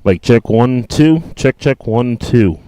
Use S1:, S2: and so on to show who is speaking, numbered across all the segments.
S1: Like check 1 2. Check 1 2.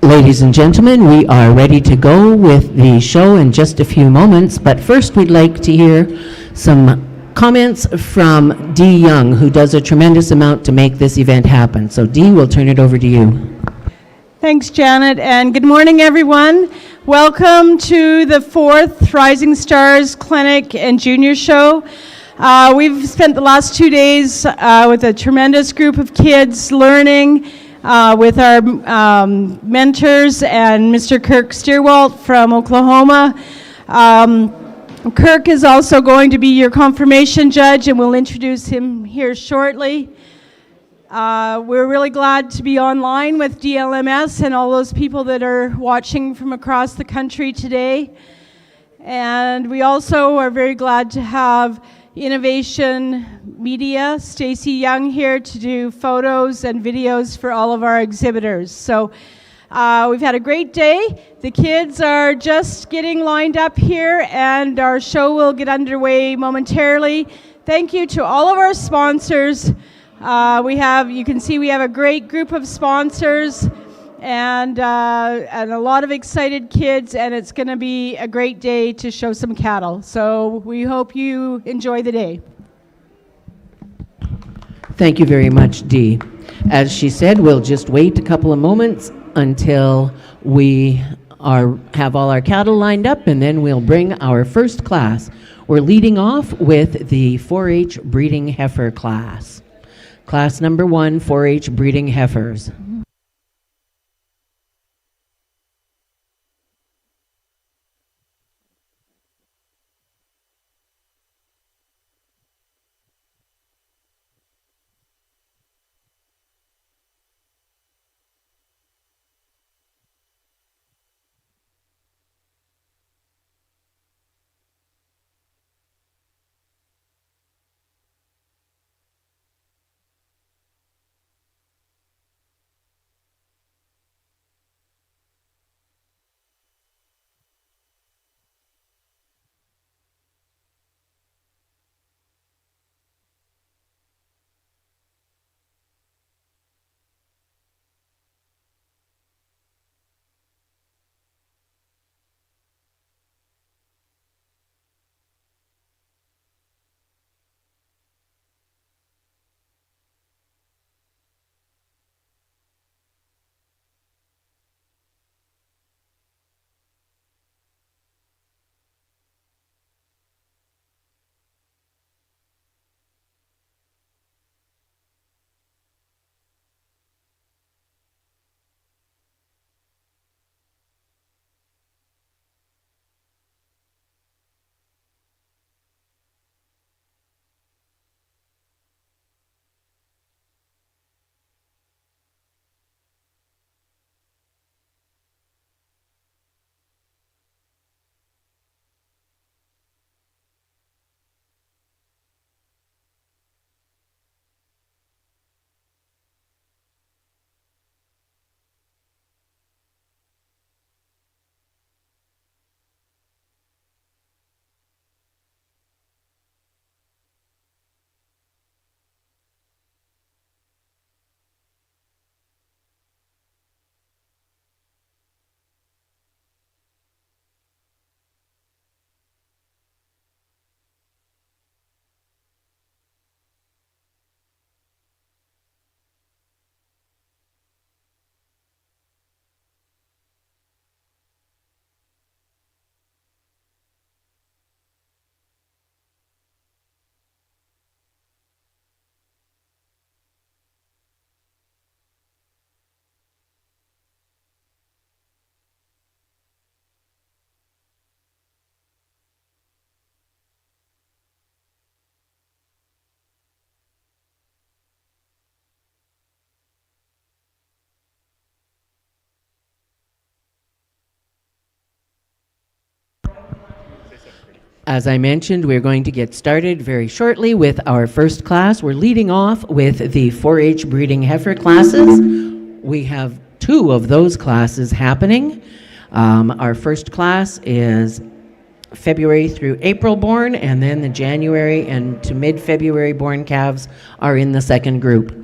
S2: Ladies and gentlemen, we are ready to go with the show in just a few moments, but first we'd like to hear some comments from Dee Young, who does a tremendous amount to make this event happen. So Dee, we'll turn it over to you.
S3: Thanks, Janet, and good morning, everyone. Welcome to the 4th Rising Stars Clinic and Junior Show. We've spent the last 2 days with a tremendous group of kids learning with our mentors and Mr. Kirk Steerwalt from Oklahoma. Kirk is also going to be your confirmation judge, and we'll introduce him here shortly. We're really glad to be online with DLMS and all those people that are watching from across the country today. And we also are very glad to have Innovation Media, Stacy Young, here to do photos and videos for all of our exhibitors. So we've had a great day. The kids are just getting lined up here, and our show will get underway momentarily. Thank you to all of our sponsors. You can see we have a great group of sponsors and a lot of excited kids, and it's going to be a great day to show some cattle. So we hope you enjoy the day.
S2: Thank you very much, Dee. As she said, we'll just wait a couple of moments until we have all our cattle lined up, and then we'll bring our first class. We're leading off with the 4-H breeding heifer class. Class number 1, 4-H breeding heifers. As I mentioned, we're going to get started very shortly with our first class. We're leading off with the 4-H breeding heifer classes. We have 2 of those classes happening. Our first class is February through April born, and then the January and to mid-February born calves are in the second group.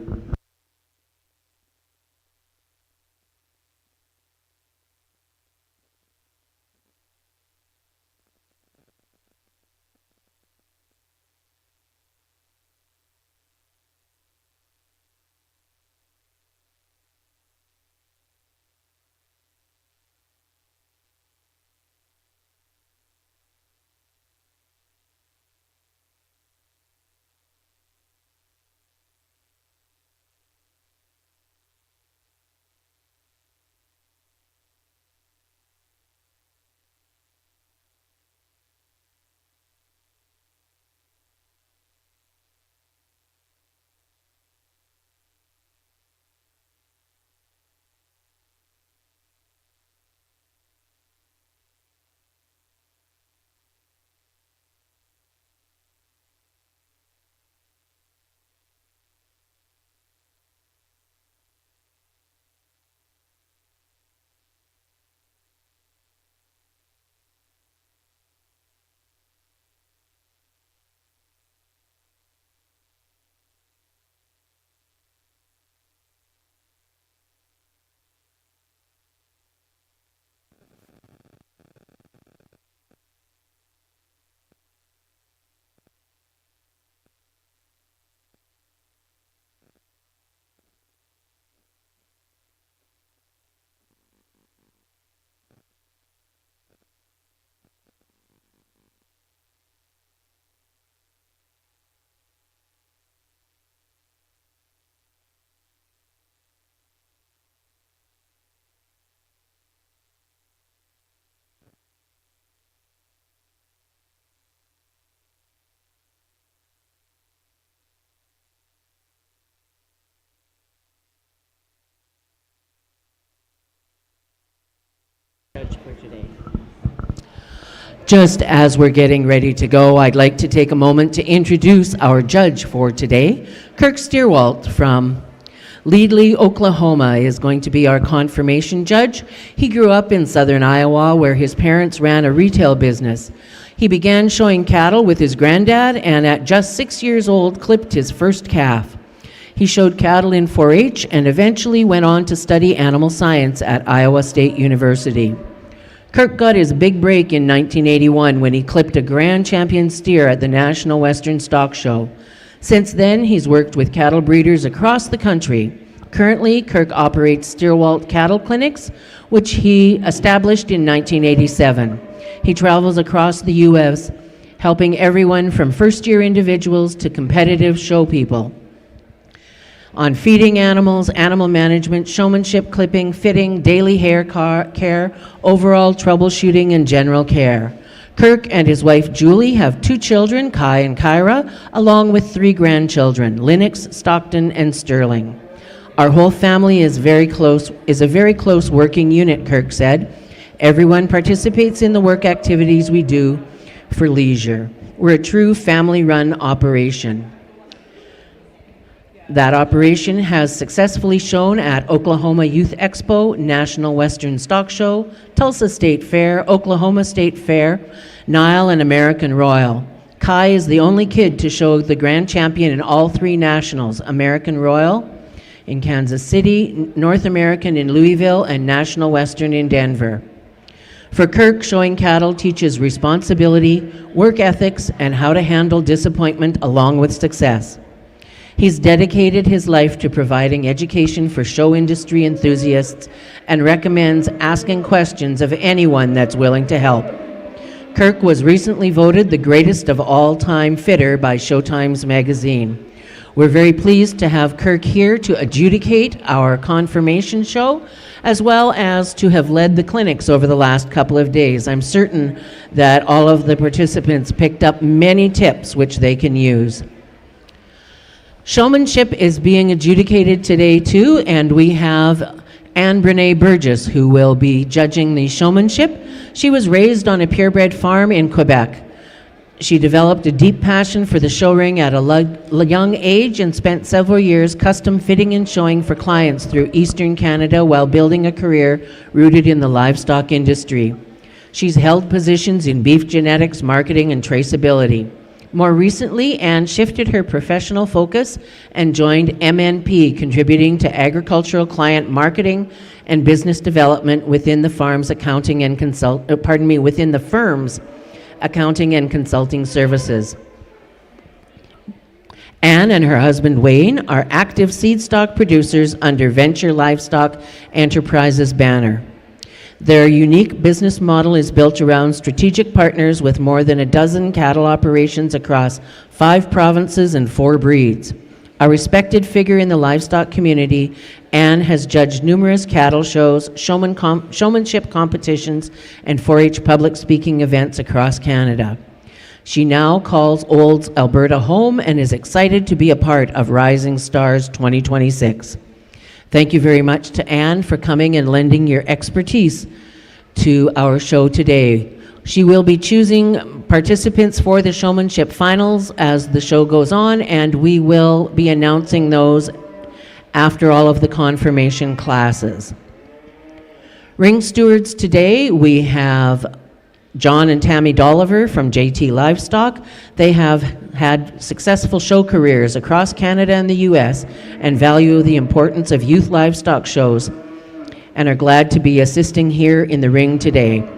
S2: Just as we're getting ready to go, I'd like to take a moment to introduce our judge for today. Kirk Steerwalt from Leadley, Oklahoma is going to be our confirmation judge. He grew up in southern Iowa where his parents ran a retail business. He began showing cattle with his granddad and at just 6 years old clipped his first calf. He showed cattle in 4-H and eventually went on to study animal science at Iowa State University. Kirk got his big break in 1981 when he clipped a grand champion steer at the National Western Stock Show. Since then, he's worked with cattle breeders across the country. Currently, Kirk operates Steerwalt Cattle Clinics, which he established in 1987. He travels across the U.S., helping everyone from first-year individuals to competitive show people on feeding animals, animal management, showmanship, clipping, fitting, daily hair care, overall troubleshooting, and general care. Kirk and his wife Julie have 2 children, Kai and Kyra, along with 3 grandchildren, Lennox, Stockton, and Sterling. Our whole family is a very close working unit, Kirk said. Everyone participates in the work activities we do for leisure. We're a true family-run operation. That operation has successfully shown at Oklahoma Youth Expo, National Western Stock Show, Tulsa State Fair, Oklahoma State Fair, Nile, and American Royal. Kai is the only kid to show the grand champion in all 3 nationals, American Royal in Kansas City, North American in Louisville, and National Western in Denver. For Kirk, showing cattle teaches responsibility, work ethics, and how to handle disappointment along with success. He's dedicated his life to providing education for show industry enthusiasts and recommends asking questions of anyone that's willing to help. Kirk was recently voted the greatest of all time fitter by Showtimes magazine. We're very pleased to have Kirk here to adjudicate our confirmation show, as well as to have led the clinics over the last couple of days. I'm certain that all of the participants picked up many tips which they can use. Showmanship is being adjudicated today too, and we have Anne Brene Burgess who will be judging the showmanship. She was raised on a purebred farm in Quebec. She developed a deep passion for the show ring at a young age and spent several years custom fitting and showing for clients through Eastern Canada while building a career rooted in the livestock industry. She's held positions in beef genetics, marketing, and traceability. More recently, Anne shifted her professional focus and joined MNP, contributing to agricultural client marketing and business development within the firm's accounting and consulting services. Anne and her husband Wayne are active seed stock producers under Venture Livestock Enterprises banner. Their unique business model is built around strategic partners with more than a dozen cattle operations across 5 provinces and 4 breeds. A respected figure in the livestock community, Anne has judged numerous cattle shows, showmanship competitions, and 4-H public speaking events across Canada. She now calls Olds, Alberta home and is excited to be a part of Rising Stars 2026. Thank you very much to Anne for coming and lending your expertise to our show today. She will be choosing participants for the Showmanship Finals as the show goes on, and we will be announcing those after all of the confirmation classes. Ring stewards today, we have John and Tammy Dolliver from JT Livestock. They have had successful show careers across Canada and the US and value the importance of youth livestock shows and are glad to be assisting here in the ring today.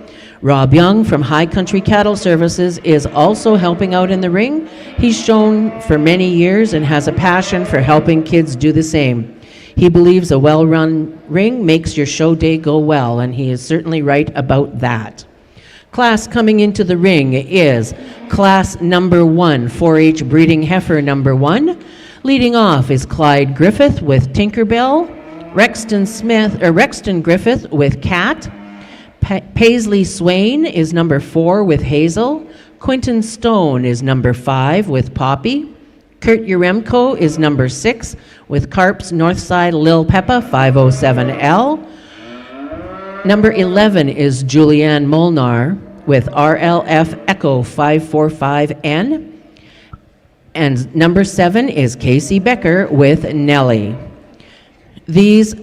S2: Rob Young from High Country Cattle Services is also helping out in the ring. He's shown for many years and has a passion for helping kids do the same. He believes a well-run ring makes your show day go well, and he is certainly right about that. Class coming into the ring is class number 1, 4-H breeding heifer number 1. Leading off is Clyde Griffith with Tinkerbell, Rexton Griffith with Cat, Paisley Swain is number 4 with Hazel, Quinton Stone is number 5 with Poppy, Kurt Uremko is number 6 with Carp's Northside Lil Peppa 507L, number 11 is Julianne Molnar with RLF Echo 545N, and number 7 is Casey Becker with Nellie. These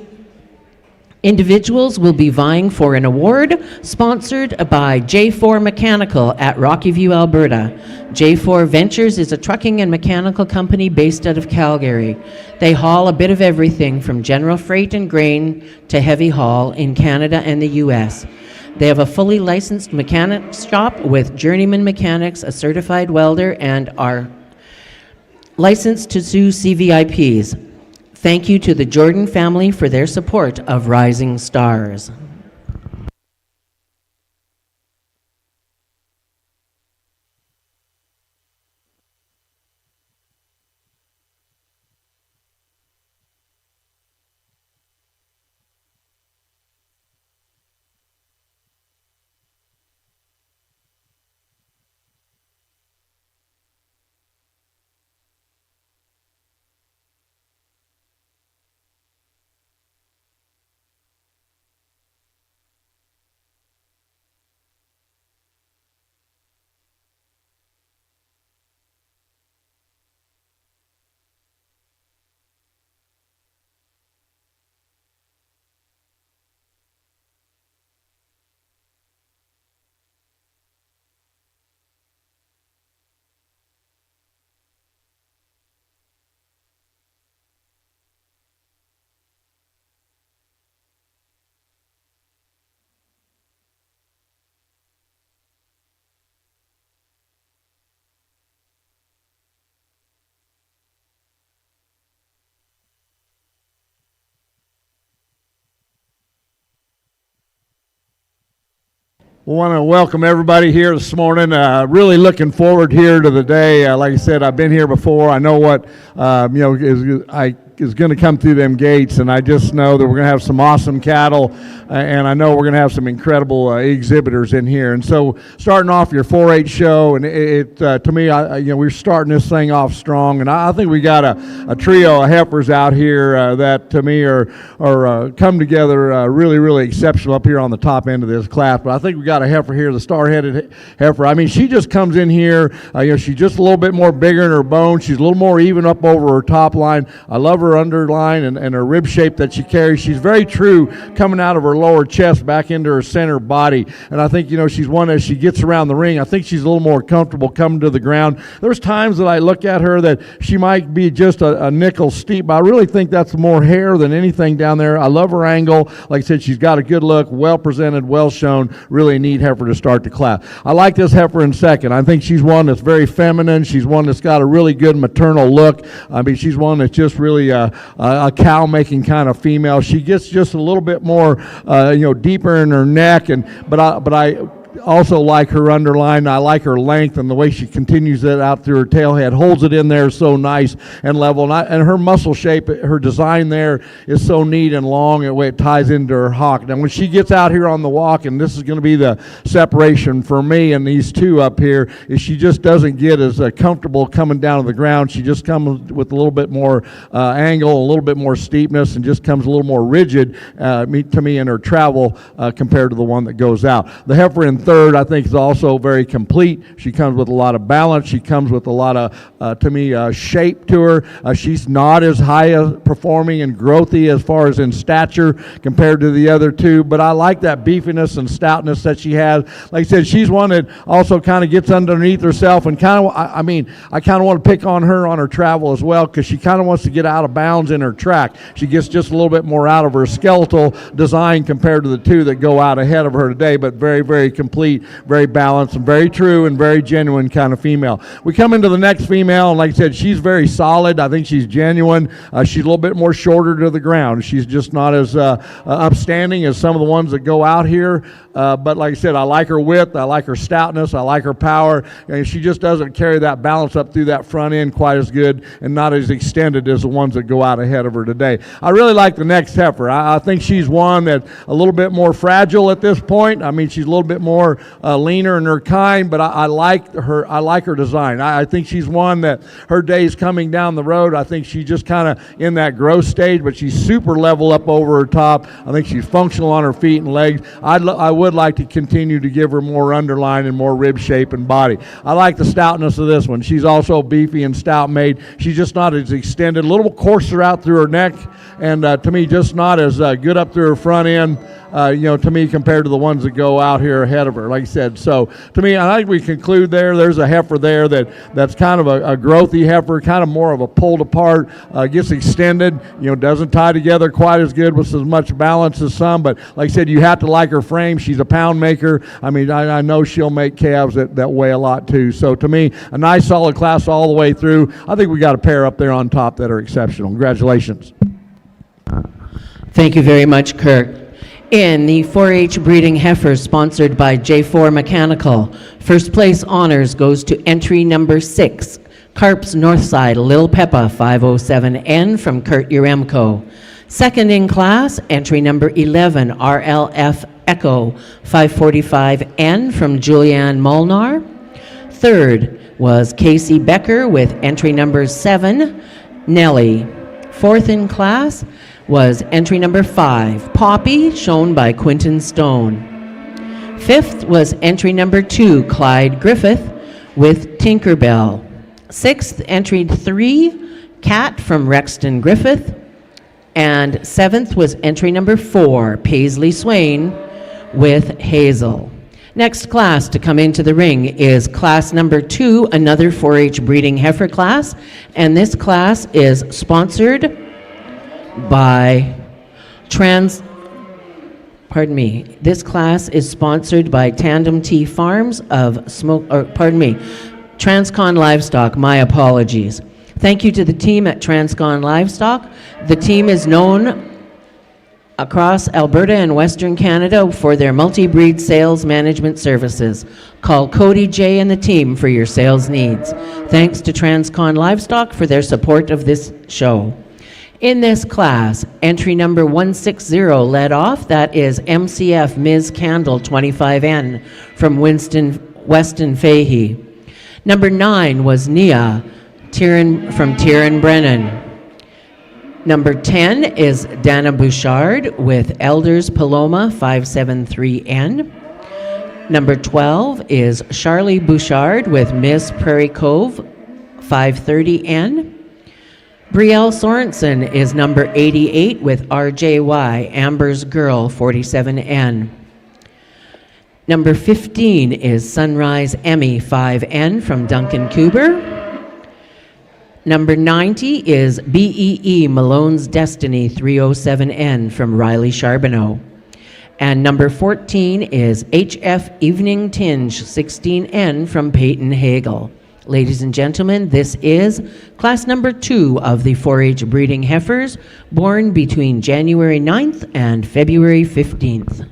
S2: individuals will be vying for an award sponsored by J4 Mechanical at Rocky View, Alberta. J4 Ventures is a trucking and mechanical company based out of Calgary. They haul a bit of everything from general freight and grain to heavy haul in Canada and the US. They have a fully licensed mechanics shop with journeyman mechanics, a certified welder, and are licensed to sue CVIPs. Thank you to the Jordan family for their support of Rising Stars.
S4: We want to welcome everybody here this morning. Really looking forward here to the day. Like I said, I've been here before. I know what I is going to come through them gates, and I just know that we're going to have some awesome cattle, and I know we're going to have some incredible exhibitors in here. And so, starting off your 4-H show, and it to me, we're starting this thing off strong, and I think we got a trio of heifers out here that to me are come together really, really exceptional up here on the top end of this class. But I think we got a heifer here, the star-headed heifer. I mean, she just comes in here, she's just a little bit more bigger in her bone. She's a little more even up over her top line. I love her underline and her rib shape that she carries. She's very true coming out of her lower chest back into her center body. And I think, she's one as she gets around the ring, I think she's a little more comfortable coming to the ground. There's times that I look at her that she might be just a nickel steep, but I really think that's more hair than anything down there. I love her angle. Like I said, she's got a good look, well presented, well shown, really neat heifer to start the class. I like this heifer in second. I think she's one that's very feminine. She's one that's got a really good maternal look. I mean, she's one that's just really a cow-making kind of female. She gets just a little bit more, deeper in her neck, but I also like her underline. I like her length and the way she continues it out through her tail head, holds it in there so nice and level. And her muscle shape, her design there is so neat and long, the way it ties into her hock. Now, when she gets out here on the walk, and this is going to be the separation for me and these two up here, is she just doesn't get as comfortable coming down to the ground. She just comes with a little bit more angle, a little bit more steepness, and just comes a little more rigid to me in her travel compared to the one that goes out. The heifer in third, I think, is also very complete. She comes with a lot of balance. She comes with a lot of, to me, shape to her. She's not as high performing and growthy as far as in stature compared to the other two, but I like that beefiness and stoutness that she has. Like I said, she's one that also kind of gets underneath herself, and kind of, I kind of want to pick on her travel as well, because she kind of wants to get out of bounds in her track. She gets just a little bit more out of her skeletal design compared to the two that go out ahead of her today, but very, very complete, very balanced, and very true and very genuine kind of female. We come into the next female, and like I said, she's very solid. I think she's genuine. She's a little bit more shorter to the ground. She's just not as upstanding as some of the ones that go out here. But like I said, I like her width, I like her stoutness, I like her power, and she just doesn't carry that balance up through that front end quite as good and not as extended as the ones that go out ahead of her today. I really like the next heifer. I think she's one that's a little bit more fragile at this point. I mean, she's a little bit more leaner in her kind, but I like her design. I think she's one that her days coming down the road, I think she's just kind of in that growth stage, but she's super level up over her top. I think she's functional on her feet and legs. I would like to continue to give her more underline and more rib shape and body. I like the stoutness of this one. She's also beefy and stout made. She's just not as extended, a little coarser out through her neck, and to me, just not as good up through her front end. To me, compared to the ones that go out here ahead of her, like I said. So, to me, I think we conclude there's a heifer there that's kind of a growthy heifer, kind of more of a pulled apart, gets extended, doesn't tie together quite as good with as much balance as some, but like I said, you have to like her frame. She's a pound maker. I mean, I know she'll make calves that weigh a lot too. So, to me, a nice solid class all the way through. I think we got a pair up there on top that are exceptional. Congratulations.
S2: Thank you very much, Kirk. In the 4-H breeding heifers sponsored by J4 Mechanical, first place honors goes to entry number 6, Carp's Northside Lil Peppa 507N from Kurt Uremko. Second in class, entry number 11, RLF Echo 545N from Julianne Molnar. Third was Casey Becker with entry number 7, Nellie. Fourth in class was entry number 5, Poppy, shown by Quinton Stone. Fifth was entry number 2, Clyde Griffith with Tinkerbell. Sixth, entry 3, Cat from Rexton Griffith. And seventh was entry number 4, Paisley Swain with Hazel. Next class to come into the ring is class number 2, another 4-H breeding heifer class. And this class is sponsored by this class is sponsored by Tandem T Farms of Transcon Livestock. My apologies. Thank you to the team at Transcon Livestock. The team is known across Alberta and Western Canada for their multi-breed sales management services. Call Cody J and the team for your sales needs. Thanks to Transcon Livestock for their support of this show. In this class, entry number 160 led off. That is MCF Ms. Candle 25N from Weston Fahey. Number 9 was Nia from Tieran Brennan. Number 10 is Dana Bouchard with Elders Paloma 573N. Number 12 is Charlie Bouchard with Miss Prairie Cove 530N. Brielle Sorensen is number 88 with RJY, Amber's Girl 47N. Number 15 is Sunrise Emmy 5N from Duncan Cooper. Number 90 is BEE Malone's Destiny 307N from Riley Charbonneau. And number 14 is HF Evening Tinge 16N from Peyton Hagel. Ladies and gentlemen, this is class number 2 of the 4-H breeding heifers born between January 9th and February 15th.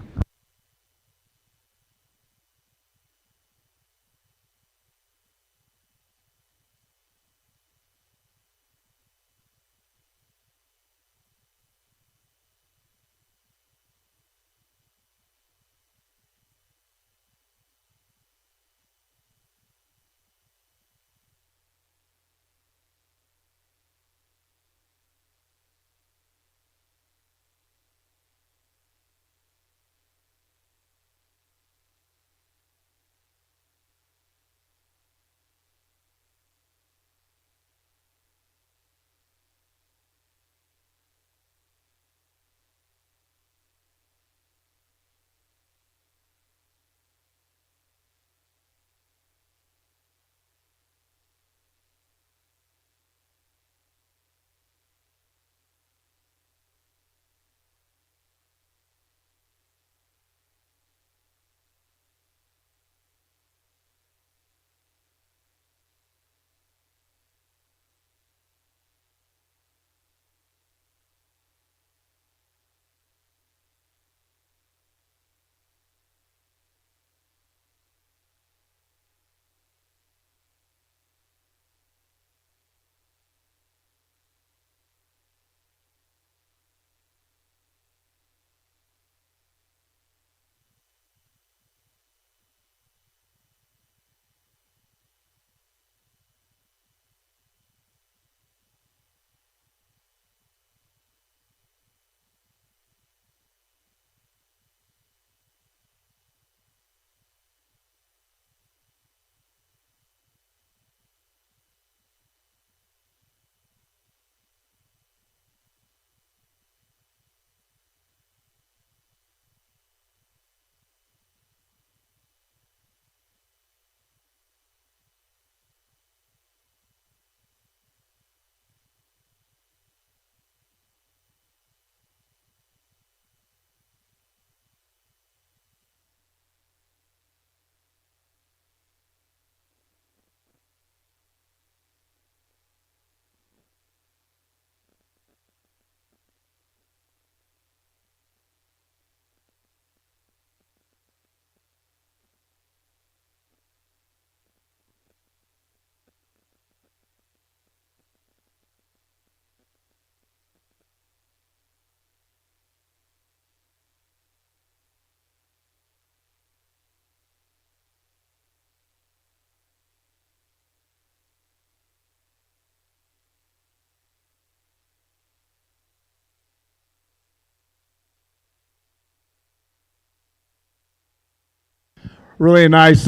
S4: Really nice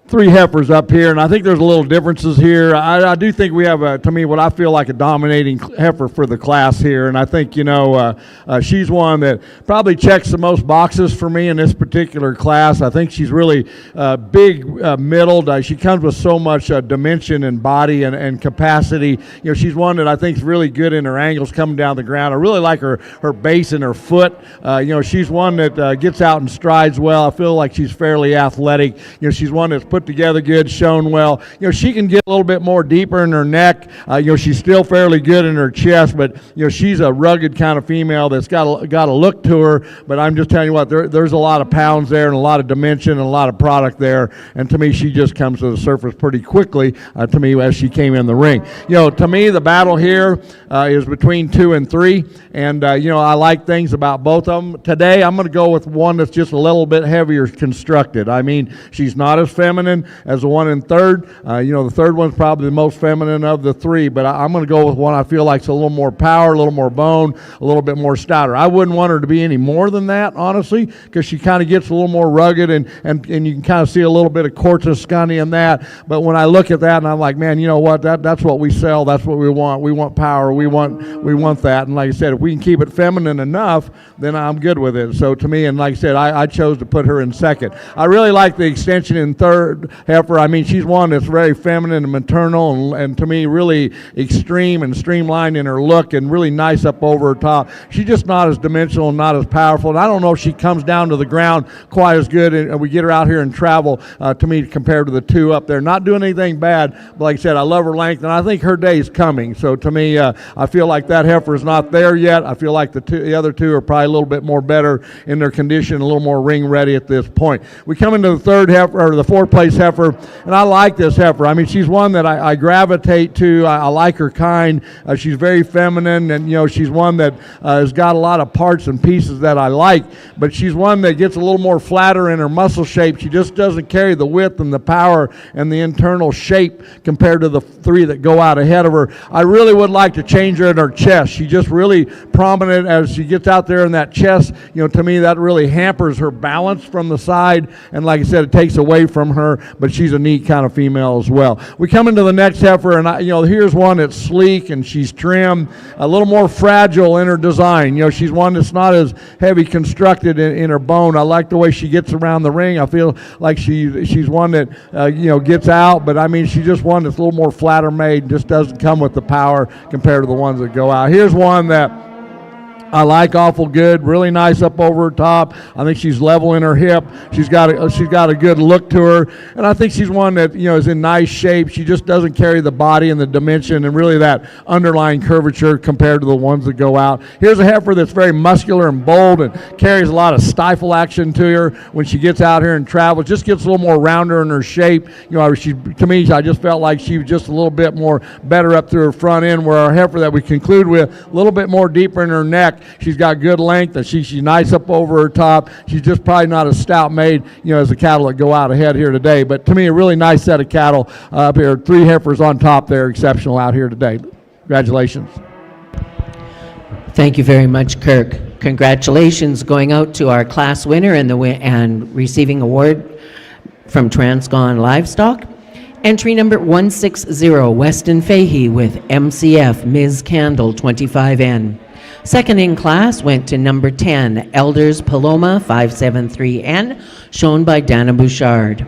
S4: 3 heifers up here, and I think there's a little differences here. I do think we have, to me, what I feel like a dominating heifer for the class here, and I think, she's one that probably checks the most boxes for me in this particular class. I think she's really big, middled. She comes with so much dimension and body and capacity. She's one that I think is really good in her angles coming down the ground. I really like her base and her foot. She's one that gets out and strides well. I feel like she's fairly athletic. She's one that's put put together good, shown well. She can get a little bit more deeper in her neck. She's still fairly good in her chest, but she's a rugged kind of female that's got a look to her. But I'm just telling you what, there's a lot of pounds there and a lot of dimension and a lot of product there. And to me, she just comes to the surface pretty quickly. To me, as she came in the ring, to me, the battle here is between 2 and 3, and I like things about both of them. Today, I'm going to go with one that's just a little bit heavier constructed. I mean, she's not as feminine as the one in third. The third one's probably the most feminine of the 3, but I'm going to go with one I feel like's a little more power, a little more bone, a little bit more stouter. I wouldn't want her to be any more than that, honestly, because she kind of gets a little more rugged, and you can kind of see a little bit of Cortez Scunny in that. But when I look at that, and I'm like, man, you know what? That's what we sell. That's what we want. We want power. We want that. And like I said, if we can keep it feminine enough, then I'm good with it. So to me, and like I said, I chose to put her in second. I really like the extension in third, heifer. I mean, she's one that's very feminine and maternal, and to me, really extreme and streamlined in her look, and really nice up over her top. She's just not as dimensional and not as powerful. And I don't know if she comes down to the ground quite as good, and we get her out here and travel, to me, compared to the 2 up there. Not doing anything bad, but like I said, I love her length, and I think her day is coming. So to me, I feel like that heifer is not there yet. I feel like the other 2 are probably a little bit more better in their condition, a little more ring ready at this point. We come into the third heifer, or the 4th place heifer, and I like this heifer. I mean, she's one that I gravitate to. I like her kind. She's very feminine, and she's one that has got a lot of parts and pieces that I like, but she's one that gets a little more flatter in her muscle shape. She just doesn't carry the width and the power and the internal shape compared to the 3 that go out ahead of her. I really would like to change her in her chest. She's just really prominent as she gets out there in that chest. To me, that really hampers her balance from the side, and like I said, it takes away from her, but she's a neat kind of female as well. We come into the next heifer, and here's one that's sleek and she's trim, a little more fragile in her design. She's one that's not as heavy constructed in her bone. I like the way she gets around the ring. I feel like she's one that gets out, but I mean, she's just one that's a little more flatter made, just doesn't come with the power compared to the ones that go out. Here's one that I like awful good, really nice up over her top. I think she's level in her hip. She's got a good look to her, and I think she's one that is in nice shape. She just doesn't carry the body and the dimension and really that underlying curvature compared to the ones that go out. Here's a heifer that's very muscular and bold and carries a lot of stifle action to her when she gets out here and travels. Just gets a little more rounder in her shape. To me, I just felt like she was just a little bit more better up through her front end. Where our heifer that we conclude with a little bit more deeper in her neck. She's got good length, and she's nice up over her top. She's just probably not as stout made, as the cattle that go out ahead here today. But to me, a really nice set of cattle up here. 3 heifers on top there, exceptional out here today. Congratulations.
S2: Thank you very much, Kirk. Congratulations going out to our class winner and receiving award from Transcon Livestock. Entry number 160, Weston Fahey with MCF Ms. Candle 25N. Second in class went to number 10, Elders Paloma 573N, shown by Dana Bouchard.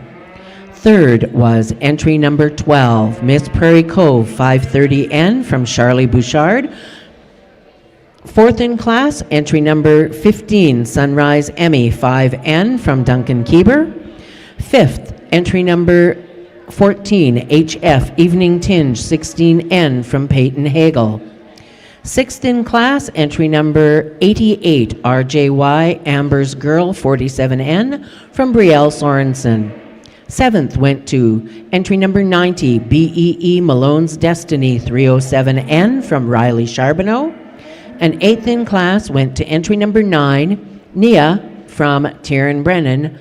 S2: Third was entry number 12, Miss Prairie Cove 530N from Charlie Bouchard. Fourth in class, entry number 15, Sunrise Emmy 5N from Duncan Keeber. Fifth, entry number 14, HF Evening Tinge 16N from Peyton Hagel. Sixth in class, entry number 88, RJY Amber's Girl 47N from Brielle Sorensen. Seventh went to entry number 90, BEE Malone's Destiny 307N from Riley Charbonneau. And eighth in class went to entry number 9, Nia from Taryn Brennan.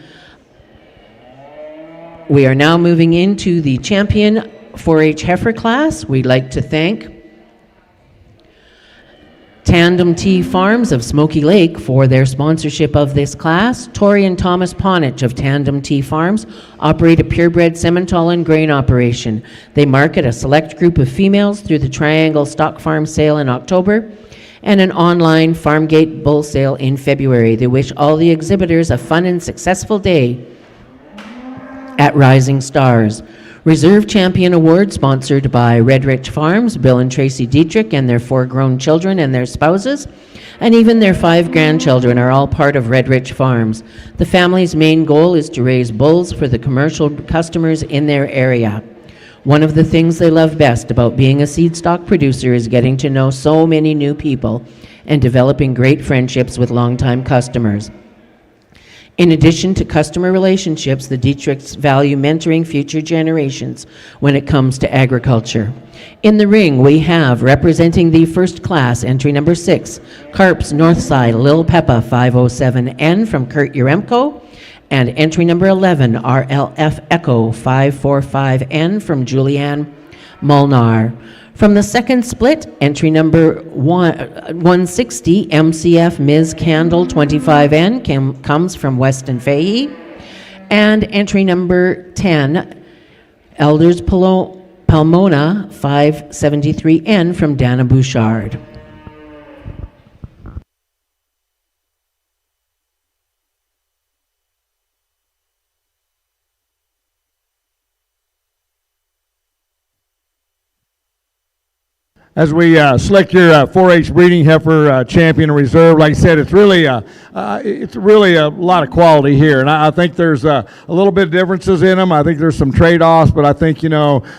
S2: We are now moving into the champion 4-H heifer class. We'd like to thank Tandem T Farms of Smoky Lake for their sponsorship of this class. Tori and Thomas Ponich of Tandem T Farms operate a purebred Simmental and grain operation. They market a select group of females through the Triangle Stock Farm sale in October and an online farm gate bull sale in February. They wish all the exhibitors a fun and successful day at Rising Stars. Reserve Champion Award sponsored by Red Rich Farms, Bill and Tracy Dietrich and their 4 grown children and their spouses, and even their 5 grandchildren are all part of Red Rich Farms. The family's main goal is to raise bulls for the commercial customers in their area. One of the things they love best about being a seed stock producer is getting to know so many new people and developing great friendships with longtime customers. In addition to customer relationships, the Dietrichs value mentoring future generations when it comes to agriculture. In the ring, we have, representing the first class, entry number 6, Carps Northside Lil Peppa 507N from Kurt Uremko, and entry number 11, RLF Echo 545N from Julianne Molnar. From the second split, entry number 160, MCF Ms. Candle 25N comes from Weston Fahey. And entry number 10, Elders Palmona 573N from Dana Bouchard.
S4: As we select your 4-H breeding heifer champion and reserve, like I said, it's really a lot of quality here, and I think there's a little bit of differences in them. I think there's some trade-offs, but I think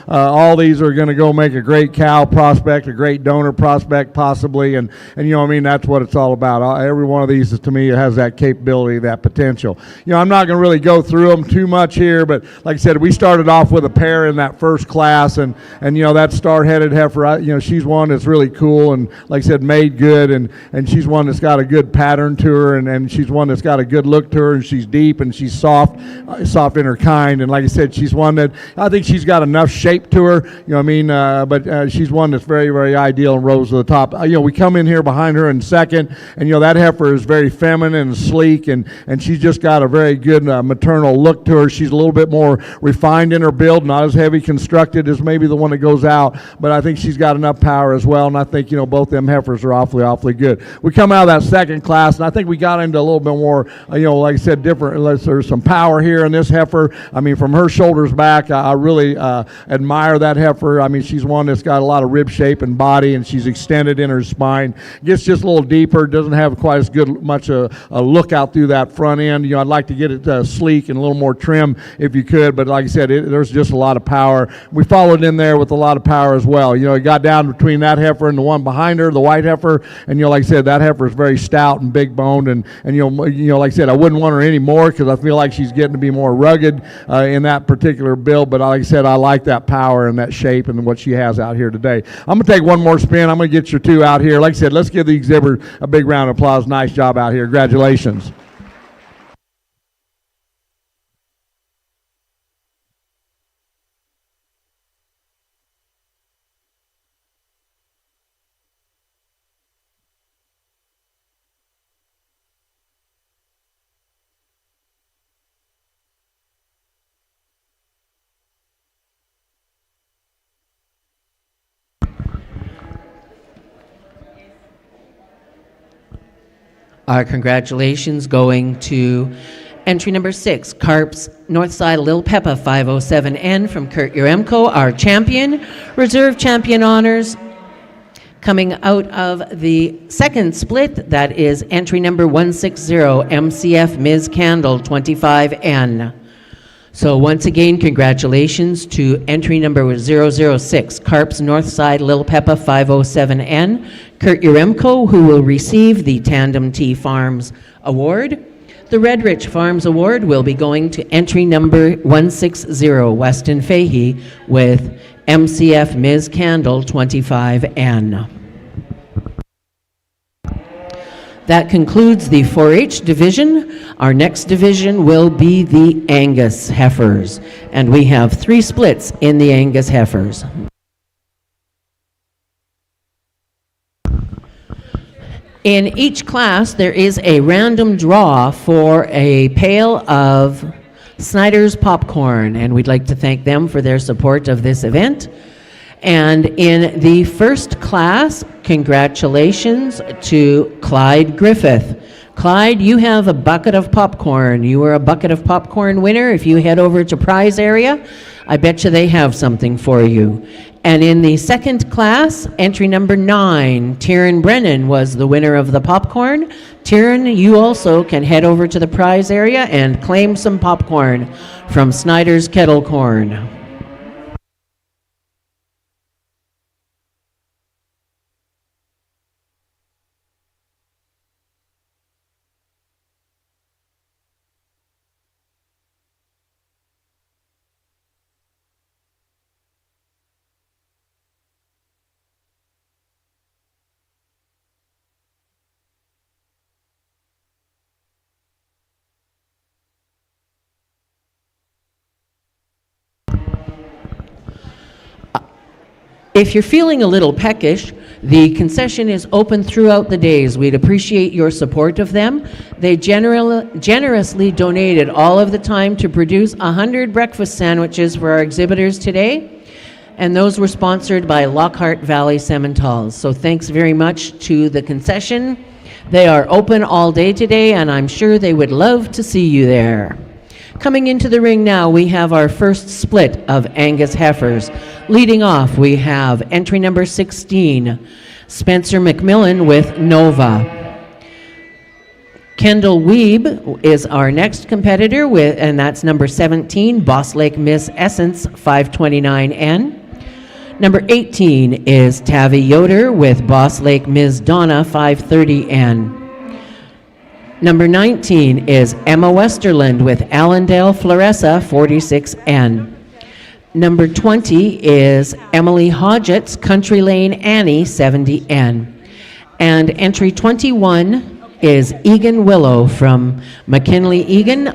S4: all these are going to go make a great cow prospect, a great donor prospect possibly, and that's what it's all about. Every one of these to me has that capability, that potential. I'm not going to really go through them too much here, but like I said, we started off with a pair in that first class, and that star-headed heifer, she's one that's really cool and, like I said, made good, and she's one that's got a good pattern to her, and she's one that's got a good look to her, and she's deep and she's soft in her kind, and like I said, she's one that I think she's got enough shape to her, but she's one that's very, very ideal and rose to the top. We come in here behind her in second, and that heifer is very feminine and sleek, and she's just got a very good maternal look to her. She's a little bit more refined in her build, not as heavy constructed as maybe the one that goes out, but I think she's got enough power as well, and I think both them heifers are awfully good. We come out of that second class, and I think we got into a little bit more, like I said, different. There's some power here in this heifer. I mean, from her shoulders back, I really admire that heifer. I mean, she's one that's got a lot of rib shape and body, and she's extended in her spine. Gets just a little deeper, doesn't have quite as much a look out through that front end. I'd like to get it sleek and a little more trim if you could, but like I said, there's just a lot of power. We followed in there with a lot of power as well. It got down between that heifer and the one behind her, the white heifer, and like I said, that heifer is very stout and big boned, and like I said, I wouldn't want her anymore because I feel like she's getting to be more rugged in that particular build, but like I said, I like that power and that shape and what she has out here today. I'm going to take one more spin. I'm going to get your 2 out here. Like I said, let's give the exhibitor a big round of applause. Nice job out here. Congratulations.
S2: Our congratulations going to entry number 6, Carps Northside Lil Peppa 507N from Kurt Uremko, our champion. Reserve champion honors coming out of the second split, that is entry number 160, MCF Ms. Candle 25N. So once again, congratulations to entry number 006, Carps Northside Lil Peppa 507N, Kurt Uremko, who will receive the Tandem T Farms Award. The Red Rich Farms Award will be going to entry number 160, Weston Fahey, with MCF Ms. Candle 25N. That concludes the 4-H division. Our next division will be the Angus heifers, and we have 3 splits in the Angus heifers. In each class, there is a random draw for a pail of Snyder's popcorn, and we'd like to thank them for their support of this event. And in the first class, congratulations to Clyde Griffith Clyde, you have a bucket of popcorn. You were a bucket of popcorn winner. If you head over to prize area, I bet you they have something for you. And in the second class, entry number 9, Tyron Brennan was the winner of the popcorn. Tyron, you also can head over to the prize area and claim some popcorn from Snyder's Kettle Corn. If you're feeling a little peckish, the concession is open throughout the days. We'd appreciate your support of them. They generously donated all of the time to produce 100 breakfast sandwiches for our exhibitors today, and those were sponsored by Lockhart Valley Simmental. So thanks very much to the concession. They are open all day today, and I'm sure they would love to see you there. Coming into the ring now, we have our first split of Angus heifers. Leading off, we have entry number 16, Spencer McMillan with Nova. Kendall Weeb is our next competitor, and that's number 17, Boss Lake Miss Essence 529N. Number 18 is Tavi Yoder with Boss Lake Ms. Donna 530N. Number 19 is Emma Westerland with Allendale Floressa 46N. Number 20 is Emily Hodgett's Country Lane Annie 70N. And entry 21 is Egan Willow from McKinley Egan.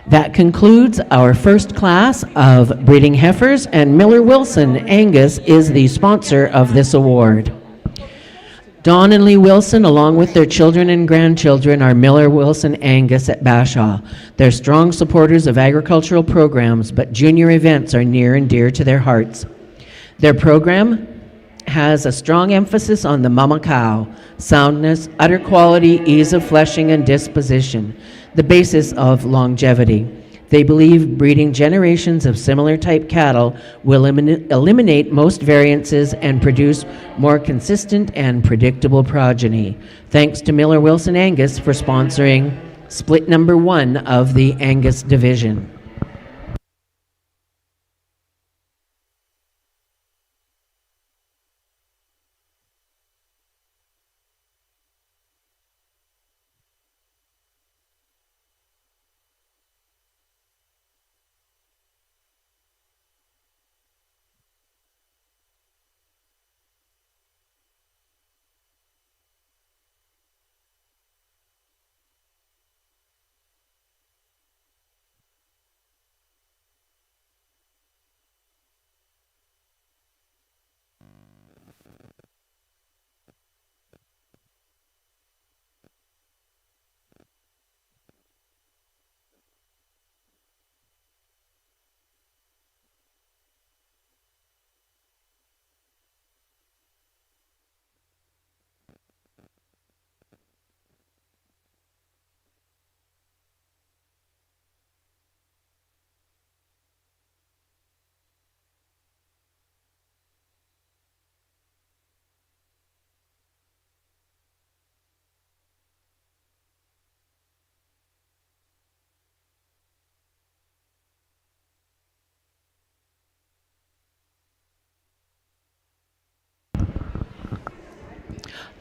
S2: That concludes our first class of breeding heifers, and Miller Wilson Angus is the sponsor of this award. Don and Lee Wilson, along with their children and grandchildren, are Miller Wilson Angus at Bashaw. They're strong supporters of agricultural programs, but junior events are near and dear to their hearts. Their program has a strong emphasis on the mama cow, soundness, utter quality, ease of fleshing, and disposition, the basis of longevity. They believe breeding generations of similar type cattle will eliminate most variances and produce more consistent and predictable progeny. Thanks to Miller Wilson Angus for sponsoring split number 1 of the Angus division.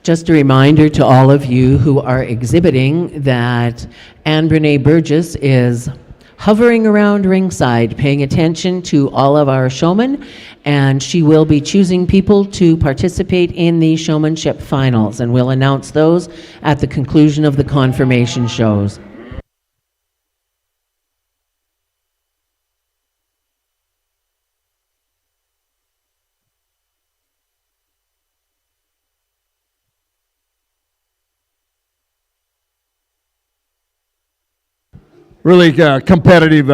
S2: Just a reminder to all of you who are exhibiting that Anne Brene Burgess is hovering around ringside, paying attention to all of our showmen, and she will be choosing people to participate in the showmanship finals, and we'll announce those at the conclusion of the confirmation shows.
S4: really competitive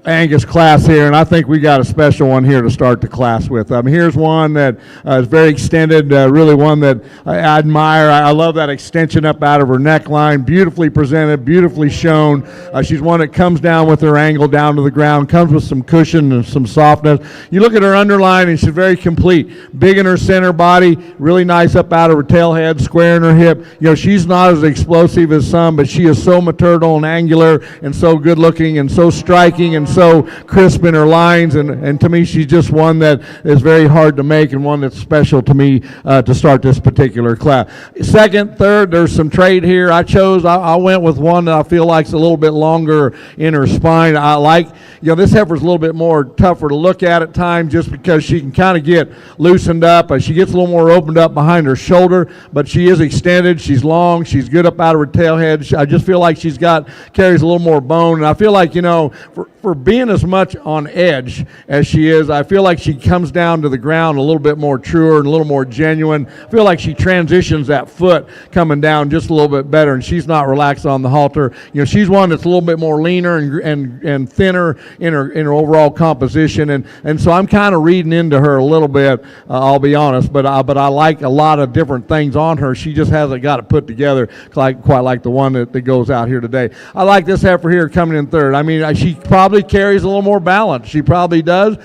S4: Angus class here, and I think we got a special one here to start the class with. Here's one that is very extended, really one that I admire. I love that extension up out of her neckline, beautifully presented, beautifully shown. She's one that comes down with her angle down to the ground, comes with some cushion and some softness. You look at her underline, and she's very complete. Big in her center body, really nice up out of her tail head, square in her hip. You know, she's not as explosive as some, but she is so maternal and angular and so good looking and so striking and so crisp in her lines, and to me she's just one that is very hard to make and one that's special to me to start this particular class. Second, third, there's some trade here. I went with one that I feel like's a little bit longer in her spine. I like, this heifer's a little bit more tougher to look at times just because she can kind of get loosened up. She gets a little more opened up behind her shoulder, but she is extended, she's long, she's good up out of her tail head. I just feel like carries a little more bone. And I feel like, for being as much on edge as she is, I feel like she comes down to the ground a little bit more truer and a little more genuine. I feel like she transitions that foot coming down just a little bit better, and she's not relaxed on the halter. She's one that's a little bit more leaner and thinner in her overall composition, and so I'm kind of reading into her a little bit, I'll be honest, but I like a lot of different things on her. She just hasn't got it put together quite like the one that goes out here today. I like this heifer here coming in third. I mean, she probably carries a little more balance. She probably does.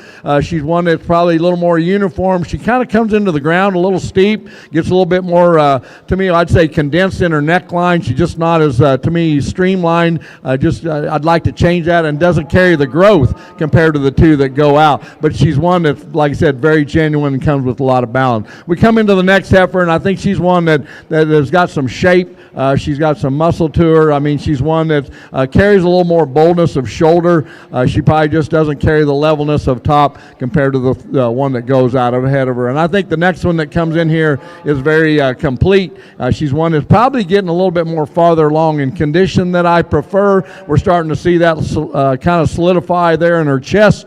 S4: She's one that's probably a little more uniform. She kind of comes into the ground a little steep, gets a little bit more, to me, I'd say condensed in her neckline. She's just not as, to me, streamlined. I'd like to change that, and doesn't carry the growth compared to the two that go out. But she's one that's, like I said, very genuine and comes with a lot of balance. We come into the next heifer, and I think she's one that has got some shape. She's got some muscle to her. I mean, she's one that carries a little more boldness of shoulder. She probably just doesn't carry the levelness of top compared to the one that goes out ahead of her. And I think the next one that comes in here is very complete. She's one that's probably getting a little bit more farther along in condition that I prefer. We're starting to see that kind of solidify there in her chest.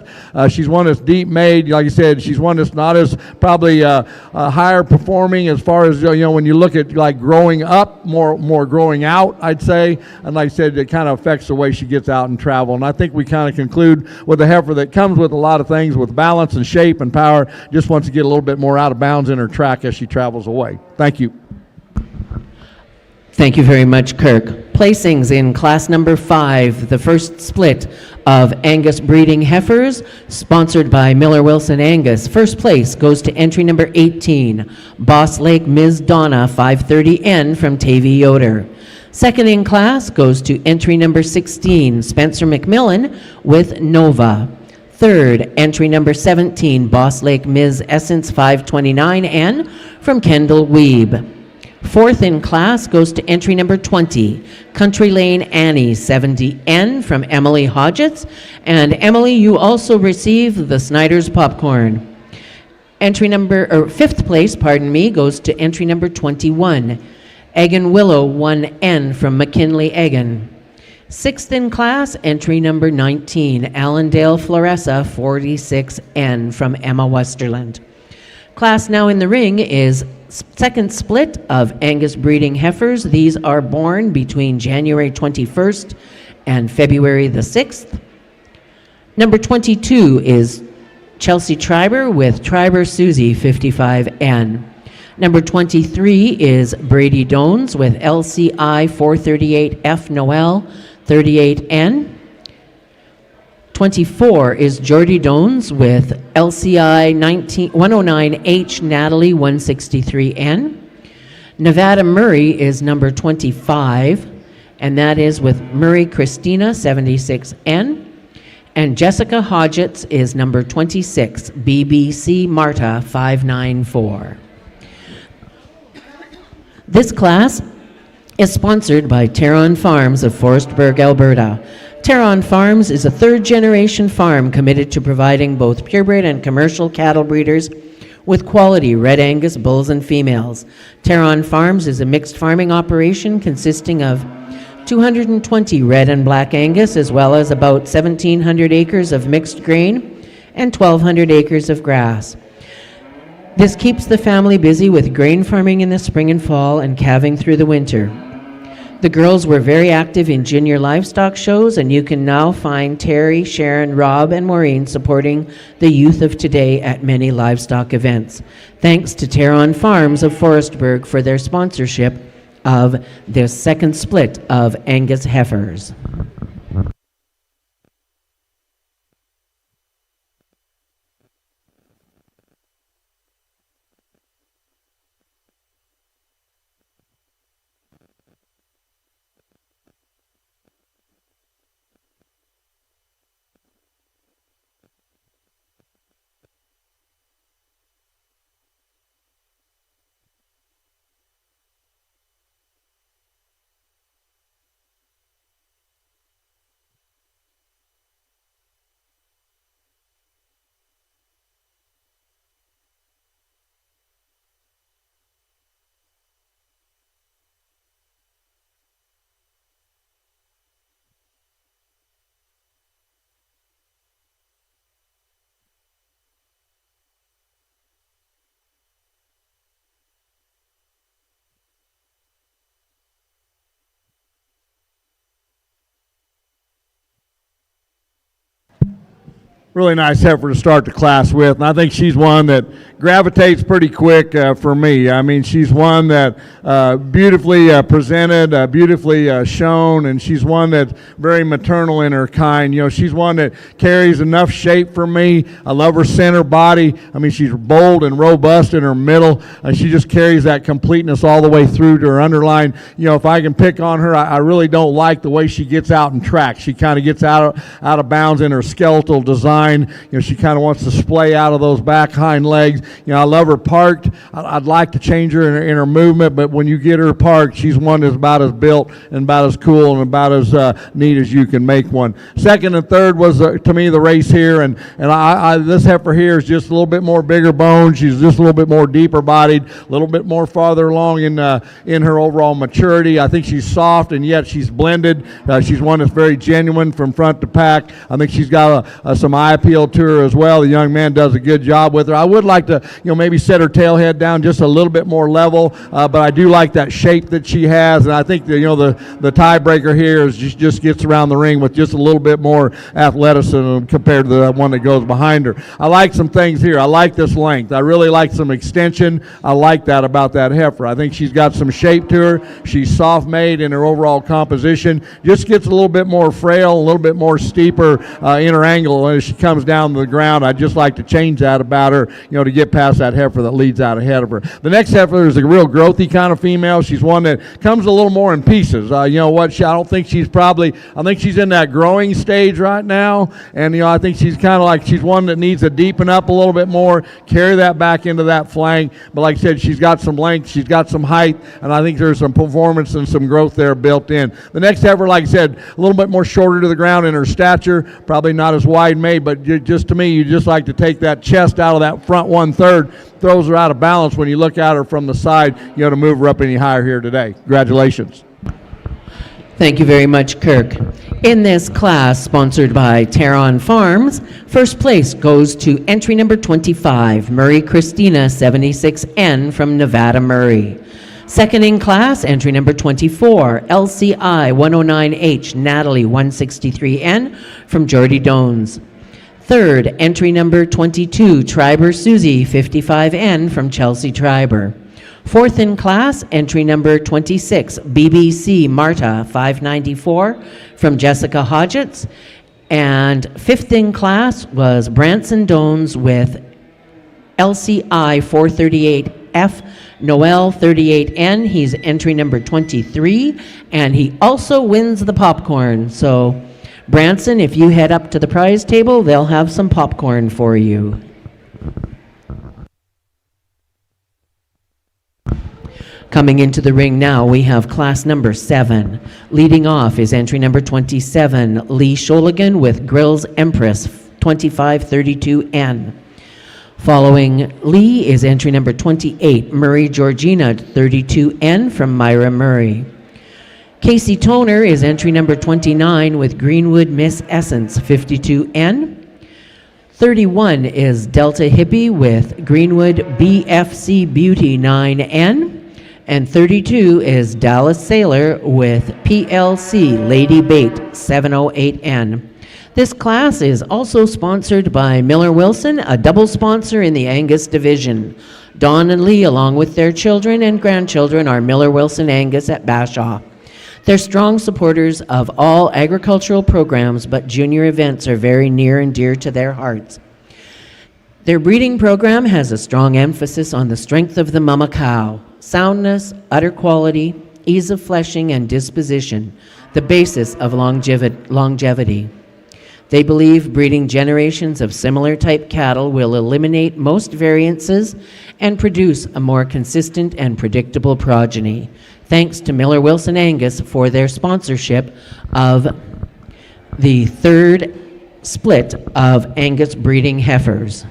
S4: She's one that's deep made. Like I said, she's one that's not as probably higher performing as far as, when you look at like growing up, more growing out, I'd say. And like I said, it kind of affects the way she gets out and travel. And I think we kind of conclude with a heifer that comes with a lot of things with balance and shape and power, just wants to get a little bit more out of bounds in her track as she travels away. Thank you.
S2: Thank you very much, Kirk. Placings in class number 5, the first split of Angus breeding heifers, sponsored by Miller Wilson Angus. First place goes to entry number 18, Boss Lake Ms. Donna 530N from Tavy Yoder. Second in class goes to entry number 16, Spencer McMillan with Nova. Third, entry number 17, Boss Lake Ms. Essence 529N from Kendall Weeb. Fourth in class goes to entry number 20, Country Lane Annie 70N from Emily Hodgetts. And Emily, you also receive the Snyder's popcorn. Fifth place, goes to entry number 21, Egan Willow 1N from McKinley Egan. Sixth in class, entry number 19, Allendale Floressa 46N from Emma Westerland. Class now in the ring is second split of Angus breeding heifers. These are born between January 21st and February the 6th. Number 22 is Chelsea Triber with Triber Susie 55N. Number 23 is Brady Dones with LCI 438F Noel 38N. 24 is Jordy Dones with LCI 109H Natalie 163N. Nevada Murray is number 25, and that is with Murray Christina 76N. And Jessica Hodgetts is number 26, BBC Marta 594. This class is sponsored by Terron Farms of Forestburg, Alberta. Terron Farms is a third-generation farm committed to providing both purebred and commercial cattle breeders with quality Red Angus bulls and females. Terron Farms is a mixed farming operation consisting of 220 Red and Black Angus, as well as about 1,700 acres of mixed grain and 1,200 acres of grass. This keeps the family busy with grain farming in the spring and fall and calving through the winter. The girls were very active in junior livestock shows, and you can now find Terry, Sharon, Rob, and Maureen supporting the youth of today at many livestock events. Thanks to Terron Farms of Forestburg for their sponsorship of the second split of Angus heifers.
S4: Really nice heifer to start the class with, and I think she's one that gravitates pretty quick for me. I mean, she's one that beautifully presented, beautifully shown, and she's one that's very maternal in her kind. You know, she's one that carries enough shape for me. I love her center body. I mean, she's bold and robust in her middle. She just carries that completeness all the way through to her underline. You know, if I can pick on her, I really don't like the way she gets out and tracks. She kind of gets out of bounds in her skeletal design. You know, she kind of wants to splay out of those back hind legs. You know, I love her parked. I'd like to change her in her movement, but when you get her parked, she's one that's about as built and about as cool and about as neat as you can make one. Second and third was, to me, the race here, and this heifer here is just a little bit more bigger bone. She's just a little bit more deeper bodied, a little bit more farther along in her overall maturity. I think she's soft, and yet she's blended. She's one that's very genuine from front to back. I think she's got some eye appeal to her as well. The young man does a good job with her. I would like to, maybe set her tail head down just a little bit more level, but I do like that shape that she has, and I think that, the tiebreaker here is just gets around the ring with just a little bit more athleticism compared to the one that goes behind her. I like some things here. I like this length. I really like some extension. I like that about that heifer. I think she's got some shape to her. She's soft-made in her overall composition. Just gets a little bit more frail, a little bit more steeper in her angle as she comes down to the ground. I'd just like to change that about her, to get past that heifer that leads out ahead of her. The next heifer is a real growthy kind of female. She's one that comes a little more in pieces. I don't think I think she's in that growing stage right now, and I think she's kind of like, she's one that needs to deepen up a little bit more, carry that back into that flank, but like I said, she's got some length, she's got some height, and I think there's some performance and some growth there built in. The next heifer, like I said, a little bit more shorter to the ground in her stature, probably not as wide made, but just to me, you just like to take that chest out of that front 1/3, throws her out of balance when you look at her from the side, to move her up any higher here today. Congratulations.
S2: Thank you very much, Kirk. In this class, sponsored by Terron Farms, first place goes to entry number 25, Murray Christina 76N from Nevada Murray. Second in class, entry number 24, LCI 109H Natalie 163N from Geordie Dones. Third, entry number 22, Triber Susie 55N from Chelsea Triber. Fourth in class, entry number 26, BBC Marta 594 from Jessica Hodgetts. And fifth in class was Branson Dones with LCI 438F Noel 38N. He's entry number 23, and he also wins the popcorn. So Branson, if you head up to the prize table, they'll have some popcorn for you. Coming into the ring now, we have class number 7. Leading off is entry number 27, Lee Sholigan with Grills Empress 2532N. Following Lee is entry number 28, Murray Georgina 32N from Myra Murray. Casey Toner is entry number 29 with Greenwood Miss Essence 52N. 31 is Delta Hippie with Greenwood BFC Beauty 9N. And 32 is Dallas Sailor with PLC Lady Bait 708N. This class is also sponsored by Miller Wilson, a double sponsor in the Angus division. Dawn and Lee, along with their children and grandchildren, are Miller Wilson Angus at Bashaw. They're strong supporters of all agricultural programs, but junior events are very near and dear to their hearts. Their breeding program has a strong emphasis on the strength of the mama cow, soundness, udder quality, ease of fleshing, and disposition, the basis of longevity. They believe breeding generations of similar type cattle will eliminate most variances and produce a more consistent and predictable progeny. Thanks to Miller Wilson Angus for their sponsorship of the third split of Angus breeding heifers.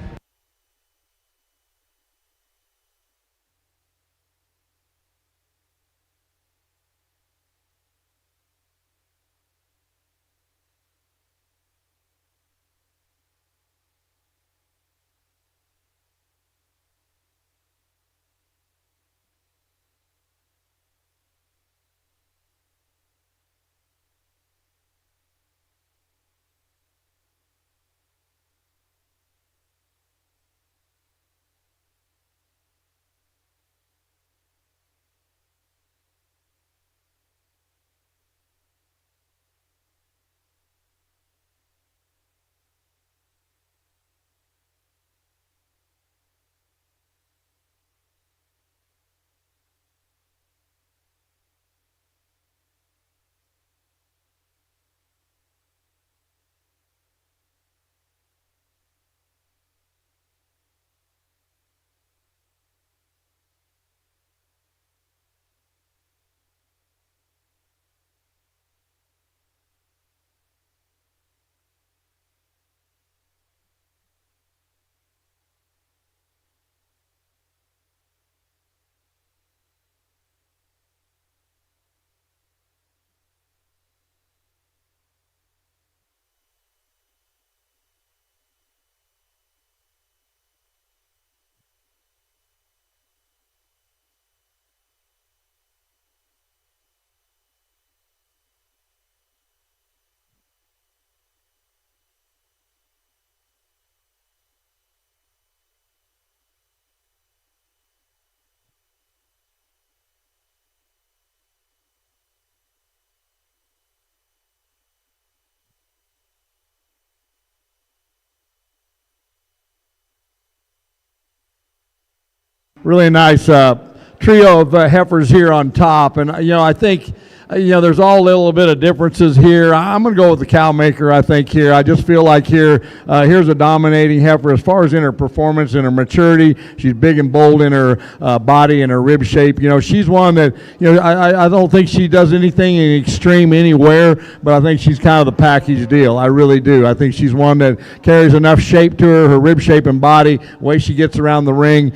S4: Really nice trio of heifers here on top, and I think there's all a little bit of differences here. I'm going to go with the cow maker, I think, here. I just feel like here's a dominating heifer as far as in her performance and her maturity. She's big and bold in her body and her rib shape. She's one that, I don't think she does anything in extreme anywhere, but I think she's kind of the package deal. I really do. I think she's one that carries enough shape to her rib shape and body, the way she gets around the ring.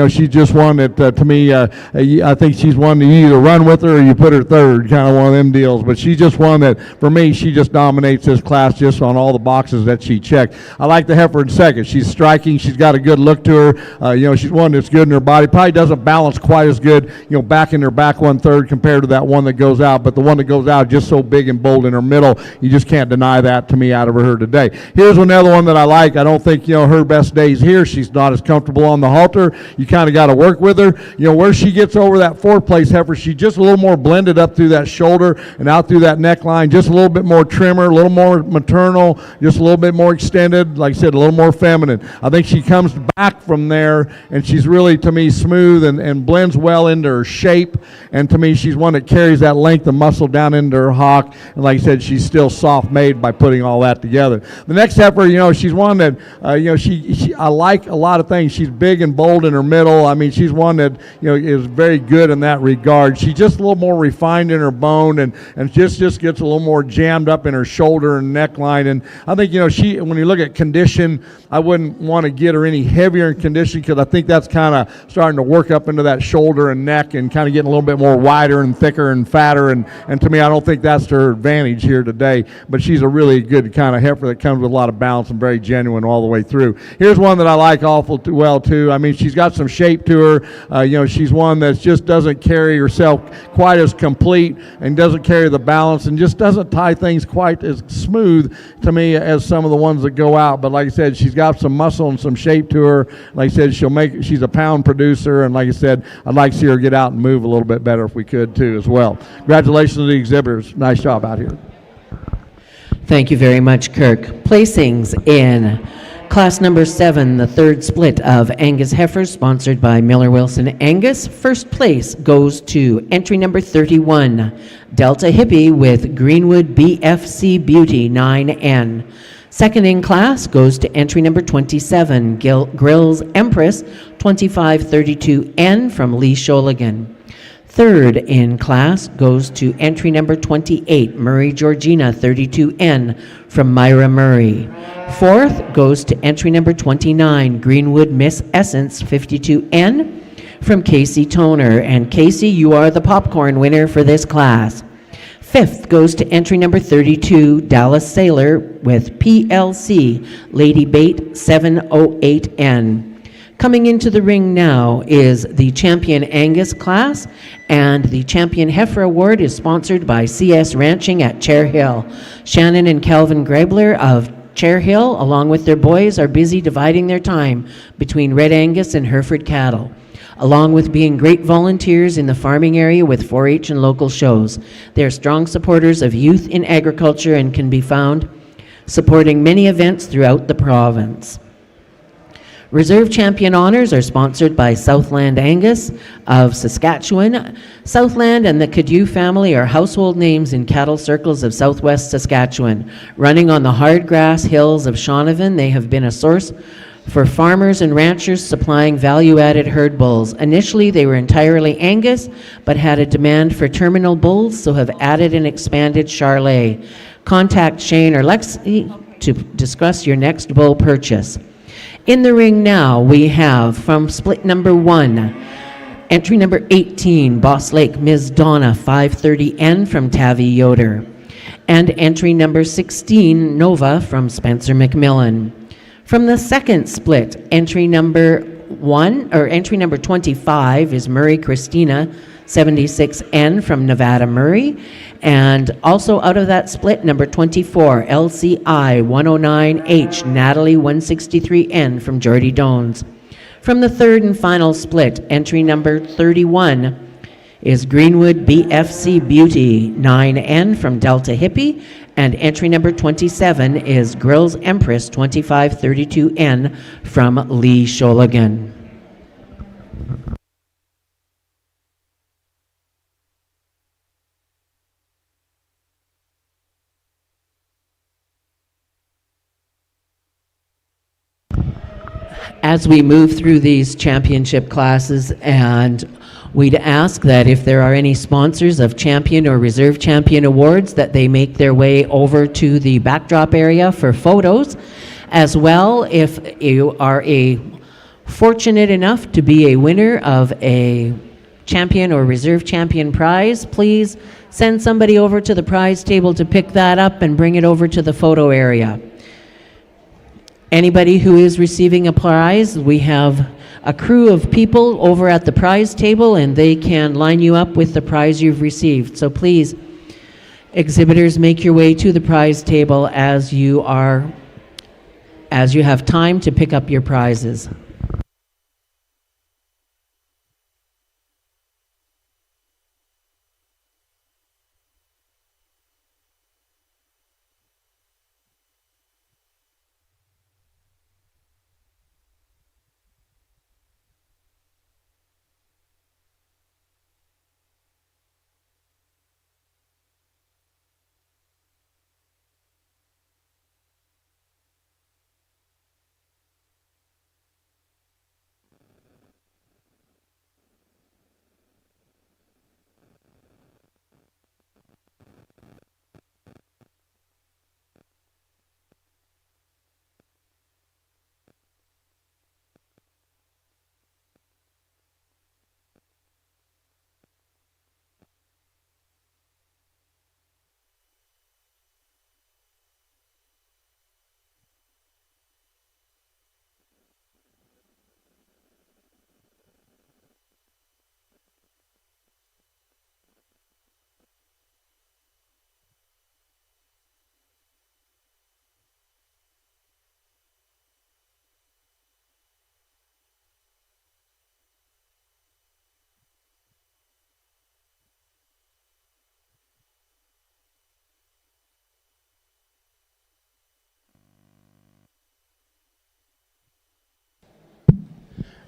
S4: She's just one that, to me, I think she's one that you either run with her or you put her third, kind of one of them deals. But she's just one that, for me, she just dominates this class just on all the boxes that she checked. I like the heifer in second. She's striking. She's got a good look to her. She's one that's good in her body. Probably doesn't balance quite as good, back in her back 1/3 compared to that one that goes out. But the one that goes out just so big and bold in her middle. You just can't deny that to me out of her today. Here's another one that I like. I don't think, her best days here. She's not as comfortable on the halter. You kind of got to work with her. Where she gets over that 4th place heifer, she's just a little more blended up through that shoulder and out through that neckline, just a little bit more trimmer, a little more maternal, just a little bit more extended, like I said, a little more feminine. I think she comes back from there, and she's really, to me, smooth and blends well into her shape, and to me, she's one that carries that length of muscle down into her hock, and like I said, she's still soft-made by putting all that together. The next heifer, she's one that, I like a lot of things. She's big and bold in her middle. I mean, she's one that, is very good in that regard. She's just a little more refined in her her bone, and just gets a little more jammed up in her shoulder and neckline. And I think, when you look at condition, I wouldn't want to get her any heavier in condition, because I think that's kind of starting to work up into that shoulder and neck and kind of getting a little bit more wider and thicker and fatter. And to me, I don't think that's to her advantage here today. But she's a really good kind of heifer that comes with a lot of balance and very genuine all the way through. Here's one that I like awful well too. I mean, she's got some shape to her. She's one that just doesn't carry herself quite as complete and doesn't carry the balance and just doesn't tie things quite as smooth to me as some of the ones that go out. But like I said, she's got some muscle and some shape to her. Like I said, she's a pound producer, and like I said, I'd like to see her get out and move a little bit better if we could too as well. Congratulations to the exhibitors. Nice job out here.
S2: Thank you very much, Kirk. Placings in class number 7, the third split of Angus heifers, sponsored by Miller Wilson Angus. First place goes to entry number 31, Delta Hippie with Greenwood BFC Beauty 9N. Second in class goes to entry number 27, Grills Empress 2532N from Lee Sholigan. Third in class goes to entry number 28, Murray Georgina 32N from Myra Murray. Fourth goes to entry number 29, Greenwood Miss Essence 52N from Casey Toner. And Casey, you are the popcorn winner for this class. Fifth goes to entry number 32, Dallas Sailor with PLC Lady Bait 708N. Coming into the ring now is the Champion Angus class, and the Champion Heifer Award is sponsored by CS Ranching at Chair Hill. Shannon and Calvin Grebler of Chair Hill, along with their boys, are busy dividing their time between Red Angus and Hereford cattle, along with being great volunteers in the farming area with 4-H and local shows. They are strong supporters of youth in agriculture and can be found supporting many events throughout the province. Reserve Champion Honors are sponsored by Southland Angus of Saskatchewan. Southland and the Cadew family are household names in cattle circles of southwest Saskatchewan. Running on the hard grass hills of Shaunavon, they have been a source for farmers and ranchers supplying value-added herd bulls. Initially, they were entirely Angus, but had a demand for terminal bulls, so have added and expanded Charolais. Contact Shane or Lexi to discuss your next bull purchase. In the ring now, we have from split number 1, entry number 18, Boss Lake Ms. Donna 530N from Tavi Yoder, and entry number 16, Nova from Spencer McMillan. From the second split, entry number 25 is Murray Christina 76N from Nevada Murray. And also out of that split, number 24, LCI 109H, Natalie 163N from Geordie Dones. From the third and final split, entry number 31 is Greenwood BFC Beauty 9N from Delta Hippie, and entry number 27 is Grills Empress 2532N from Lee Sholigan. As we move through these championship classes, and we'd ask that if there are any sponsors of champion or reserve champion awards, that they make their way over to the backdrop area for photos. As well, if you are fortunate enough to be a winner of a champion or reserve champion prize, please send somebody over to the prize table to pick that up and bring it over to the photo area. Anybody who is receiving a prize, we have a crew of people over at the prize table, and they can line you up with the prize you've received. So please, exhibitors, make your way to the prize table as you have time to pick up your prizes.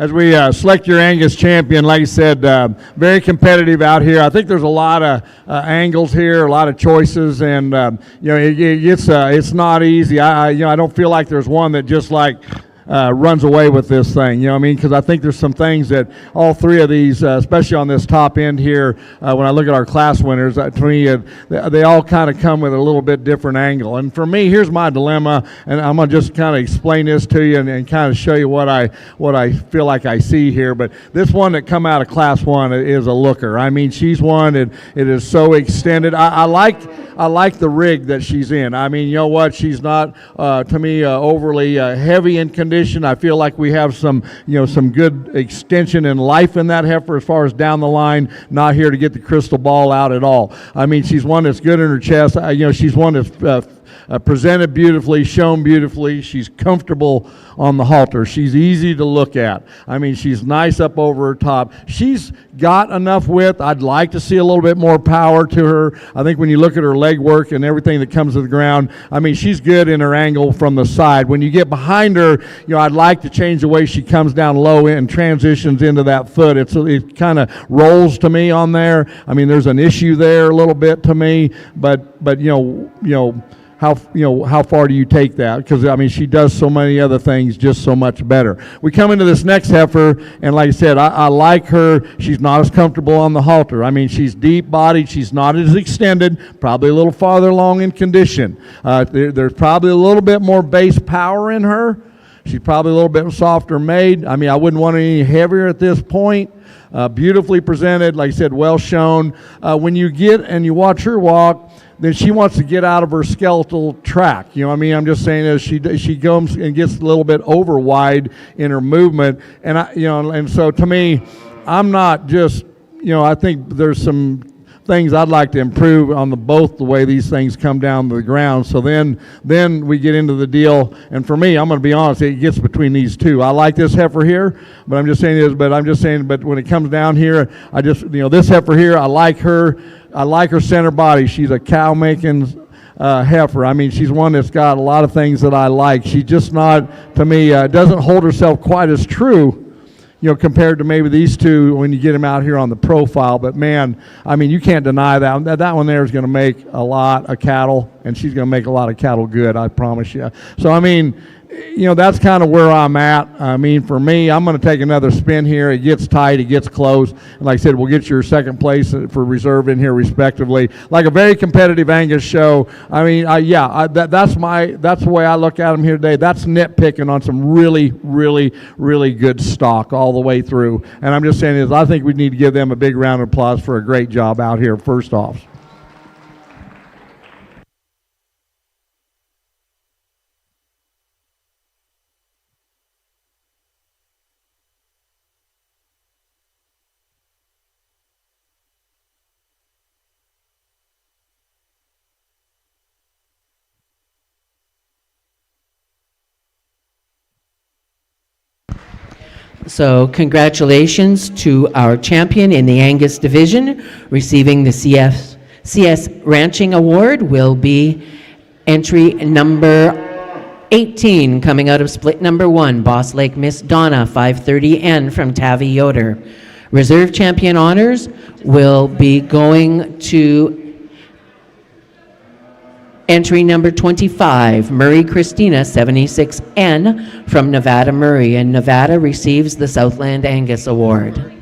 S4: as we select your Angus champion, like I said, very competitive out here. I think there's a lot of angles here, a lot of choices, and it's not easy. I don't feel like there's one that just like runs away with this thing, you know what I mean? Because I think there's some things that all three of these, especially on this top end here, when I look at our class winners, to me, they all kind of come with a little bit different angle. And for me, here's my dilemma, and I'm going to just kind of explain this to you and kind of show you what I feel like I see here. But this one that come out of class one is a looker. I mean, she's one, it is so extended. I like the rig that she's in. I mean, you know what? She's not, to me, overly heavy in condition. I feel like we have some good extension and life in that heifer as far as down the line. Not here to get the crystal ball out at all. I mean, she's one that's good in her chest. She's one that's presented beautifully, shown beautifully. She's comfortable on the halter. She's easy to look at. I mean, she's nice up over her top. She's got enough width. I'd like to see a little bit more power to her. I think when you look at her leg work and everything that comes to the ground, I mean, she's good in her angle from the side. When you get behind her, I'd like to change the way she comes down low and transitions into that foot. It kind of rolls to me on there. I mean, there's an issue there a little bit to me, but how far do you take that? Because, I mean, she does so many other things just so much better. We come into this next heifer, and like I said, I like her. She's not as comfortable on the halter. I mean, she's deep-bodied. She's not as extended, probably a little farther along in condition. There's probably a little bit more base power in her. She's probably a little bit softer made. I mean, I wouldn't want her any heavier at this point. Beautifully presented, like I said, well shown. When you get and you watch her walk, then she wants to get out of her skeletal track. You know what I mean? I'm just saying as she comes and gets a little bit over wide in her movement. And and so to me, I'm not just, I think there's some things I'd like to improve on both the way these things come down to the ground. So then we get into the deal, and for me, I'm going to be honest, it gets between these two. I like this heifer here, but but when it comes down here, I just, this heifer here, I like her center body. She's a cow-making heifer. I mean, she's one that's got a lot of things that I like. She's just not, to me, doesn't hold herself quite as true, compared to maybe these two when you get them out here on the profile. But man, I mean, you can't deny that. That one there is going to make a lot of cattle, and she's going to make a lot of cattle good, I promise you. So, I mean, that's kind of where I'm at. I mean, for me, I'm going to take another spin here. It gets tight. It gets close. And like I said, we'll get your second place for reserve in here respectively. Like a very competitive Angus show. I mean, that's the way I look at them here today. That's nitpicking on some really, really, really good stock all the way through. And I'm just saying I think we need to give them a big round of applause for a great job out here, first off.
S2: So congratulations to our champion in the Angus division. Receiving the CS Ranching Award will be entry number 18, coming out of split number 1, Boss Lake Miss Donna, 530N from Tavi Yoder. Reserve champion honors will be going to entry number 25, Murray Christina, 76N from Nevada Murray, and Nevada receives the Southland Angus Award.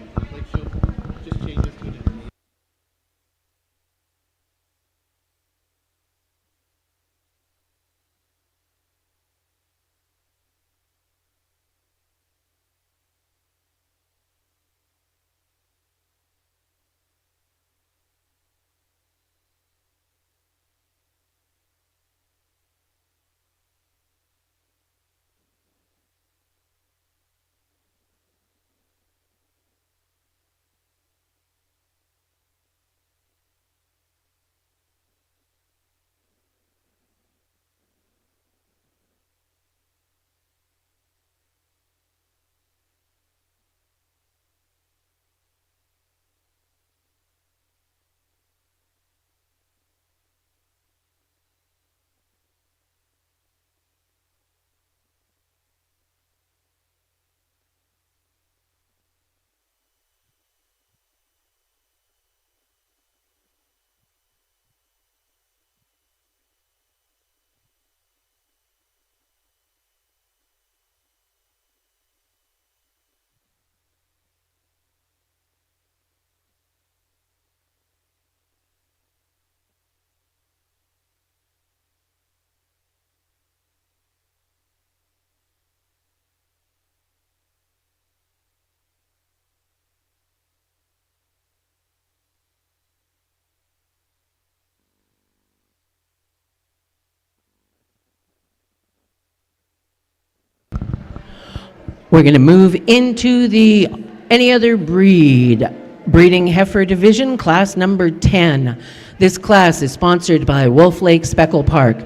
S2: We're going to move into the any other breeding heifer division, class number 10. This class is sponsored by Wolf Lake Speckle Park.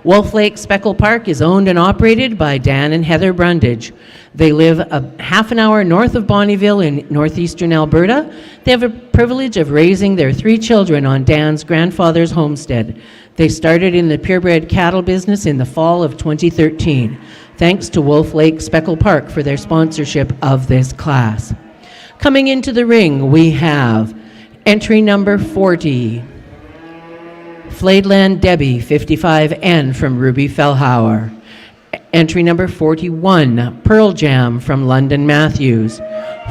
S2: Wolf Lake Speckle Park is owned and operated by Dan and Heather Brundage. They live a half an hour north of Bonnyville in northeastern Alberta. They have a privilege of raising their 3 children on Dan's grandfather's homestead. They started in the purebred cattle business in the fall of 2013. Thanks to Wolf Lake Speckle Park for their sponsorship of this class. Coming into the ring, we have entry number 40, Fladeland Debbie, 55N from Ruby Fellhauer. Entry number 41, Pearl Jam from London Matthews.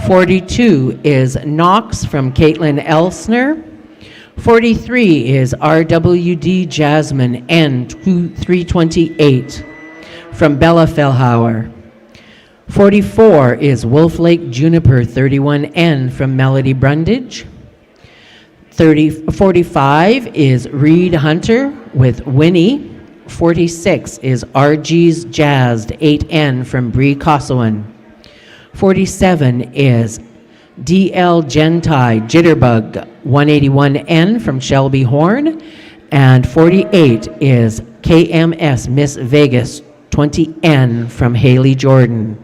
S2: 42 is Knox from Caitlin Elsner. 43 is RWD Jasmine N328 from Bella Fellhauer. 44 is Wolf Lake Juniper 31N from Melody Brundage. 45 is Reed Hunter with Winnie. 46 is RG's Jazzed 8N from Bree Kossowan. 47 is DL Gentai Jitterbug 181N from Shelby Horn. And 48 is KMS Miss Vegas 20N from Haley Jordan.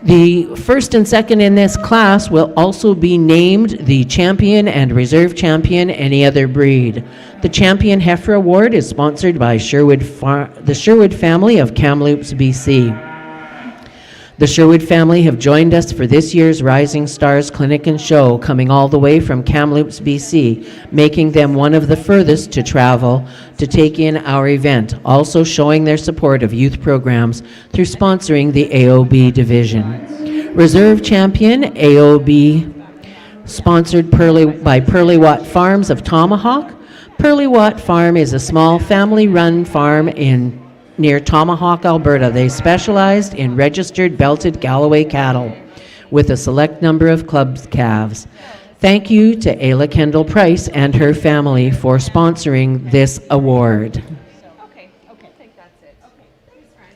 S2: The first and second in this class will also be named the champion and reserve champion any other breed. The Champion Heifer Award is sponsored by the Sherwood family of Kamloops, BC. The Sherwood family have joined us for this year's Rising Stars Clinic and Show, coming all the way from Kamloops, BC, making them one of the furthest to travel to take in our event, also showing their support of youth programs through sponsoring the AOB division. Reserve Champion, AOB, sponsored by Pearly Watt Farms of Tomahawk. Pearly Watt Farm is a small family-run farm near Tomahawk, Alberta. They specialized in registered belted Galloway cattle with a select number of club calves. Thank you to Ayla Kendall Price and her family for sponsoring this award.
S3: Okay, I think that's it. Okay, thanks, Fran.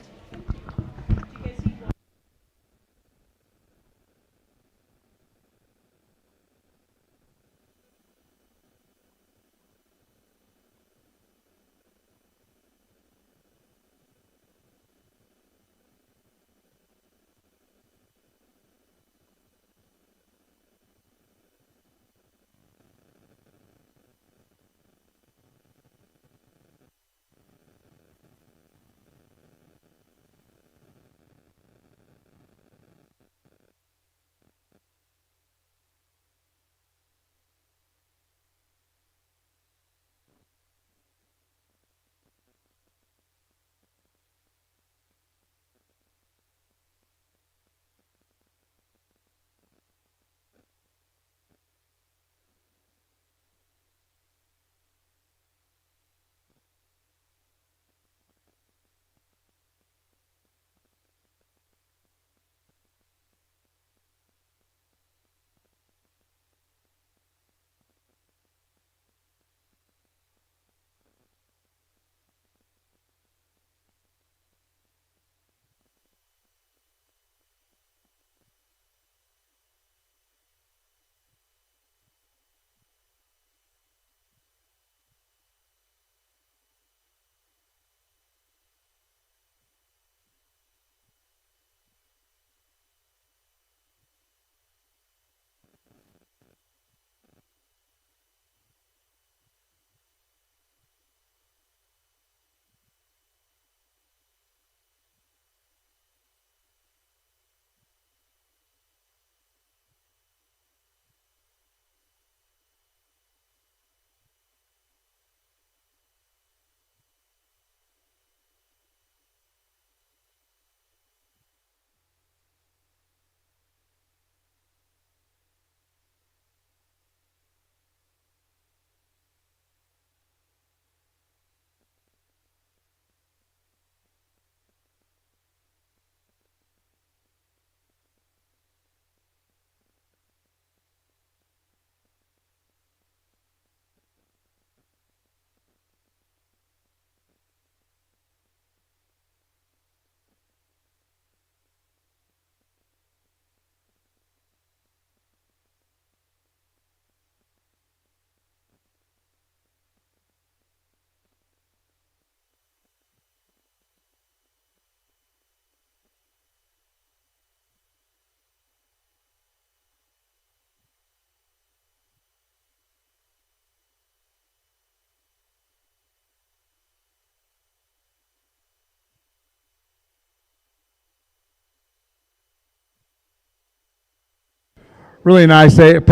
S4: Really nice pair of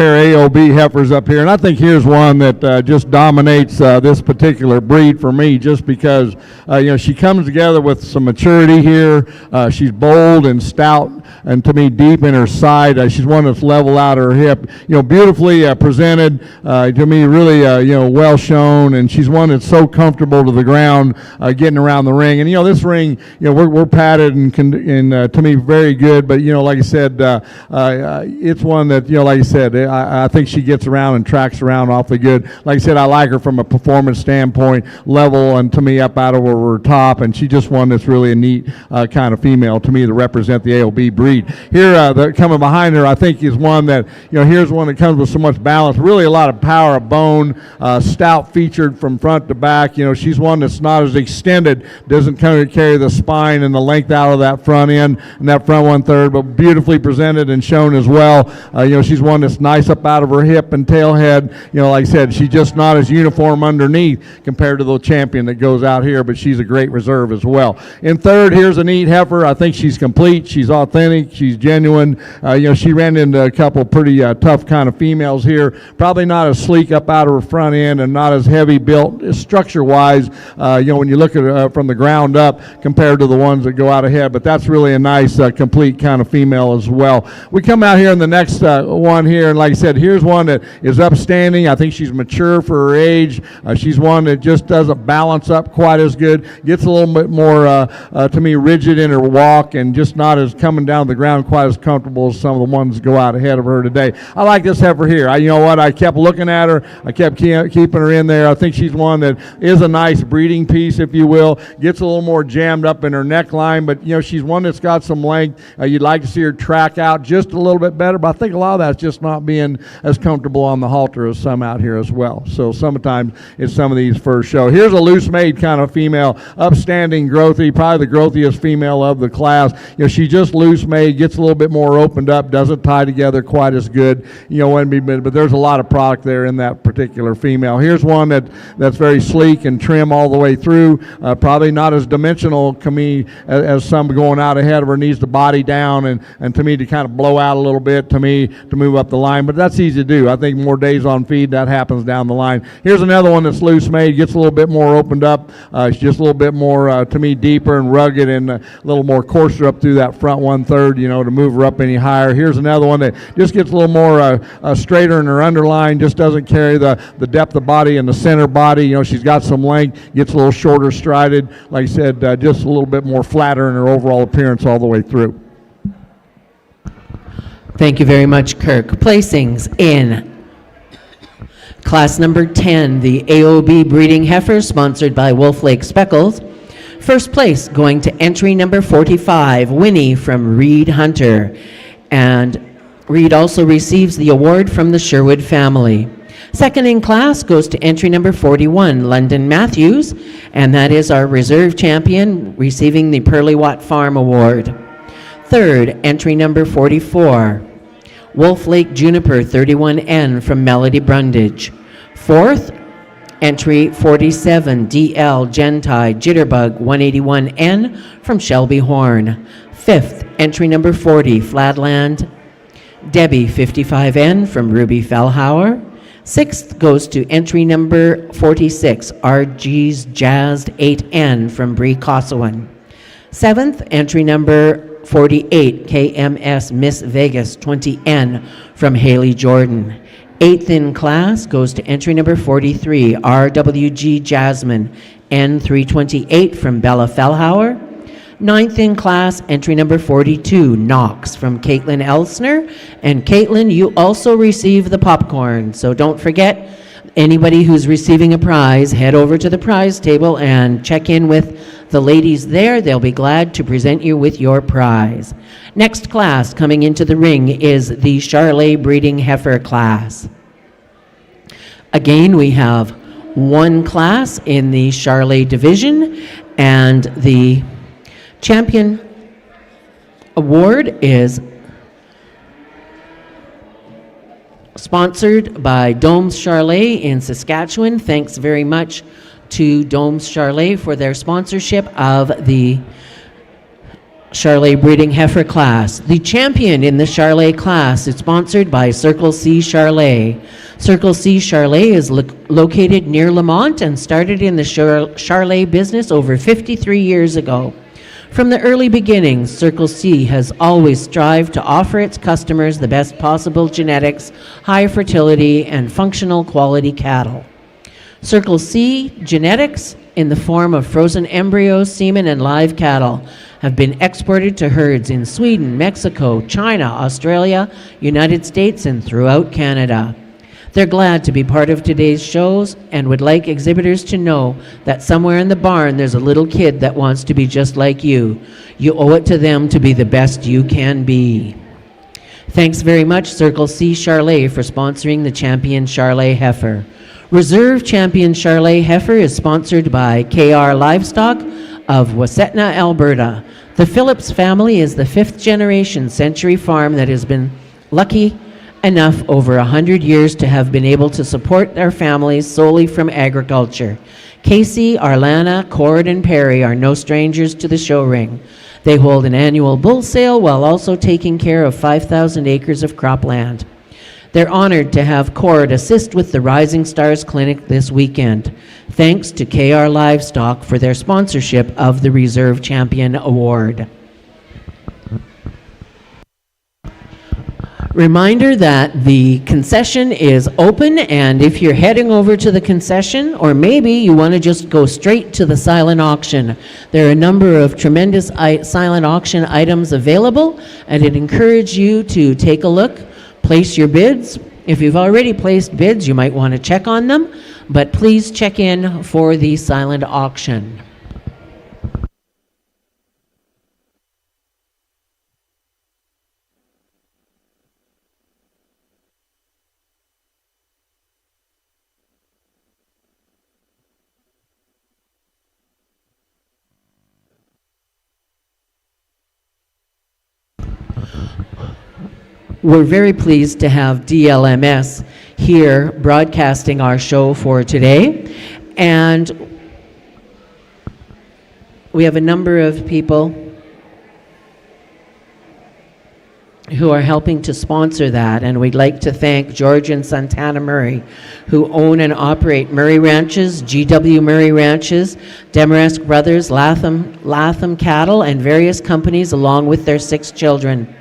S4: AOB heifers up here, and I think here's one that just dominates this particular breed for me, just because she comes together with some maturity here. She's bold and stout, and to me deep in her side. She's one that's level out her hip. Beautifully presented. To me, really well shown, and she's one that's so comfortable to the ground, getting around the ring. And this ring, we're padded and to me very good. But like I said, it's one that. Like I said, I think she gets around and tracks around awfully good. Like I said, I like her from a performance standpoint, level, and to me up out of her top, and she's just one that's really a neat kind of female to me to represent the AOB breed. Here, coming behind her, I think is one that, here's one that comes with so much balance, really a lot of power of bone, stout featured from front to back. She's one that's not as extended, doesn't kind of carry the spine and the length out of that front end and that front 1/3, but beautifully presented and shown as well. She's one that's nice up out of her hip and tail head. Like I said, she's just not as uniform underneath compared to the champion that goes out here, but she's a great reserve as well. In third, here's a neat heifer. I think she's complete. She's authentic. She's genuine. She ran into a couple pretty tough kind of females here. Probably not as sleek up out of her front end and not as heavy built structure-wise, when you look at her from the ground up compared to the ones that go out ahead. But that's really a nice, complete kind of female as well. We come out here in the next one here, and like I said, here's one that is upstanding. I think she's mature for her age. She's one that just doesn't balance up quite as good, gets a little bit more to me rigid in her walk, and just not as coming down the ground quite as comfortable as some of the ones that go out ahead of her today. I like this heifer here. I kept looking at her. I kept keeping her in there. I think she's one that is a nice breeding piece, if you will. Gets a little more jammed up in her neckline, but she's one that's got some length. You'd like to see her track out just a little bit better, but I think a lot of that's just not being as comfortable on the halter as some out here as well. So sometimes it's some of these first show. Here's a loose made kind of female, upstanding, growthy, probably the growthiest female of the class. She's just loose made, gets a little bit more opened up, doesn't tie together quite as good, but there's a lot of product there in that particular female. Here's one that's very sleek and trim all the way through, probably not as dimensional to me as some going out ahead of her. Needs the body down and to me to kind of blow out a little bit to me to move up the line, but that's easy to do. I think more days on feed, that happens down the line. Here's another one that's loose made, gets a little bit more opened up. It's just a little bit more to me deeper and rugged and a little more coarser up through that front 1/3, to move her up any higher. Here's another one that just gets a little more straighter in her underline, just doesn't carry the depth of body and the center body. She's got some length, gets a little shorter strided. Like I said, just a little bit more flatter in her overall appearance all the way through.
S2: Thank you very much, Kirk. Placings in class number 10, the AOB breeding heifer, sponsored by Wolf Lake Speckles. First place going to entry number 45, Winnie from Reed Hunter. And Reed also receives the award from the Sherwood family. Second in class goes to entry number 41, London Matthews, and that is our reserve champion receiving the Pearly Watt Farm Award. Third, entry number 44, Wolf Lake Juniper 31N from Melody Brundage. Fourth, entry 47, DL Gentide Jitterbug 181N from Shelby Horn. Fifth, entry number 40, Flatland Debbie 55N from Ruby Fellhauer. Sixth goes to entry number 46, RG's Jazzed 8N from Bree Kossowan. Seventh, entry number 48, KMS Miss Vegas 20N from Haley Jordan. Eighth in class goes to entry number 43, RWG Jasmine N328 from Bella Fellhauer. Ninth in class, entry number 42, Knox from Caitlin Elsner. And Caitlin, you also receive the popcorn, so don't forget, anybody who's receiving a prize, head over to the prize table and check in with the ladies there. They'll be glad to present you with your prize. Next class coming into the ring is the Charolais breeding heifer class. Again, we have one class in the Charolais division, and the champion award is sponsored by Domes Charolais in Saskatchewan. Thanks very much to Domes Charolais for their sponsorship of the Charolais breeding heifer class. The champion in the Charolais class is sponsored by Circle C Charolais. Circle C Charolais is located near Lamont and started in the Charolais business over 53 years ago. From the early beginnings, Circle C has always strived to offer its customers the best possible genetics, high fertility, and functional quality cattle. Circle C genetics, in the form of frozen embryos, semen, and live cattle, have been exported to herds in Sweden, Mexico, China, Australia, United States, and throughout Canada. They're glad to be part of today's shows and would like exhibitors to know that somewhere in the barn there's a little kid that wants to be just like you. You owe it to them to be the best you can be. Thanks very much, Circle C Charolais, for sponsoring the Champion Charolais heifer. Reserve Champion Charolais heifer is sponsored by KR Livestock of Wassetna, Alberta. The Phillips family is the fifth-generation Century Farm that has been lucky enough over 100 years to have been able to support their families solely from agriculture. Casey, Arlana, Cord, and Perry are no strangers to the show ring. They hold an annual bull sale while also taking care of 5,000 acres of cropland. They're honored to have Cord assist with the Rising Stars Clinic this weekend. Thanks to KR Livestock for their sponsorship of the Reserve Champion Award. Reminder that the concession is open, and if you're heading over to the concession, or maybe you want to just go straight to the silent auction, there are a number of tremendous silent auction items available, and I'd encourage you to take a look, place your bids. If you've already placed bids, you might want to check on them, but please check in for the silent auction. We're very pleased to have DLMS here broadcasting our show for today. And we have a number of people who are helping to sponsor that. And we'd like to thank George and Santana Murray, who own and operate Murray Ranches, GW Murray Ranches, Demaresque Brothers, Latham Cattle, and various companies along with their 6 children,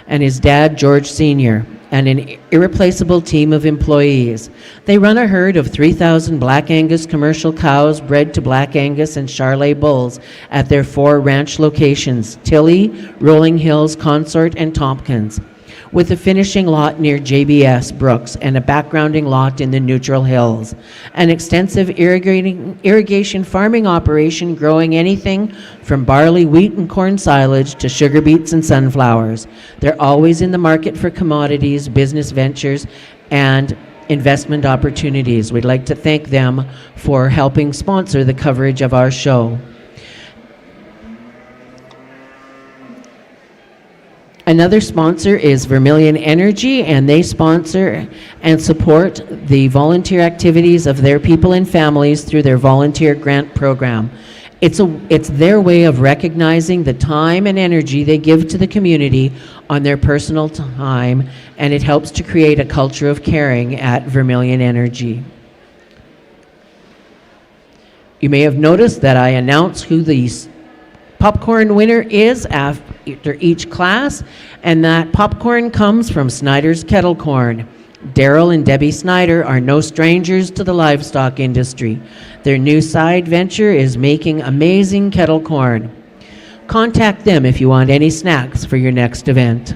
S2: and his dad, George Sr., and an irreplaceable team of employees. They run a herd of 3,000 Black Angus commercial cows bred to Black Angus and Charolais bulls at their 4 ranch locations, Tilley, Rolling Hills, Consort, and Tompkins, with a finishing lot near JBS Brooks and a backgrounding lot in the Neutral Hills. An extensive irrigation farming operation growing anything from barley, wheat, and corn silage to sugar beets and sunflowers. They're always in the market for commodities, business ventures, and investment opportunities. We'd like to thank them for helping sponsor the coverage of our show. Another sponsor is Vermilion Energy, and they sponsor and support the volunteer activities of their people and families through their volunteer grant program. It's their way of recognizing the time and energy they give to the community on their personal time, and it helps to create a culture of caring at Vermilion Energy. You may have noticed that I announce who the popcorn winner is after each class, and that popcorn comes from Snyder's Kettle Corn. Daryl and Debbie Snyder are no strangers to the livestock industry. Their new side venture is making amazing kettle corn. Contact them if you want any snacks for your next event.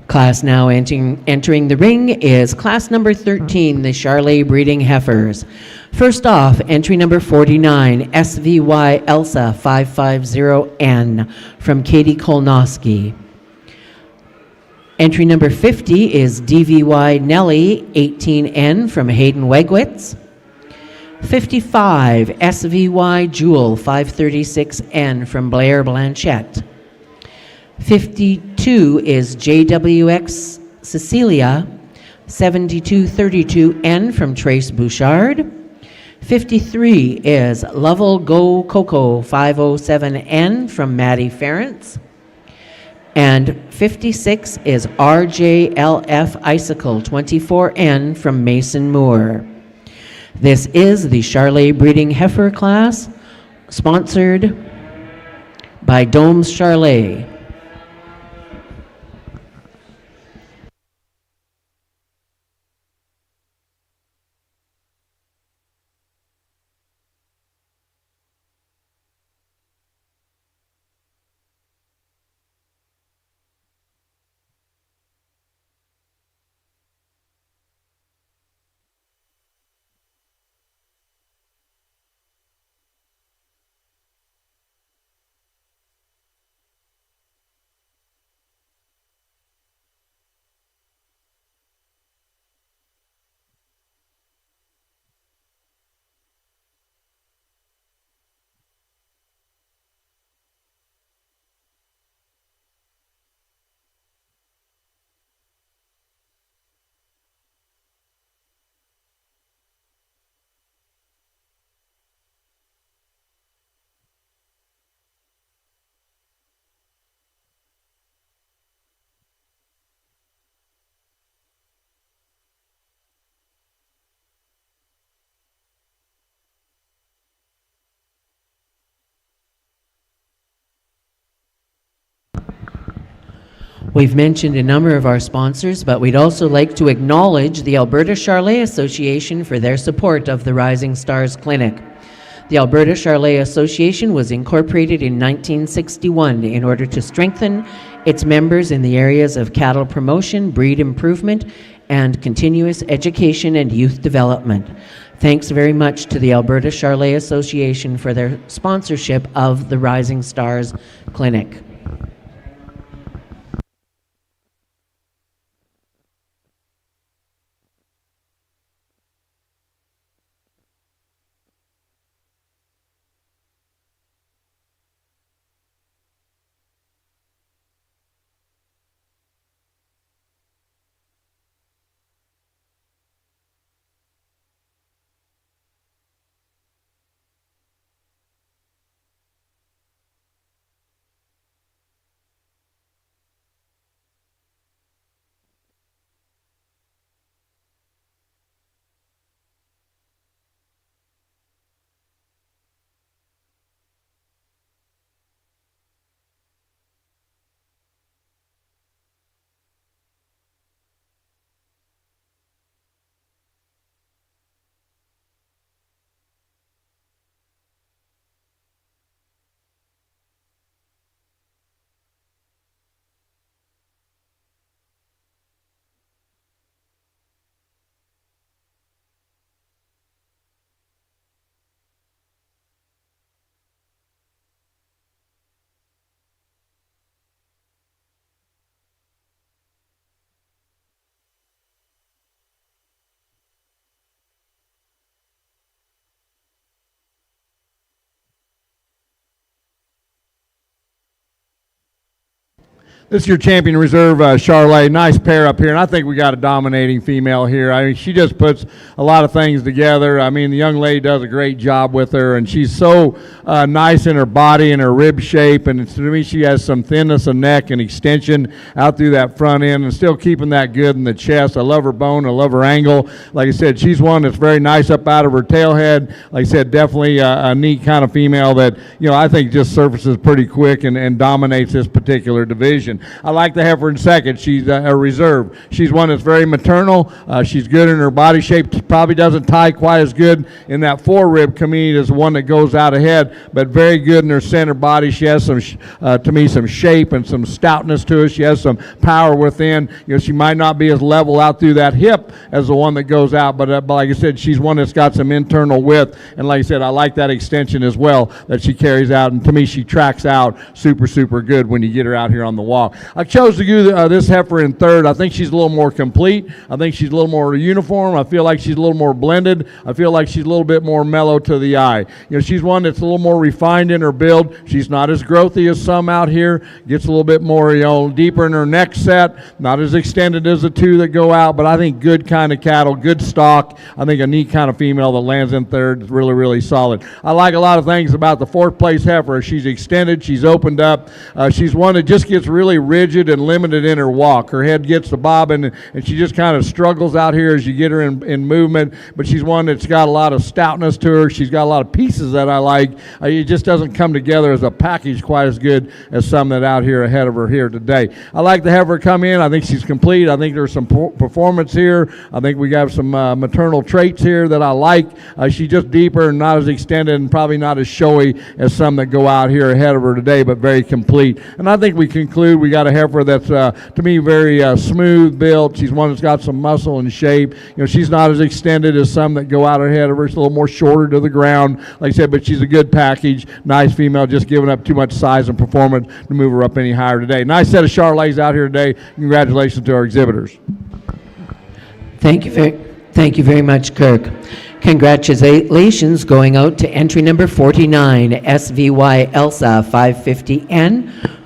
S2: Class now entering the ring is class number 13, the Charolais breeding heifers. First off, entry number 49, SVY Elsa 550N from Katie Kolnoski. Entry number 50 is DVY Nelly 18N from Hayden Wegwitz. 55, SVY Jewel 536N from Blair Blanchette. 52 is JWX Cecilia 7232N from Trace Bouchard. 53 is Lovell Go Coco 507N from Maddie Ferentz. And 56 is RJLF Icicle 24N from Mason Moore. This is the Charolais breeding heifer class, sponsored by Domes Charolais. We've mentioned a number of our sponsors, but we'd also like to acknowledge the Alberta Charolais Association for their support of the Rising Stars Clinic. The Alberta Charolais Association was incorporated in 1961 in order to strengthen its members in the areas of cattle promotion, breed improvement, and continuous education and youth development. Thanks very much to the Alberta Charolais Association for their sponsorship of the Rising Stars Clinic.
S4: This is your champion reserve, Charolais. Nice pair up here, and I think we got a dominating female here. I mean, she just puts a lot of things together. I mean, the young lady does a great job with her, and she's so nice in her body and her rib shape, and to me, she has some thinness of neck and extension out through that front end, and still keeping that good in the chest. I love her bone. I love her angle. Like I said, she's one that's very nice up out of her tailhead. Like I said, definitely a neat kind of female that, you know, I think just surfaces pretty quick and dominates this particular division. extension. I like the heifer in second. She's a reserve. She's one that's very maternal. She's good in her body shape. Probably doesn't tie quite as good in that forerib community as the one that goes out ahead, but very good in her center body. She has some, to me, some shape and some stoutness to her. She has some power within. She might not be as level out through that hip as the one that goes out, but like I said, she's one that's got some internal width, and like I said, I like that extension as well that she carries out, and to me, she tracks out super good when you get her out here on the walk. I chose to do this heifer in third. I think she's a little more complete. I think she's a little more uniform. I feel like she's a little more blended. I feel like she's a little bit more mellow to the eye. She's one that's a little more refined in her build. She's not as growthy as some out here. Gets a little bit more, deeper in her neck set. Not as extended as the two that go out, but I think good kind of cattle, good stock. I think a neat kind of female that lands in third is really solid. I like a lot of things about the fourth place heifer. She's extended, she's opened up. She's one that just gets really rigid and limited in her walk. Her head gets the bobbing, and she just kind of struggles out here as you get her in movement, but she's one that's got a lot of stoutness to her. She's got a lot of pieces that I like. It just doesn't come together as a package quite as good as some that out here ahead of her here today. I like the heifer come in. I think she's complete. I think there's some performance here. I think we got some maternal traits here that I like. She's just deeper and not as extended and probably not as showy as some that go out here ahead of her today, but very complete. And I think we conclude we got a heifer that's, to me, very smooth built. She's one that's got some muscle and shape. She's not as extended as some that go out ahead of her. She's a little more shorter to the ground, like I said, but she's a good package. Nice female, just giving up too much size and performance to move her up any higher today. Nice set of Charolais out here today. Congratulations to our exhibitors.
S2: Thank you very much, Kirk. Congratulations going out to entry number 49, SVY Elsa 550N,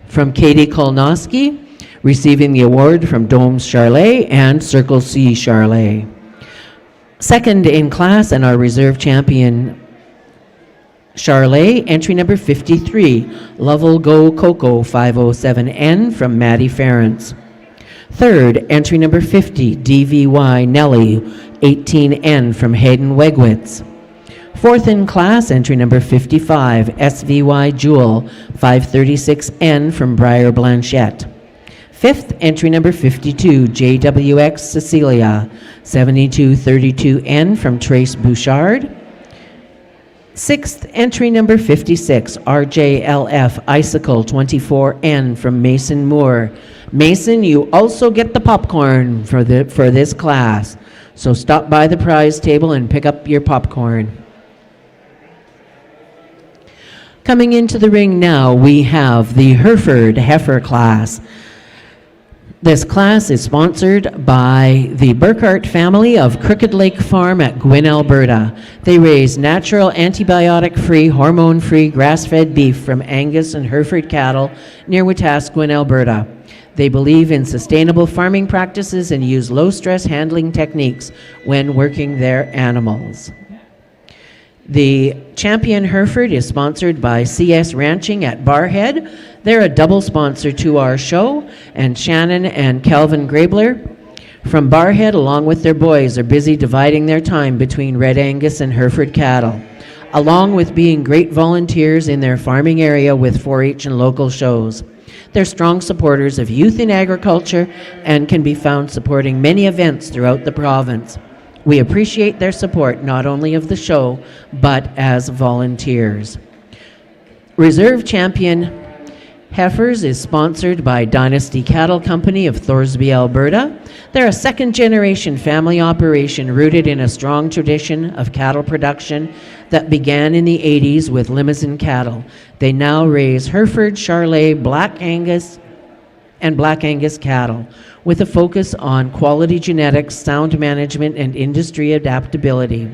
S2: from Katie Kolnoski, receiving the award from Domes Charolais and Circle C Charolais. Second in class, and our reserve champion Charolais, entry number 53, Lovell Go Coco 507N, from Maddie Ferentz. Third, entry number 50, DVY Nelly 18N, from Hayden Wegwitz. Fourth in class, entry number 55, SVY Jewel 536N, from Briar Blanchette. Fifth, entry number 52, JWX Cecilia 7232N, from Trace Bouchard. Sixth, entry number 56, RJLF Icicle 24N, from Mason Moore. Mason, you also get the popcorn for this class. So stop by the prize table and pick up your popcorn. Coming into the ring now, we have the Hereford Heifer class. This class is sponsored by the Burkhart family of Crooked Lake Farm at Gwyn, Alberta. They raise natural, antibiotic-free, hormone-free, grass-fed beef from Angus and Hereford cattle near Wetaskiwin, Alberta. They believe in sustainable farming practices and use low-stress handling techniques when working their animals. The Champion Hereford is sponsored by CS Ranching at Barhead. They're a double sponsor to our show, and Shannon and Calvin Grabler from Barhead, along with their boys, are busy dividing their time between Red Angus and Hereford cattle, along with being great volunteers in their farming area with 4-H and local shows. They're strong supporters of youth in agriculture and can be found supporting many events throughout the province. We appreciate their support not only of the show, but as volunteers. Reserve Champion Heifers is sponsored by Dynasty Cattle Company of Thorsby, Alberta. They're a second-generation family operation rooted in a strong tradition of cattle production that began in the 80s with Limousin cattle. They now raise Hereford, Charolais, Black Angus, and Black Angus cattle, with a focus on quality genetics, sound management, and industry adaptability.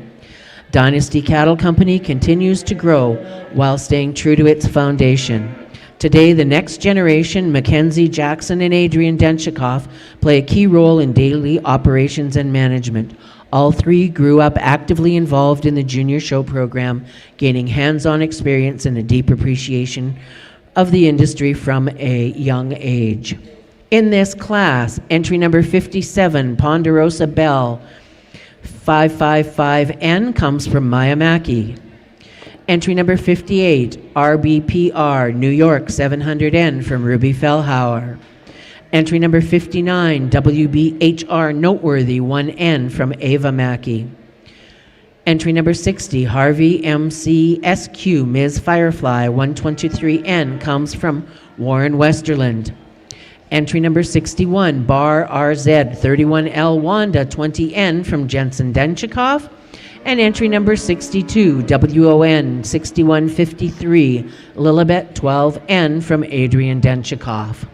S2: Dynasty Cattle Company continues to grow while staying true to its foundation. Today, the next generation, Mackenzie Jackson and Adrian Denchikoff, play a key role in daily operations and management. All three grew up actively involved in the junior show program, gaining hands-on experience and a deep appreciation of the industry from a young age. In this class, entry number 57, Ponderosa Bell 555N, comes from Maya Mackey. Entry number 58, RBPR, New York 700N from Ruby Fellhauer. Entry number 59, WBHR Noteworthy 1N from Ava Mackey. Entry number 60, Harvey MC SQ Ms. Firefly 123N comes from Warren Westerland. Entry number 61, Bar RZ 31L Wanda 20N from Jensen Denchikoff. And entry number 62, WON 6153, Lilibet 12N from Adrian Denchikoff.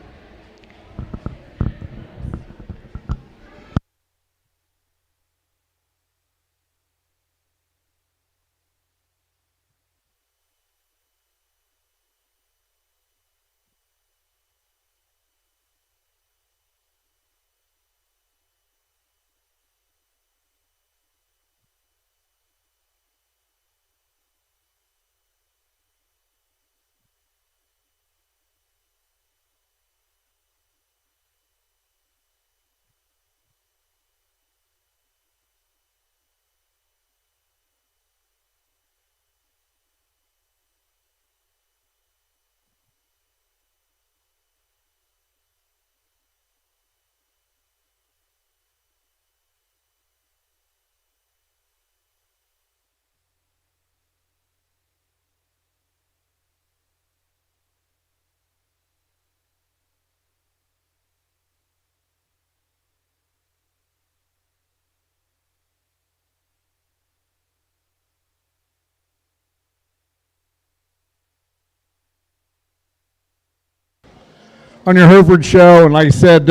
S4: On your Hereford show, and like I said,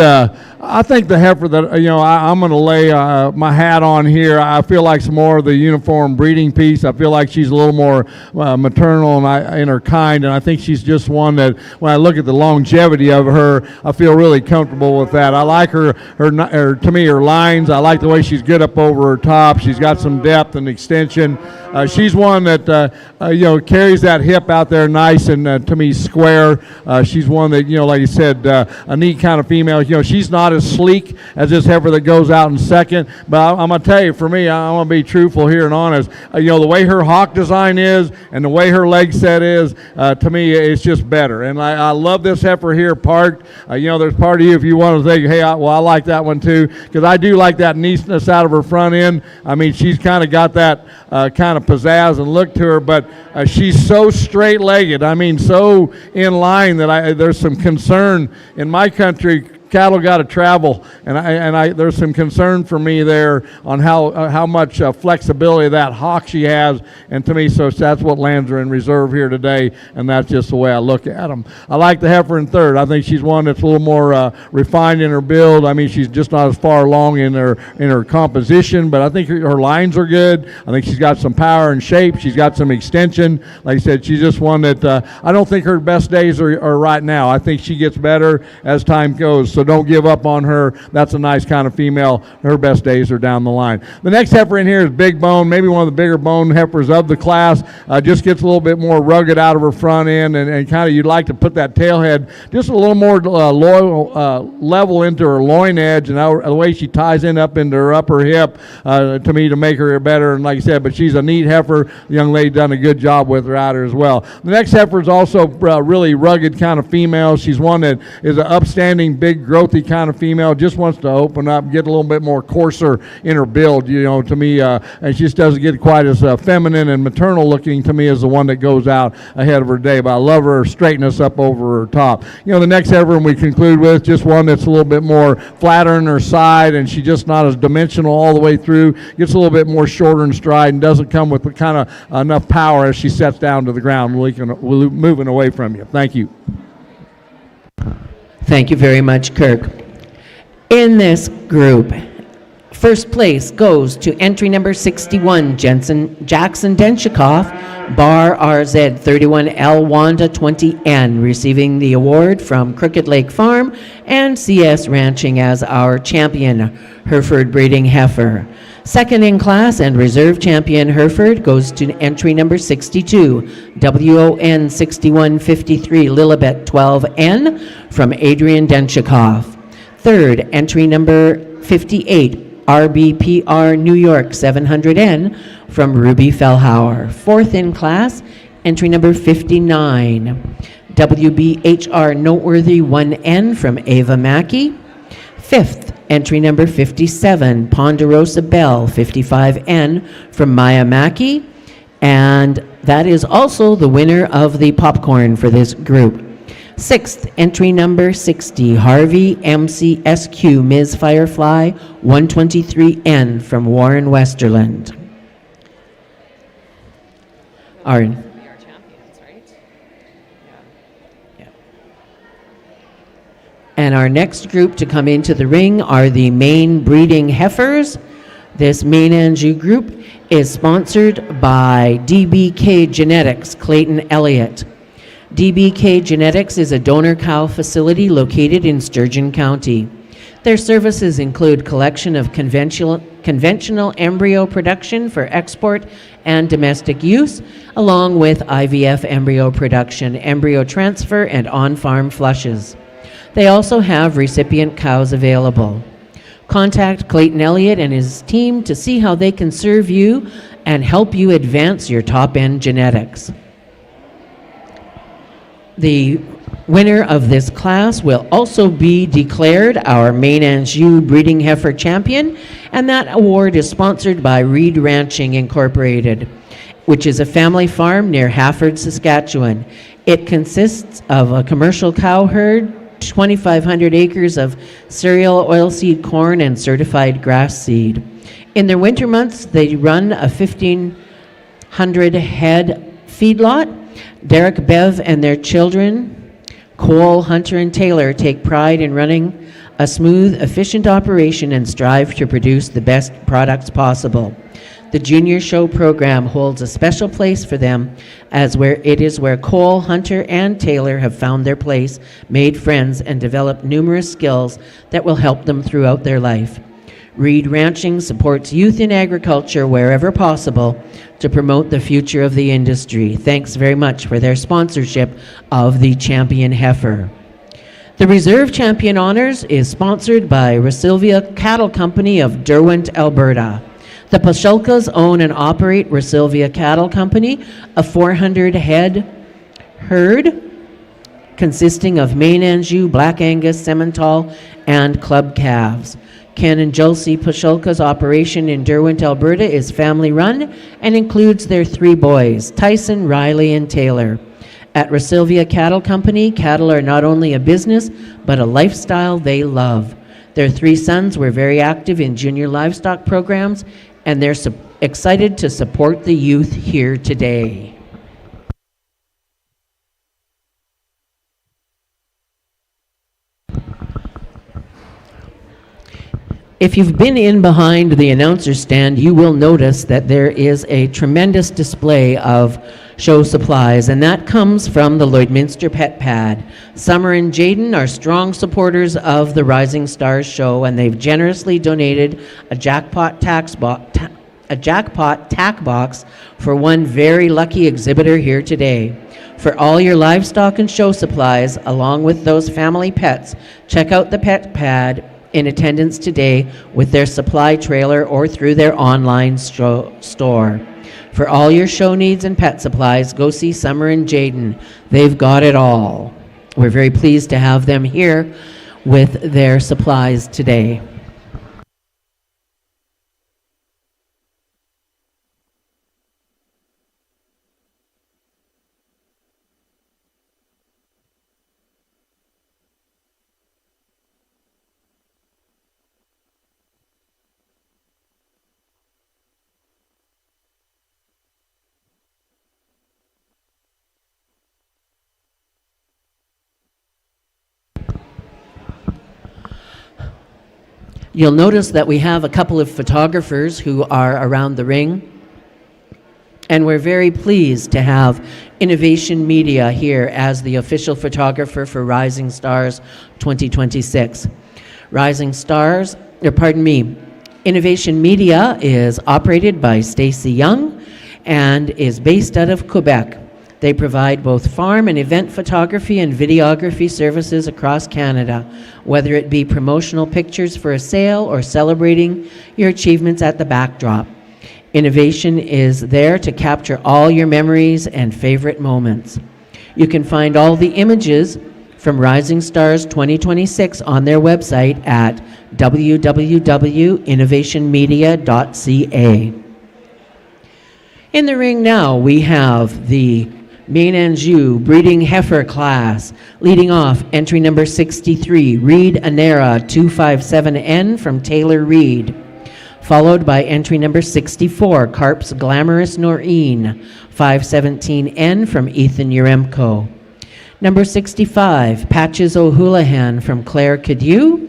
S4: I think the heifer that I'm going to lay my hat on here. I feel like some more of the uniform breeding piece. I feel like she's a little more maternal in her kind, and I think she's just one that when I look at the longevity of her, I feel really comfortable with that. I like her to me her lines. I like the way she's good up over her top. She's got some depth and extension. She's one that carries that hip out there nice and to me square. She's one that like you said, a neat kind of female. She's not as sleek as this heifer that goes out in second, but I'm gonna tell you, for me, I'm gonna be truthful here and honest. The way her hock design is and the way her leg set is, to me, it's just better. And I love this heifer here parked. There's part of you if you want to think, hey, I like that one too, because I do like that neatness out of her front end. I mean, she's kind of got that kind of pizzazz and look to her, but she's so straight-legged. I mean, so in line that there's some concern in my country. Cattle got to travel, and there's some concern for me there on how much flexibility that hock she has, and to me, so that's what lands her in reserve here today, and that's just the way I look at them. I like the heifer in third. I think she's one that's a little more refined in her build. I mean, she's just not as far along in her composition, but I think her lines are good. I think she's got some power and shape. She's got some extension. Like I said, she's just one that I don't think her best days are right now. I think she gets better as time goes. So don't give up on her. That's a nice kind of female. Her best days are down the line. The next heifer in here is Big Bone, maybe one of the bigger bone heifers of the class. Just gets a little bit more rugged out of her front end, and kind of you'd like to put that tail head just a little more level into her loin edge, and the way she ties in up into her upper hip, to me, to make her better. And like I said, but she's a neat heifer. The young lady done a good job with her out here as well. The next heifer is also really rugged kind of female. She's one that is an upstanding, big, growthy kind of female, just wants to open up, get a little bit more coarser in her build, to me, and she just doesn't get quite as feminine and maternal looking to me as the one that goes out ahead of her day, but I love her straightness up over her top. The next heifer we conclude with, just one that's a little bit more flatter in her side, and she's just not as dimensional all the way through, gets a little bit more shorter in stride and doesn't come with the kind of enough power as she sets down to the ground, moving away from you. Thank you.
S2: Thank you very much, Kirk. In this group, first place goes to entry number 61, Jackson Denchikoff, Bar RZ 31L Wanda 20N, receiving the award from Crooked Lake Farm and CS Ranching as our champion Hereford breeding heifer. Second in class and reserve champion Hereford goes to entry number 62, WON 6153 Lilibet 12N from Adrian Denchikoff. Third, entry number 58, RBPR New York 700N from Ruby Fellhauer. Fourth in class, entry number 59. WBHR Noteworthy 1N from Ava Mackey. Fifth, entry number 57, Ponderosa Bell 55N from Maya Mackey. And that is also the winner of the popcorn for this group. Sixth, entry number 60, Harvey MCSQ Ms. Firefly 123N from Warren Westerland. Our And our next group to come into the ring are the Maine breeding heifers. This Maine-Anjou group is sponsored by DBK Genetics, Clayton Elliott. DBK Genetics is a donor cow facility located in Sturgeon County. Their services include collection of conventional embryo production for export and domestic use, along with IVF embryo production, embryo transfer, and on-farm flushes. They also have recipient cows available. Contact Clayton Elliott and his team to see how they can serve you and help you advance your top-end genetics. The winner of this class will also be declared our Maine-Anjou breeding heifer champion, and that award is sponsored by Reed Ranching Incorporated, which is a family farm near Hereford, Saskatchewan. It consists of a commercial cow herd, 2,500 acres of cereal, oilseed corn, and certified grass seed. In their winter months, they run a 1,500 head feedlot. Derek, Bev, and their children, Cole, Hunter, and Taylor, take pride in running a smooth, efficient operation and strive to produce the best products possible. The Junior Show program holds a special place for them, as it is where Cole, Hunter, and Taylor have found their place, made friends, and developed numerous skills that will help them throughout their life. Reed Ranching supports youth in agriculture wherever possible to promote the future of the industry. Thanks very much for their sponsorship of the Champion Heifer. The Reserve Champion Honors is sponsored by Resilvia Cattle Company of Derwent, Alberta. The Pashulkas own and operate Resilvia Cattle Company, a 400 head herd consisting of Maine-Anjou, Black Angus, Simmental, and club calves. Ken and Josie Pashulka's operation in Derwent, Alberta is family-run and includes their 3 boys, Tyson, Riley, and Taylor. At Resilvia Cattle Company, cattle are not only a business, but a lifestyle they love. Their 3 sons were very active in junior livestock programs, and they're excited to support the youth here today. If you've been in behind the announcer stand, you will notice that there is a tremendous display of show supplies, and that comes from the Lloydminster Pet Pad. Summer and Jaden are strong supporters of the Rising Stars show, and they've generously donated a jackpot tack box for one very lucky exhibitor here today. For all your livestock and show supplies, along with those family pets, check out the Pet Pad in attendance today with their supply trailer or through their online store. For all your show needs and pet supplies, go see Summer and Jaden. They've got it all. We're very pleased to have them here with their supplies today. You'll notice that we have a couple of photographers who are around the ring, and we're very pleased to have Innovation Media here as the official photographer for Rising Stars 2026. Innovation Media is operated by Stacy Young and is based out of Quebec. They provide both farm and event photography and videography services across Canada, whether it be promotional pictures for a sale or celebrating your achievements at the backdrop. Innovation is there to capture all your memories and favorite moments. You can find all the images from Rising Stars 2026 on their website at www.innovationmedia.ca. In the ring now, we have the Maine-Anjou breeding heifer class. Leading off, entry number 63, Reed Anera 257N from Taylor Reed. Followed by entry number 64, Carp's Glamorous Noreen 517N from Ethan Uremko. Number 65, Patches O'Houlihan from Claire Cadieux.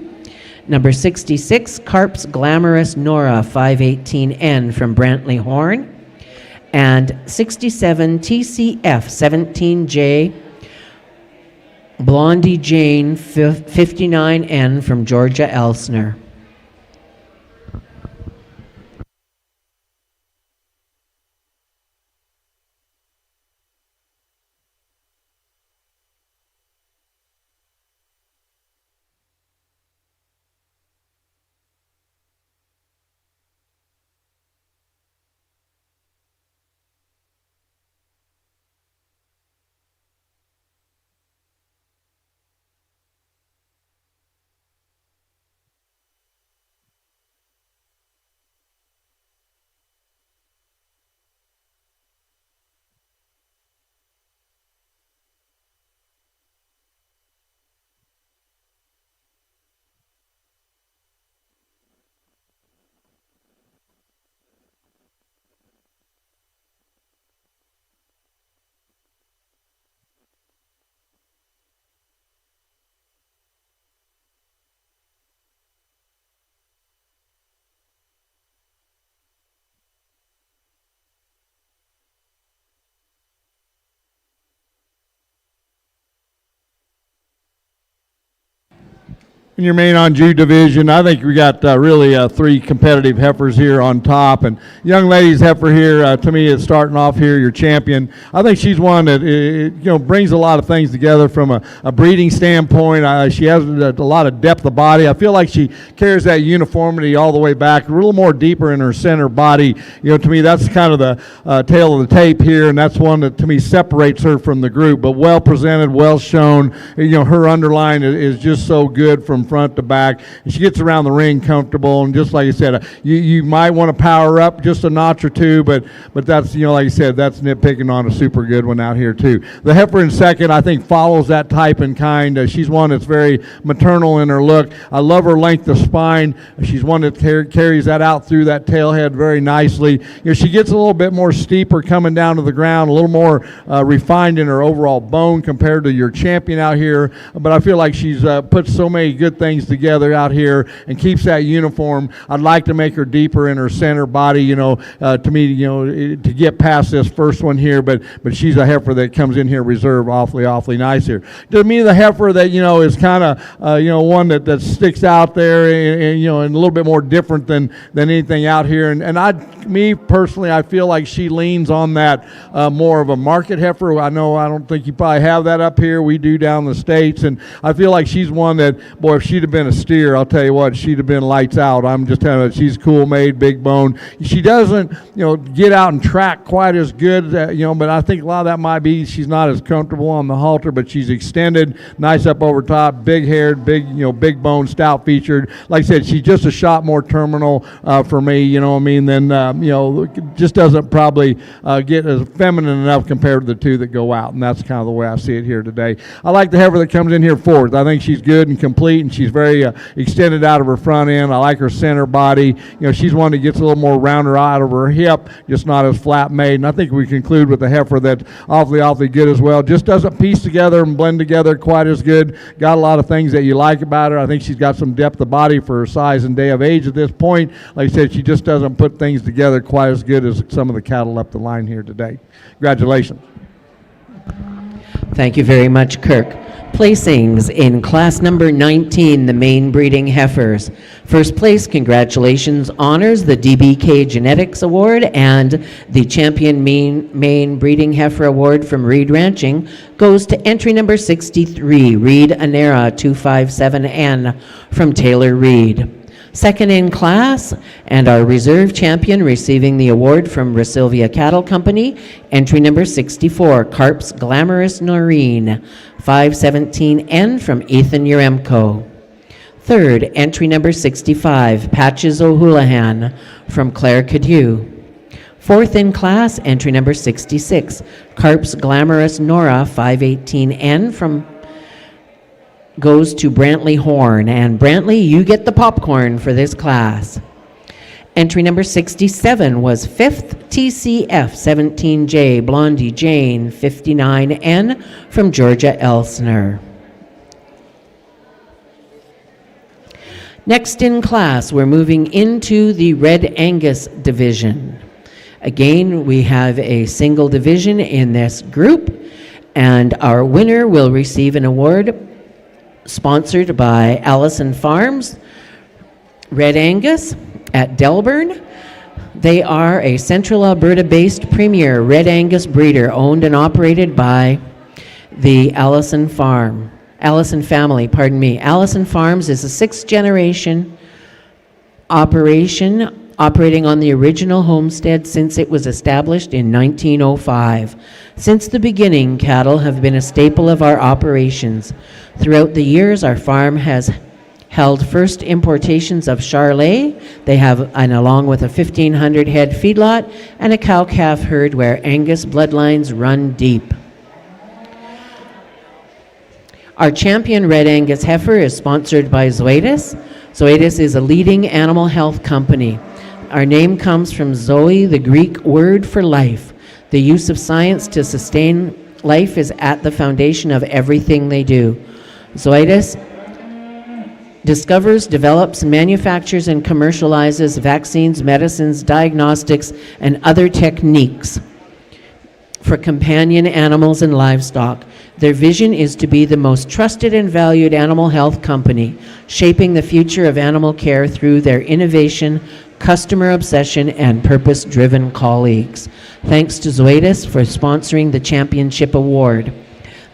S2: Number 66, Carp's Glamorous Nora 518N from Brantley Horn. And 67, TCF 17J, Blondie Jane 59N from Georgia Elsner.
S4: In your Maine-Anjou division, I think we got really three competitive heifers here on top. And young lady's heifer here, to me, is starting off here, your champion. I think she's one that brings a lot of things together from a breeding standpoint. She has a lot of depth of body. I feel like she carries that uniformity all the way back, a little more deeper in her center body. To me, that's kind of the tail of the tape here, and that's one that, to me, separates her from the group. But well presented, well shown. Her underline is just so good from front to back, and she gets around the ring comfortable. And just like you said, you might want to power up just a notch or two, but that's like you said, that's nitpicking on a super good one out here too. The heifer in second, I think, follows that type and kind. She's one that's very maternal in her look. I love her length of spine. She's one that carries that out through that tail head very nicely. She gets a little bit more steeper coming down to the ground, a little more refined in her overall bone compared to your champion out here. But I feel like she's put so many good things together out here and keeps that uniform. I'd like to make her deeper in her center body, to me, to get past this first one here, but she's a heifer that comes in here reserved awfully nice here. To me, the heifer that, is kind of, one that sticks out there and a little bit more different than anything out here. And me personally, I feel like she leans on that more of a market heifer. I don't think you probably have that up here. We do down the States. And I feel like she's one that, boy, if she'd have been a steer, I'll tell you what, she'd have been lights out. I'm just telling you, she's cool made, big bone. She doesn't, get out and track quite as good, but I think a lot of that might be she's not as comfortable on the halter, but she's extended, nice up over top, big haired, big bone, stout featured. Like I said, she's just a shot more terminal for me, than, just doesn't probably get as feminine enough compared to the two that go out, and that's kind of the way I see it here today. I like the heifer that comes in here fourth. I think she's good and complete, and she's very extended out of her front end. I like her center body. She's one that gets a little more rounder out of her hip, just not as flat made. And I think we conclude with the heifer that's awfully good as well. Just doesn't piece together and blend together quite as good. Got a lot of things that you like about her. I think she's got some depth of body for her size and day of age at this point. Like I said, she just doesn't put things together quite as good as some of the cattle up the line here today. Congratulations.
S2: Thank you very much, Kirk. Placings in class number 19, the Maine breeding heifers. First place, congratulations, honors the DBK Genetics Award and the Champion Maine Breeding Heifer Award from Reed Ranching goes to entry number 63, Reed Anera 257N from Taylor Reed. Second in class, and our reserve champion receiving the award from Resilvia Cattle Company, entry number 64, Carp's Glamorous Noreen, 517N from Ethan Uremko. Third, entry number 65, Patches O'Houlihan from Claire Cadieux. Fourth in class, entry number 66, Carp's Glamorous Nora, 518N from goes to Brantley Horn. And Brantley, you get the popcorn for this class. Entry number 67 was 5th TCF 17J Blondie Jane 59N from Georgia Elsner. Next in class, we're moving into the Red Angus division. Again, we have a single division in this group, and our winner will receive an award sponsored by Allison Farms, Red Angus at Delburn. They are a Central Alberta-based premier Red Angus breeder owned and operated by the Allison family. Allison Farms is a sixth-generation operation operating on the original homestead since it was established in 1905. Since the beginning, cattle have been a staple of our operations. Throughout the years, our farm has held first importations of Charolais. They have, and along with a 1,500 head feedlot and a cow-calf herd where Angus bloodlines run deep. Our champion Red Angus heifer is sponsored by Zoetis. Zoetis is a leading animal health company. Our name comes from Zoe, the Greek word for life. The use of science to sustain life is at the foundation of everything they do. Zoetis discovers, develops, manufactures, and commercializes vaccines, medicines, diagnostics, and other techniques for companion animals and livestock. Their vision is to be the most trusted and valued animal health company, shaping the future of animal care through their innovation, customer obsession, and purpose-driven colleagues. Thanks to Zoetis for sponsoring the championship award.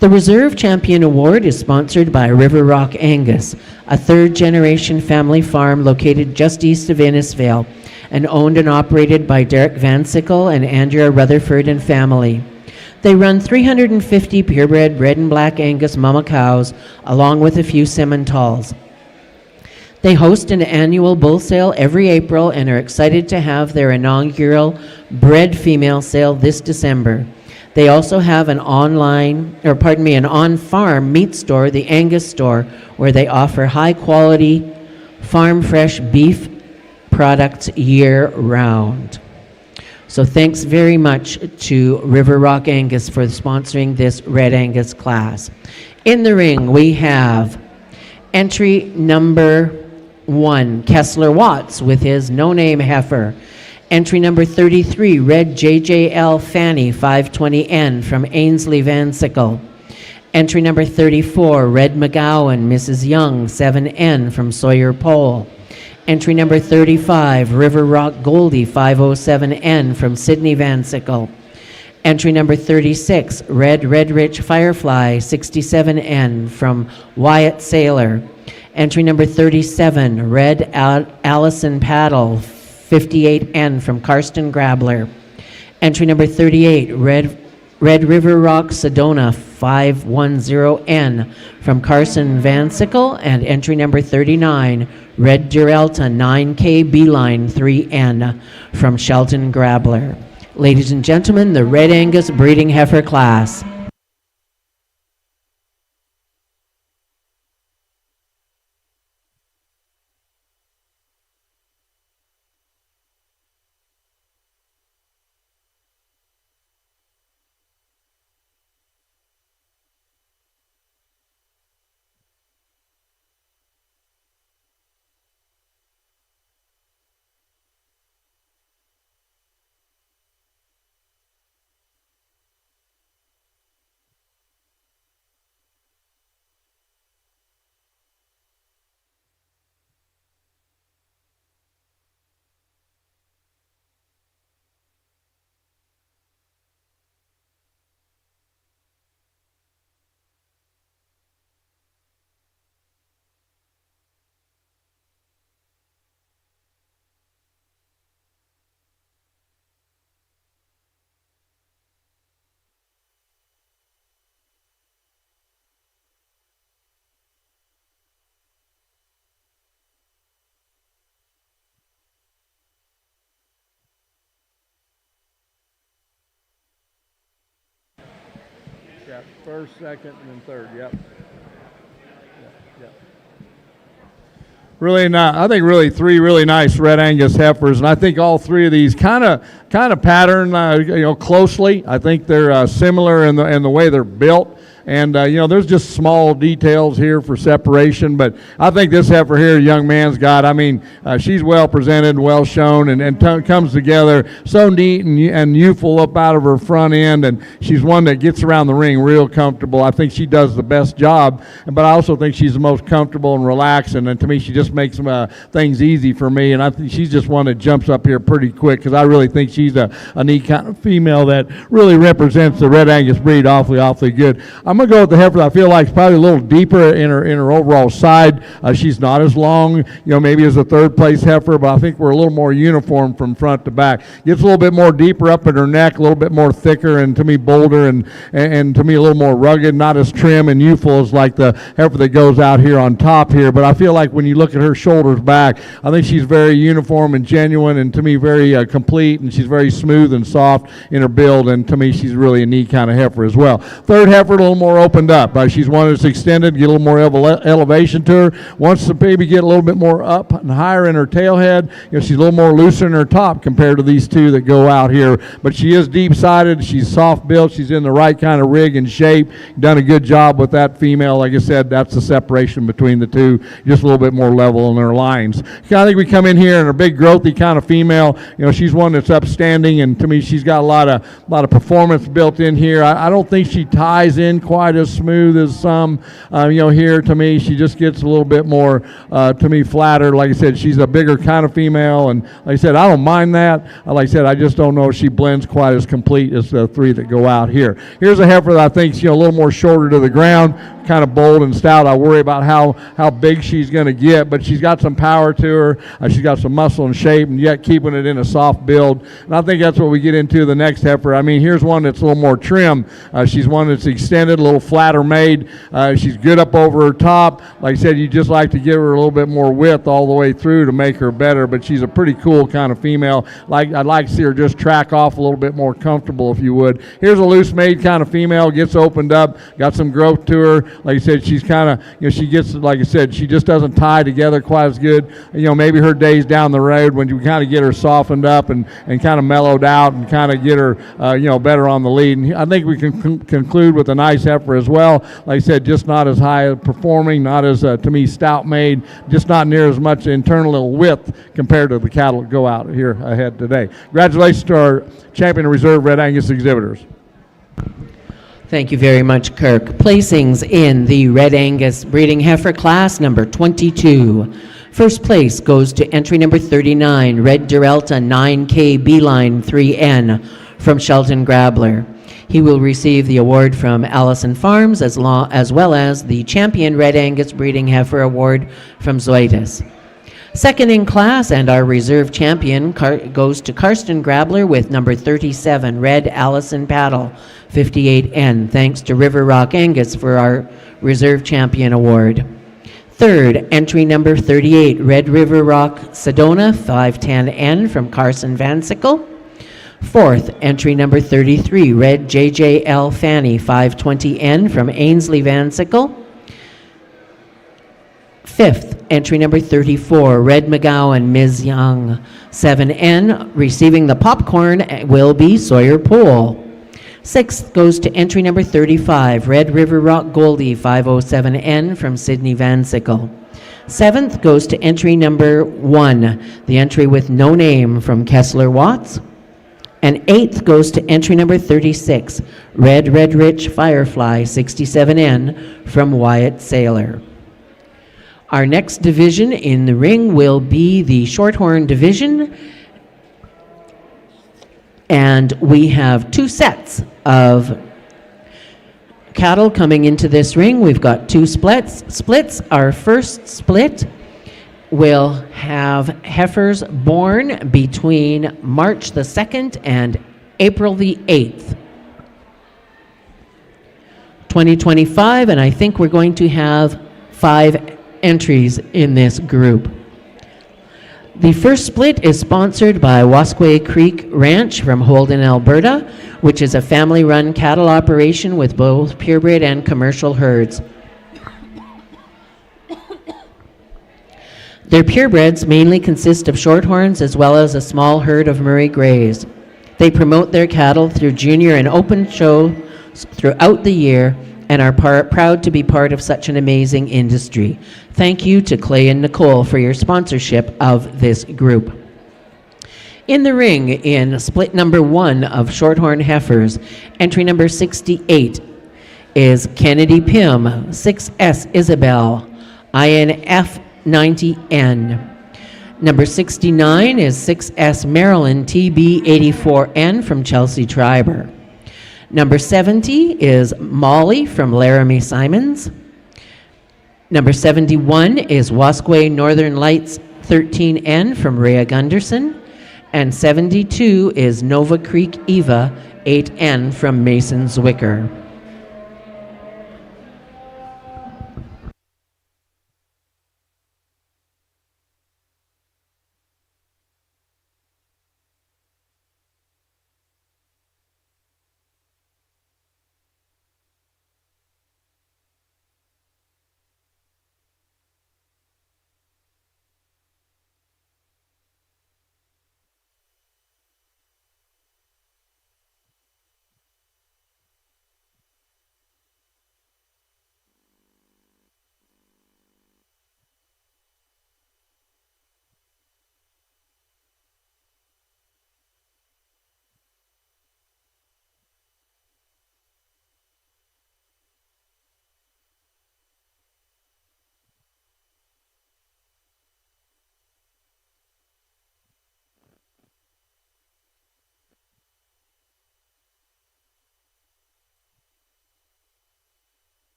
S2: The Reserve Champion Award is sponsored by River Rock Angus, a third-generation family farm located just east of Innisfail and owned and operated by Derek Van Sickle and Andrea Rutherford and family. They run 350 purebred red and black Angus mama cows, along with a few Simmentals. They host an annual bull sale every April and are excited to have their inaugural bred female sale this December. They also have an on-farm meat store, the Angus store, where they offer high-quality, farm-fresh beef products year-round. So thanks very much to River Rock Angus for sponsoring this Red Angus class. In the ring, we have entry number 1, Kessler Watts with his no-name heifer. Entry number 33, Red JJL Fanny 520N from Ainsley Van Sickle. Entry number 34, Red McGowan Mrs. Young 7N from Sawyer Pole. Entry number 35, River Rock Goldie 507N from Sydney Van Sickle. Entry number 36, Red Rich Firefly 67N from Wyatt Sailor. Entry number 37, Red Allison Paddle 58N from Karsten Grabler. Entry number 38, Red River Rock Sedona 510N from Carson Van Sickle. And entry number 39, Red Durelta 9K Beeline 3N from Shelton Grabler. Ladies and gentlemen, the Red Angus breeding heifer class.
S4: Yeah, first, second, and then third. Yep. Really not. I think really three really nice red Angus heifers, and I think all three of these kind of pattern closely. I think they're similar in the way they're built. And, there's just small details here for separation, but I think this heifer here, young man's got, she's well presented, well shown, and comes together so neat and youthful up out of her front end, and she's one that gets around the ring real comfortable. I think she does the best job, but I also think she's the most comfortable and relaxed, and to me, she just makes things easy for me, and I think she's just one that jumps up here pretty quick, because I really think she's a neat kind of female that really represents the red Angus breed awfully good. I'm going to go with the heifer that I feel like is probably a little deeper in her overall side. She's not as long, maybe as a third place heifer, but I think we're a little more uniform from front to back. Gets a little bit more deeper up in her neck, a little bit more thicker, and to me bolder, and to me a little more rugged, not as trim and youthful as like the heifer that goes out here on top here. But I feel like when you look at her shoulders back, I think she's very uniform and genuine, and to me very complete, and she's very smooth and soft in her build, and to me she's really a neat kind of heifer as well. Third heifer, a little more opened up. She's one that's extended, get a little more elevation to her. Wants the baby get a little bit more up and higher in her tail head. She's a little more looser in her top compared to these two that go out here. But she is deep-sided. She's soft-built. She's in the right kind of rig and shape. Done a good job with that female. Like I said, that's the separation between the two. Just a little bit more level in their lines. I think we come in here and a big growthy kind of female. She's one that's upstanding, and to me, she's got a lot of performance built in here. I don't think she ties in quite as smooth as some, here to me. She just gets a little bit more, to me, flatter. Like I said, she's a bigger kind of female, and like I said, I don't mind that. Like I said, I just don't know if she blends quite as complete as the three that go out here. Here's a heifer that I think's, a little more shorter to the ground, kind of bold and stout. I worry about how big she's going to get, but she's got some power to her. She's got some muscle and shape, and yet keeping it in a soft build. And I think that's what we get into the next heifer. Here's one that's a little more trim. She's one that's extended, a little flatter made. She's good up over her top. Like I said, you just like to give her a little bit more width all the way through to make her better, but she's a pretty cool kind of female. I'd like to see her just track off a little bit more comfortable, if you would. Here's a loose made kind of female, gets opened up, got some growth to her. Like I said, she's kind of, she gets, like I said, she just doesn't tie together quite as good. Maybe her days down the road when you kind of get her softened up and kind of mellowed out and kind of get her, better on the lead. And I think we can conclude with a nice heifer as well. Like I said, just not as high performing, not as, to me, stout made, just not near as much internal width compared to the cattle that go out here ahead today. Congratulations to our champion reserve Red Angus exhibitors.
S2: Thank you very much, Kirk. Placings in the Red Angus breeding heifer class number 22. First place goes to entry number 39, Red Durelta 9K Beeline 3N from Shelton Grabler. He will receive the award from Allison Farms as well as the Champion Red Angus Breeding Heifer Award from Zoetis. Second in class and our reserve champion goes to Karsten Grabler with number 37, Red Allison Paddle 58N, thanks to River Rock Angus for our reserve champion award. Third, entry number 38, Red River Rock Sedona 510N from Carson Van Sickle. Fourth, entry number 33, Red JJL Fanny 520N from Ainsley Van Sickle. Fifth, entry number 34, Red McGowan Ms. Young 7N. Receiving the popcorn will be Sawyer Poole. Sixth goes to entry number 35, Red River Rock Goldie 507N from Sydney Van Sickle. Seventh goes to entry number 1, the entry with no name from Kessler Watts. And eighth goes to entry number 36, Red Rich Firefly 67N from Wyatt Saylor. Our next division in the ring will be the Shorthorn division, and we have two sets of cattle coming into this ring. We've got two splits. Our first split will have heifers born between March the 2nd and April the 8th, 2025, and I think we're going to have 5 entries in this group. The first split is sponsored by Wasquay Creek Ranch from Holden, Alberta, which is a family-run cattle operation with both purebred and commercial herds. Their purebreds mainly consist of Shorthorns as well as a small herd of Murray Greys. They promote their cattle through junior and open shows throughout the year and are proud to be part of such an amazing industry. Thank you to Clay and Nicole for your sponsorship of this group. In the ring, in split number 1 of Shorthorn heifers, entry number 68 is Kennedy Pym, 6S Isabel, INF 90N. Number 69 is 6S Maryland TB 84N from Chelsea Triber. Number 70 is Molly from Laramie Simons. Number 71 is Wasquay Northern Lights 13N from Rhea Gunderson. And 72 is Nova Creek Eva 8N from Mason Zwicker.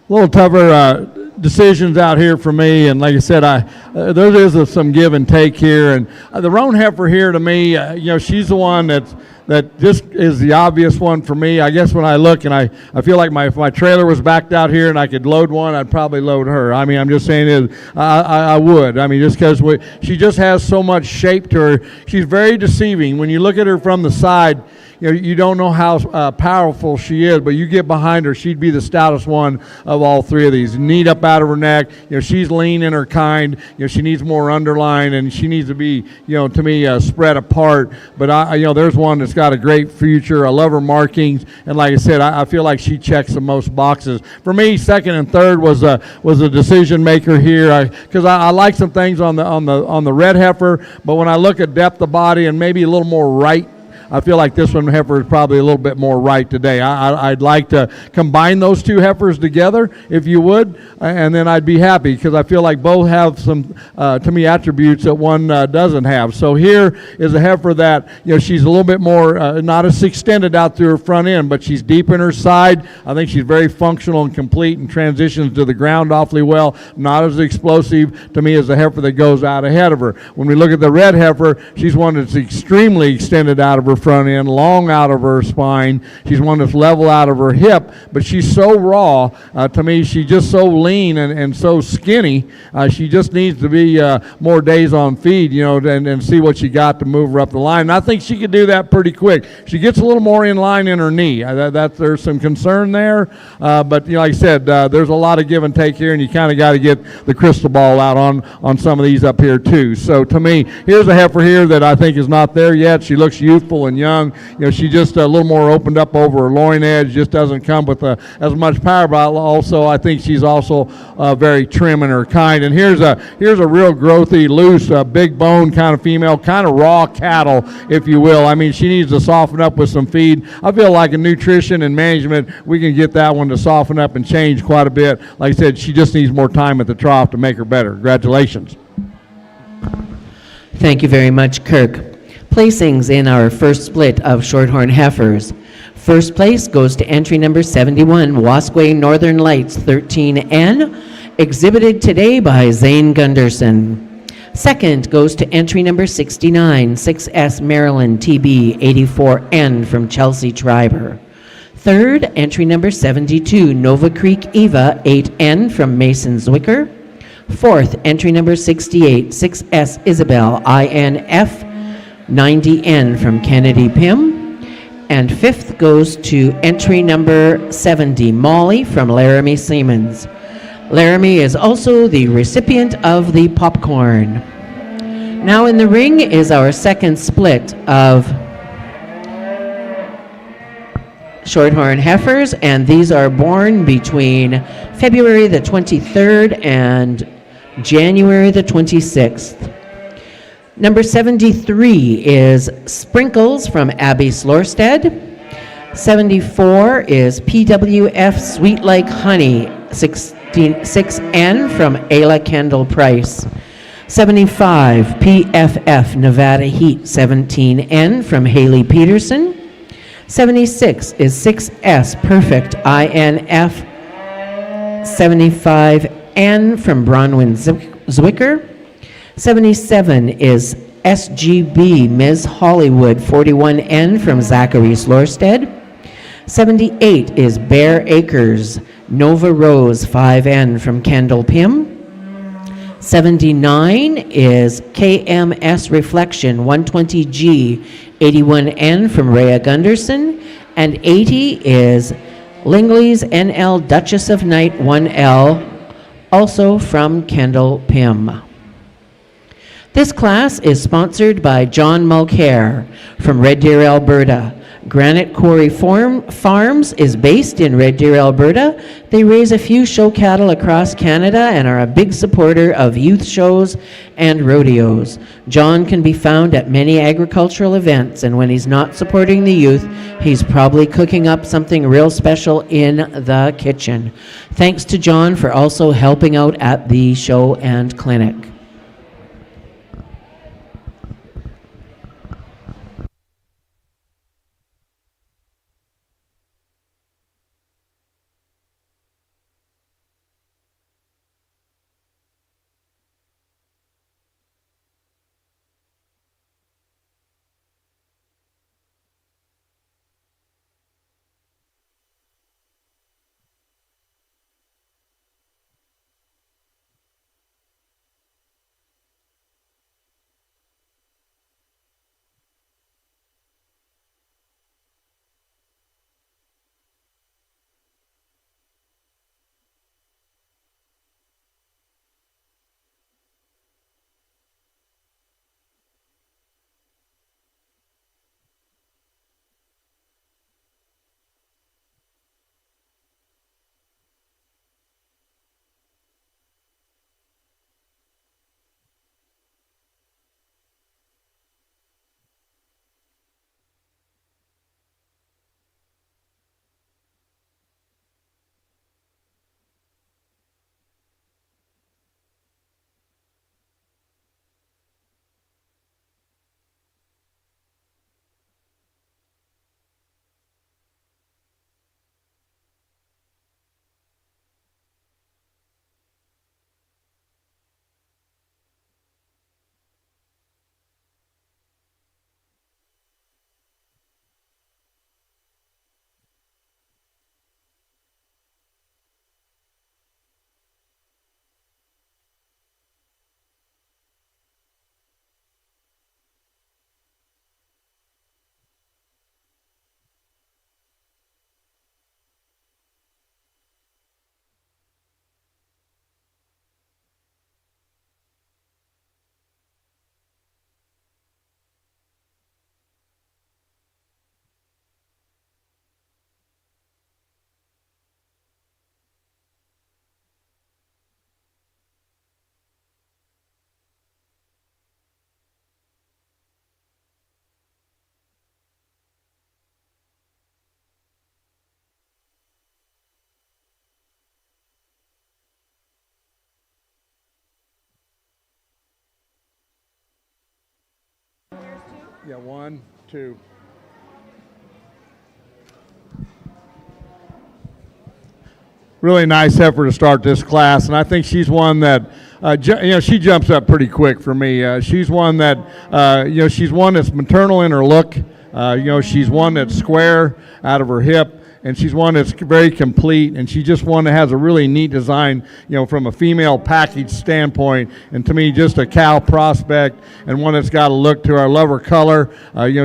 S4: A little tougher decisions out here for me, and like I said, there is some give and take here. And the roan heifer here, to me, she's the one that just is the obvious one for me. I guess when I look and I feel like if my trailer was backed out here and I could load one, I'd probably load her. I mean, I'm just saying I would. I mean, just because she just has so much shape to her. She's very deceiving. When you look at her from the side, you don't know how powerful she is, but you get behind her, she'd be the stoutest one of all three of these. Knee up out of her neck, she's lean in her kind. She needs more underline, and she needs to be, to me, spread apart. But there's one that's got a great future. I love her markings, and like I said, I feel like she checks the most boxes. For me, second and third was a decision maker here, because I like some things on the red heifer, but when I look at depth of body and maybe a little more right, I feel like this one heifer is probably a little bit more right today. I'd like to combine those two heifers together, if you would, and then I'd be happy, because I feel like both have some, to me, attributes that one doesn't have. So here is a heifer that, she's a little bit more, not as extended out through her front end, but she's deep in her side. I think she's very functional and complete and transitions to the ground awfully well. Not as explosive to me as the heifer that goes out ahead of her. When we look at the red heifer, she's one that's extremely extended out of her front end, long out of her spine. She's one that's level out of her hip, but she's so raw. To me, she's just so lean and so skinny. She just needs to be more days on feed, and see what she got to move her up the line. And I think she could do that pretty quick. She gets a little more in line in her knee. There's some concern there, but like I said, there's a lot of give and take here, and you kind of got to get the crystal ball out on some of these up here too. So to me, here's a heifer here that I think is not there yet. She looks youthful and young. She just a little more opened up over her loin edge. Just doesn't come with as much power, but also I think she's also very trim in her kind. And here's a real growthy, loose, big bone kind of female, kind of raw cattle, if you will. I mean, she needs to soften up with some feed. I feel like in nutrition and management, we can get that one to soften up and change quite a bit. Like I said, she just needs more time at the trough to make her better. Congratulations.
S2: Thank you very much, Kirk. Placings in our first split of Shorthorn heifers. First place goes to entry number 71, Wasquay Northern Lights 13N, exhibited today by Zane Gunderson. Second goes to entry number 69, 6S Maryland TB 84N from Chelsea Triber. Third, entry number 72, Nova Creek Eva 8N from Mason Zwicker. Fourth, entry number 68, 6S Isabel INF 90N from Kennedy Pym. And fifth goes to entry number 70, Molly from Laramie Siemens. Laramie is also the recipient of the popcorn. Now in the ring is our second split of Shorthorn heifers, and these are born between February the 23rd and January the 26th. Number 73 is Sprinkles from Abby Slorstead. 74 is PWF Sweet Like Honey 6N from Ayla Kendall Price. 75 PFF Nevada Heat 17N from Haley Peterson. 76 is 6S Perfect INF 75N from Bronwyn Zwicker. 77 is SGB Ms. Hollywood 41N from Zachary Slorstead. 78 is Bear Acres Nova Rose 5N from Kendall Pym. 79 is KMS Reflection 120G 81N from Rhea Gunderson. And 80 is Lingley's NL Duchess of Night 1L, also from Kendall Pym. This class is sponsored by John Mulcair from Red Deer, Alberta. Granite Quarry Farms is based in Red Deer, Alberta. They raise a few show cattle across Canada and are a big supporter of youth shows and rodeos. John can be found at many agricultural events, and when he's not supporting the youth, he's probably cooking up something real special in the kitchen. Thanks to John for also helping out at the show and clinic.
S4: Yeah, 1, 2. Really nice heifer to start this class, and I think she's one that, she jumps up pretty quick for me. She's one that, she's one that's maternal in her look. She's one that's square out of her hip, and she's one that's very complete, and she's just one that has a really neat design, from a female package standpoint, and to me, just a cow prospect, and one that's got a look to her. I love her color.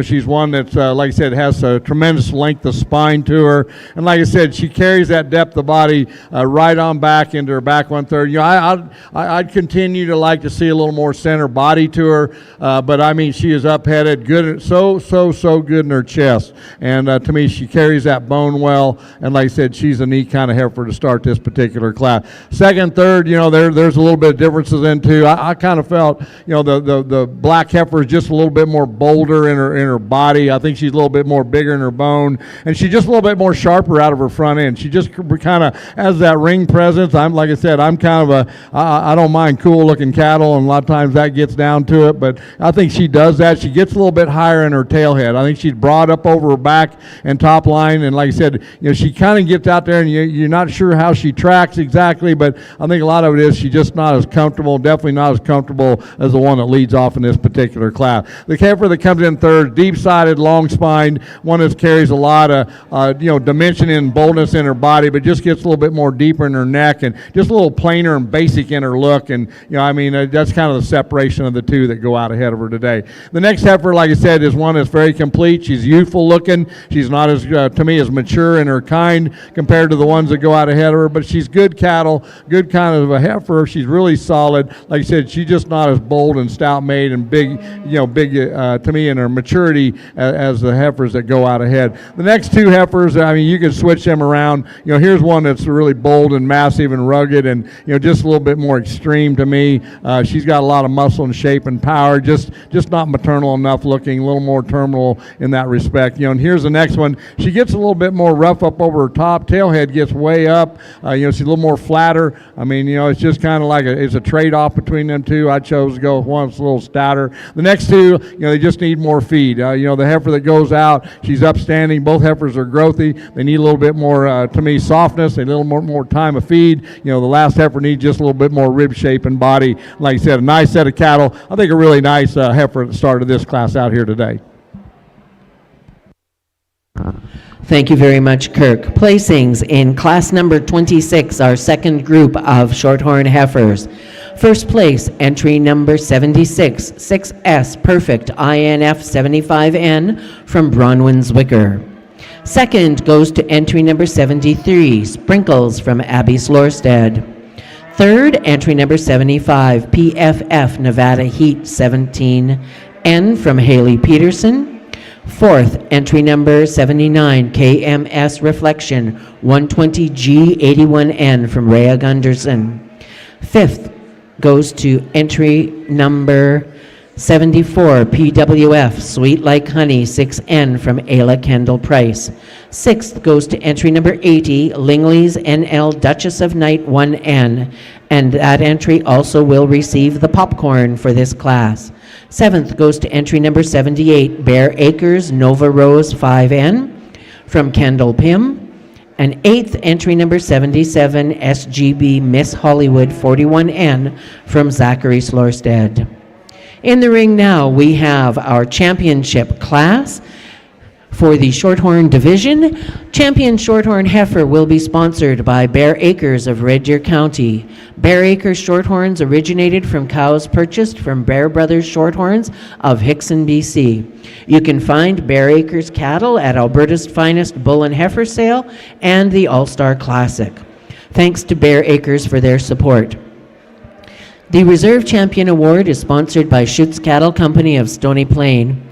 S4: She's one that's, like I said, has a tremendous length of spine to her, and like I said, she carries that depth of body right on back into her back 1/3. I'd continue to like to see a little more center body to her, but I mean, she is up-headed, good, so good in her chest, and to me, she carries that bone well, and like I said, she's a neat kind of heifer to start this particular class. Second, third, there's a little bit of differences in too. I kind of felt, the black heifer is just a little bit more bolder in her body. I think she's a little bit more bigger in her bone, and she's just a little bit more sharper out of her front end. She just kind of has that ring presence. Like I said, I'm kind of I don't mind cool looking cattle, and a lot of times that gets down to it, but I think she does that. She gets a little bit higher in her tailhead. I think she's broad up over her back and top line, and like I said, she kind of gets out there, and you're not sure how she tracks exactly, but I think a lot of it is she's just not as comfortable, definitely not as comfortable as the one that leads off in this particular class. The heifer that comes in third, deep-sided, long-spined, one that carries a lot of, dimension and boldness in her body, but just gets a little bit more deeper in her neck, and just a little plainer and basic in her look, and, that's kind of the separation of the two that go out ahead of her today. The next heifer, like I said, is one that's very complete. She's youthful looking. She's not as, to me, as mature in her kind compared to the ones that go out ahead of her, but she's good cattle, good kind of a heifer. She's really solid. Like I said, she's just not as bold and stout made and big, to me in her maturity as the heifers that go out ahead. The next two heifers, you can switch them around. Here's one that's really bold and massive and rugged and, just a little bit more extreme to me. She's got a lot of muscle and shape and power, just not maternal enough looking, a little more terminal in that respect. And here's the next one. She gets a little bit more rough up over her top. Tailhead gets way up. She's a little more flatter. It's just kind of like it's a trade-off between them two. I chose to go with one that's a little stouter. The next two, they just need more feed. The heifer that goes out, she's upstanding. Both heifers are growthy. They need a little bit more, to me, softness. They need a little more time of feed. The last heifer needs just a little bit more rib shape and body. Like I said, a nice set of cattle. I think a really nice heifer at the start of this class out here today.
S2: Thank you very much, Kirk. Placings in class number 26, our second group of Shorthorn heifers. First place, entry number 76, 6S Perfect INF 75N from Bronwyn-Zwicker. Second goes to entry number 73, Sprinkles from Abby Slorstead. Third, entry number 75, PFF Nevada Heat 17N from Haley Peterson. Fourth, entry number 79, KMS Reflection 120G81N from Rhea Gunderson. Fifth goes to entry number 74, PWF Sweet Like Honey 6N from Ayla Kendall Price. Sixth goes to entry number 80, Lingley's NL Duchess of Night 1N, and that entry also will receive the popcorn for this class. Seventh goes to entry number 78, Bear Acres Nova Rose 5N from Kendall Pym. And eighth, entry number 77, SGB Miss Hollywood 41N from Zachary Slorstead. In the ring now, we have our championship class for the Shorthorn division. Champion Shorthorn heifer will be sponsored by Bear Acres of Red Deer County. Bear Acres Shorthorns originated from cows purchased from Bear Brothers Shorthorns of Hickson, BC. You can find Bear Acres cattle at Alberta's finest bull and heifer sale and the All-Star Classic. Thanks to Bear Acres for their support. The Reserve Champion Award is sponsored by Schutz Cattle Company of Stony Plain,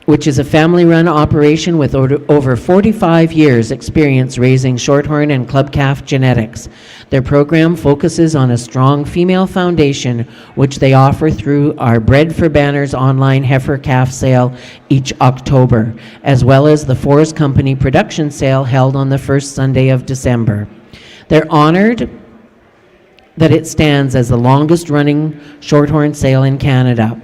S2: which is a family-run operation with over 45 years' experience raising Shorthorn and club calf genetics. Their program focuses on a strong female foundation, which they offer through our Bred for Banners online heifer calf sale each October, as well as the Forest Company production sale held on the first Sunday of December. They're honored that it stands as the longest-running Shorthorn sale in Canada.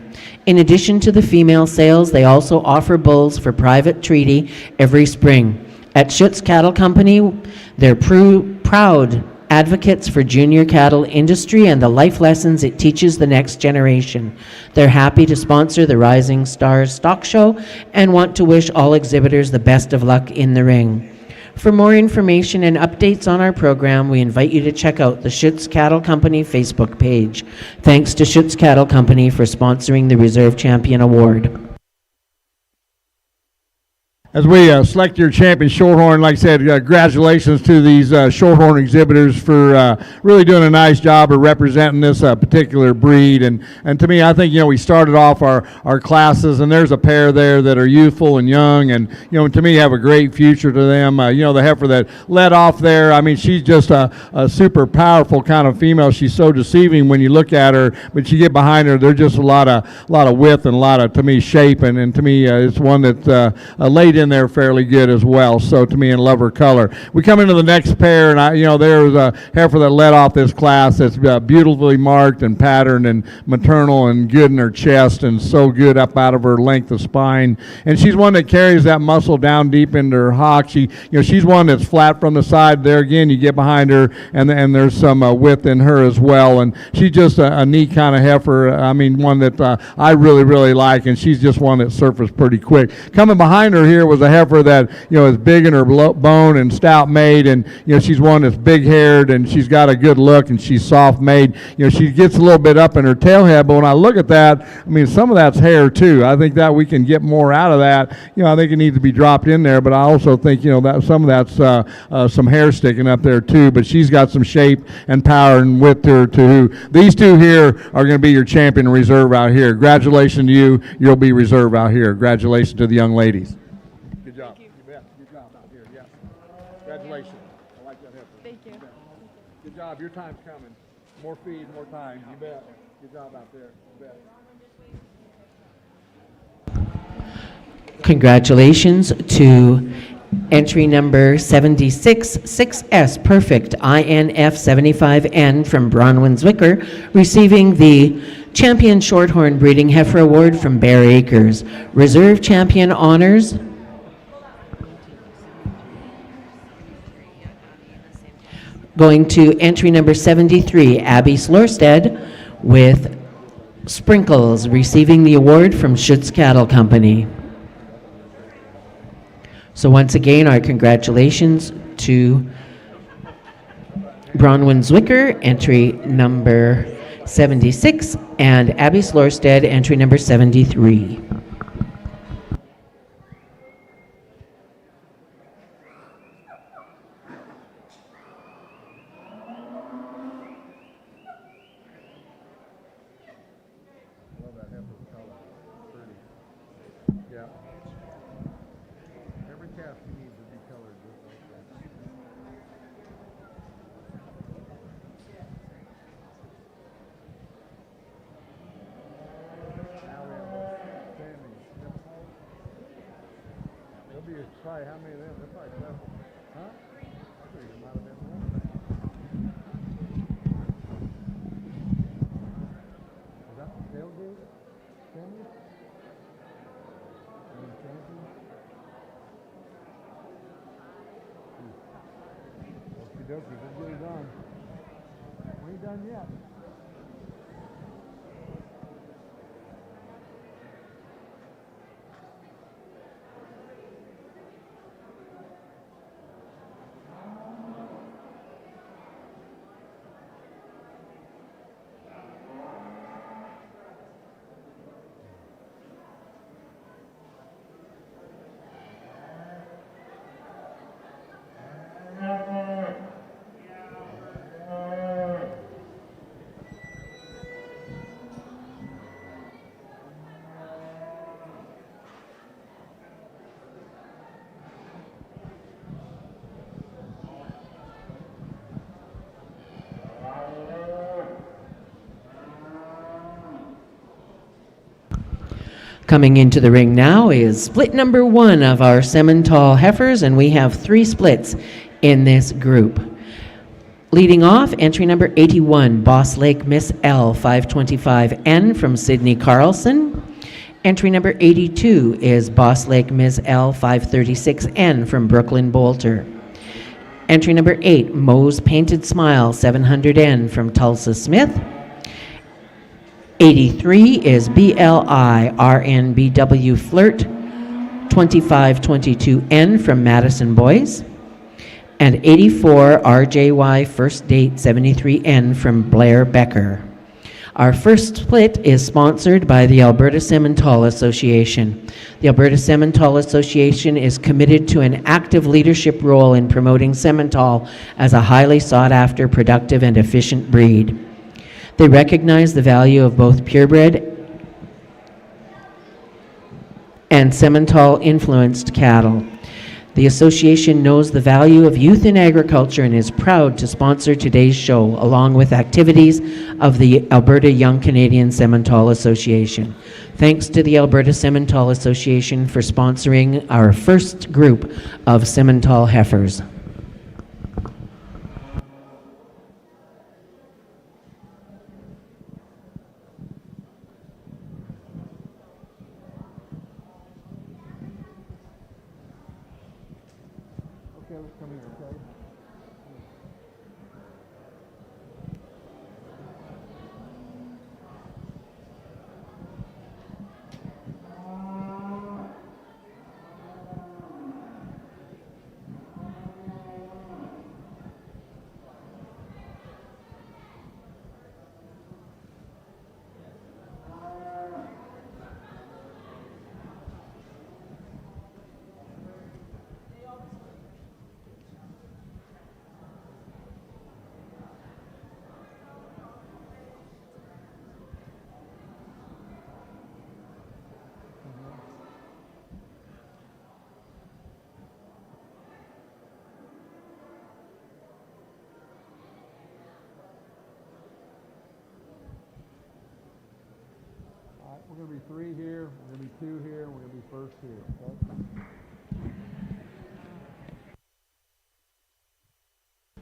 S2: In addition to the female sales, they also offer bulls for private treaty every spring. At Schutz Cattle Company, they're proud advocates for junior cattle industry and the life lessons it teaches the next generation. They're happy to sponsor the Rising Stars Stock Show and want to wish all exhibitors the best of luck in the ring. For more information and updates on our program, we invite you to check out the Schutz Cattle Company Facebook page. Thanks to Schutz Cattle Company for sponsoring the Reserve Champion Award.
S4: As we select your champion Shorthorn, like I said, congratulations to these Shorthorn exhibitors for really doing a nice job of representing this particular breed. And to me, I think, we started off our classes, and there's a pair there that are youthful and young, and, to me, have a great future to them. The heifer that led off there, I mean, she's just a super powerful kind of female. She's so deceiving when you look at her, but you get behind her, there's just a lot of width and a lot of, to me, shape, and to me, it's one that laid in there fairly good as well. So to me, I love her color. We come into the next pair, and there's a heifer that led off this class that's beautifully marked and patterned and maternal and good in her chest and so good up out of her length of spine. And she's one that carries that muscle down deep into her hock. She's one that's flat from the side. There again, you get behind her, and there's some width in her as well. And she's just a neat kind of heifer. I mean, one that I really, really like, and she's just one that surfaced pretty quick. Coming behind her here was a heifer that is big in her bone and stout made, and she's one that's big haired, and she's got a good look, and she's soft made. She gets a little bit up in her tail head, but when I look at that, I mean, some of that's hair too. I think that we can get more out of that. I think it needs to be dropped in there, but I also think that some of that's some hair sticking up there too. But she's got some shape and power and width to her too. These two here are going to be your champion reserve out here. Congratulations to you. You'll be reserve out here. Congratulations to the young ladies. Good job. You bet. Good job out here. Yeah. Congratulations. I like that heifer.
S3: Thank you.
S4: Good job. Your time's coming. More feed, more time. You bet. Good job out there. You bet.
S2: Congratulations to entry number 76, 6S Perfect INF 75N from Bronwyn-Zwicker, receiving the Champion Shorthorn Breeding Heifer Award from Bear Acres. Reserve Champion honors going to entry number 73, Abby Slorstead with Sprinkles, receiving the award from Schutz Cattle Company. So once again, our congratulations to Bronwyn-Zwicker, entry number 76, and Abby Slorstead, entry number 73.
S4: Probably how many of them? They're probably several. Huh? I think it might have been more. Is that the tailgate? Family? Okie dokie, let's get it done. We ain't done yet.
S2: Coming into the ring now is split number 1 of our Simmental heifers, and we have 3 splits in this group. Leading off, entry number 81, Boss Lake Miss L 525N from Sydney Carlson. Entry number 82 is Boss Lake Ms. L 536N from Brooklyn Bolter. Entry number 8, Moe's Painted Smile 700N from Tulsa Smith. 83 is BLI RNBW Flirt 2522N from Madison Boys. And 84 RJY First Date 73N from Blair Becker. Our first split is sponsored by the Alberta Simmental Association. The Alberta Simmental Association is committed to an active leadership role in promoting Simmental as a highly sought-after, productive, and efficient breed. They recognize the value of both purebred and Simmental-influenced cattle. The association knows the value of youth in agriculture and is proud to sponsor today's show, along with activities of the Alberta Young Canadian Simmental Association. Thanks to the Alberta Simmental Association for sponsoring our first group of Simmental heifers.
S4: We're going to be 3 here, we're going to be 2 here, we're going to be first here. Okay?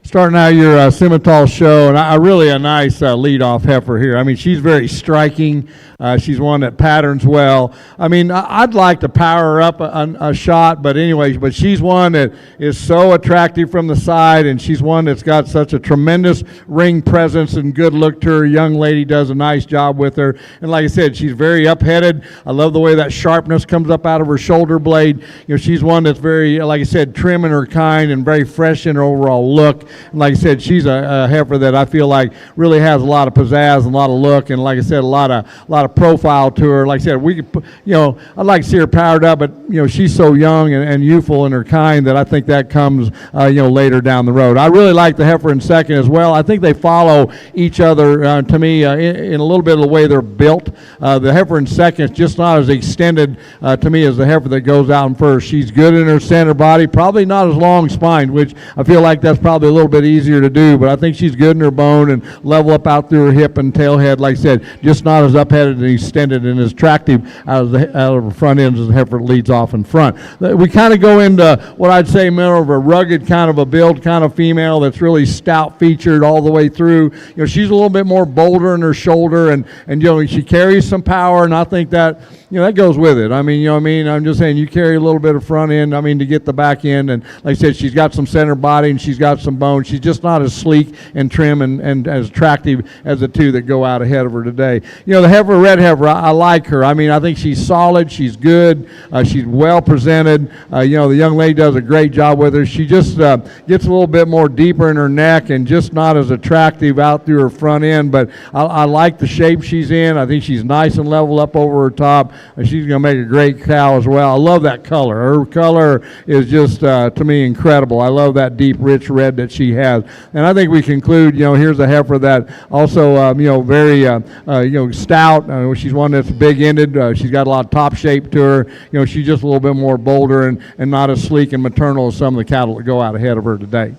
S4: Starting out your Simmental show, and I really a nice lead-off heifer here. I mean, she's very striking. She's one that patterns well. I mean, I'd like to power her up a shot, but anyways, but she's one that is so attractive from the side, and she's one that's got such a tremendous ring presence and good look to her. Young lady does a nice job with her, and like I said, she's very up-headed. I love the way that sharpness comes up out of her shoulder blade. You know, she's one that's very, like I said, trim in her kind and very fresh in her overall look. And like I said, she's a heifer that I feel like really has a lot of pizzazz and a lot of look, and like I said, a lot of profile to her. Like I said, we could, you know, I'd like to see her powered up, but you know, she's so young and youthful in her kind that I think that comes, you know, later down the road. I really like the heifer in second as well. I think they follow each other to me in a little bit of the way they're built. The heifer in second is just not as extended to me as the heifer that goes out in first. She's good in her center body, probably not as long spined, which I feel like that's probably a little bit easier to do, but I think she's good in her bone and level up out through her hip and tail head. Like I said, just not as up-headed and extended and as attractive out of her front ends as the heifer leads off in front. We kind of go into what I'd say more of a rugged kind of a build kind of female that's really stout featured all the way through. You know, she's a little bit more bolder in her shoulder, and you know, she carries some power, and I think that, you know, that goes with it. I mean, you know what I mean? I'm just saying, you carry a little bit of front end, I mean, to get the back end, and like I said, she's got some center body and she's got some bone. She's just not as sleek and trim and as attractive as the two that go out ahead of her today. You know, the heifer, red heifer, I like her. I mean, I think she's solid, she's good, she's well presented. You know, the young lady does a great job with her. She just gets a little bit more deeper in her neck and just not as attractive out through her front end, but I like the shape she's in. I think she's nice and level up over her top. She's going to make a great cow as well. I love that color. Her color is just, to me, incredible. I love that deep, rich red that she has. And I think we conclude, you know, here's a heifer that also, you know, very, you know, stout. She's one that's big-ended. She's got a lot of top shape to her. You know, she's just a little bit more bolder and not as sleek and maternal as some of the cattle that go out ahead of her today.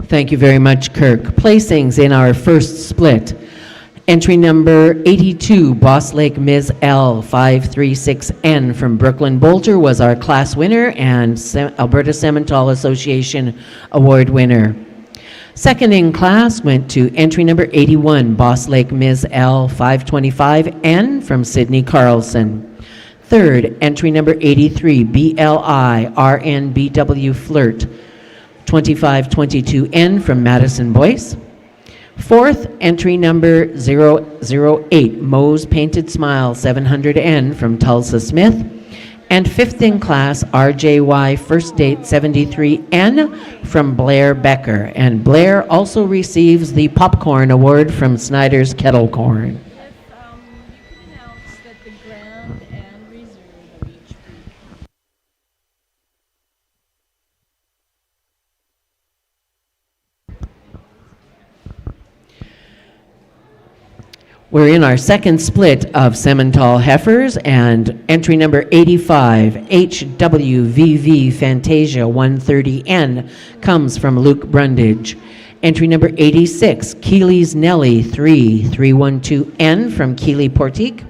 S2: Thank you very much, Kirk. Placings in our first split. Entry number 82, Boss Lake Ms. L 536N from Brooklyn Bolter was our class winner and Alberta Simmental Association award winner. Second in class went to entry number 81, Boss Lake Ms. L 525N from Sydney Carlson. Third, entry number 83, BLI RNBW Flirt 2522N from Madison Boyce. Fourth, entry number 008, Moe's Painted Smile 700N from Tulsa Smith. And fifth in class, RJY First Date 73N from Blair Becker. And Blair also receives the Popcorn Award from Snyder's Kettle Corn.
S3: You can announce that the grand and reserve of each breed.
S2: We're in our second split of Simmental heifers, and entry number 85, HWVV Fantasia 130N, comes from Luke Brundage. Entry number 86, Keeley's Nelly 3312N from Keeley Portique.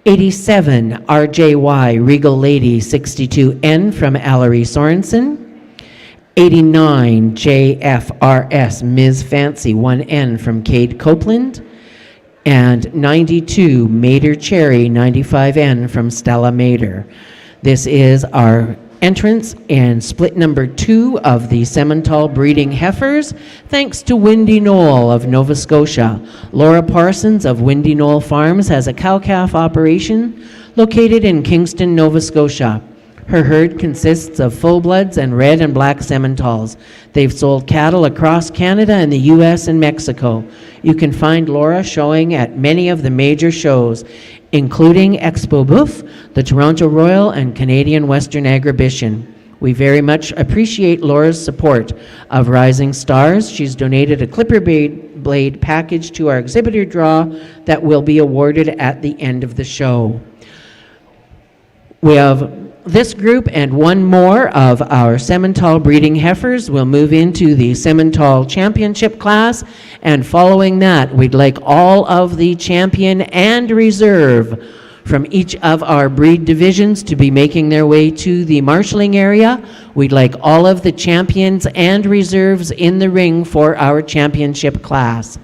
S2: 87, RJY Regal Lady 62N from Allery Sorensen. 89, JFRS Ms. Fancy 1N from Cade Copeland. And 92, Mater Cherry 95N from Stella Mater. This is our entrance in split number 2 of the Simmental breeding heifers, thanks to Windy Knoll of Nova Scotia. Laura Parsons of Windy Knoll Farms has a cow-calf operation located in Kingston, Nova Scotia. Her herd consists of full-bloods and red and black Simmentals. They've sold cattle across Canada and the U.S. and Mexico. You can find Laura showing at many of the major shows, including Expo Boeuf, the Toronto Royal, and Canadian Western Agribition. We very much appreciate Laura's support of Rising Stars. She's donated a clipper blade package to our exhibitor draw that will be awarded at the end of the show. We have this group and one more of our Simmental breeding heifers will move into the Simmental Championship class, and following that, we'd like all of the champion and reserve from each of our breed divisions to be making their way to the marshalling area. We'd like all of the champions and reserves in the ring for our championship class.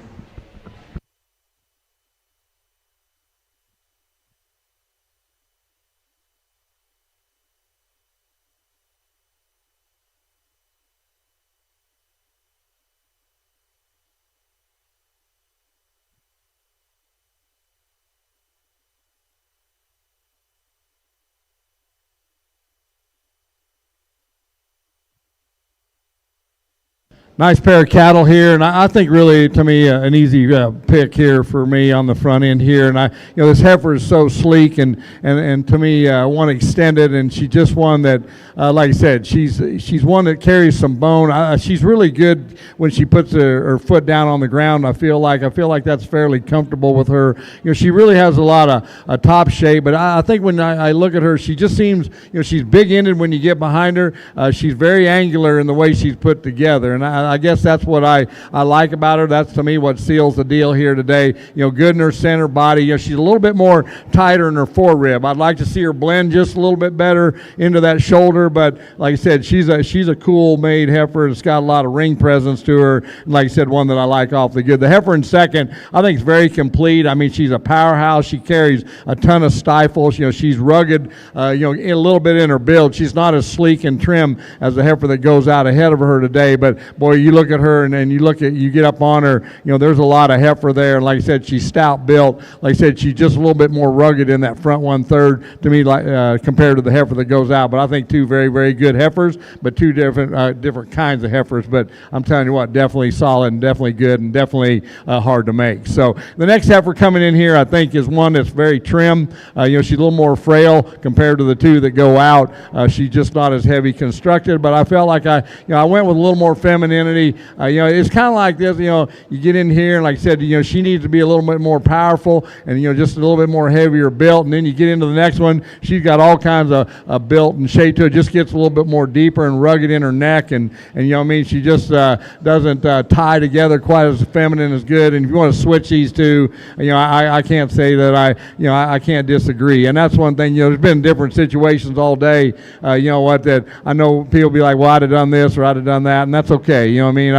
S4: Nice pair of cattle here, and I think really, to me, an easy pick here for me on the front end here. And this heifer is so sleek, and to me, one extended, and she just one that, like I said, she's one that carries some bone. She's really good when she puts her foot down on the ground. I feel like that's fairly comfortable with her. She really has a lot of top shape, but I think when I look at her, she just seems, she's big-ended when you get behind her. She's very angular in the way she's put together, and I guess that's what I like about her. That's, to me, what seals the deal here today. Good in her center body. She's a little bit more tighter in her forerib. I'd like to see her blend just a little bit better into that shoulder, but like I said, she's a cool made heifer. It's got a lot of ring presence to her. And like I said, one that I like awfully good. The heifer in second, I think, is very complete. I mean, she's a powerhouse. She carries a ton of stifles. She's rugged, a little bit in her build. She's not as sleek and trim as the heifer that goes out ahead of her today, but boy, you look at her and you get up on her, there's a lot of heifer there. And like I said, she's stout built. Like I said, she's just a little bit more rugged in that front 1/3 to me, like compared to the heifer that goes out. But I think two very, very good heifers, but two different kinds of heifers. But I'm telling you what, definitely solid and definitely good and definitely hard to make. So the next heifer coming in here, I think, is one that's very trim. She's a little more frail compared to the two that go out. She's just not as heavy constructed. But I felt like I went with a little more femininity. It's kind of like this, you get in here, and like I said, she needs to be a little bit more powerful and, just a little bit more heavier built. And then you get into the next one, she's got all kinds of built and shape to it. Just gets a little bit more deeper and rugged in her neck. And she just doesn't tie together quite as feminine as good. And if you want to switch these two, I can't say that I can't disagree. And that's one thing, there's been different situations all day, that I know people be like, well, I'd have done this or I'd have done that. And that's okay. You know what I mean?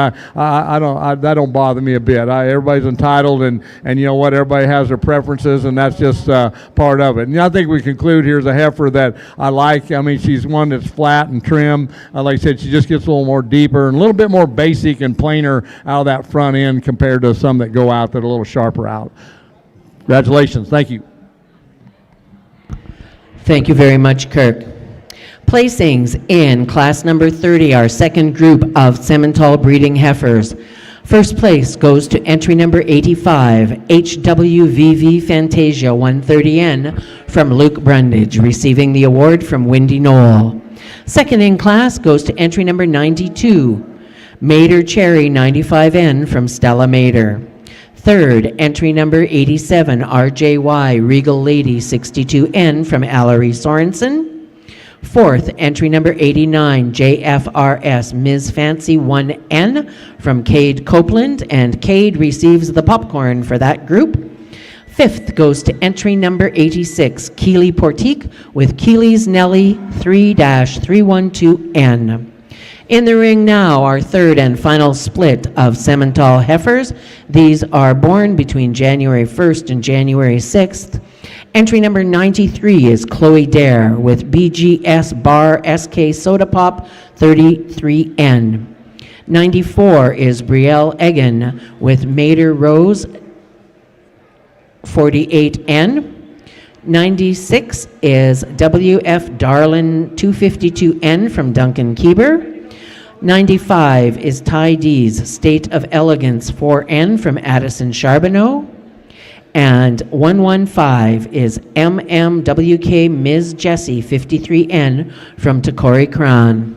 S4: That don't bother me a bit. Everybody's entitled, and you know what? Everybody has their preferences, and that's just part of it. And I think we conclude here's a heifer that I like. I mean, she's one that's flat and trim. Like I said, she just gets a little more deeper and a little bit more basic and plainer out of that front end compared to some that go out that are a little sharper out. Congratulations. Thank you.
S2: Thank you very much, Kirk. Placings in class number 30, our second group of Simmental breeding heifers. First place goes to entry number 85, HWVV Fantasia 130N from Luke Brundage, receiving the award from Windy Knoll. Second in class goes to entry number 92, Mater Cherry 95N from Stella Mater. Third, entry number 87, RJY Regal Lady 62N from Allery Sorensen. Fourth, entry number 89, JFRS Ms. Fancy 1N from Cade Copeland, and Cade receives the popcorn for that group. Fifth goes to entry number 86, Keeley Portique with Keeley's Nelly 3-312N. In the ring now, our third and final split of Simmental heifers. These are born between January 1st and January 6th. Entry number 93 is Chloe Dare with BGS Bar SK Soda Pop 33N. 94 is Brielle Egan with Mater Rose 48N. 96 is WF Darlin 252N from Duncan Keeber. 95 is Ty D's State of Elegance 4N from Addison Charbonneau. And 115 is MMWK Ms. Jessie 53N from Takori Kran.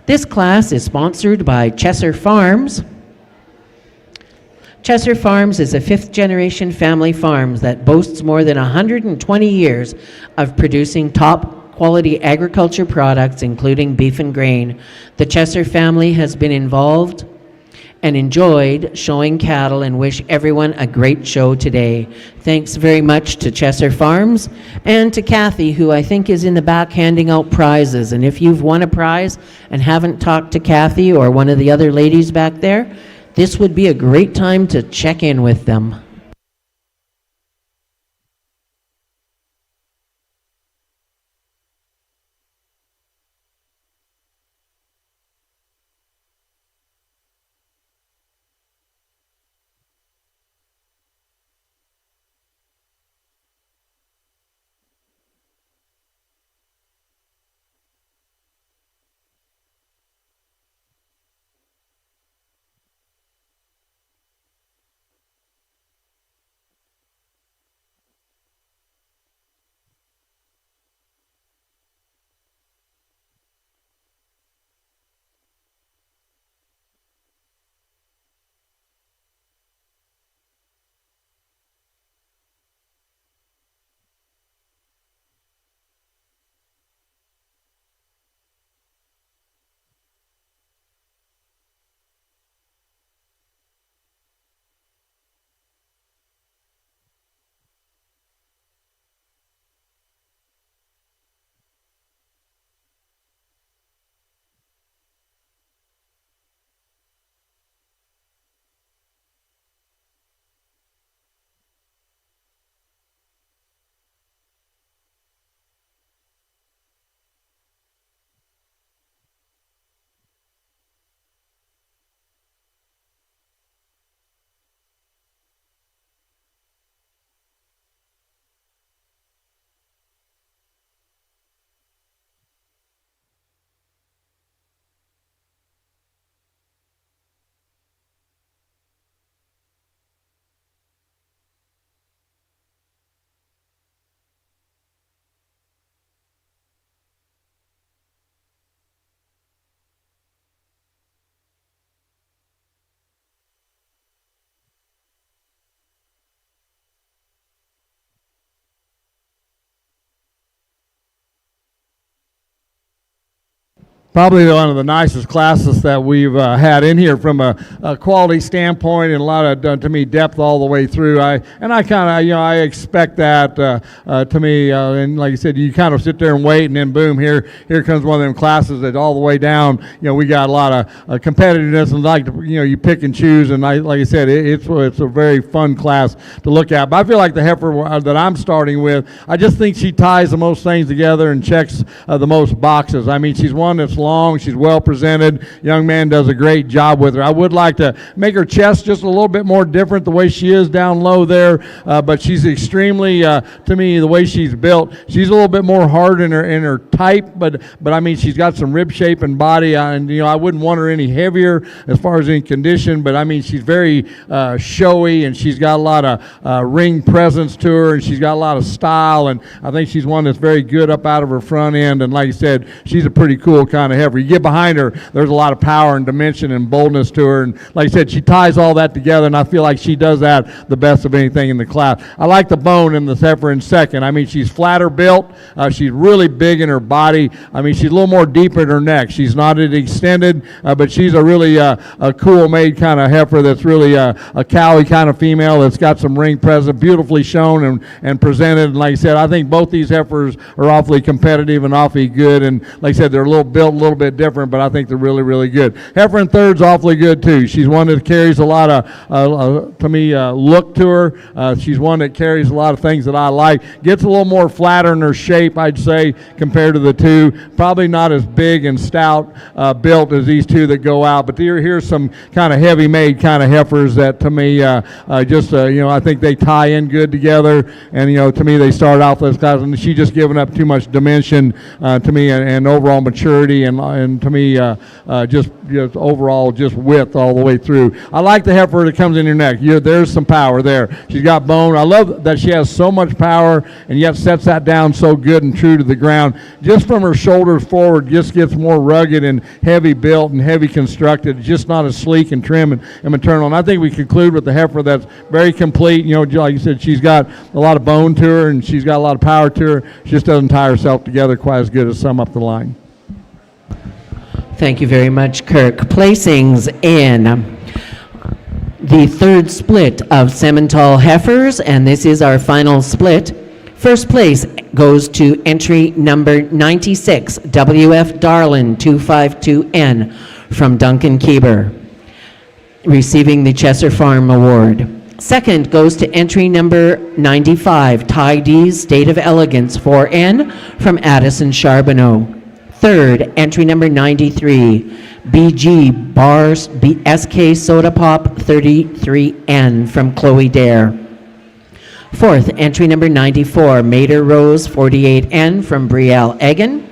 S2: This class is sponsored by Chesser Farms. Chesser Farms is a fifth-generation family farm that boasts more than 120 years of producing top-quality agriculture products, including beef and grain. The Chesser family has been involved and enjoyed showing cattle and wish everyone a great show today. Thanks very much to Chesser Farms and to Kathy, who I think is in the back handing out prizes. And if you've won a prize and haven't talked to Kathy or one of the other ladies back there, this would be a great time to check in with them.
S4: Probably one of the nicest classes that we've had in here from a quality standpoint, and a lot of, to me, depth all the way through. I kind of, I expect that to me, and like I said, you kind of sit there and wait, and then boom, here comes one of them classes that all the way down, we got a lot of competitiveness, and like, you pick and choose, and like I said, it's a very fun class to look at. But I feel like the heifer that I'm starting with, I just think she ties the most things together and checks the most boxes. I mean, she's one that's long, she's well presented. Young man does a great job with her. I would like to make her chest just a little bit more different the way she is down low there, but she's extremely, to me, the way she's built, she's a little bit more hard in her type, but I mean, she's got some rib shape and body, and I wouldn't want her any heavier as far as any condition, but I mean, she's very showy, and she's got a lot of ring presence to her, and she's got a lot of style, and I think she's one that's very good up out of her front end, and like I said, she's a pretty cool kind of heifer. You get behind her, there's a lot of power and dimension and boldness to her, and like I said, she ties all that together, and I feel like she does that the best of anything in the class. I like the bone in this heifer in second. I mean, she's flatter built, she's really big in her body. I mean, she's a little more deep in her neck. She's not as extended, but she's a really a cool made kind of heifer that's really a cowy kind of female that's got some ring presence, beautifully shown and presented, and like I said, I think both these heifers are awfully competitive and awfully good, and like I said, they're built a little bit different, but I think they're really, really good. Heifer in third's awfully good too. She's one that carries a lot of, to me, look to her. She's one that carries a lot of things that I like. Gets a little more flatter in her shape, I'd say, compared to the two. Probably not as big and stout built as these two that go out, but here's some kind of heavy made kind of heifers that to me, I think they tie in good together, and to me, they start off this class, and she's just giving up too much dimension to me and overall maturity, and to me, just overall just width all the way through. I like the heifer that comes in your neck. There's some power there. She's got bone. I love that she has so much power and yet sets that down so good and true to the ground. Just from her shoulders forward, just gets more rugged and heavy built and heavy constructed. Just not as sleek and trim and maternal. And I think we conclude with the heifer that's very complete. Like you said, she's got a lot of bone to her and she's got a lot of power to her. She just doesn't tie herself together quite as good as some up the line.
S2: Thank you very much, Kirk. Placings in the third split of Simmental heifers, and this is our final split. First place goes to entry number 96, WF Darlin 252N from Duncan Keeber, receiving the Chesser Farm Award. Second goes to entry number 95, Ty D's State of Elegance 4N from Addison Charbonneau. Third, entry number 93, BG Bars SK Soda Pop 33N from Chloe Dare. Fourth, entry number 94, Mater Rose 48N from Brielle Egan.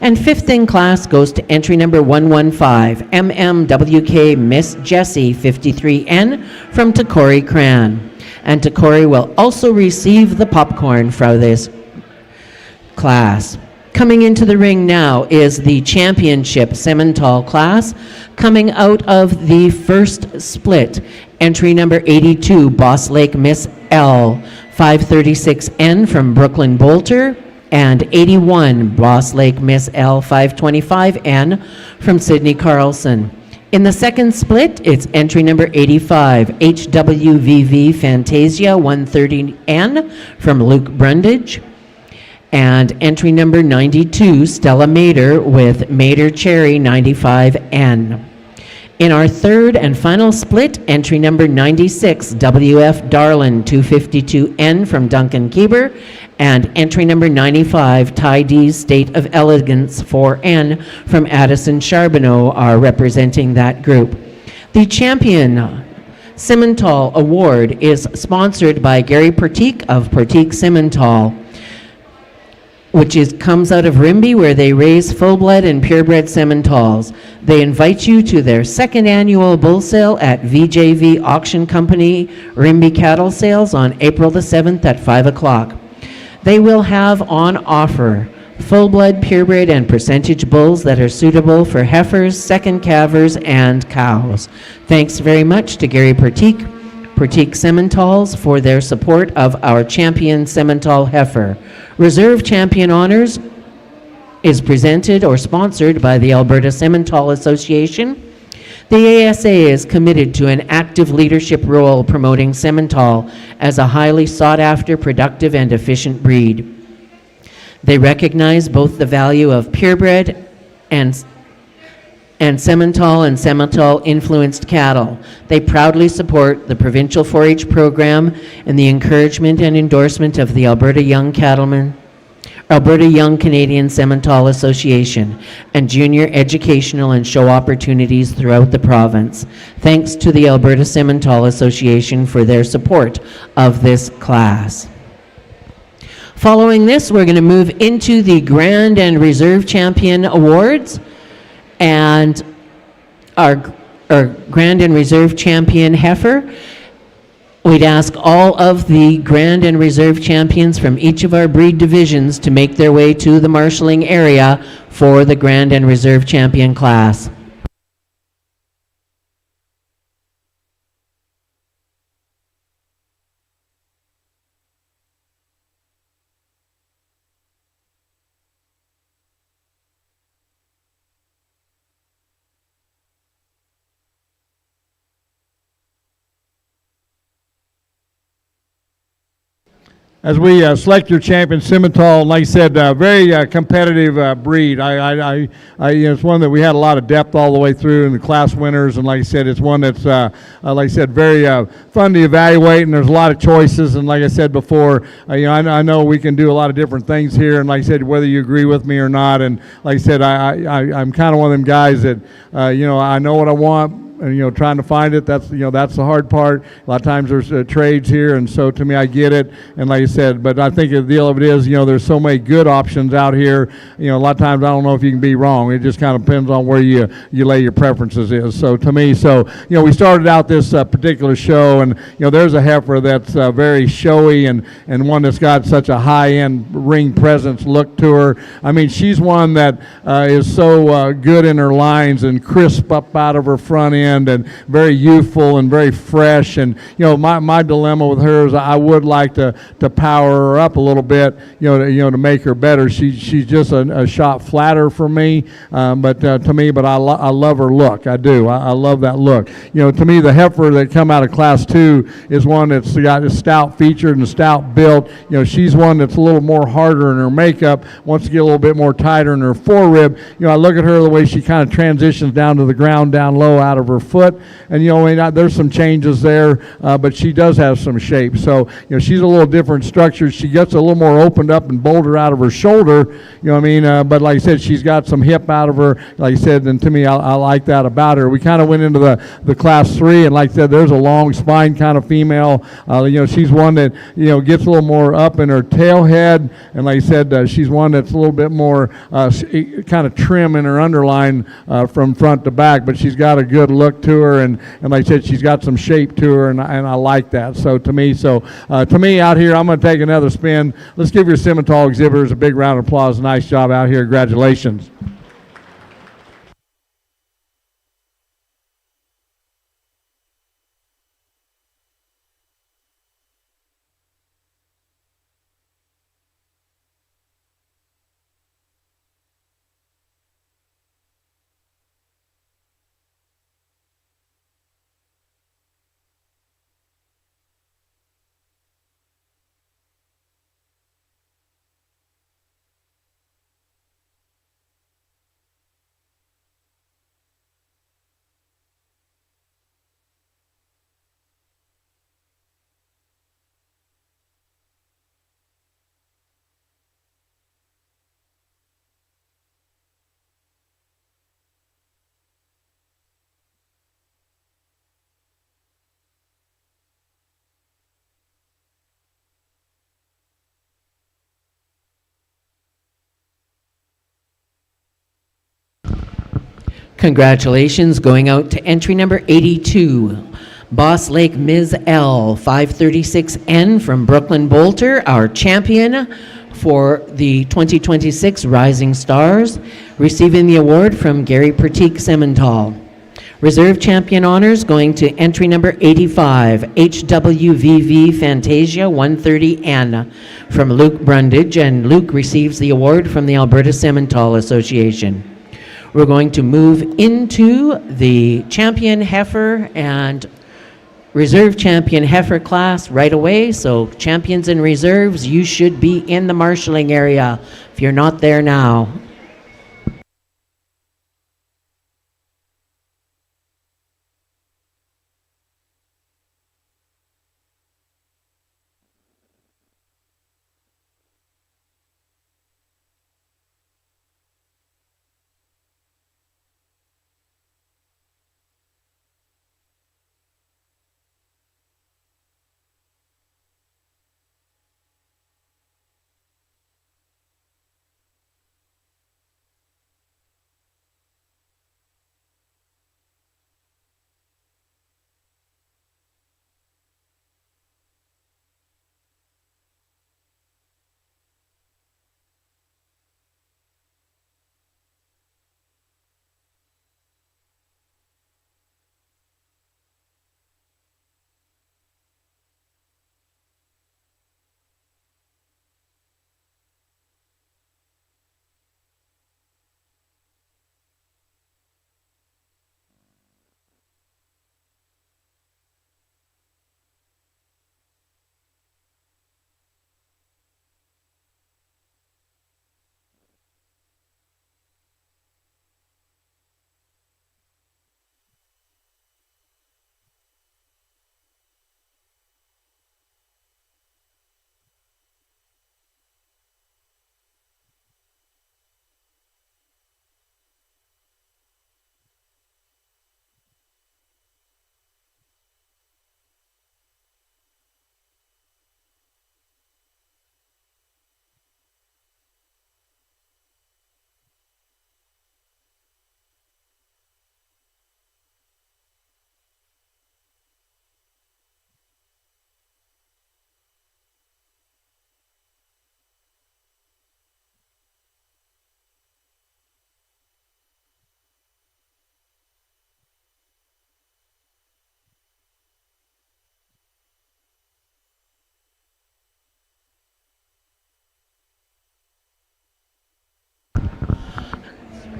S2: And fifth in class goes to entry number 115, MMWK Miss Jessie 53N from Takori Cran. And Takori will also receive the popcorn for this class. Coming into the ring now is the championship Simmental class. Coming out of the first split, entry number 82, Boss Lake Miss L 536N from Brooklyn Bolter, and 81, Boss Lake Miss L 525N from Sydney Carlson. In the second split, it's entry number 85, HWVV Fantasia 130N from Luke Brundage, and entry number 92, Stella Mater with Mater Cherry 95N. In our third and final split, entry number 96, WF Darlin 252N from Duncan Keeber, and entry number 95, Ty D's State of Elegance 4N from Addison Charbonneau are representing that group. The champion Simmental Award is sponsored by Gary Pertique of Pertique Simmental, which comes out of Rimbey, where they raise full-blood and purebred Simmentals. They invite you to their second annual bull sale at VJV Auction Company Rimbey Cattle Sales on April the 7th at 5 o'clock. They will have on offer full-blood, purebred, and percentage bulls that are suitable for heifers, second calvers, and cows. Thanks very much to Gary Pertique Simmentals for their support of our champion Simmental heifer. Reserve champion honors is presented or sponsored by the Alberta Simmental Association. The ASA is committed to an active leadership role promoting Simmental as a highly sought-after, productive, and efficient breed. They recognize both the value of purebred and Simmental and Simmental-influenced cattle. They proudly support the provincial 4-H program and the encouragement and endorsement of the Alberta Young Canadian Simmental Association, and junior educational and show opportunities throughout the province. Thanks to the Alberta Simmental Association for their support of this class. Following this, we're going to move into the Grand and Reserve Champion Awards. And our Grand and Reserve Champion heifer, we'd ask all of the Grand and Reserve Champions from each of our breed divisions to make their way to the marshalling area for the Grand and Reserve Champion class.
S4: As we select your champion, Simmental, like I said, very competitive breed. It's one that we had a lot of depth all the way through in the class winners, and like I said, it's one that's, like I said, very fun to evaluate, and there's a lot of choices. And like I said before, I know we can do a lot of different things here, and like I said, whether you agree with me or not, and like I said, I'm kind of one of them guys that, I know what I want. And, trying to find it, that's the hard part. A lot of times there's trades here, and so to me, I get it. And like I said, but I think the deal of it is, there's so many good options out here. A lot of times I don't know if you can be wrong. It just kind of depends on where you lay your preferences is. So to me, we started out this particular show, and there's a heifer that's very showy and one that's got such a high-end ring presence look to her. I mean, she's one that is so good in her lines and crisp up out of her front end. And very youthful and very fresh, and my dilemma with her is I would like to power her up a little bit, to make her better. She's just a shot flatter for me, but I love her look. I do. I love that look. To me, the heifer that come out of Class 2 is one that's got a stout featured and stout built. She's one that's a little more harder in her makeup, wants to get a little bit more tighter in her forerib. I look at her the way she kind of transitions down to the ground, down low, out of her foot, and there's some changes there, but she does have some shape. So she's a little different structure. She gets a little more opened up and bolder out of her shoulder. But like I said, she's got some hip out of her. Like I said, and to me, I like that about her. We kind of went into the Class 3, and like I said, there's a long spine kind of female. She's one that gets a little more up in her tail head, and like I said, she's one that's a little bit more kind of trim in her underline from front to back, but she's got a good look to her, and like I said, she's got some shape to her, and I like that. So to me out here, I'm going to take another spin. Let's give your Simmental exhibitors a big round of applause. Nice job out here. Congratulations.
S2: Congratulations going out to entry number 82, Boss Lake Ms. L, 536N from Brooklyn Bolter, our champion for the 2026 Rising Stars, receiving the award from Gary Pratik Simmental. Reserve champion honors going to entry number 85, HWVV Fantasia 130N from Luke Brundage, and Luke receives the award from the Alberta Simmental Association. We're going to move into the champion heifer and reserve champion heifer class right away. So champions and reserves, you should be in the marshalling area if you're not there now.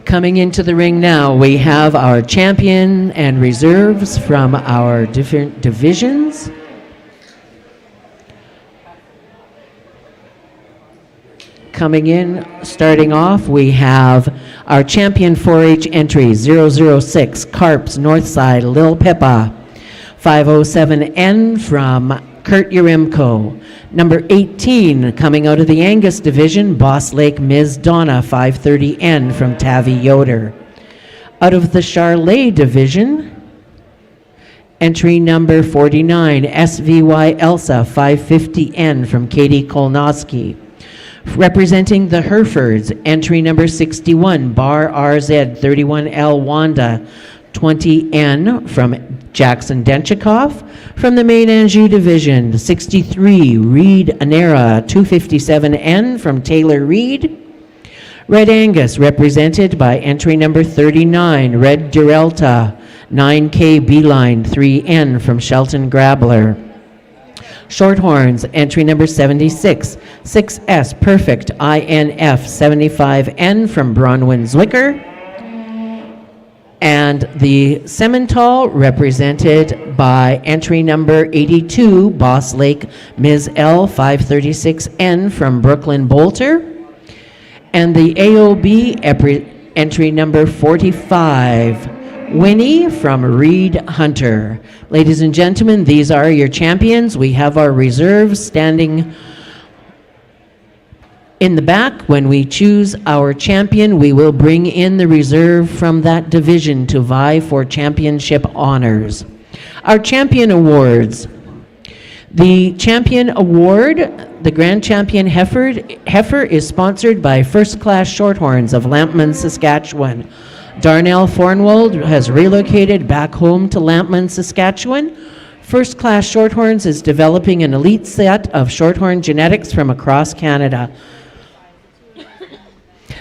S2: Coming into the ring now, we have our champion and reserves from our different divisions. Coming in, starting off, we have our champion 4-H entry, 006, Carps, Northside, Lil Pippa. 507N from Kurt Urimko. Number 18, coming out of the Angus division, Boss Lake Ms. Donna, 530N from Tavi Yoder. Out of the Charolais division, entry number 49, SVY Elsa, 550N from Katie Kolnoski. Representing the Herefords, entry number 61, Bar RZ, 31L Wanda, 20N from Jackson Denchikoff. From the Maine-Anjou division, 63, Reed Anera, 257N from Taylor Reed. Red Angus, represented by entry number 39, Red Durelta, 9K Beeline, 3N from Shelton Grabler. Shorthorns, entry number 76, 6S Perfect, INF, 75N from Bronwyn Zwicker. And the Simmental, represented by entry number 82, Boss Lake Ms. L, 536N from Brooklyn Bolter. And the AOB, entry number 45, Winnie from Reed Hunter. Ladies and gentlemen, these are your champions. We have our reserves standing in the back. When we choose our champion, we will bring in the reserve from that division to vie for championship honors. Our champion awards. The champion award, the Grand Champion Heifer, is sponsored by First Class Shorthorns of Lampman, Saskatchewan. Darnell Fornwald has relocated back home to Lampman, Saskatchewan. First Class Shorthorns is developing an elite set of Shorthorn genetics from across Canada.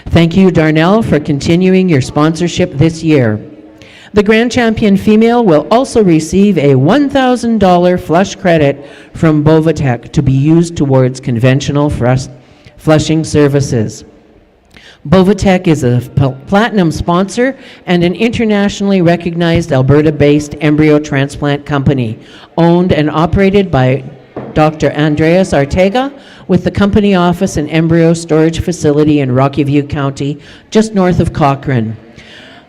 S2: Thank you, Darnell, for continuing your sponsorship this year. The Grand Champion female will also receive a $1,000 flush credit from Bovatech to be used towards conventional flushing services. Bovatech is a platinum sponsor and an internationally recognized Alberta-based embryo transplant company, owned and operated by Dr. Andreas Arteaga, with the company office and embryo storage facility in Rocky View County, just north of Cochrane.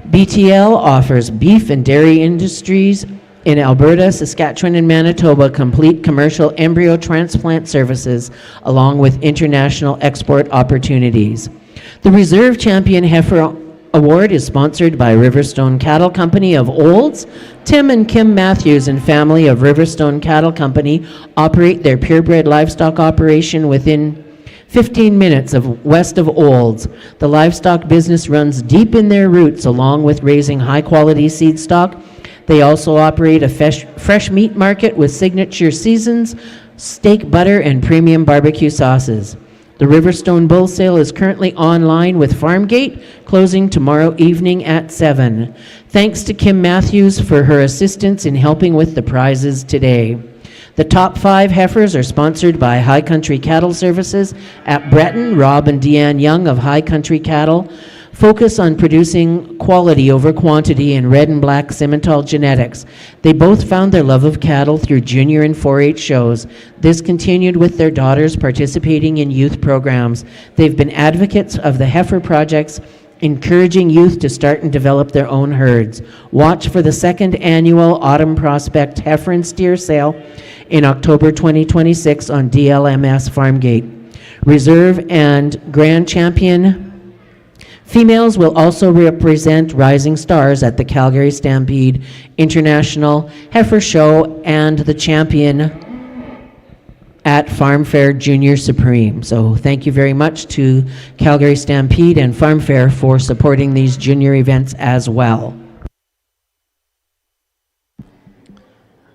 S2: BTL offers beef and dairy industries in Alberta, Saskatchewan, and Manitoba complete commercial embryo transplant services, along with international export opportunities. The Reserve Champion Heifer Award is sponsored by Riverstone Cattle Company of Olds. Tim and Kim Matthews and family of Riverstone Cattle Company operate their purebred livestock operation within 15 minutes west of Olds. The livestock business runs deep in their roots, along with raising high-quality seed stock. They also operate a fresh meat market with signature seasons, steak butter, and premium barbecue sauces. The Riverstone Bull Sale is currently online with Farmgate, closing tomorrow evening at 7. Thanks to Kim Matthews for her assistance in helping with the prizes today. The top 5 heifers are sponsored by High Country Cattle Services at Breton. Rob and Deanne Young of High Country Cattle focus on producing quality over quantity in red and black Simmental genetics. They both found their love of cattle through junior and 4-H shows. This continued with their daughters participating in youth programs. They've been advocates of the heifer projects, encouraging youth to start and develop their own herds. Watch for the 2nd annual Autumn Prospect Heifer and Steer Sale in October 2026 on DLMS Farmgate. Reserve and Grand Champion females will also represent rising stars at the Calgary Stampede International Heifer Show and the champion at Farm Fair Junior Supreme. So thank you very much to Calgary Stampede and Farm Fair for supporting these junior events as well.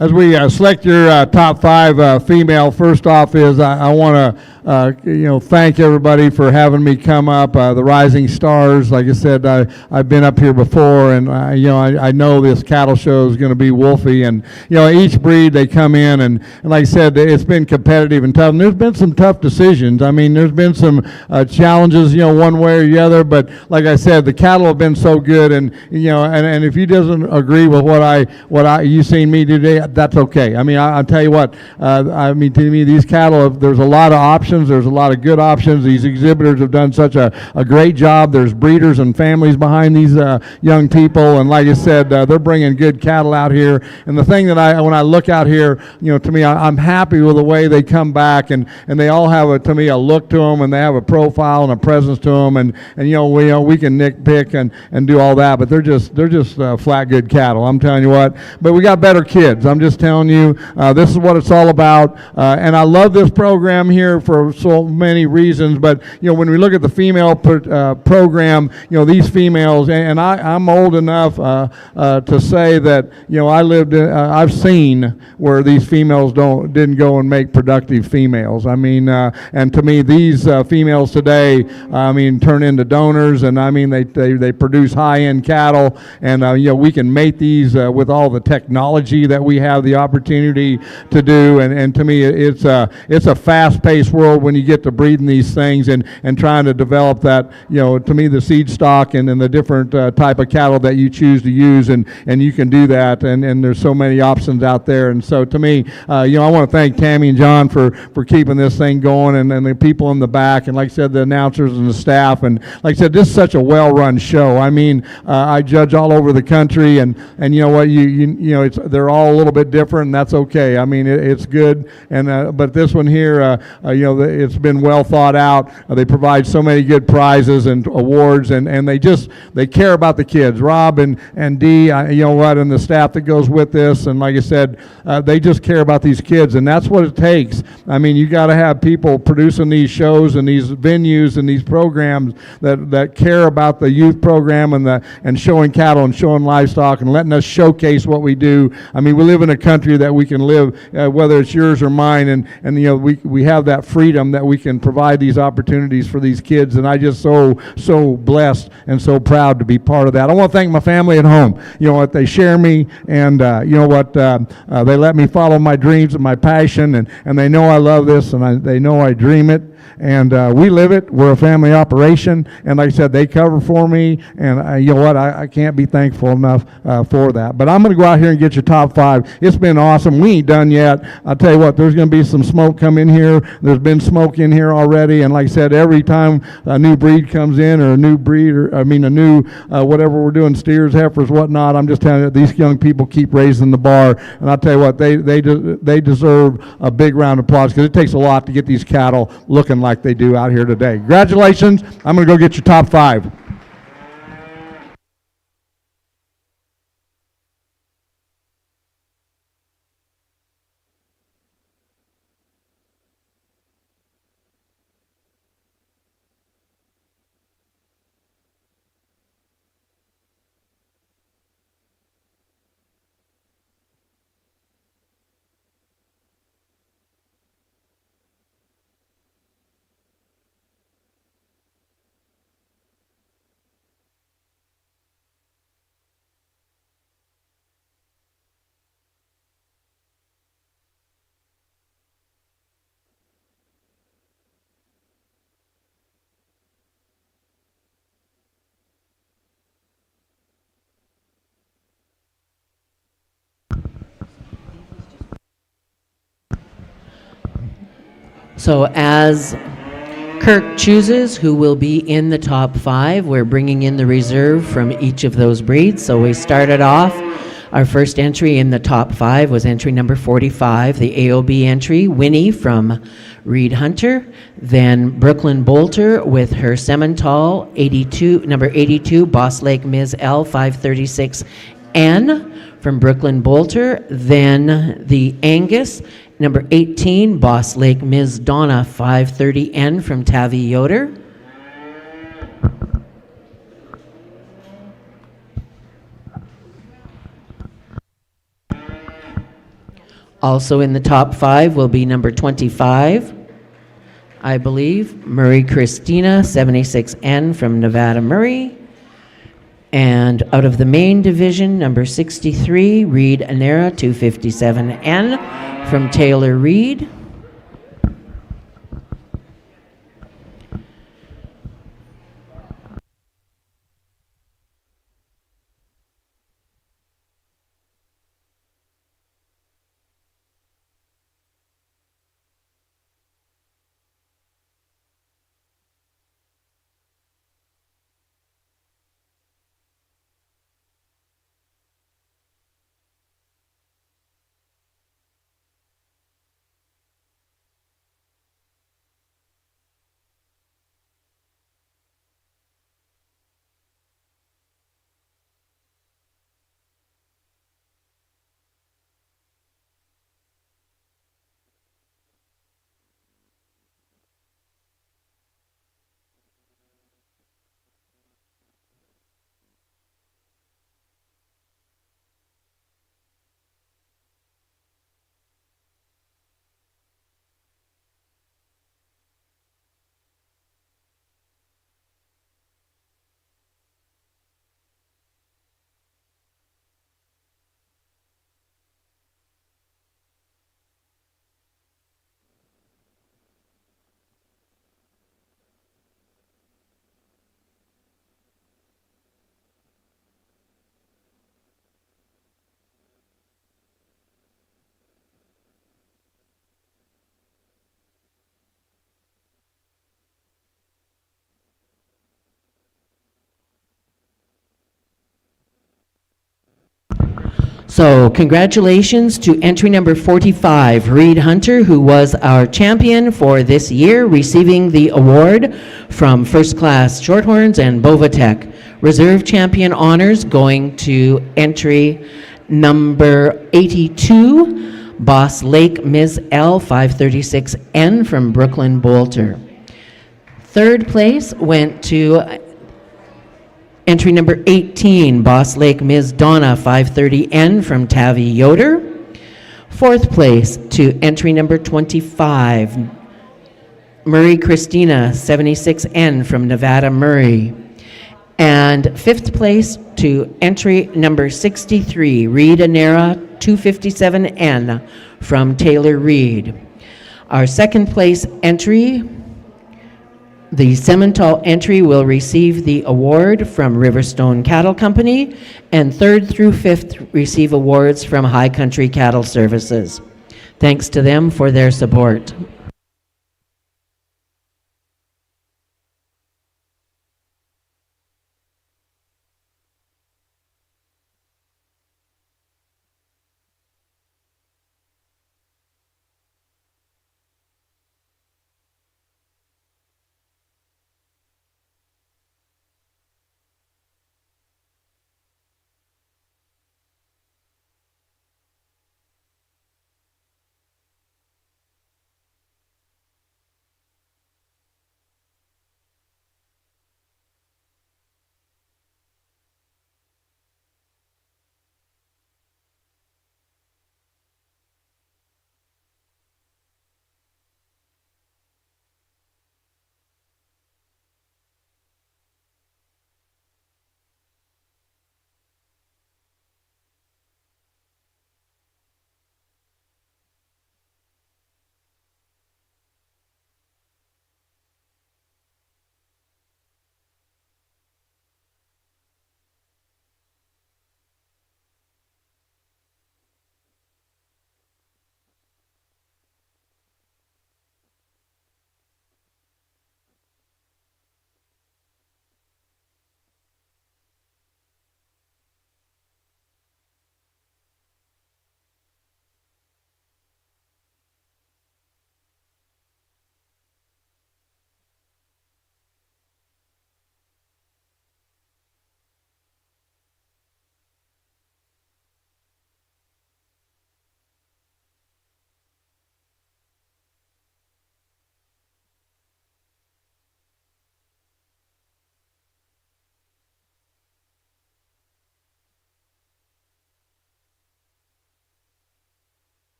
S4: As we select your top 5 female, first off is I want to thank everybody for having me come up. The Rising Stars, like I said, I've been up here before, and I know this cattle show is going to be wolfy, and each breed they come in, and like I said, it's been competitive and tough. And there's been some tough decisions. I mean, there's been some challenges, one way or the other. But like I said, the cattle have been so good, and and if you doesn't agree with what you seen me today, that's okay. I mean, I'll tell you what. To me, these cattle, there's a lot of options. There's a lot of good options. These exhibitors have done such a great job. There's breeders and families behind these young people, and like I said, they're bringing good cattle out here. And the thing that when I look out here, to me, I'm happy with the way they come back, and they all have a look to them, and they have a profile and a presence to them, and we can nitpick and do all that, but they're just flat good cattle. I'm telling you what. But we got better kids. I'm just telling you, this is what it's all about. And I love this program here for so many reasons. But when we look at the female program, these females, and I'm old enough to say that I've seen where these females didn't go and make productive females. I mean, and to me, these females today, turn into donors, and they produce high-end cattle, and we can mate these with all the technology that we have the opportunity to do, and to me, it's a fast-paced world when you get to breeding these things and trying to develop that, to me, the seed stock and the different type of cattle that you choose to use, and you can do that, and there's so many options out there. And so to me, I want to thank Tammy and John for keeping this thing going, and the people in the back, and like I said, the announcers and the staff, and like I said, this is such a well-run show. I judge all over the country, and you know what, they're all a little bit different, and that's okay. It's good, and but this one here, it's been well thought out. They provide so many good prizes and awards, and they care about the kids. Rob and Dee, and the staff that goes with this, and like I said, they just care about these kids, and that's what it takes. You got to have people producing these shows and these venues and these programs that care about the youth program and showing cattle and showing livestock and letting us showcase what we do. We live in a country that we can live, whether it's yours or mine, and we have that freedom freedom that we can provide these opportunities for these kids, and I just so blessed and so proud to be part of that. I want to thank my family at home. You know what, they share me, and you know what, they let me follow my dreams and my passion, and they know I love this, and they know I dream it, and we live it. We're a family operation, and like I said, they cover for me, and you know what, I can't be thankful enough for that. But I'm going to go out here and get your top 5. It's been awesome. We ain't done yet. I'll tell you what, there's going to be some smoke come in here. There's been smoke in here already, and like I said, every time a new breed comes in, or a new breed, or a new whatever we're doing, steers, heifers, whatnot, I'm just telling you, these young people keep raising the bar, and I'll tell you what, they deserve a big round of applause, because it takes a lot to get these cattle looking like they do out here today. Congratulations. I'm going to go get your top 5.
S2: So as Kirk chooses who will be in the top 5, we're bringing in the reserve from each of those breeds. So we started off, our first entry in the top 5 was entry number 45, the AOB entry, Winnie from Reed Hunter. Then Brooklyn Bolter with her Simmental, number 82, Boss Lake Ms. L 536N from Brooklyn Bolter. Then the Angus, number 18, Boss Lake Ms. Donna 530N from Tavi Yoder. Also in the top 5 will be number 25, I believe, Murray Christina 76N from Nevada Murray. And out of the main division, number 63, Reed Anera 257N from Taylor Reed. So congratulations to entry number 45, Reed Hunter, who was our champion for this year, receiving the award from First Class Shorthorns and Bovatech. Reserve champion honors going to entry number 82, Boss Lake Ms. L 536N from Brooklyn Bolter. Third place went to entry number 18, Boss Lake Ms. Donna 530N from Tavi Yoder. Fourth place to entry number 25, Murray Christina, 76N from Nevada Murray. And 5th place to entry number 63, Reed Anera, 257N from Taylor Reed. Our 2nd place entry, the Simmental entry, will receive the award from Riverstone Cattle Company, and 3rd through 5th receive awards from High Country Cattle Services. Thanks to them for their support.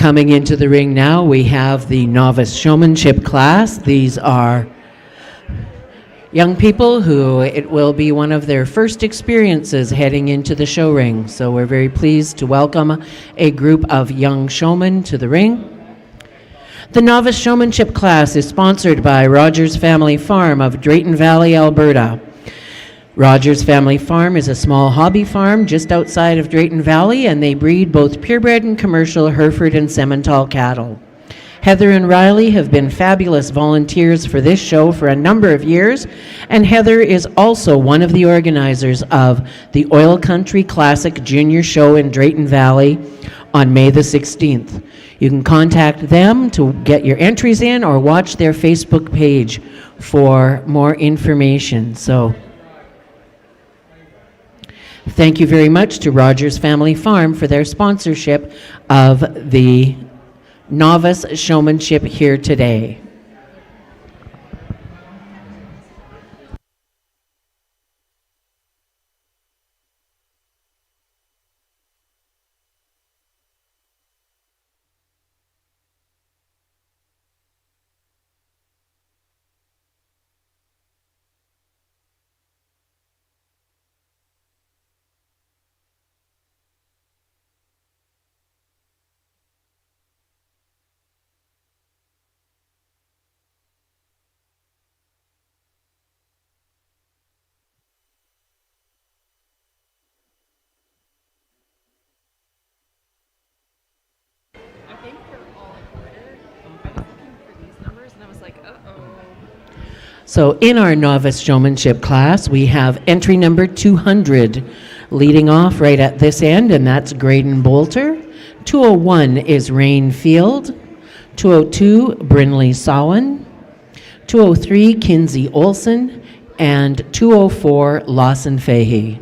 S2: Coming into the ring now, we have the novice showmanship class. These are young people who it will be one of their first experiences heading into the show ring. So we're very pleased to welcome a group of young showmen to the ring. The novice showmanship class is sponsored by Rogers Family Farm of Drayton Valley, Alberta. Rogers Family Farm is a small hobby farm just outside of Drayton Valley, and they breed both purebred and commercial Hereford and Simmental cattle. Heather and Riley have been fabulous volunteers for this show for a number of years, and Heather is also one of the organizers of the Oil Country Classic Junior Show in Drayton Valley on May the 16th. You can contact them to get your entries in or watch their Facebook page for more information. So, thank you very much to Rogers Family Farm for their sponsorship of the novice showmanship here today. So in our novice showmanship class, we have entry number 200 leading off right at this end, and that's Graydon Bolter. 201 is Rain Field. 202, Brinley Sawan. 203, Kinsey Olson. And 204, Lawson Fahey.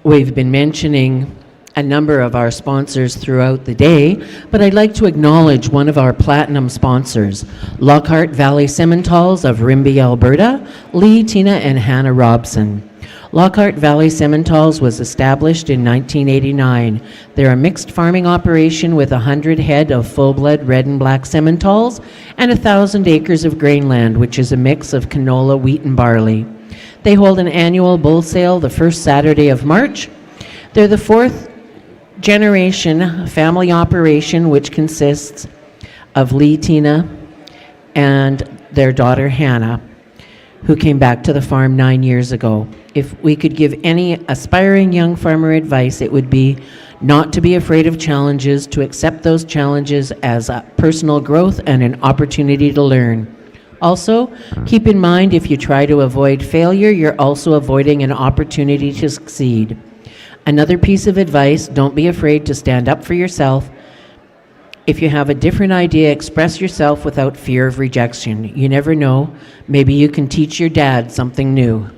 S2: We've been mentioning a number of our sponsors throughout the day, but I'd like to acknowledge one of our platinum sponsors, Lockhart Valley Simmentals of Rimbey, Alberta, Lee, Tina, and Hannah Robson. Lockhart Valley Simmentals was established in 1989. They're a mixed farming operation with 100 head of full-blood red and black Simmentals and 1,000 acres of grainland, which is a mix of canola, wheat, and barley. They hold an annual bull sale the first Saturday of March. They're the fourth generation family operation, which consists of Lee, Tina, and their daughter Hannah, who came back to the farm 9 years ago. If we could give any aspiring young farmer advice, it would be not to be afraid of challenges, to accept those challenges as a personal growth and an opportunity to learn. Also, keep in mind if you try to avoid failure, you're also avoiding an opportunity to succeed. Another piece of advice, don't be afraid to stand up for yourself. If you have a different idea, express yourself without fear of rejection. You never know, maybe you can teach your dad something new.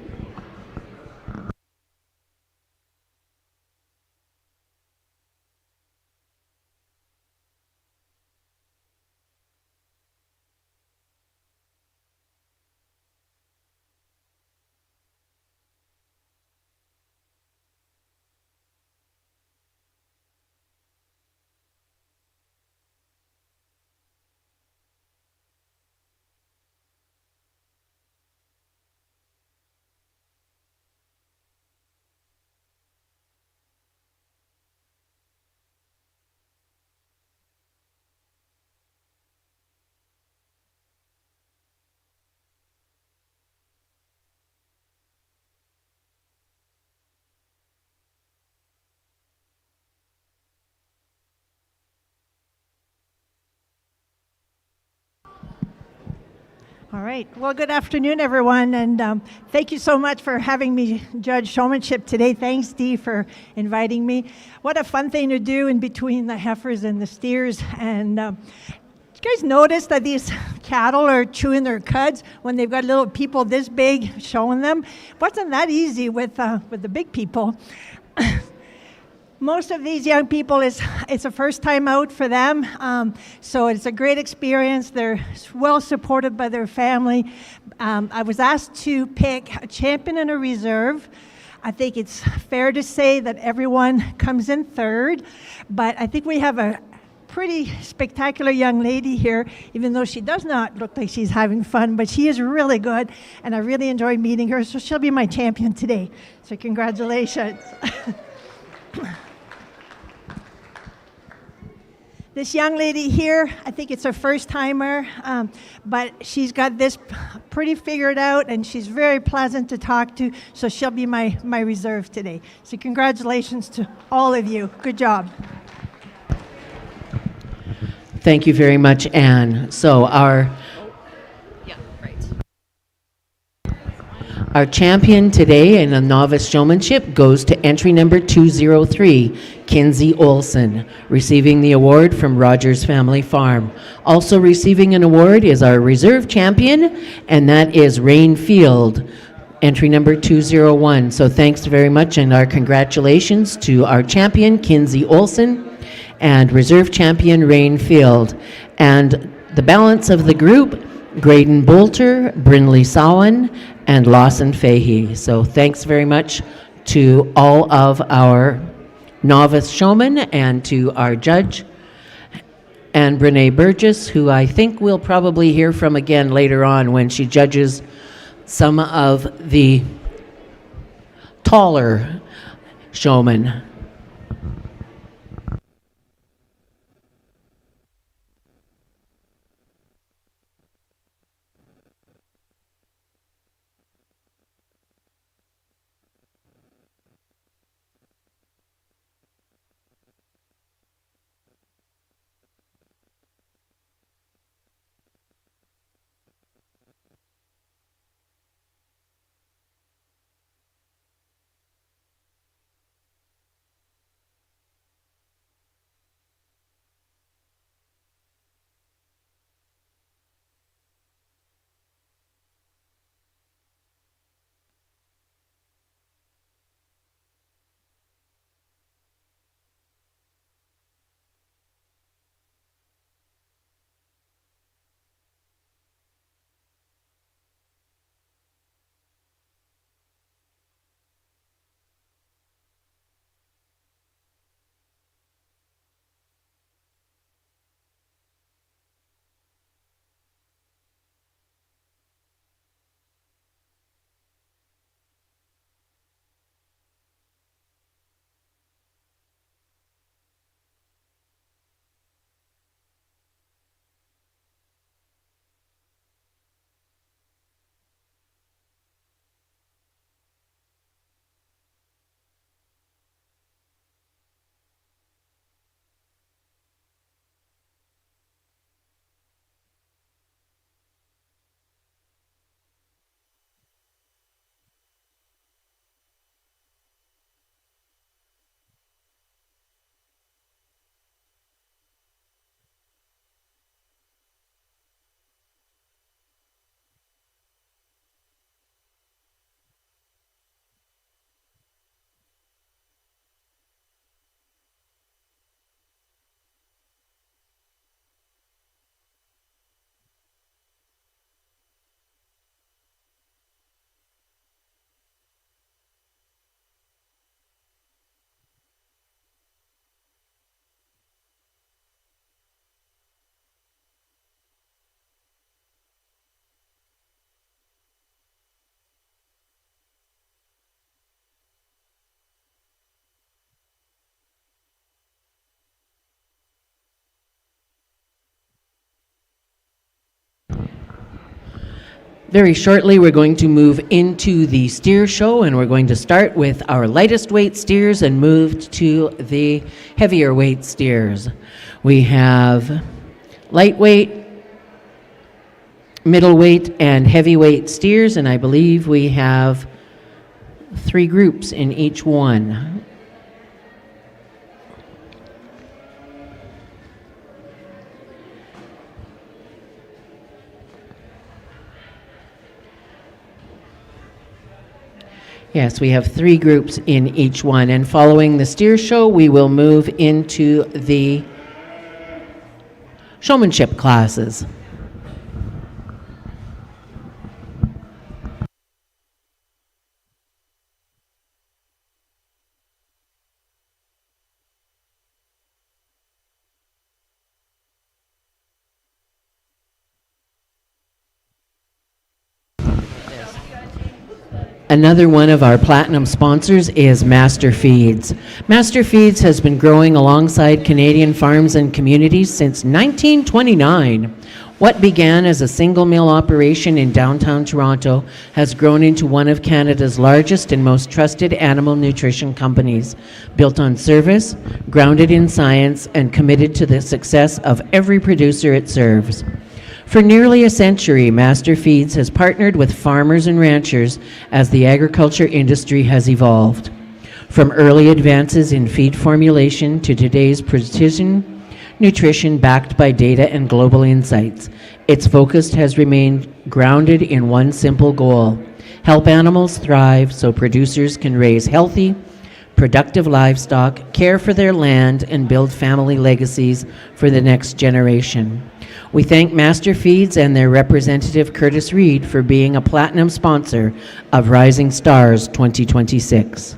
S5: All right. Well, good afternoon, everyone, and thank you so much for having me judge showmanship today. Thanks, Dee, for inviting me. What a fun thing to do in between the heifers and the steers. And you guys notice that these cattle are chewing their cuds when they've got little people this big showing them? Wasn't that easy with the big people? Most of these young people, it's a first time out for them, so it's a great experience. They're well supported by their family. I was asked to pick a champion and a reserve. I think it's fair to say that everyone comes in third, but I think we have a pretty spectacular young lady here, even though she does not look like she's having fun, but she is really good, and I really enjoyed meeting her, so she'll be my champion today. So congratulations. This young lady here, I think it's her first timer, but she's got this pretty figured out and she's very pleasant to talk to, so she'll be my reserve today. So congratulations to all of you. Good job.
S2: Thank you very much, Anne. So our champion today in the novice showmanship goes to entry number 203, Kinsey Olson, receiving the award from Rogers Family Farm. Also receiving an award is our reserve champion, and that is Rain Field, entry number 201. So thanks very much, and our congratulations to our champion, Kinsey Olson, and reserve champion, Rain Field. And the balance of the group, Graydon Bolter, Brinley Sowen, and Lawson Fahey. So thanks very much to all of our novice showmen and to our judge, and Brene Burgess, who I think we'll probably hear from again later on when she judges some of the taller showmen. Very shortly, we're going to move into the steer show, and we're going to start with our lightest weight steers and move to the heavier weight steers. We have lightweight, middleweight, and heavyweight steers, and I believe we have 3 groups in each one. Yes, we have 3 groups in each one, and following the steer show, we will move into the showmanship classes. Another one of our platinum sponsors is Master Feeds. Master Feeds has been growing alongside Canadian farms and communities since 1929. What began as a single mill operation in downtown Toronto has grown into one of Canada's largest and most trusted animal nutrition companies, built on service, grounded in science, and committed to the success of every producer it serves. For nearly a century, Master Feeds has partnered with farmers and ranchers as the agriculture industry has evolved. From early advances in feed formulation to today's precision nutrition backed by data and global insights, its focus has remained grounded in one simple goal: help animals thrive so producers can raise healthy, productive livestock, care for their land, and build family legacies for the next generation. We thank Master Feeds and their representative Curtis Reed for being a platinum sponsor of Rising Stars 2026.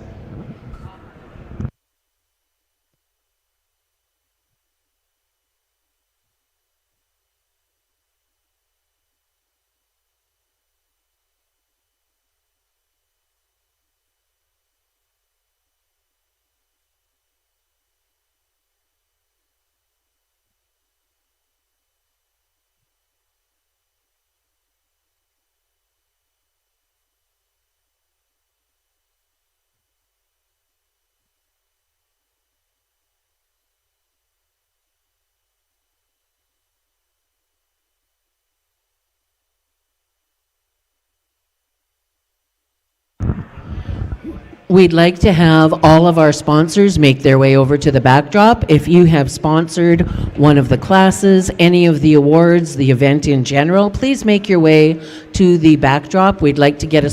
S2: We'd like to have all of our sponsors make their way over to the backdrop. If you have sponsored one of the classes, any of the awards, the event in general, please make your way to the backdrop. We'd like to get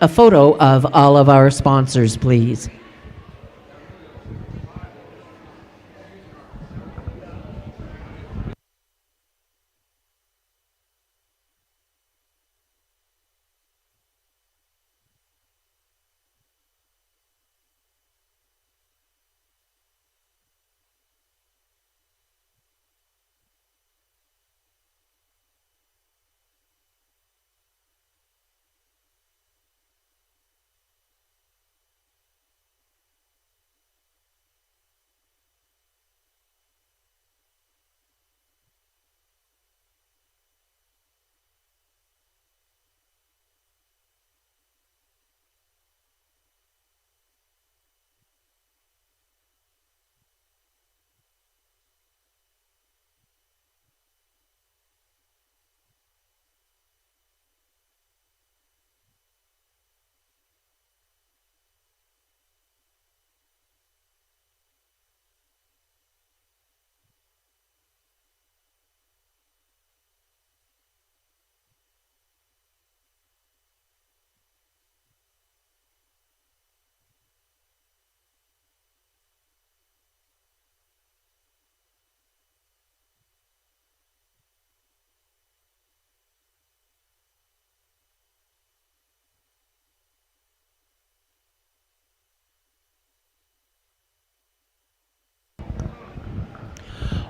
S2: a photo of all of our sponsors, please.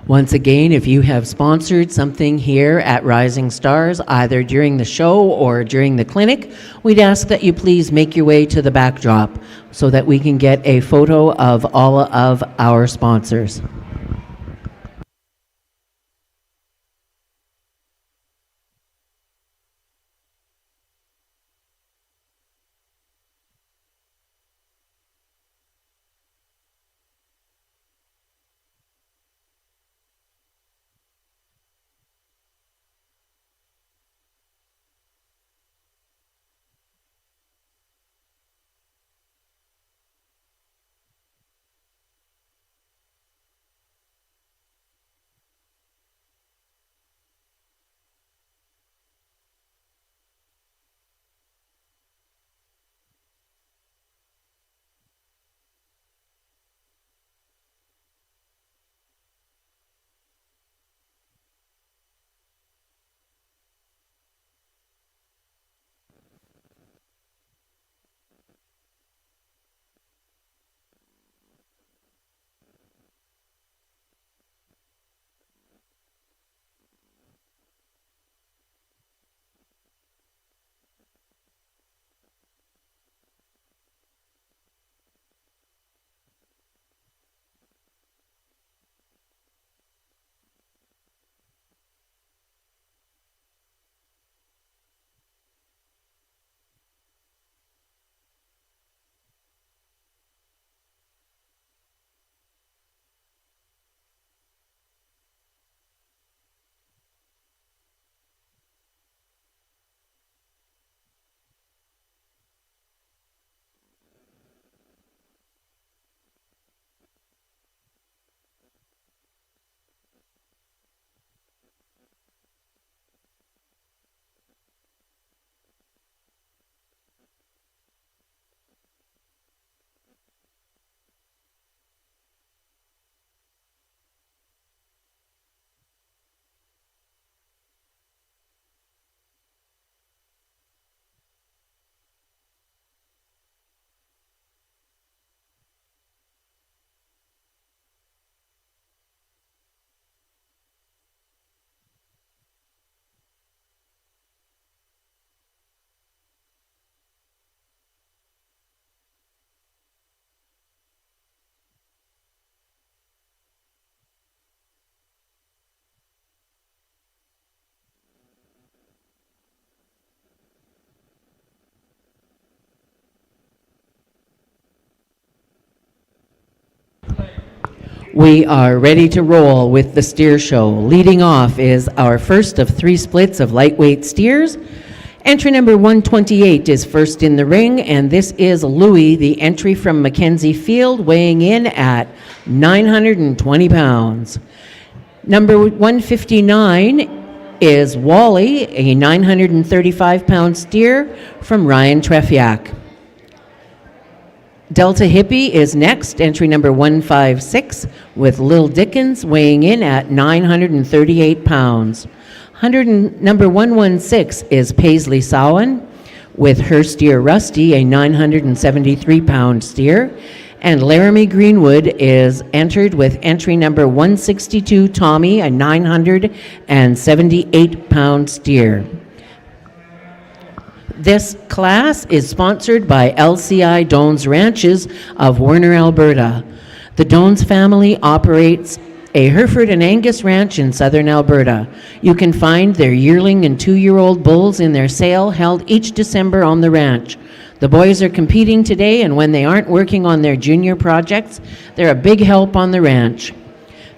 S2: Once again, if you have sponsored something here at Rising Stars, either during the show or during the clinic, we'd ask that you please make your way to the backdrop so that we can get a photo of all of our sponsors. We are ready to roll with the steer show. Leading off is our first of 3 splits of lightweight steers. Entry number 128 is first in the ring, and this is Louis, the entry from Mackenzie Field, weighing in at 920 pounds. Number 159 is Wally, a 935-pound steer from Ryan Trefiak. Delta Hippie is next, entry number 156, with Lil Dickens weighing in at 938 pounds. Number 116 is Paisley Sowan, with her steer Rusty, a 973-pound steer. And Laramie Greenwood is entered with entry number 162, Tommy, a 978-pound steer. This class is sponsored by LCI Dones Ranches of Warner, Alberta. The Dones family operates a Hereford and Angus ranch in southern Alberta. You can find their yearling and 2-year-old bulls in their sale held each December on the ranch. The boys are competing today, and when they aren't working on their junior projects, they're a big help on the ranch.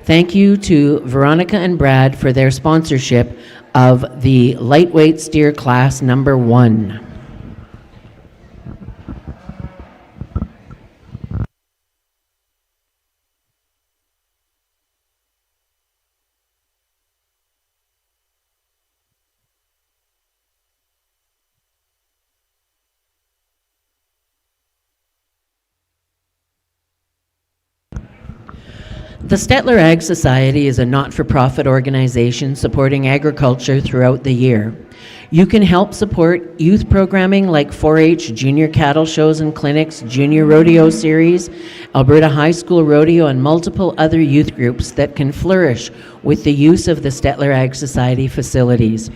S2: Thank you to Veronica and Brad for their sponsorship of the lightweight steer class number 1. The Stettler Ag Society is a not-for-profit organization supporting agriculture throughout the year. You can help support youth programming like 4-H, junior cattle shows and clinics, junior rodeo series, Alberta High School Rodeo, and multiple other youth groups that can flourish with the use of the Stettler Ag Society facilities.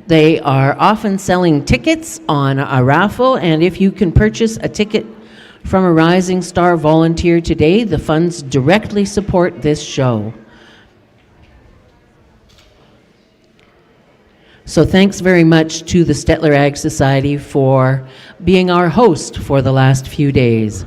S2: They are often selling tickets on a raffle, and if you can purchase a ticket from a Rising Star volunteer today, the funds directly support this show. So thanks very much to the Stettler Ag Society for being our host for the last few days.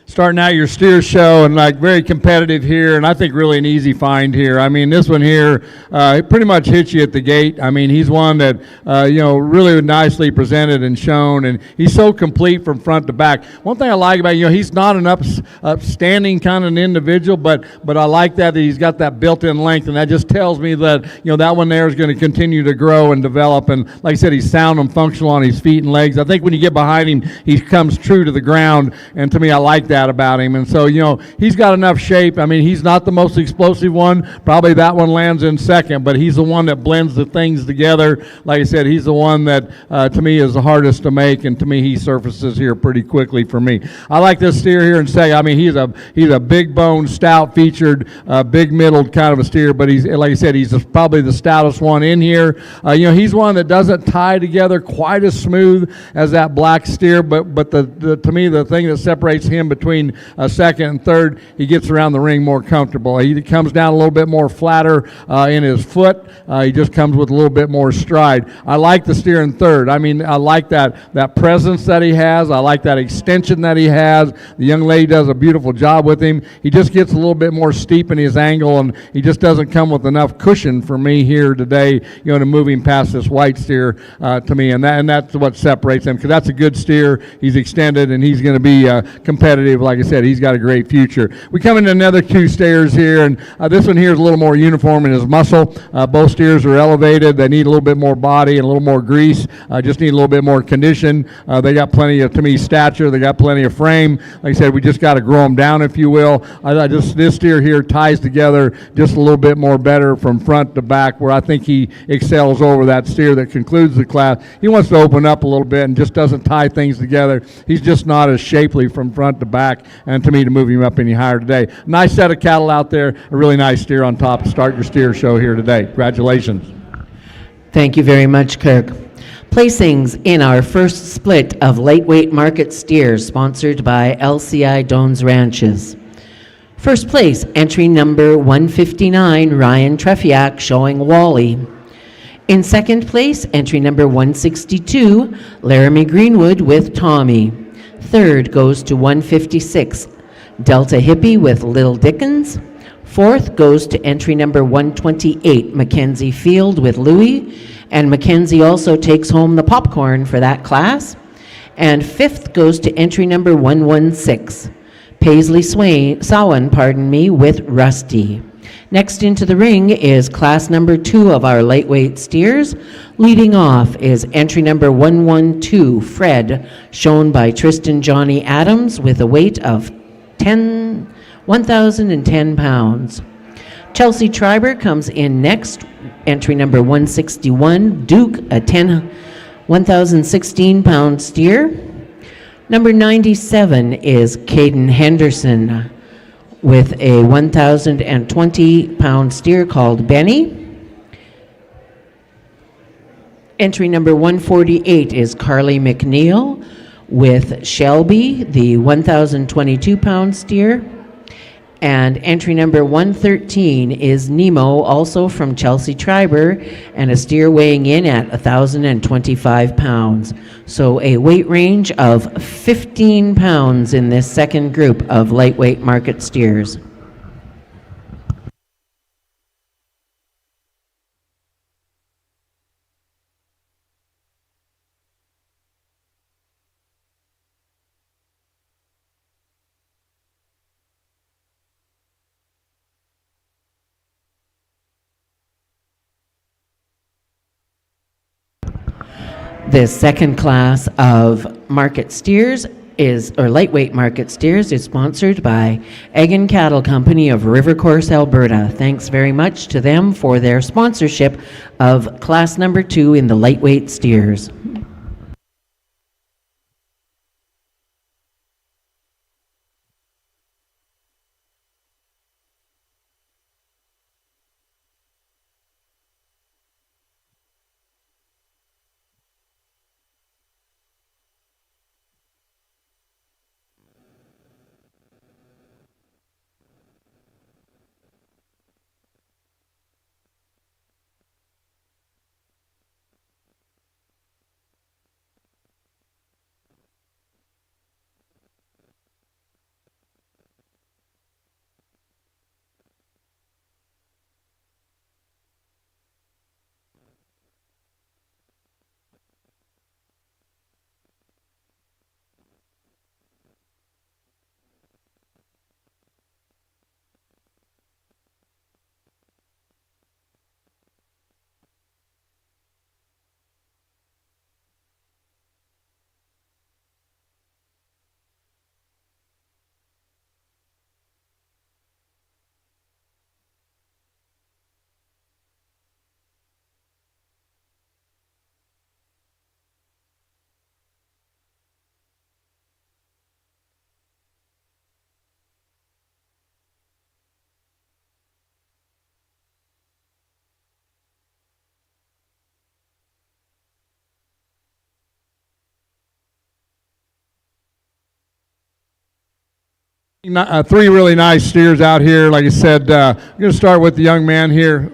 S4: Starting out your steer show, and like very competitive here, and I think really an easy find here. I mean, this one here, it pretty much hits you at the gate. I mean, he's one that, really nicely presented and shown, and he's so complete from front to back. One thing I like about, he's not an upstanding kind of an individual, but I like that he's got that built-in length, and that just tells me that, that one there is going to continue to grow and develop, and like I said, he's sound and functional on his feet and legs. I think when you get behind him, he comes true to the ground, and to me, I like that about him. And so, he's got enough shape. I mean, he's not the most explosive one. Probably that one lands in second, but he's the one that blends the things together. Like I said, he's the one that, to me, is the hardest to make, and to me, he surfaces here pretty quickly for me. I like this steer here and say, I mean, he's a big bone, stout featured, big middled kind of a steer, but he's, like I said, he's probably the stoutest one in here. He's one that doesn't tie together quite as smooth as that black steer, but to me, the thing that separates him between between second and third, he gets around the ring more comfortable. He comes down a little bit more flatter in his foot. He just comes with a little bit more stride. I like the steer in third. I mean, I like that presence that he has. I like that extension that he has. The young lady does a beautiful job with him. He just gets a little bit more steep in his angle, and he just doesn't come with enough cushion for me here today, to move him past this white steer to me, and that's what separates him, because that's a good steer. He's extended, and he's going to be competitive. Like I said, he's got a great future. We come into another two steers here, and this one here is a little more uniform in his muscle. Both steers are elevated. They need a little bit more body and a little more grease. Just need a little bit more condition. They got plenty of, to me, stature. They got plenty of frame. Like I said, we just got to grow them down, if you will. This steer here ties together just a little bit more better from front to back, where I think he excels over that steer that concludes the class. He wants to open up a little bit and just doesn't tie things together. He's just not as shapely from front to back, and to me, to move him up any higher today. Nice set of cattle out there, a really nice steer on top to start your steer show here today. Congratulations.
S2: Thank you very much, Kirk. Placings in our first split of lightweight market steers, sponsored by LCI Doan's Ranches. First place, entry number 159, Ryan Trefiak, showing Wally. In second place, entry number 162, Laramie Greenwood with Tommy. Third goes to 156, Delta Hippie with Little Dickens. Fourth goes to entry number 128, Mackenzie Field with Louie. And Mackenzie also takes home the popcorn for that class. And fifth goes to entry number 116, Paisley Samhain, with Rusty. Next into the ring is class number 2 of our lightweight steers. Leading off is entry number 112, Fred, shown by Tristan Johnny Adams with a weight of 1,010 pounds. Chelsea Triber comes in next, entry number 161, Duke, a 1,016-pound steer. Number 97 is Caden Henderson with a 1,020-pound steer called Benny. Entry number 148 is Carly McNeil with Shelby, the 1,022-pound steer. And entry number 113 is Nemo, also from Chelsea Triber, and a steer weighing in at 1,025 pounds. So a weight range of 15 pounds in this second group of lightweight market steers. The second class of market steers or lightweight market steers is sponsored by Egg & Cattle Company of Rivercourse, Alberta. Thanks very much to them for their sponsorship of class number 2 in the lightweight steers.
S4: Three really nice steers out here. Like I said, I'm going to start with the young man here.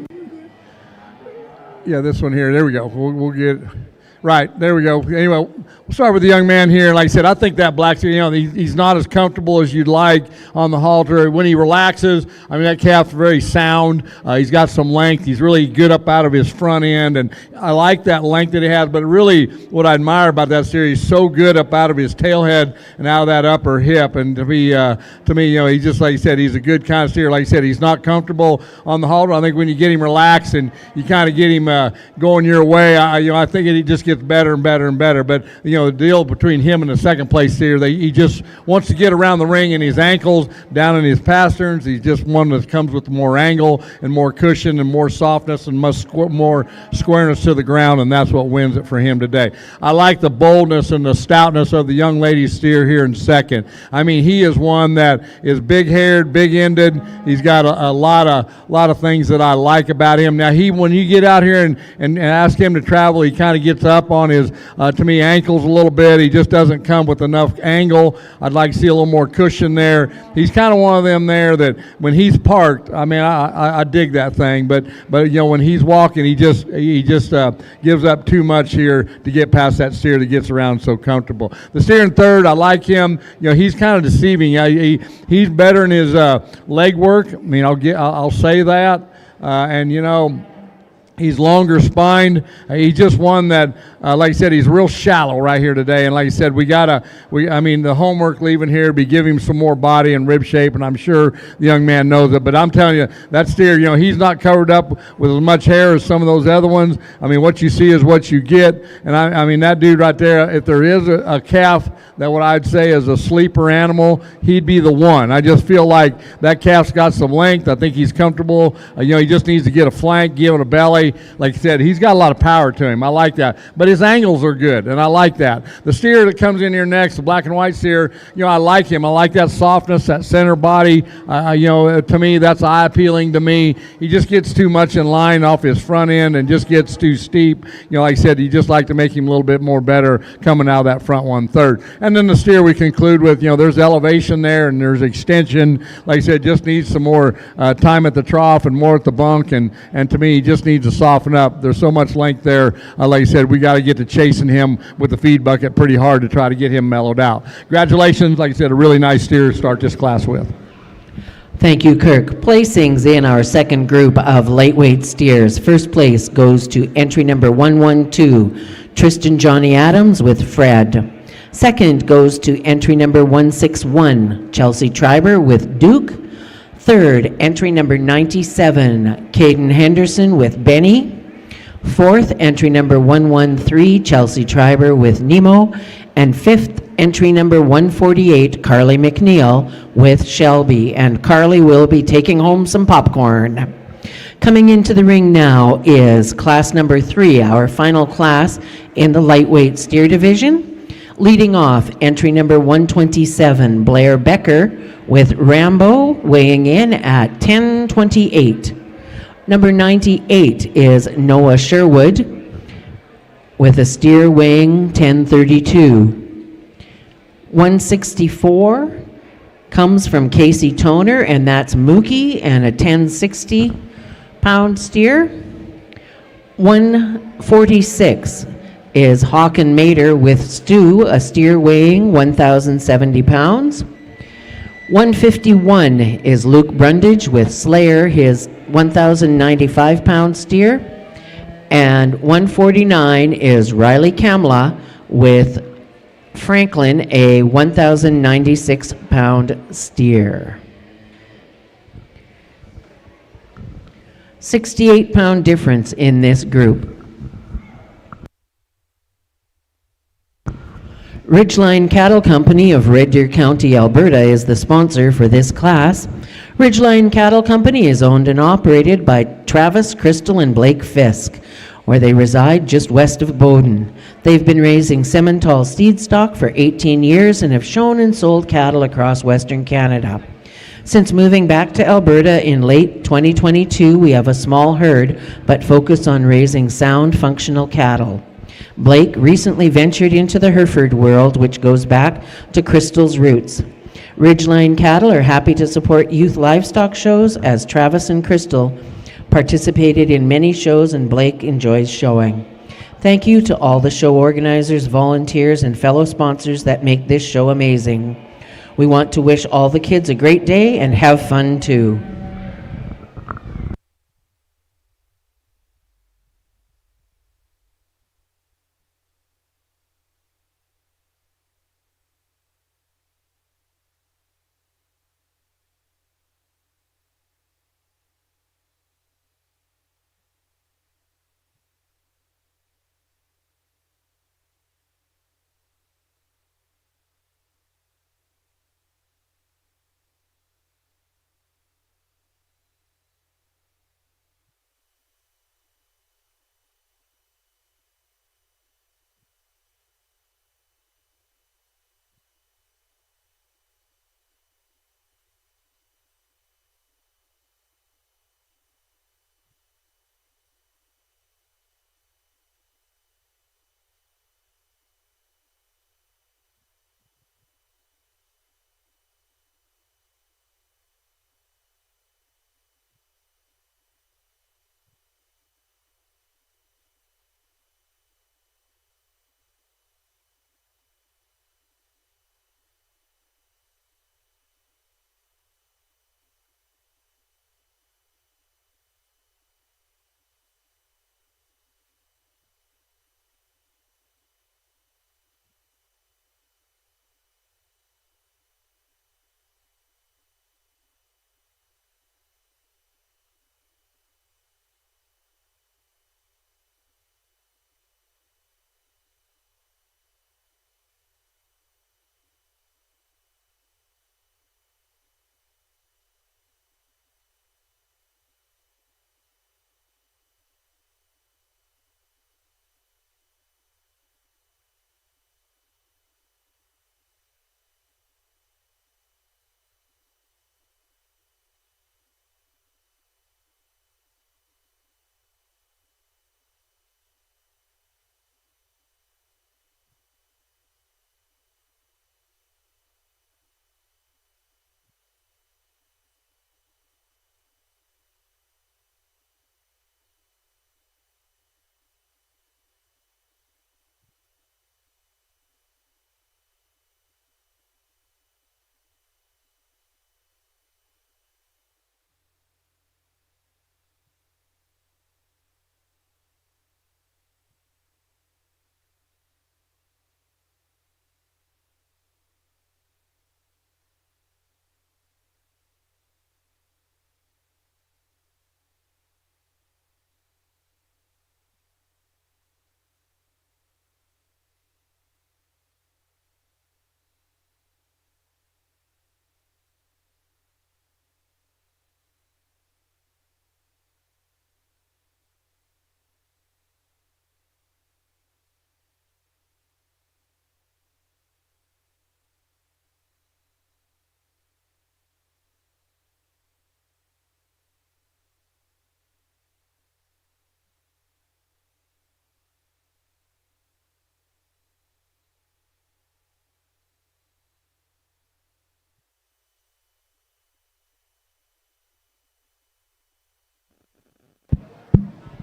S4: Yeah, this one here. There we go. We'll get right. There we go. Anyway, we'll start with the young man here. Like I said, I think that black steer, he's not as comfortable as you'd like on the halter. When he relaxes, I mean, that calf's very sound. He's got some length. He's really good up out of his front end, and I like that length that he has. But really, what I admire about that steer, he's so good up out of his tail head and out of that upper hip. And to me, he's just, like you said, he's a good kind of steer. Like I said, he's not comfortable on the halter. I think when you get him relaxed and you kind of get him going your way, I think he just gets better and better and better. But the deal between him and the second place steer, he just wants to get around the ring in his ankles, down in his pasterns. He's just one that comes with more angle and more cushion and more softness and more squareness to the ground, and that's what wins it for him today. I like the boldness and the stoutness of the young lady steer here in second. I mean, he is one that is big-haired, big-ended. He's got a lot of things that I like about him. Now, when you get out here and ask him to travel, he kind of gets up on his, to me, ankles a little bit. He just doesn't come with enough angle. I'd like to see a little more cushion there. He's kind of one of them there that when he's parked, I mean, I dig that thing, but when he's walking, he just gives up too much here to get past that steer that gets around so comfortable. The steer in third, I like him. He's kind of deceiving. He's better in his leg work. I mean, I'll say that, and he's longer spined. He's just one that, like I said, he's real shallow right here today. And like I said, the homework leaving here be give him some more body and rib shape, and I'm sure the young man knows it. But I'm telling you, that steer, he's not covered up with as much hair as some of those other ones. I mean, what you see is what you get. And I mean, that dude right there, if there is a calf that what I'd say is a sleeper animal, he'd be the one. I just feel like that calf's got some length. I think he's comfortable. He just needs to get a flank, give it a belly. Like I said, he's got a lot of power to him. I like that. But his angles are good, and I like that. The steer that comes in here next, the black and white steer, I like him. I like that softness, that center body. To me, that's eye-appealing to me. He just gets too much in line off his front end and just gets too steep. Like I said, you just like to make him a little bit more better coming out of that front one third. And then the steer we conclude with, there's elevation there and there's extension. Like I said, just needs some more time at the trough and more at the bunk. And to me, he just needs to soften up. There's so much length there. Like I said, we got to get to chasing him with the feed bucket pretty hard to try to get him mellowed out. Congratulations. Like I said, a really nice steer to start this class with.
S2: Thank you, Kirk. Placings in our second group of lightweight steers. First place goes to entry number 112, Tristan Johnny Adams with Fred. Second goes to entry number 161, Chelsea Triber with Duke. Third, entry number 97, Caden Henderson with Benny. Fourth, entry number 113, Chelsea Triber with Nemo. And fifth, entry number 148, Carly McNeil with Shelby. And Carly will be taking home some popcorn. Coming into the ring now is class number 3, our final class in the lightweight steer division. Leading off, entry number 127, Blair Becker with Rambo, weighing in at 1028. Number 98 is Noah Sherwood with a steer weighing 1032. 164 comes from Casey Toner, and that's Mookie, and a 1060-pound steer. 146 is Hawken Mater with Stu, a steer weighing 1,070 pounds. 151 is Luke Brundage with Slayer, his 1,095-pound steer. And 149 is Riley Kamla with Franklin, a 1,096-pound steer. 68-pound difference in this group. Ridgeline Cattle Company of Red Deer County, Alberta is the sponsor for this class. Ridgeline Cattle Company is owned and operated by Travis, Crystal, and Blake Fisk, where they reside just west of Bowden. They've been raising Simmental seed stock for 18 years and have shown and sold cattle across Western Canada. Since moving back to Alberta in late 2022, we have a small herd, but focus on raising sound, functional cattle. Blake recently ventured into the Hereford world, which goes back to Crystal's roots. Ridgeline Cattle are happy to support youth livestock shows as Travis and Crystal participated in many shows and Blake enjoys showing. Thank you to all the show organizers, volunteers, and fellow sponsors that make this show amazing. We want to wish all the kids a great day and have fun too.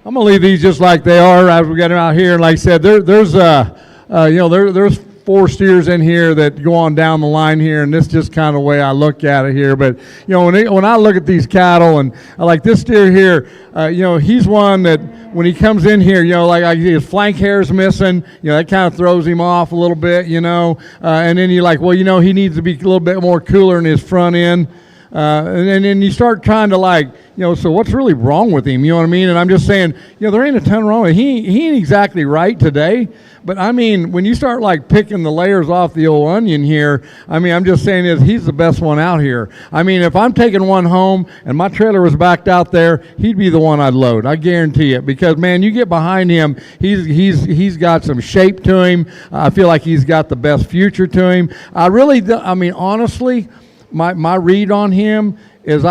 S4: I'm gonna leave these just like they are as we get them out here. And like I said, there's 4 steers in here that go on down the line here, and this just kind of way I look at it here. But when I look at these cattle, and I like this steer here, he's one that when he comes in here, like his flank hair is missing, that kind of throws him off a little bit, and then you're like, well, he needs to be a little bit more cooler in his front end. And then you start trying to so what's really wrong with him? You know what I mean? And I'm just saying, there ain't a ton wrong with him. He ain't exactly right today. But I mean, when you start picking the layers off the old onion here, I'm just saying he's the best one out here. If I'm taking one home and my trailer was backed out there, he'd be the one I'd load. I guarantee it. Because man, you get behind him, he's got some shape to him. I feel like he's got the best future to him. Honestly, my read on him is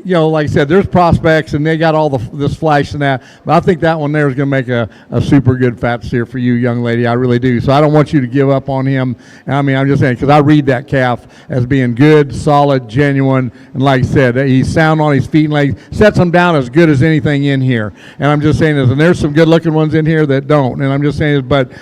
S4: like I said, there's prospects and they got all this flash and that, but I think that one there is going to make a super good fat steer for you, young lady. I really do. So I don't want you to give up on him. I mean, I'm just saying, because I read that calf as being good, solid, genuine, and like I said, he's sound on his feet and legs, sets him down as good as anything in here. And I'm just saying and there's some good looking ones in here that don't. And I'm just saying but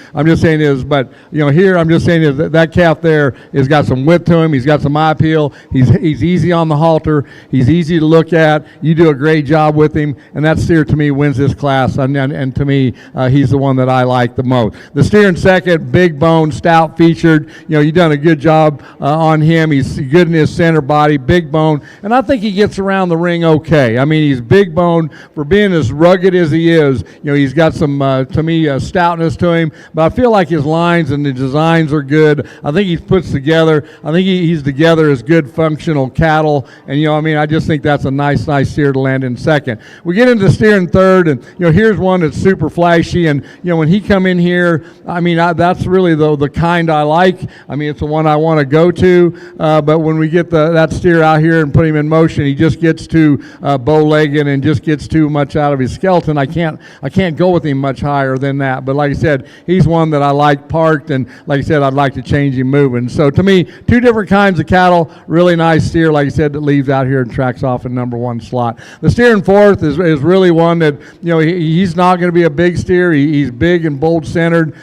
S4: here I'm just saying that calf there has got some width to him. He's got some eye appeal. He's easy on the halter. He's easy to look at. You do a great job with him, and that steer to me wins this class. And to me, he's the one that I like the most. The steer in second, big bone, stout featured. You've done a good job on him. He's good in his center body, big bone, and I think he gets around the ring okay. I mean, he's big bone for being as rugged as he is. He's got some, to me, stoutness to him, but I feel like his lines and the designs are good. I think he puts together, I think he's together as good functional cattle, and I just think that's a nice steer to land in second. We get into steer in third, and here's one that's super flashy, and when he come in here, that's really the kind I like. It's the one I want to go to, but when we get that steer out here and put him in motion, he just gets too bow-legged and just gets too much out of his skeleton. I can't go with him much higher than that, but like I said, he's one that I like parked, and like I said, I'd like to change him moving. So to me, two different kinds of cattle, really nice steer, like I said, that leaves out here and tracks off in number one slot. The steer in fourth is really one that, he's not going to be a big steer. He's big and bold centered.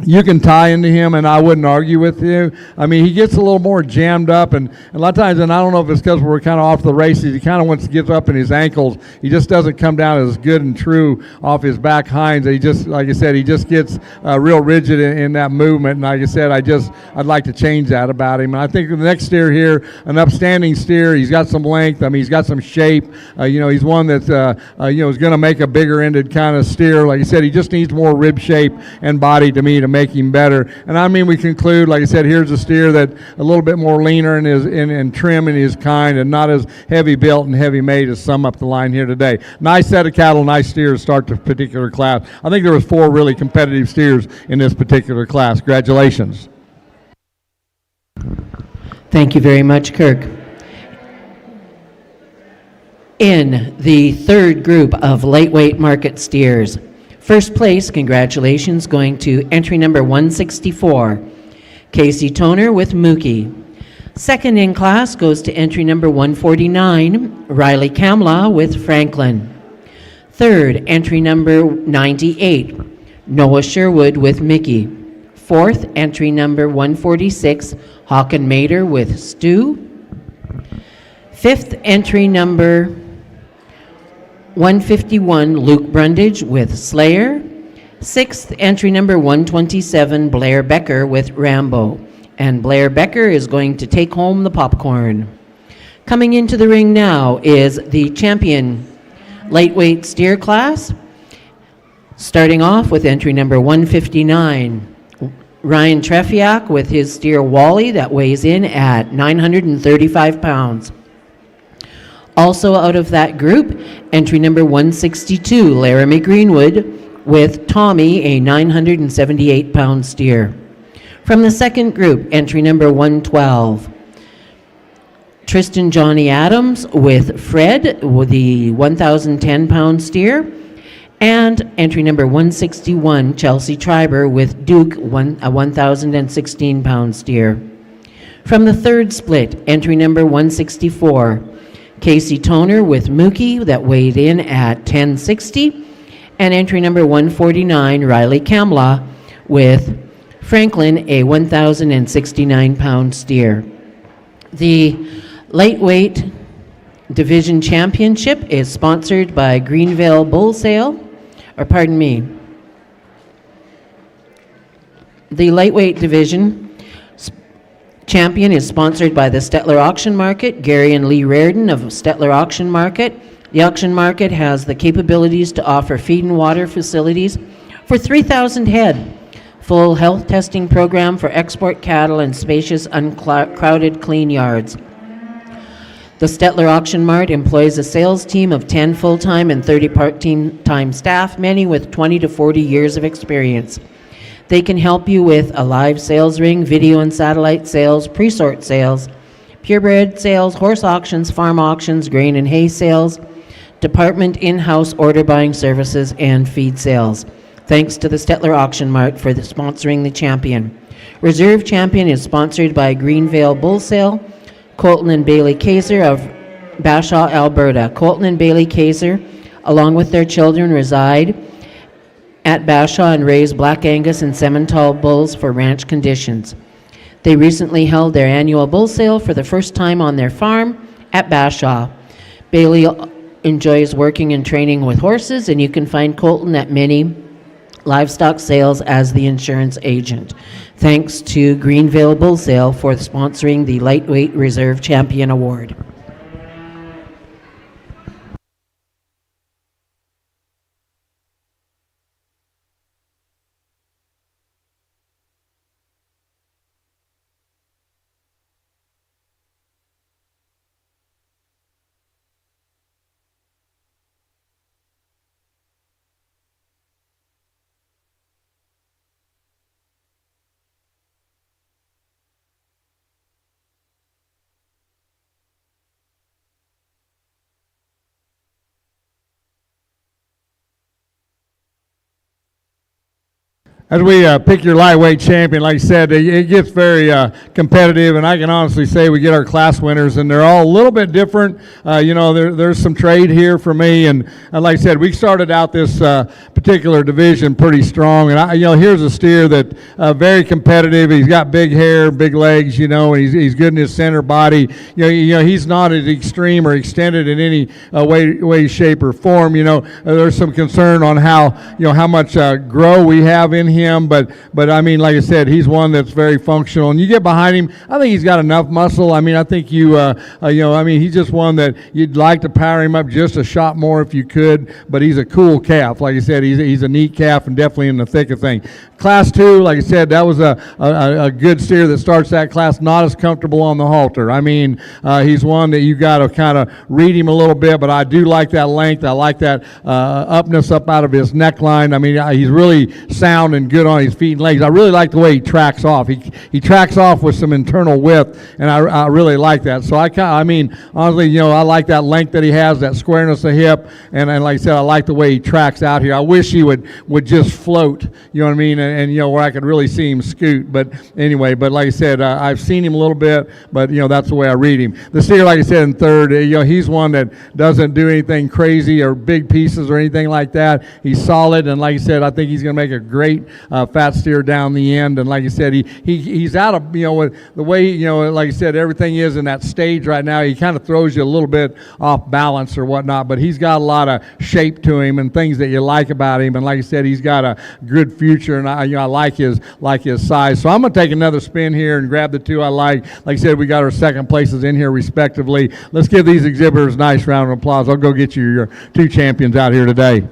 S4: You can tie into him, and I wouldn't argue with you. He gets a little more jammed up, and a lot of times, and I don't know if it's because we're kind of off the races, he kind of wants to get up in his ankles. He just doesn't come down as good and true off his back hinds. He just, like I said, he just gets real rigid in that movement, and like I said, I'd like to change that about him. And I think the next steer here, an upstanding steer. He's got some length. He's got some shape. He's one that's, is going to make a bigger-ended kind of steer. Like I said, he just needs more rib shape and body to me to make him better. And we conclude, like I said, here's a steer that a little bit more leaner and trim in his kind, and not as heavy built and heavy made as some up the line here today. Nice set of cattle, nice steers start the particular class. I think there was 4 really competitive steers in this particular class. Congratulations.
S2: Thank you very much, Kirk. In the third group of lightweight market steers, first place, congratulations, going to entry number 164, Casey Toner with Mookie. Second in class goes to entry number 149, Riley Kamla with Franklin. Third, entry number 98, Noah Sherwood with Mickey. Fourth, entry number 146, Hawken Mater with Stu. Fifth, entry number 151, Luke Brundage with Slayer. Sixth, entry number 127, Blair Becker with Rambo. And Blair Becker is going to take home the popcorn. Coming into the ring now is the champion lightweight steer class. Starting off with entry number 159, Ryan Trefiak with his steer Wally that weighs in at 935 pounds. Also out of that group, entry number 162, Laramie Greenwood with Tommy, a 978-pound steer. From the second group, entry number 112, Tristan Johnny Adams with Fred, with the 1,010-pound steer. And entry number 161, Chelsea Triber with Duke, a 1,016-pound steer. From the third split, entry number 164, Casey Toner with Mookie that weighed in at 1060, and entry number 149, Riley Kamla with Franklin, a 1,069-pound steer. The lightweight division championship is sponsored by Greenville Bull Sale, the lightweight division champion is sponsored by the Stettler Auction Market, Gary and Lee Reardon of Stettler Auction Market. The auction market has the capabilities to offer feed and water facilities for 3,000 head, full health testing program for export cattle, and spacious, uncrowded, clean yards. The Stettler Auction Mart employs a sales team of 10 full-time and 30 part-time staff, many with 20 to 40 years of experience. They can help you with a live sales ring, video and satellite sales, pre-sort sales, purebred sales, horse auctions, farm auctions, grain and hay sales, department in-house order buying services, and feed sales. Thanks to the Stettler Auction Mart for sponsoring the champion. Reserve Champion is sponsored by Greenvale Bull Sale, Colton and Bailey Kaiser of Bashaw, Alberta. Colton and Bailey Kaiser, along with their children, reside at Bashaw and raise Black Angus and Simmental bulls for ranch conditions. They recently held their annual bull sale for the first time on their farm at Bashaw. Bailey enjoys working and training with horses, and you can find Colton at many livestock sales as the insurance agent. Thanks to Greenvale Bull Sale for sponsoring the Lightweight Reserve Champion Award.
S4: As we pick your lightweight champion, like I said, it gets very competitive, and I can honestly say we get our class winners, and they're all a little bit different. There's some trade here for me, and like I said, we started out this particular division pretty strong, and here's a steer that very competitive. He's got big hair, big legs, and he's good in his center body. He's not as extreme or extended in any way, shape, or form. There's some concern on how much grow we have in him. But I mean, like I said, he's one that's very functional. And you get behind him, I think he's got enough muscle. I mean, I think he's just one that you'd like to power him up just a shot more if you could. But he's a cool calf. Like I said, he's a neat calf and definitely in the thick of things. Class 2, like I said, that was a good steer that starts that class, not as comfortable on the halter. I mean, he's one that you got to kind of read him a little bit, but I do like that length. I like that upness up out of his neckline. I mean, he's really sound and good on his feet and legs. I really like the way he tracks off. He tracks off with some internal width, and I really like that. So honestly, I like that length that he has, that squareness of hip, and like I said, I like the way he tracks out here. I wish he would just float, you know what I mean, and where I could really see him scoot. But anyway, like I said, I've seen him a little bit, but that's the way I read him. The steer, like I said, in third, he's one that doesn't do anything crazy or big pieces or anything like that. He's solid, and like I said, I think he's going to make a great fat steer down the end. And like I said, he's out of, with the way, like I said, everything is in that stage right now. He kind of throws you a little bit off balance or whatnot, but he's got a lot of shape to him and things that you like about him. And like I said, he's got a good future, and I like his size. So I'm going to take another spin here and grab the two I like. Like I said, we got our second places in here respectively. Let's give these exhibitors a nice round of applause. I'll go get you your two champions out here today.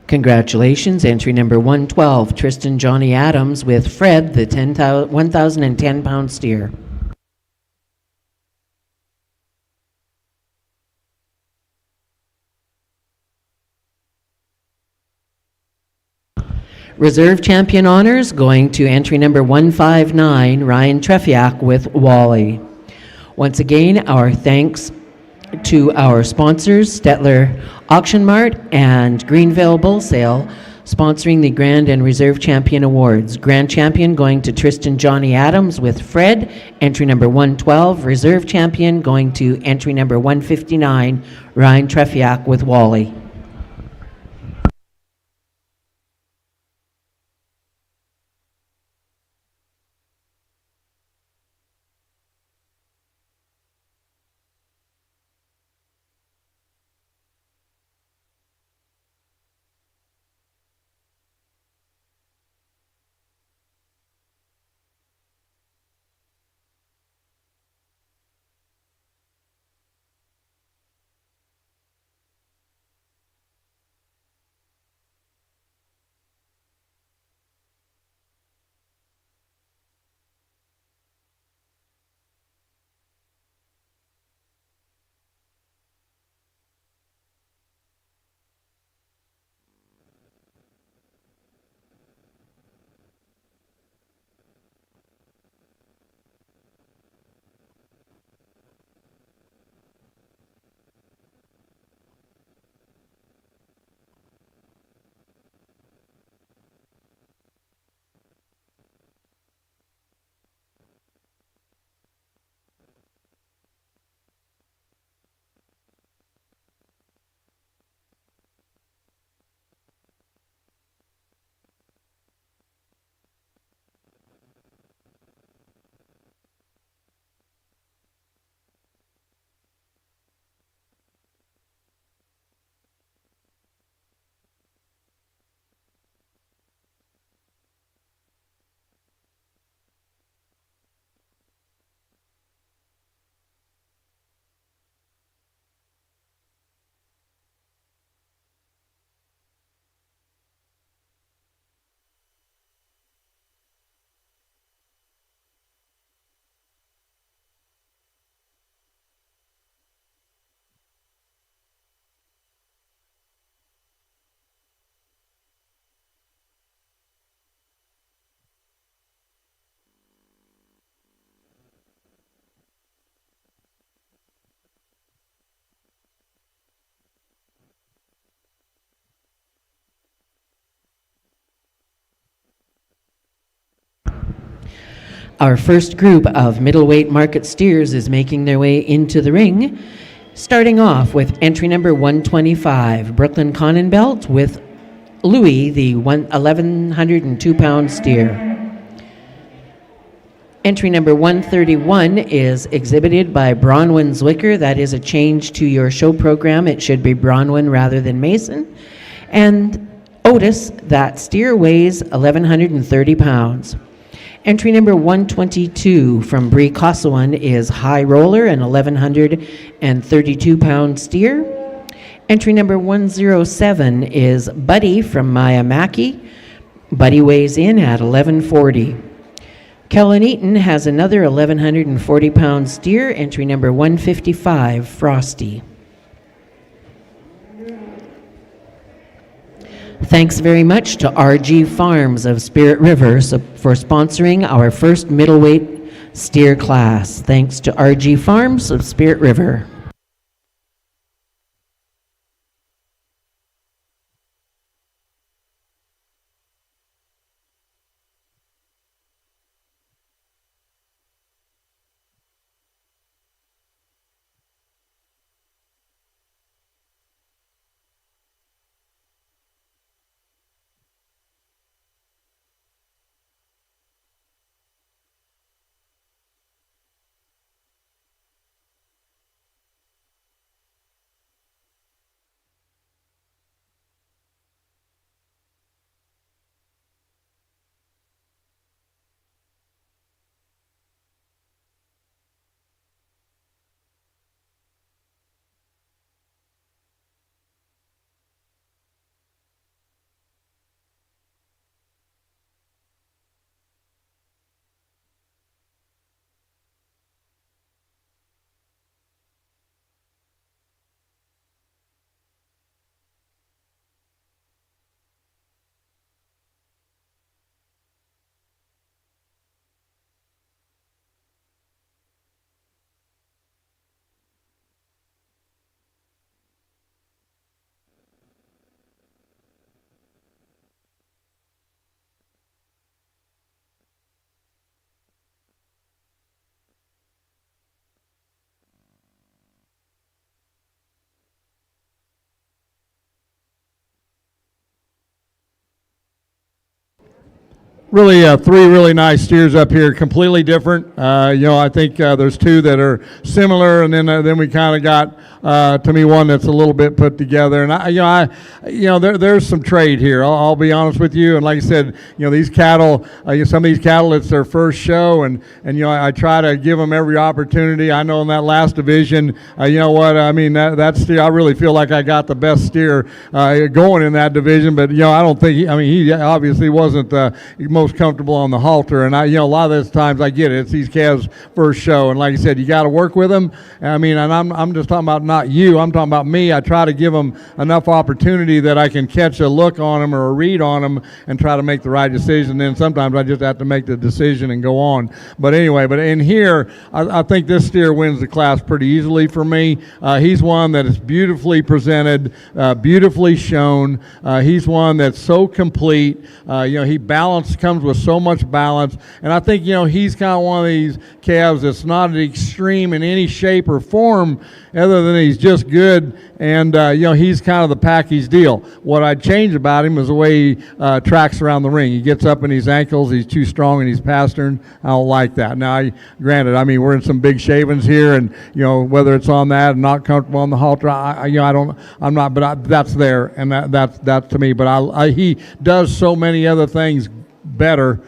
S2: Congratulations, entry number 112, Tristan Johnny Adams with Fred, the 1,010-pound steer. Reserve champion honors going to entry number 159, Ryan Trefiak with Wally. Once again, our thanks to our sponsors, Stettler Auction Mart and Greenvale Bull Sale, sponsoring the Grand and Reserve Champion Awards. Grand Champion going to Tristan Johnny Adams with Fred, entry number 112. Reserve Champion going to entry number 159, Ryan Trefiak with Wally. Our first group of middleweight market steers is making their way into the ring, starting off with entry number 125, Brooklyn Connon Belt with Louis, the 1,102-pound steer. Entry number 131 is exhibited by Bronwyn Zwicker. That is a change to your show program. It should be Bronwyn rather than Mason. And Otis, that steer weighs 1,130 pounds. Entry number 122 from Bree Kossawan is High Roller, an 1,132-pound steer. Entry number 107 is Buddy from Maya Mackey. Buddy weighs in at 1,140. Kellen Eaton has another 1,140-pound steer, entry number 155, Frosty. Thanks very much to RG Farms of Spirit River for sponsoring our first middleweight steer class. Thanks to RG Farms of Spirit River.
S4: Really, three really nice steers up here, completely different. I think there's two that are similar, and then we kind of got to me one that's a little bit put together. And there's some trade here. I'll be honest with you. And like I said, these cattle, some of these cattle, it's their first show, and I try to give them every opportunity. I know in that last division, that steer, I really feel like I got the best steer going in that division. But I don't think he obviously wasn't most comfortable on the halter, and a lot of those times I get it. It's these calves' first show, and like I said, you got to work with them. And I'm just talking about not you. I'm talking about me. I try to give them enough opportunity that I can catch a look on them or a read on them and try to make the right decision. Then sometimes I just have to make the decision and go on. But anyway, in here, I think this steer wins the class pretty easily for me. He's one that is beautifully presented, beautifully shown. He's one that's so complete. He comes with so much balance, and I think he's kind of one of these calves that's not an extreme in any shape or form, other than he's just good, and he's kind of the package deal. What I'd change about him is the way he tracks around the ring. He gets up in his ankles, he's too strong in his pastern. I don't like that. Now, granted, we're in some big shavings here, and whether it's on that and not comfortable on the halter, that's there, and that's to me. But he does so many other things better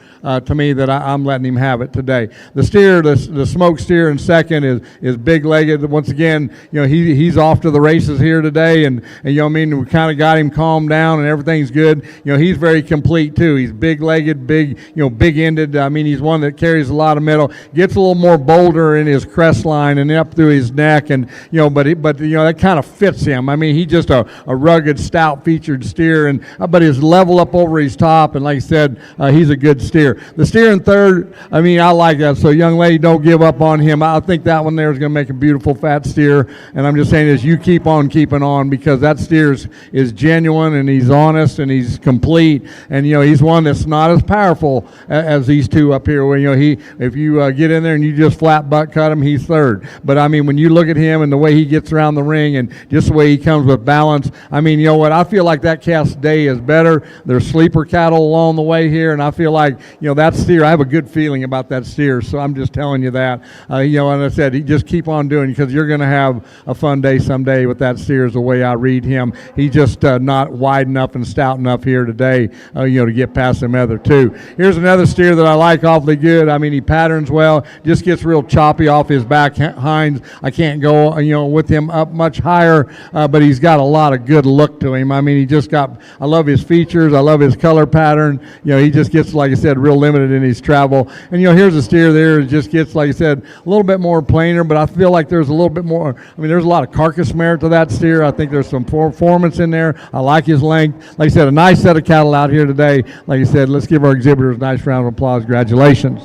S4: to me that I'm letting him have it today. The steer, the smoke steer in second is big-legged. Once again, he's off to the races here today, and we kind of got him calmed down and everything's good. He's very complete too. He's big-legged, big-ended. He's one that carries a lot of metal. Gets a little more boulder in his crest line and up through his neck, and but that kind of fits him. He's just a rugged, stout-featured steer, but his level up over his top, and like I said, he's a good steer. steer. The steer in third, I mean, I like that. So young lady, don't give up on him. I think that one there is going to make a beautiful fat steer. And I'm just saying this, you keep on keeping on, because that steer is genuine, and he's honest, and he's complete. And, he's one that's not as powerful as these two up here. Where, if you get in there and you just flat butt cut him, he's third. But, I mean, when you look at him and the way he gets around the ring and just the way he comes with balance, I mean, you know what? I feel like that calf's day is better. There's sleeper cattle along the way here, and I feel like, that steer, I have a good feeling about that steer. So I'm just telling you that. And I said, just keep on doing, because you're going to have a fun day someday with that steer, is the way I read him. He's just not wide enough and stout enough here today, to get past them other two. Here's another steer that I like awfully good. I mean, he patterns well, just gets real choppy off his back hinds. I can't go, with him up much higher, but he's got a lot of good look to him. I mean, I love his features. I love his color pattern. He just gets, like I said, real limited in his travel. And, here's a steer there. It just gets, like I said, a little bit more plainer, but I feel like there's a little bit more. I mean, there's a lot of carcass merit to that steer. I think there's some performance in there. I like his length. Like I said, a nice set of cattle out here today. Like I said, let's give our exhibitors a nice round of applause. Congratulations.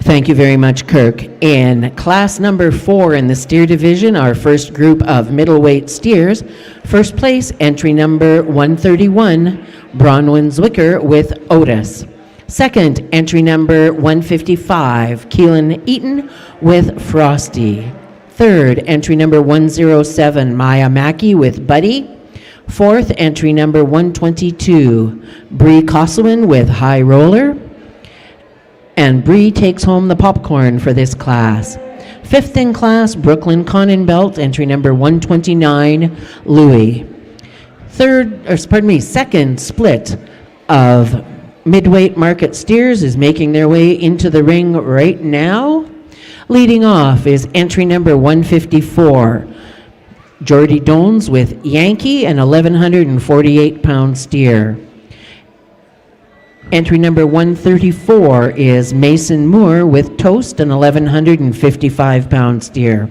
S2: Thank you very much, Kirk. In class number 4 in the steer division, our first group of middleweight steers, first place, entry number 131, Bronwyn Zwicker with Otis. Second, entry number 155, Keelan Eaton with Frosty. Third, entry number 107, Maya Mackey with Buddy. Fourth, entry number 122, Bree Koslowin with High Roller. And Bree takes home the popcorn for this class. Fifth in class, Brooklyn Conenbelt, entry number 129, Louie. Second split of midweight market steers is making their way into the ring right now. Leading off is entry number 154, Jordy Dones with Yankee, an 1,148-pound steer. Entry number 134 is Mason Moore with Toast, an 1,155-pound steer.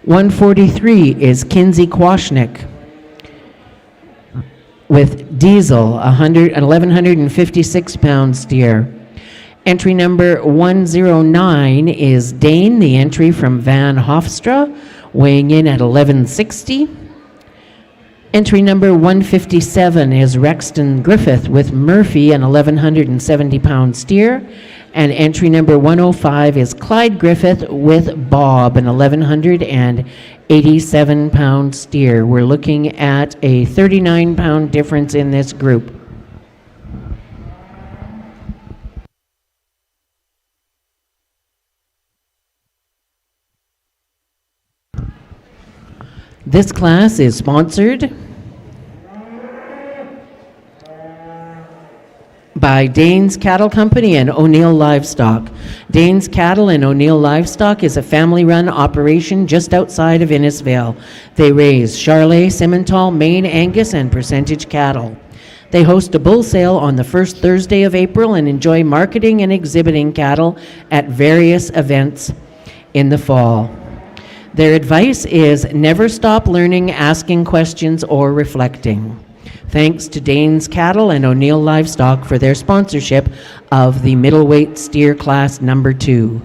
S2: 143 is Kinsey Kwashnick with Diesel, an 1,156-pound steer. Entry number 109 is Dane, the entry from Van Hofstra, weighing in at 1,160. Entry number 157 is Rexton Griffith with Murphy, an 1,170-pound steer. And entry number 105 is Clyde Griffith with Bob, an 1,187-pound steer. We're looking at a 39-pound difference in this group. This class is sponsored by Danes Cattle Company and O'Neill Livestock. Danes Cattle and O'Neill Livestock is a family-run operation just outside of Innisfail. They raise Charolais, Simmental, Maine, Angus, and percentage cattle. They host a bull sale on the first Thursday of April and enjoy marketing and exhibiting cattle at various events in the fall. Their advice is never stop learning, asking questions, or reflecting. Thanks to Danes Cattle and O'Neill Livestock for their sponsorship of the middleweight steer class number 2.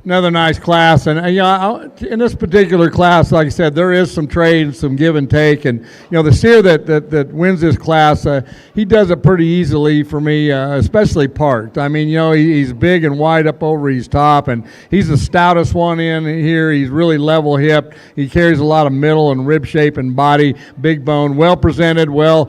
S4: Another nice class, and in this particular class, like I said, there is some trade and some give and take, and the steer that wins this class, he does it pretty easily for me, especially parked. I mean, he's big and wide up over his top, and he's the stoutest one in here. He's really level hipped. He carries a lot of middle and rib shape and body, big bone, well presented, well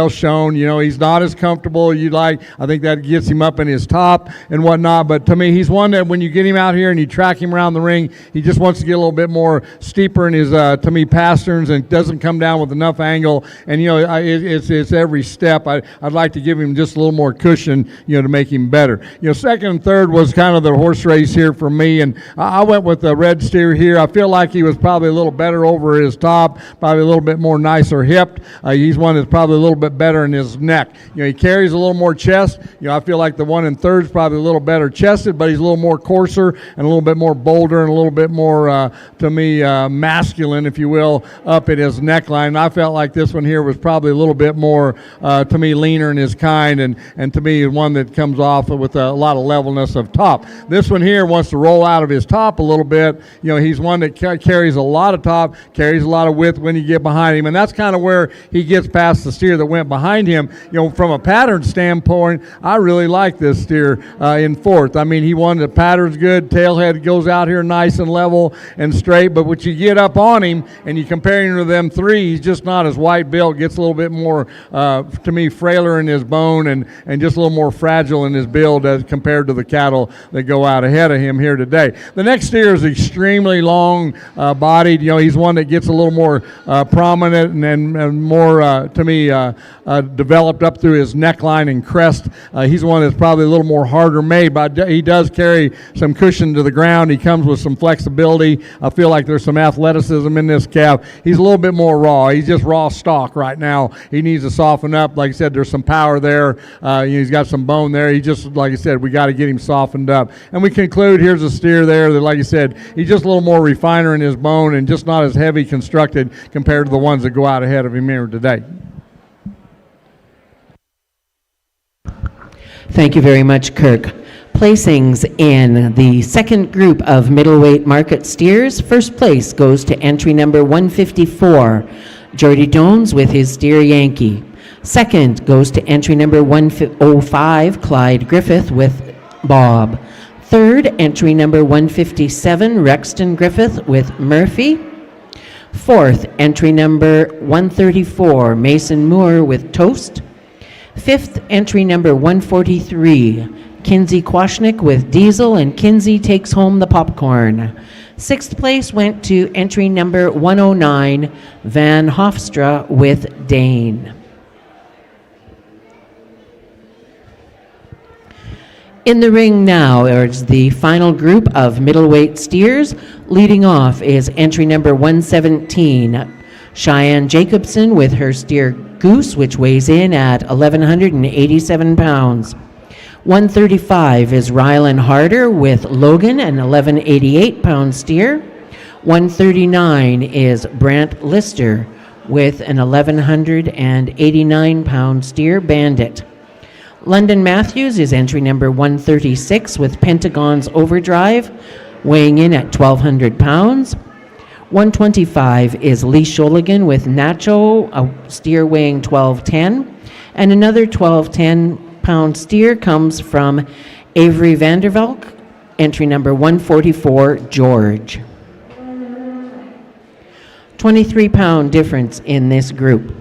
S4: shown. He's not as comfortable as you'd like. I think that gets him up in his top and whatnot. But to me, he's one that when you get him out here and you track him around the ring, he just wants to get a little bit more steeper in his, to me, pasterns, and doesn't come down with enough angle. And, it's every step. I'd like to give him just a little more cushion, to make him better. Second and third was kind of the horse race here for me, and I went with the red steer here. I feel like he was probably a little better over his top, probably a little bit more nicer hipped. He's one that's probably a little bit better in his neck. He carries a little more chest. I feel like the one in third is probably a little better chested, but he's a little more coarser and a little bit more bolder and a little bit more, to me, masculine, if you will, up at his neckline. And I felt like this one here was probably a little bit more, to me, leaner in his kind, and to me, one that comes off with a lot of levelness of top. This one here wants to roll out of his top a little bit. He's one that carries a lot of top, carries a lot of width when you get behind him, and that's kind of where he gets past the steer that went behind him. From a pattern standpoint, I really like this steer in fourth. I mean, he won the pattern's good, tailhead goes out here nice and level and straight, but when you get up on him and you compare him to them three, he's just not as white built, gets a little bit more, to me, frailer in his bone and just a little more fragile in his build as compared to the cattle that go out ahead of him here today. The next steer is extremely long bodied. He's one that gets a little more prominent and more, to me, developed up through his neckline and crest. He's one that's probably a little more harder made, but he does carry some cushion to the ground. He comes with some flexibility. I feel like there's some athleticism in this calf. He's a little bit more raw. He's just raw stock right now. He needs to soften up. Like I said, there's some power there. He's got some bone there. He just, like I said, we got to get him softened up. And we conclude, here's a steer there that, like I said, he's just a little more refiner in his bone and just not as heavy constructed compared to the ones that go out ahead of him here today.
S2: Thank you very much, Kirk. Placings in the second group of middleweight market steers. First place goes to entry number 154, Jordy Jones with his steer Yankee. Second goes to entry number 105, Clyde Griffith with Bob. Third, entry number 157, Rexton Griffith with Murphy. Fourth, entry number 134, Mason Moore with Toast. Fifth, entry number 143, Kinsey Kwashnik with Diesel, and Kinsey takes home the popcorn. Sixth place went to entry number 109, Van Hofstra with Dane. In the ring now is the final group of middleweight steers. Leading off is entry number 117, Cheyenne Jacobson with her steer Goose, which weighs in at 1,187 pounds. 135 is Rylan Harder with Logan, an 1,188-pound steer. 139 is Brant Lister with an 1,189-pound steer Bandit. London Matthews is entry number 136 with Pentagon's Overdrive, weighing in at 1,200 pounds. 125 is Lee Sholigan with Nacho, a steer weighing 1210. And another 1210-pound steer comes from Avery Vandervalk, entry number 144, George. 23-pound difference in this group.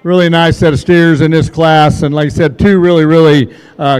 S4: Really nice set of steers in this class, and like I said, two really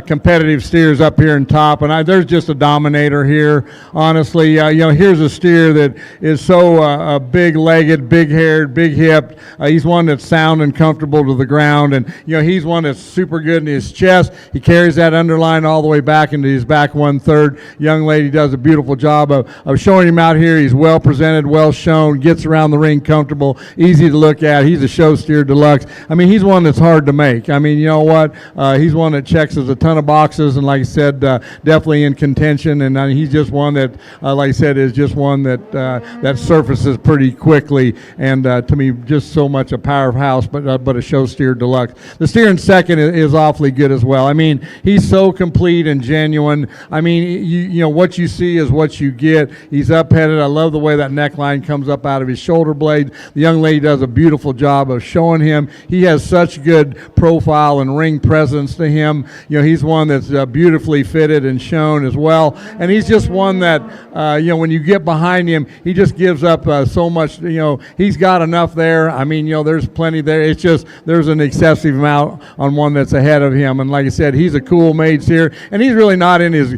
S4: competitive steers up here in top. And there's just a dominator here, honestly. Here's a steer that is so big-legged, big-haired, big-hipped. He's one that's sound and comfortable to the ground, and he's one that's super good in his chest. He carries that underline all the way back into his back 1/3. Young lady does a beautiful job of showing him out here. He's well presented, well shown, gets around the ring comfortable, easy to look at. He's a show steer deluxe. I mean, he's one that's hard to make. I mean, you know what? He's one that checks a ton of boxes, and like I said, definitely in contention. And he's just one that, like I said, is just one that surfaces pretty quickly. And to me, just so much a powerhouse, but a show steer deluxe. The steer in second is awfully good as well. I mean, he's so complete and genuine. I mean, you know what you see is what you get. He's up-headed. I love the way that neckline comes up out of his shoulder blade. The young lady does a beautiful job of showing him. He has such good profile and ring presence to him. He's one that's beautifully fitted and shown as well. And he's just one that, when you get behind him, he just gives up so much. He's got enough there. I mean, there's plenty there. It's just there's an excessive amount on one that's ahead of him. And like I said, he's a cool made steer, and he's really not in his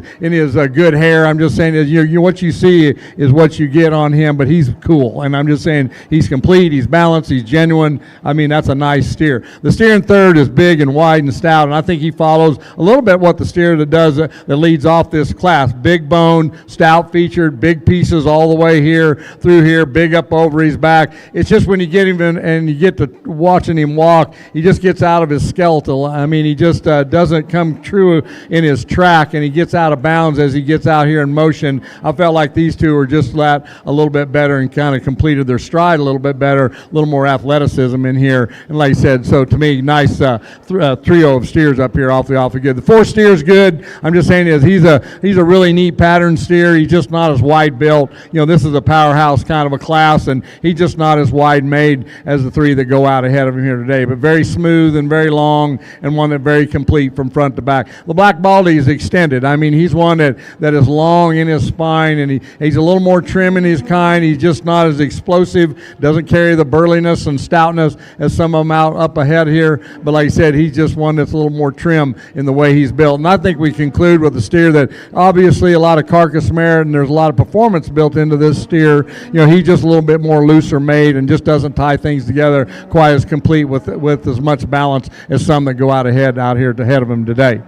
S4: good hair. I'm just saying that what you see is what you get on him, but he's cool. And I'm just saying he's complete, he's balanced, he's genuine. I mean, that's a nice steer. The steer in third is big and wide and stout, and I think he follows a little bit what the steer that leads off this class. Big bone, stout featured, big pieces all the way here, through here, big up over his back. It's just when you get him in and you get to watching him walk, he just gets out of his skeletal. I mean, he just doesn't come true in his track, and he gets out of bounds as he gets out here in motion. I felt like these two were just a little bit better and kind of completed their stride a little bit better, a little more athleticism in here. And like I said, so to me, nice trio of steers up here, awfully good. The fourth steer is good. I'm just saying he's a really neat pattern steer. He's just not as wide built. This is a powerhouse kind of a class, and he's just not as wide made as the three that go out ahead of him here today. But very smooth and very long, and one that very complete from front to back. The Black Baldy is extended. I mean, he's one that is long in his spine, and he's a little more trim in his kind. He's just not as explosive, doesn't carry the burliness and stoutness as some of them out up ahead here. But like I said, he's just one that's a little more trim in the way he's built. And I think we conclude with the steer that obviously a lot of carcass merit and there's a lot of performance built into this steer. He's just a little bit more looser made and just doesn't tie things together quite as complete with as much balance as some that go out here ahead of him today.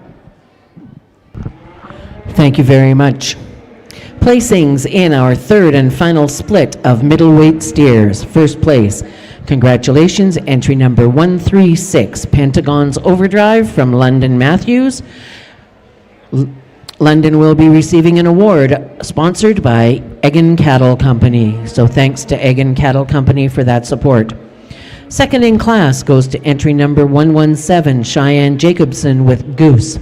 S2: Thank you very much. Placings in our third and final split of middleweight steers. First place, congratulations, entry number 136, Pentagon's Overdrive from London Matthews. London will be receiving an award sponsored by Egan Cattle Company. So thanks to Egan Cattle Company for that support. Second in class goes to entry number 117, Cheyenne Jacobson with Goose.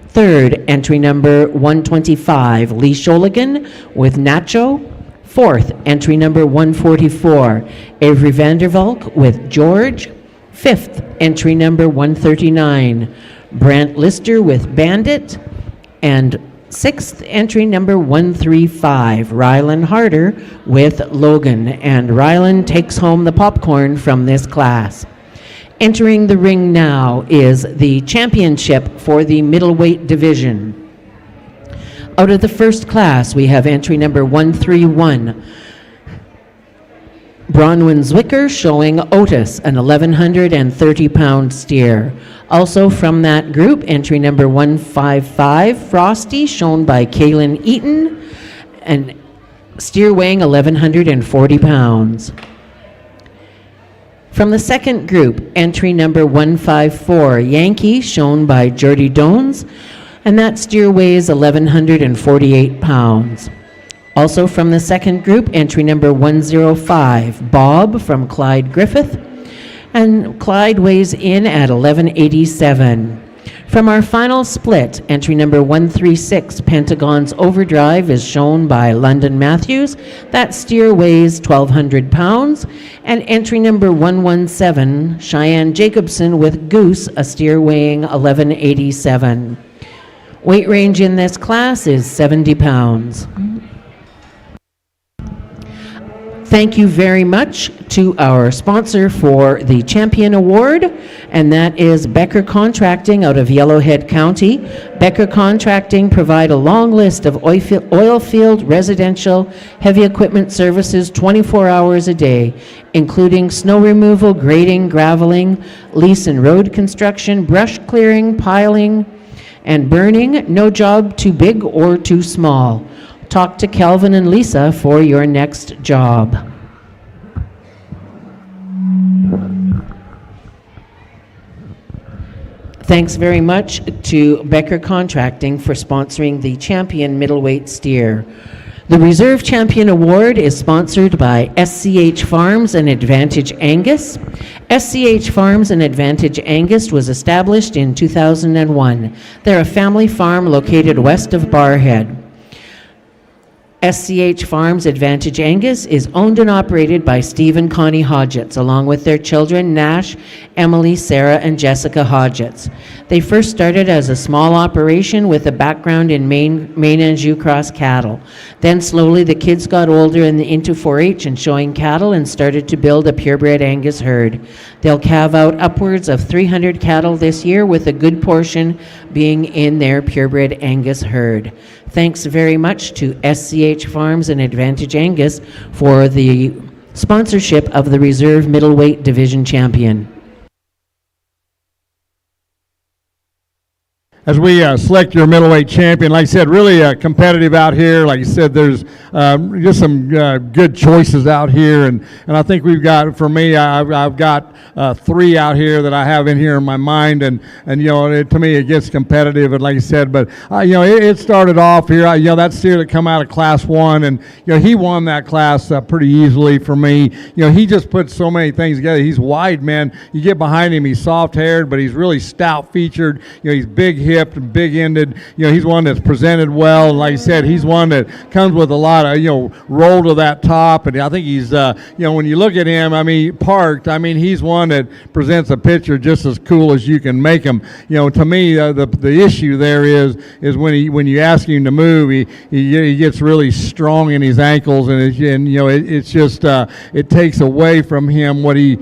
S2: Third, entry number 125, Lee Sholigan with Nacho. Fourth, entry number 144, Avery Vandervalk with George. Fifth, entry number 139, Brant Lister with Bandit. And sixth, entry number 135, Rylan Harder with Logan. And Rylan takes home the popcorn from this class. Entering the ring now is the championship for the middleweight division. Out of the first class, we have entry number 131, Bronwyn Zwicker showing Otis, an 1,130-pound steer. Also from that group, entry number 155, Frosty, shown by Kaylin Eaton, and steer weighing 1,140 pounds. From the second group, entry number 154, Yankee, shown by Jordy Dones, and that steer weighs 1,148 pounds. Also from the second group, entry number 105, Bob from Clyde Griffith, and Clyde weighs in at 1,187. From our final split, entry number 136, Pentagon's Overdrive, is shown by London Matthews. That steer weighs 1,200 pounds. And entry number 117, Cheyenne Jacobson with Goose, a steer weighing 1,187. Weight range in this class is 70 pounds. Thank you very much to our sponsor for the Champion Award, and that is Becker Contracting out of Yellowhead County. Becker Contracting provide a long list of oil field, residential, heavy equipment services 24 hours a day, including snow removal, grading, graveling, lease and road construction, brush clearing, piling, and burning. No job too big or too small. Talk to Kelvin and Lisa for your next job. Thanks very much to Becker Contracting for sponsoring the Champion Middleweight Steer. The Reserve Champion Award is sponsored by SCH Farms and Advantage Angus. SCH Farms and Advantage Angus was established in 2001. They're a family farm located west of Barrhead. SCH Farms Advantage Angus is owned and operated by Steve and Connie Hodgetts, along with their children Nash, Emily, Sarah, and Jessica Hodgetts. They first started as a small operation with a background in Maine-Anjou cross cattle. Then slowly the kids got older and into 4-H and showing cattle and started to build a purebred Angus herd. They'll calve out upwards of 300 cattle this year, with a good portion being in their purebred Angus herd. Thanks very much to SCH Farms and Advantage Angus for the sponsorship of the Reserve Middleweight Division Champion.
S4: As we select your middleweight champion, like I said, really competitive out here. Like you said, there's just some good choices out here, and I think we've got, for me, I've got 3 out here that I have in here in my mind, and you know, to me, it gets competitive, and like you said, but you know, it started off here. You know, that steer that come out of Class 1, and you know, he won that class pretty easily for me. You know, he just put so many things together. He's wide, man. You get behind him, he's soft-haired, but he's really stout-featured. You know, he's big-hipped and big-ended. You know, he's one that's presented well. And like I said, he's one that comes with a lot of, you know, roll to that top. And I think he's, you know, when you look at him, I mean, parked, I mean, he's one that presents a picture just as cool as you can make him. You know, to me, the issue there is when you ask him to move, he gets really strong in his ankles, and you know, it's just it takes away from him what he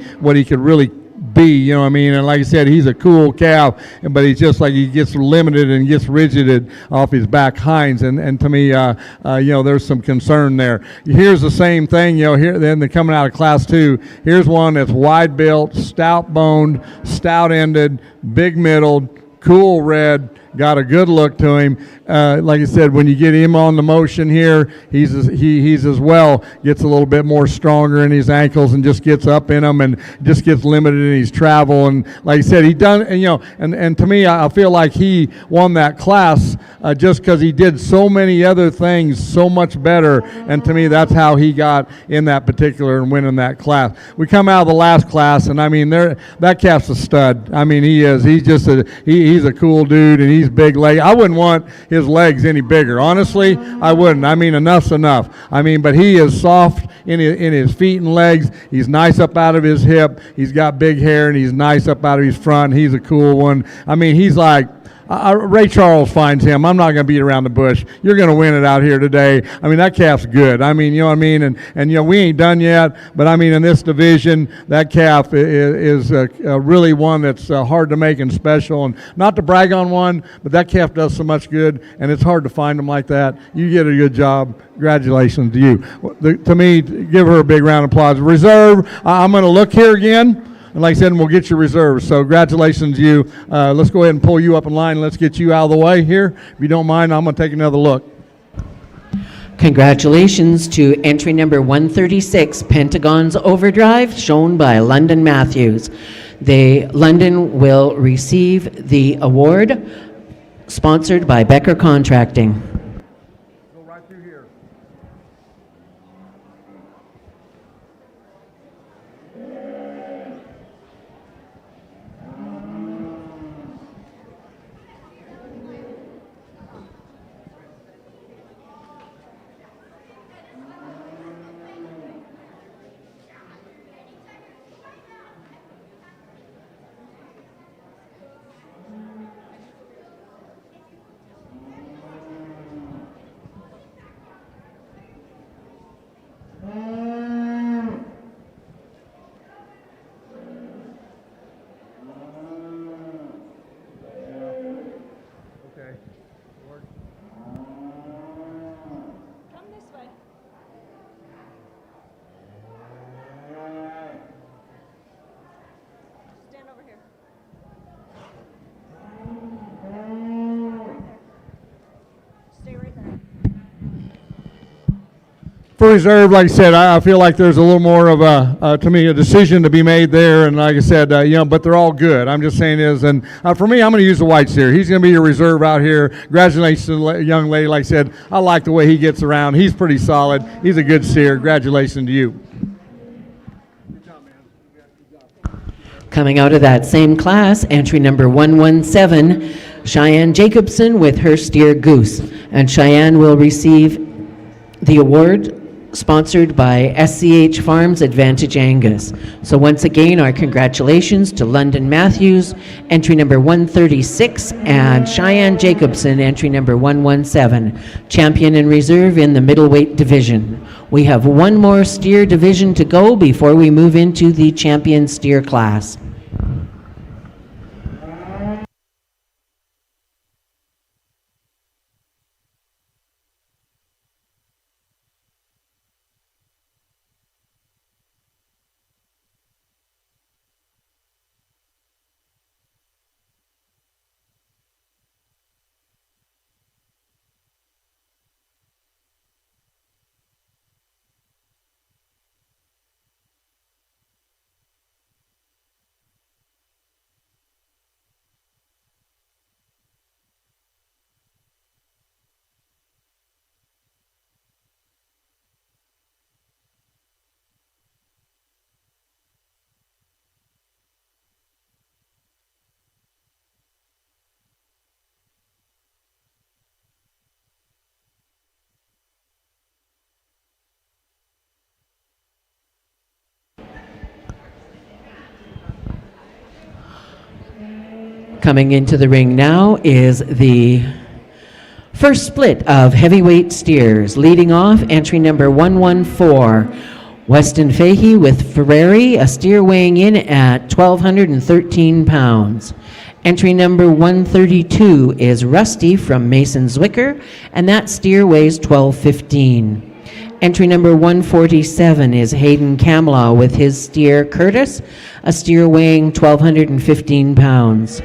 S4: could really be, you know what I mean? And like I said, he's a cool calf, but he's just like, he gets limited and gets rigided off his back hinds, and to me, you know, there's some concern there. Here's the same thing, you know, here then they're coming out of Class 2. Here's one that's wide built, stout boned, stout ended, big middled, cool red, got a good look to him. Like I said, when you get him on the motion here, he's as well gets a little bit more stronger in his ankles and just gets up in them and just gets limited in his travel. And like I said, he done, and you know, and to me, I feel like he won that class just because he did so many other things so much better. And to me, that's how he got in that particular and winning that class. We come out of the last class, and I mean, that calf's a stud. I mean, he is. He's just he's a cool dude, and he's big leg. I wouldn't want his legs any bigger. Honestly, I wouldn't. I mean, enough's enough. I mean, but he is soft in his feet and legs. He's nice up out of his hip. He's got big hair, and he's nice up out of his front. He's a cool one. I mean, he's like, Ray Charles finds him. I'm not going to beat around the bush. You're going to win it out here today. I mean, that calf's good. I mean, you know what I mean? And you know, we ain't done yet, but I mean, in this division, that calf is really one that's hard to make and special. And not to brag on one, but that calf does so much good, and it's hard to find them like that. You did a good job. Congratulations to you. To me, give her a big round of applause. Reserve, I'm going to look here again. And like I said, we'll get your reserves. So congratulations to you. Let's go ahead and pull you up in line. And let's get you out of the way here. If you don't mind, I'm going to take another look.
S2: Congratulations to entry number 136, Pentagon's Overdrive, shown by London Matthews. London will receive the award, sponsored by Becker Contracting.
S4: Go right through here. For reserve, like I said, I feel like there's a little more of to me, a decision to be made there. And like I said, but they're all good. I'm just saying and for me, I'm going to use the white steer. He's going to be your reserve out here. Congratulations to the young lady. Like I said, I like the way he gets around. He's pretty solid. He's a good steer. Congratulations to you.
S2: Coming out of that same class, entry number 117, Cheyenne Jacobson with her steer Goose. And Cheyenne will receive the award sponsored by SCH Farms Advantage Angus. So once again, our congratulations to London Matthews, entry number 136, and Cheyenne Jacobson, entry number 117, champion in reserve in the middleweight division. We have one more steer division to go before we move into the champion steer class. Coming into the ring now is the first split of heavyweight steers. Leading off, entry number 114, Weston Fahey with Ferrari, a steer weighing in at 1,213 pounds. Entry number 132 is Rusty from Mason Zwicker, and that steer weighs 1,215. Entry number 147 is Hayden Kamlaw with his steer Curtis, a steer weighing 1,215 pounds.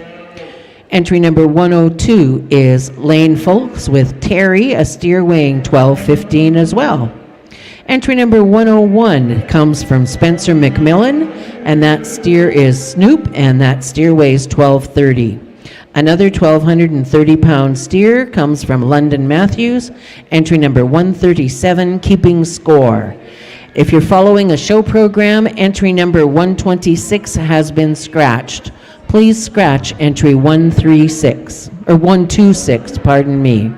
S2: Entry number 102 is Lane Folks with Terry, a steer weighing 1,215 as well. Entry number 101 comes from Spencer McMillan, and that steer is Snoop, and that steer weighs 1,230. Another 1,230-pound steer comes from London Matthews, entry number 137, Keeping Score. If you're following a show program, entry number 126 has been scratched. Please scratch entry 136, or 126, pardon me.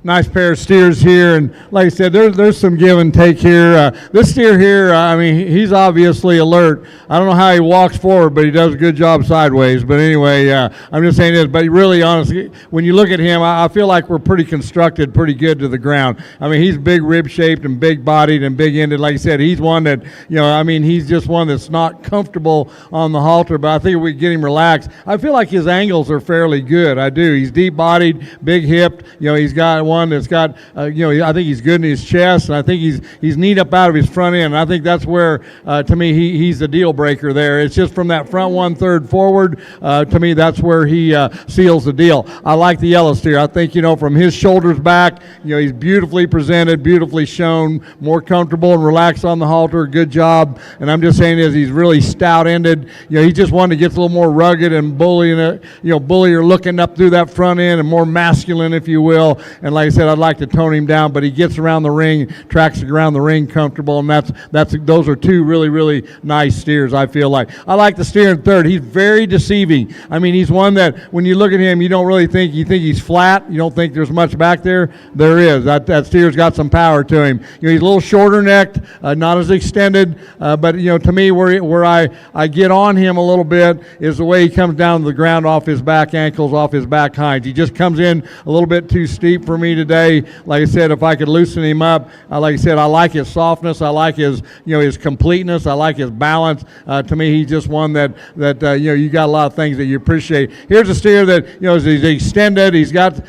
S4: Nice pair of steers here, and like I said, there's some give and take here. This steer here, I mean, he's obviously alert. I don't know how he walks forward, but he does a good job sideways. But anyway, I'm just saying this. But really, honestly, when you look at him, I feel like we're pretty constructed, pretty good to the ground. I mean, he's big rib shaped and big bodied and big ended. Like I said, he's one that, I mean, he's just one that's not comfortable on the halter. But I think if we get him relaxed, I feel like his angles are fairly good. I do. He's deep bodied, big hipped. He's got one that's got, I think he's good in his chest, and I think he's neat up out of his front end. And I think that's where, to me, he's the deal breaker there. It's just from that front 1/3 forward, to me, that's where he seals the deal. I like the yellow steer. I think, from his shoulders back, he's beautifully presented, beautifully shown, more comfortable and relaxed on the halter. Good job. And I'm just saying he's really stout-ended. He's just one that gets a little more rugged and bullier looking up through that front end and more masculine, if you will. And like I said, I'd like to tone him down, but he gets around the ring, tracks around the ring comfortable, and those are two really, really nice steers, I feel like. I like the steer in third. He's very deceiving. I mean, he's one that when you look at him, you don't really think, you think he's flat. You don't think there's much back there. There is. That steer's got some power to him. He's a little shorter necked, not as extended, but to me, where I get on him a little bit is the way he comes down to the ground off his back ankles, off his back hinds. He just comes in a little bit too steep for me today. Like I said, if I could loosen him up, like I said, I like his softness. I like his, his completeness. I like his balance. To me, he's just one that you got a lot of things that you appreciate. Here's a steer that, is extended. He's got,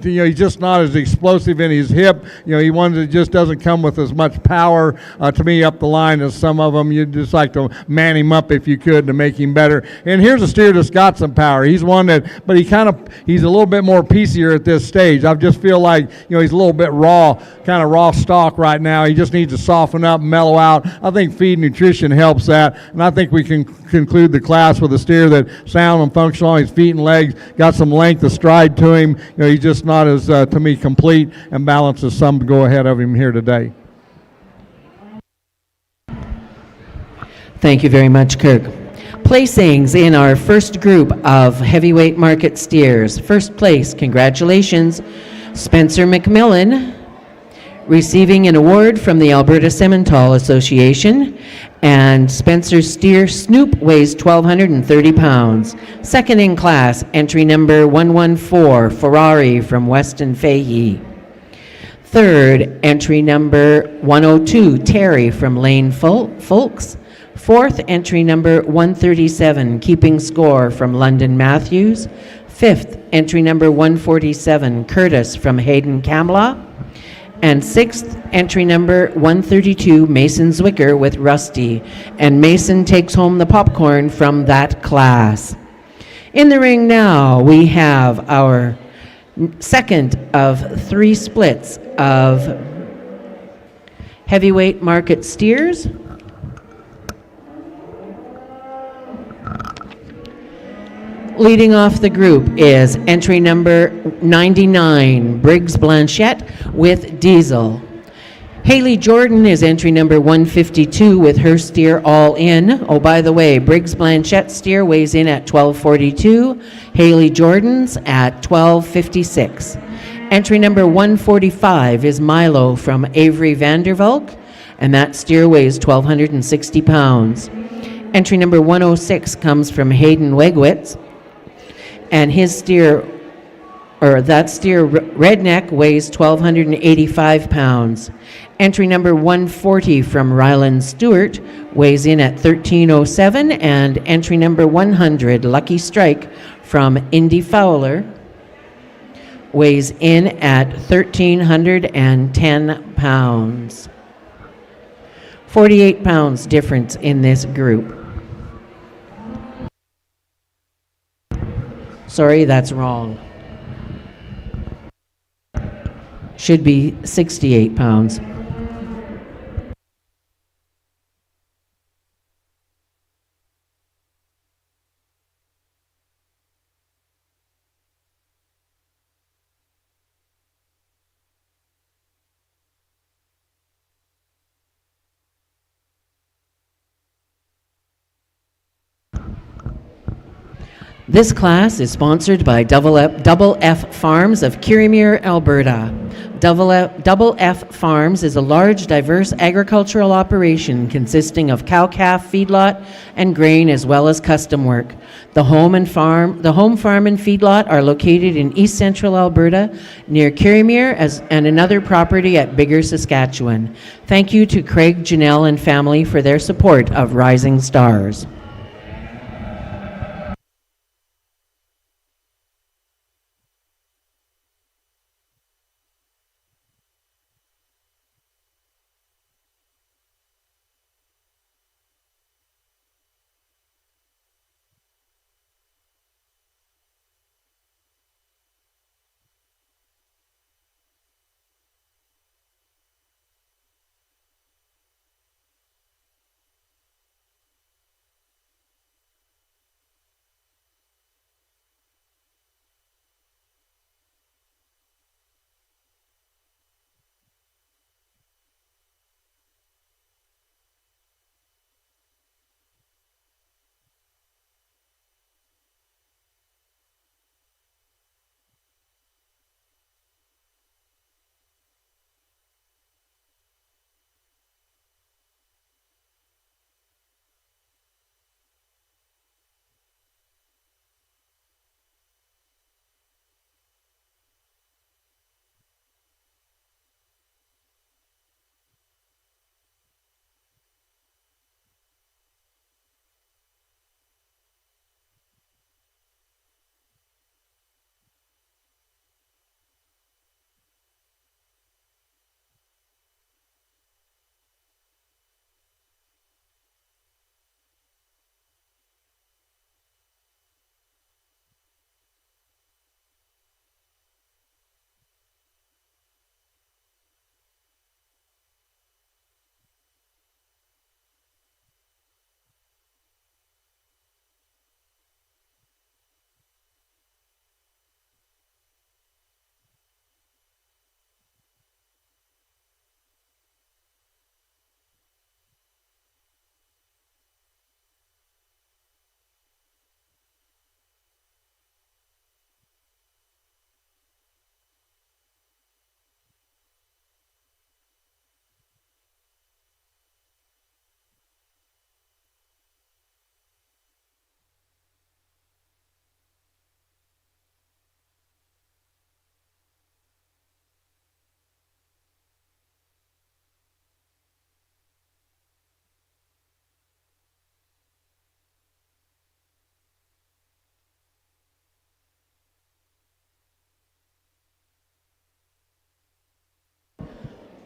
S4: he's just not as explosive in his hip. He one that just doesn't come with as much power, to me, up the line as some of them. You'd just like to man him up if you could to make him better. And here's a steer that's got some power. He's one that, but he's a little bit more piecier at this stage. I just feel like, he's a little bit raw, kind of raw stock right now. He just needs to soften up, mellow out. I think feed nutrition helps that, and I think we can conclude the class with a steer that sound and functional on his feet and legs, got some length of stride to him. He's just not as, to me, complete and balanced as some go ahead of him here today.
S2: Thank you very much, Kirk. Placings in our first group of heavyweight market steers. First place, congratulations, Spencer McMillan, receiving an award from the Alberta Simmental Association, and Spencer's steer Snoop weighs 1,230 pounds. Second in class, entry number 114, Ferrari from Weston Fahey. Third, entry number 102, Terry from Lane Folks. Fourth, entry number 137, Keeping Score from London Matthews. Fifth, entry number 147, Curtis from Hayden Kamla. And sixth, entry number 132, Mason Zwicker with Rusty. And Mason takes home the popcorn from that class. In the ring now, we have our second of three splits of heavyweight market steers. Leading off the group is entry number 99, Briggs Blanchette with Diesel. Haley Jordan is entry number 152 with her steer All In. Oh, by the way, Briggs Blanchette's steer weighs in at 1242. Haley Jordan's at 1256. Entry number 145 is Milo from Avery Vandervalk, and that steer weighs 1,260 pounds. Entry number 106 comes from Hayden Wegwitz, and his steer, Redneck, weighs 1,285 pounds. Entry number 140 from Ryland Stewart weighs in at 1,307, and entry number 100, Lucky Strike from Indy Fowler, weighs in at 1,310 pounds. 48 pounds difference in this group. Sorry, that's wrong. Should be 68 pounds. This class is sponsored by Double F Farms of Kirriemuir, Alberta. Double F Farms is a large, diverse agricultural operation consisting of cow-calf feedlot and grain, as well as custom work. The home farm and feedlot are located in east central Alberta near Kirriemuir and another property at Bigger, Saskatchewan. Thank you to Craig, Janelle, and family for their support of Rising Stars.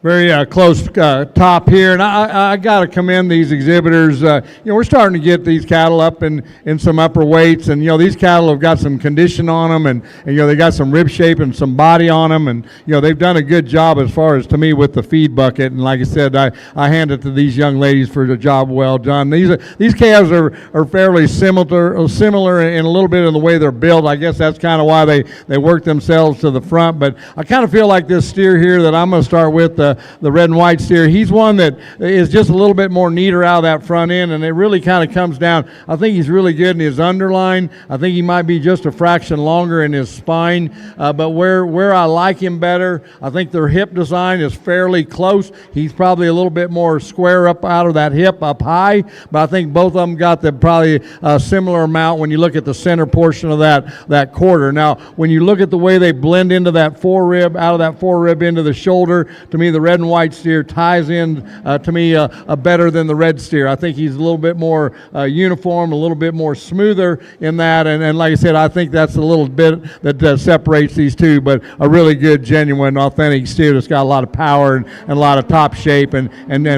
S4: Very close top here, and I got to commend these exhibitors. We're starting to get these cattle up in some upper weights, and these cattle have got some condition on them, and they got some rib shape and some body on them, and they've done a good job as far as, to me, with the feed bucket. And like I said, I hand it to these young ladies for the job well done. These calves are fairly similar in a little bit in the way they're built. I guess that's kind of why they work themselves to the front. But I kind of feel like this steer here that I'm going to start with, the red and white steer, he's one that is just a little bit more neater out of that front end, and it really kind of comes down. I think he's really good in his underline. I think he might be just a fraction longer in his spine, but where I like him better, I think their hip design is fairly close. He's probably a little bit more square up out of that hip up high, but I think both of them got probably a similar amount when you look at the center portion of that quarter. Now, when you look at the way they blend into that forerib, out of that forerib into the shoulder, to me the red and white steer ties in to me better than the red steer. I think he's a little bit more uniform, a little bit more smoother in that, and like I said, I think that's a little bit that separates these two, but a really good, genuine, authentic steer that's got a lot of power and a lot of top shape and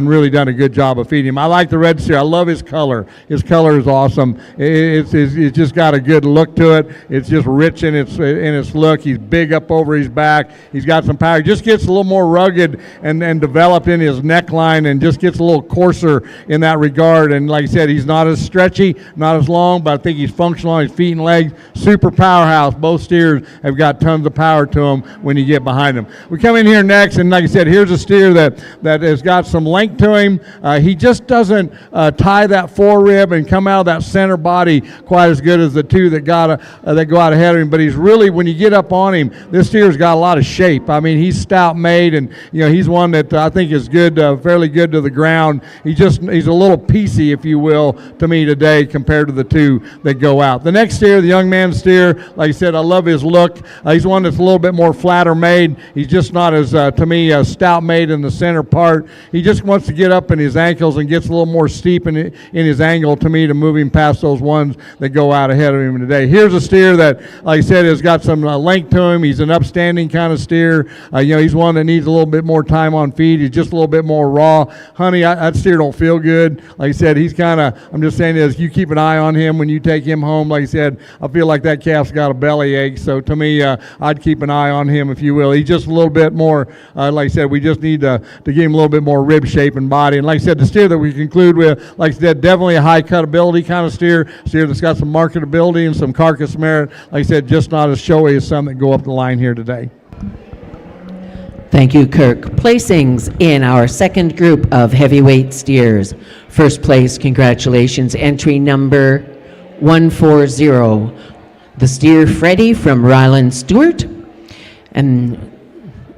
S4: really done a good job of feeding him. I like the red steer. I love his color. His color is awesome. It's just got a good look to it. It's just rich in its look. He's big up over his back. He's got some power. He just gets a little more rugged and developed in his neckline and just gets a little coarser in that regard. And like I said, he's not as stretchy, not as long, but I think he's functional on his feet and legs. Super powerhouse. Both steers have got tons of power to them when you get behind them. We come in here next, and like I said, here's a steer that has got some length to him. He just doesn't tie that forerib and come out of that center body quite as good as the two that go out ahead of him. But he's really, when you get up on him, this steer's got a lot of shape. I mean, he's stout made, and he's one that I think is good, fairly good to the ground. He's a little piecey, if you will, to me today compared to the two that go out. The next steer, the young man steer, like I said, I love his look. He's one that's a little bit more flatter made. He's just not as, to me, stout made in the center part. He just wants to get up in his ankles and gets a little more steep in his angle, to me, to move him past those ones that go out ahead of him today. Here's a steer that, like I said, has got some length to him. He's an upstanding kind of steer. He's one that needs a little bit more time on feed. He's just a little bit more raw. Honey, that steer don't feel good. Like I said, he's kind of, I'm just saying this, you keep an eye on him when you take him home. Like I said, I feel like that calf's got a belly ache. So to me, I'd keep an eye on him, if you will. He's just a little bit more, like I said, we just need to give him a little bit more rib shape and body. And like I said, the steer that we conclude with, like I said, definitely a high cutability kind of steer that's got some marketability and some carcass merit. Like I said, just not as showy as some that go up the line here today.
S2: Thank you, Kirk. Placings in our second group of heavyweight steers. First place, congratulations, entry number 140. The steer Freddie from Ryland Stewart. And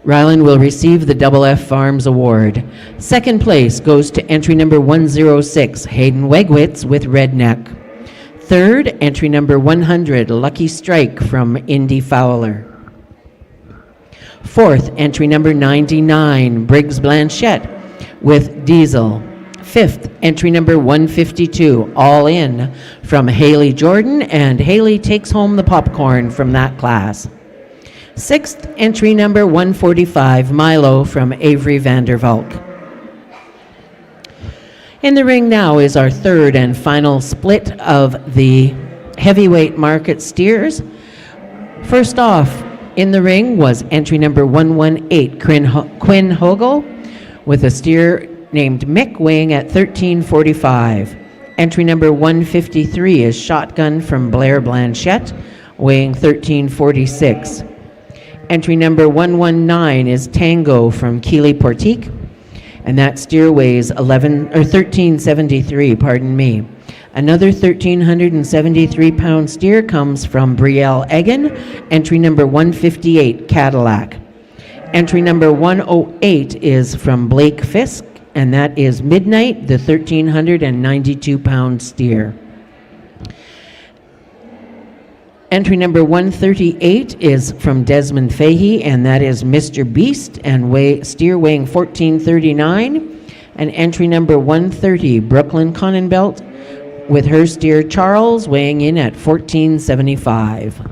S2: Ryland will receive the Double F Farms Award. Second place goes to entry number 106, Hayden Wegwitz with Redneck. Third, entry number 100, Lucky Strike from Indy Fowler. Fourth, entry number 99, Briggs Blanchette with Diesel. Fifth, entry number 152, All In from Haley Jordan, and Haley takes home the popcorn from that class. Sixth, entry number 145, Milo from Avery Vandervalk. In the ring now is our third and final split of the heavyweight market steers. First off in the ring was entry number 118, Quinn Hogel, with a steer named Mick weighing at 1345. Entry number 153 is Shotgun from Blair Blanchette, weighing 1346. Entry number 119 is Tango from Keeley Portique, and that steer weighs 1373, pardon me. Another 1,373-pound steer comes from Brielle Egan, entry number 158, Cadillac. Entry number 108 is from Blake Fisk, and that is Midnight, the 1,392-pound steer. Entry number 138 is from Desmond Fahey, and that is Mr. Beast, and steer weighing 1439. And entry number 130, Brooklyn Conenbelt, with her steer Charles weighing in at 1475.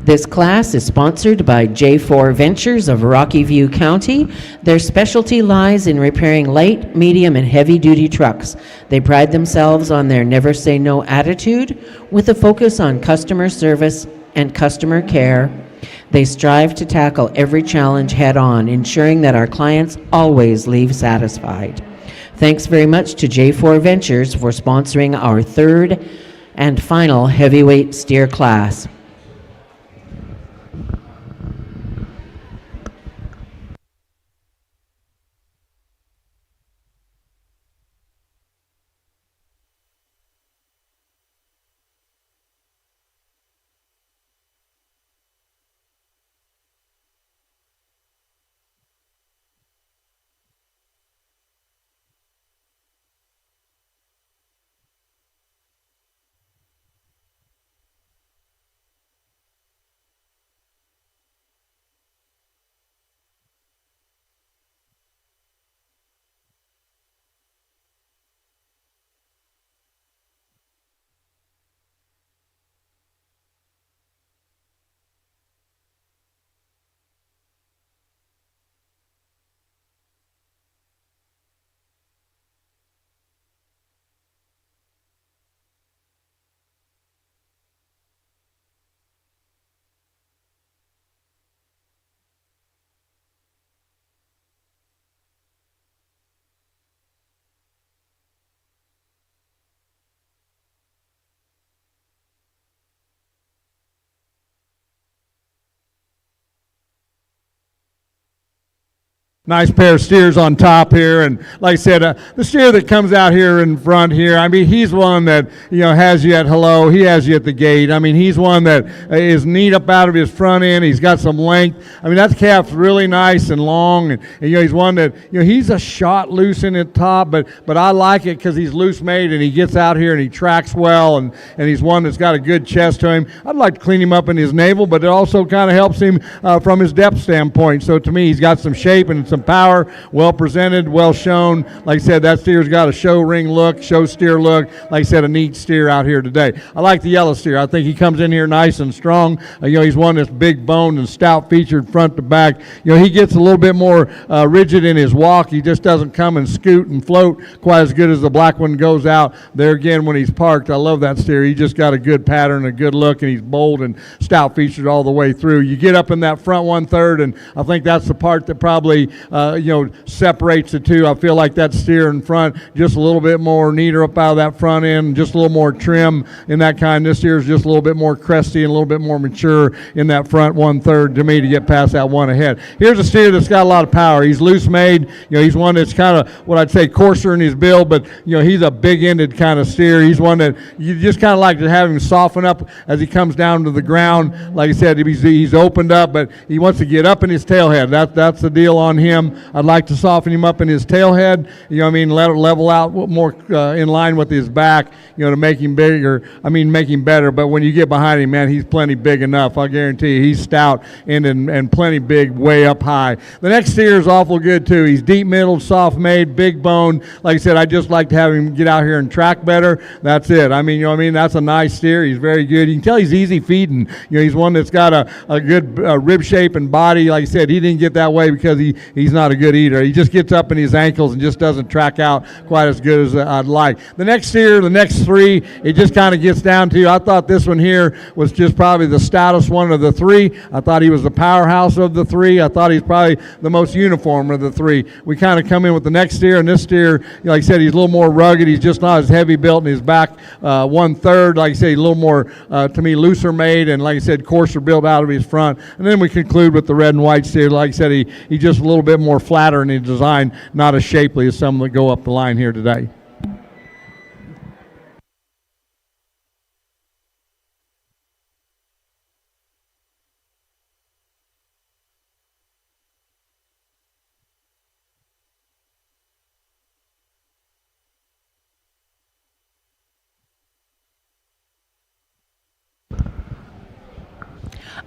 S2: This class is sponsored by J4 Ventures of Rocky View County. Their specialty lies in repairing light, medium, and heavy-duty trucks. They pride themselves on their never-say-no attitude with a focus on customer service and customer care. They strive to tackle every challenge head-on, ensuring that our clients always leave satisfied. Thanks very much to J4 Ventures for sponsoring our third and final heavyweight steer class.
S4: Nice pair of steers on top here, and like I said, the steer that comes out here in front here, I mean, he's one that, has you at hello, he has you at the gate. I mean, he's one that is neat up out of his front end, he's got some length. I mean, that calf's really nice and long, and he's one that, he's a shot loose in the top, but I like it because he's loose made, and he gets out here and he tracks well, and he's one that's got a good chest to him. I'd like to clean him up in his navel, but it also kind of helps him from his depth standpoint. So to me, he's got some shape and some power, well presented, well shown. Like I said, that steer's got a show ring look, show steer look. Like I said, a neat steer out here today. I like the yellow steer. I think he comes in here nice and strong. He's one that's big boned and stout featured front to back. He gets a little bit more rigid in his walk. He just doesn't come and scoot and float quite as good as the black one goes out. There again, when he's parked, I love that steer. He just got a good pattern, a good look, and he's bold and stout featured all the way through. You get up in that front 1/3, and I think that's the part that probably separates the two. I feel like that steer in front just a little bit more neater up out of that front end, just a little more trim in that kind. This steer is just a little bit more cresty and a little bit more mature in that front 1/3 to me to get past that one ahead. Here's a steer that's got a lot of power. He's loose made. He's one that's kind of what I'd say coarser in his build, but he's a big-ended kind of steer. He's one that you just kind of like to have him soften up as he comes down to the ground. Like I said, he's opened up, but he wants to get up in his tailhead. That's the deal on him. I'd like to soften him up in his tailhead, let it level out more in line with his back, to make him bigger, make him better. But when you get behind him, man, he's plenty big enough. I guarantee you, he's stout and plenty big, way up high. The next steer is awful good, too. He's deep middle, soft made, big bone. Like I said, I just like to have him get out here and track better. That's it. That's a nice steer. He's very good. You can tell he's easy feeding. He's one that's got a good rib shape and body. Like I said, he didn't get that way because he's not a good eater. He just gets up in his ankles and just doesn't track out quite as good as I'd like. The next steer, the next three, it just kind of gets down to, I thought this one here was just probably the stoutest one of the three. I thought he was the powerhouse of the three. I thought he's probably the most uniform of the three. We kind of come in with the next steer, and this steer, like I said, he's a little more rugged. He's just not as heavy built in his back 1/3. Like I say, a little more, to me, looser made, and like I said, coarser built out of his front. And then we conclude with the red and white steer. Like I said, he's just a little bit more flatter in his design, not as shapely as some that go up the line here today.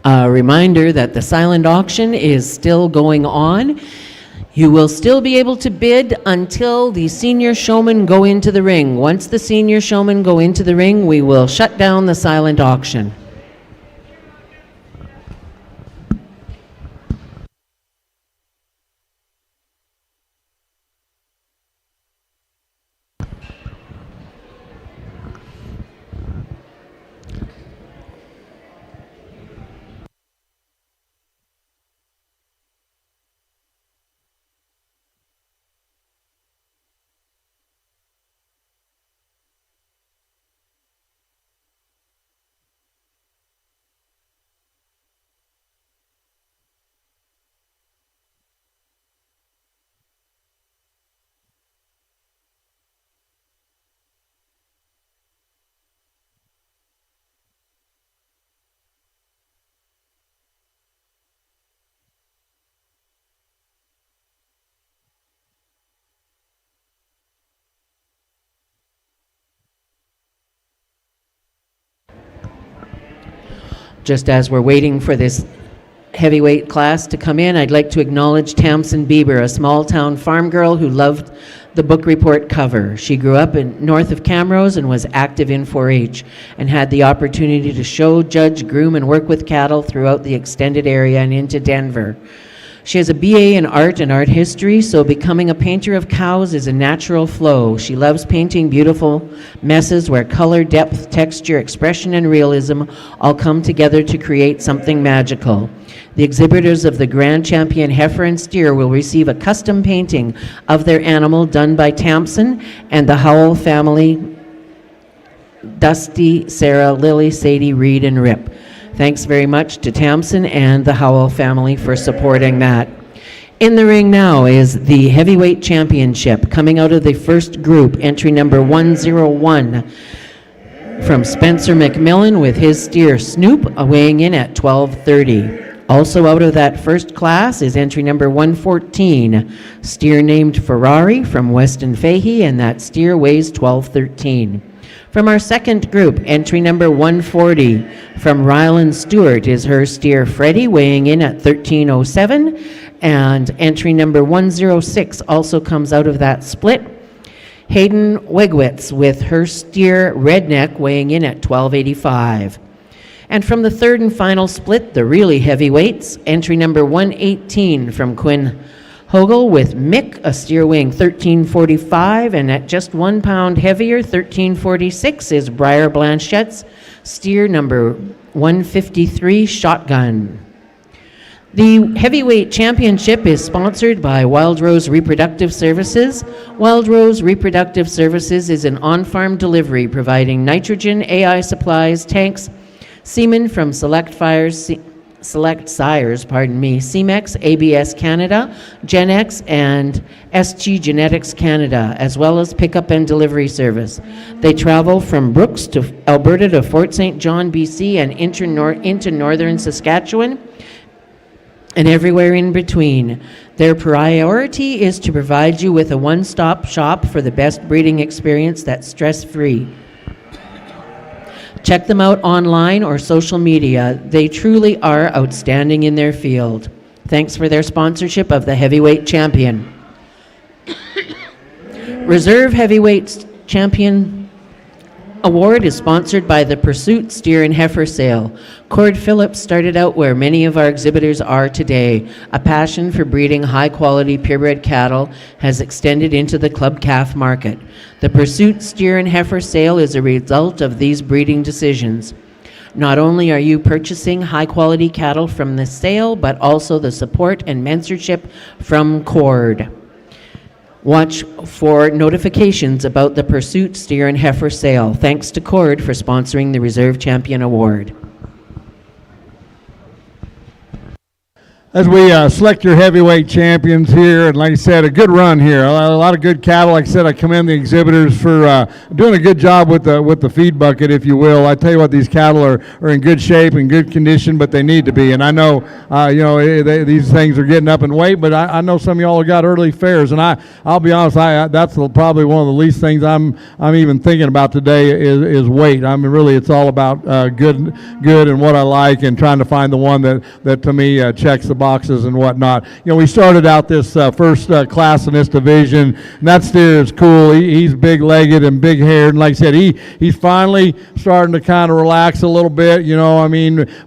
S2: A reminder that the silent auction is still going on. You will still be able to bid until the senior showmen go into the ring. Once the senior showmen go into the ring, we will shut down the silent auction. Just as we're waiting for this heavyweight class to come in, I'd like to acknowledge Tamsin Bieber, a small-town farm girl who loved the book report cover. She grew up north of Camrose and was active in 4-H and had the opportunity to show, judge, groom, and work with cattle throughout the extended area and into Denver. She has a BA in art and art history, so becoming a painter of cows is a natural flow. She loves painting beautiful messes where color, depth, texture, expression, and realism all come together to create something magical. The exhibitors of the Grand Champion heifer and steer will receive a custom painting of their animal done by Tamsin and the Howell family, Dusty, Sarah, Lily, Sadie, Reed, and Rip. Thanks very much to Tamsin and the Howell family for supporting that. In the ring now is the Heavyweight Championship. Coming out of the first group, entry number 101 from Spencer McMillan with his steer Snoop, weighing in at 12:30. Also out of that first class is entry number 114, steer named Ferrari from Weston Fahey, and that steer weighs 12:13. From our second group, entry number 140 from Ryland Stewart is her steer Freddie, weighing in at 13:07, and entry number 106 also comes out of that split. Hayden Wegwitz with her steer Redneck, weighing in at 12:85. And from the third and final split, the really heavyweights, entry number 118 from Quinn Hogel with Mick, a steer weighing 13:45, and at just 1 pound heavier, 13:46, is Briar Blanchette's steer number 153, Shotgun. The Heavyweight Championship is sponsored by Wild Rose Reproductive Services. Wild Rose Reproductive Services is an on-farm delivery providing nitrogen, AI supplies, tanks, semen from Select Sires, CEMEX, ABS Canada, GenX, and SG Genetics Canada, as well as pickup and delivery service. They travel from Brooks to Alberta to Fort St. John, BC, and into northern Saskatchewan, and everywhere in between. Their priority is to provide you with a one-stop shop for the best breeding experience that's stress-free. Check them out online or social media. They truly are outstanding in their field. Thanks for their sponsorship of the Heavyweight Champion. Reserve Heavyweight Champion Award is sponsored by the Pursuit Steer and Heifer Sale. Cord Phillips started out where many of our exhibitors are today. A passion for breeding high-quality purebred cattle has extended into the club calf market. The Pursuit Steer and Heifer Sale is a result of these breeding decisions. Not only are you purchasing high-quality cattle from the sale, but also the support and mentorship from Cord. Watch for notifications about the Pursuit Steer and Heifer Sale. Thanks to Cord for sponsoring the Reserve Champion Award.
S4: As we select your heavyweight champions here, and like I said, a good run here. A lot of good cattle. Like I said, I commend the exhibitors for doing a good job with the feed bucket, if you will. I tell you what, these cattle are in good shape and good condition, but they need to be. And I know, these things are getting up in weight, but I know some of y'all have got early fares, and I'll be honest, that's probably one of the least things I'm even thinking about today is weight. I mean, really, it's all about good and what I like, and trying to find the one that to me checks the boxes and whatnot. You know, we started out this first class in this division, and that steer is cool. He's big-legged and big-haired, and like I said, he's finally starting to kind of relax a little bit,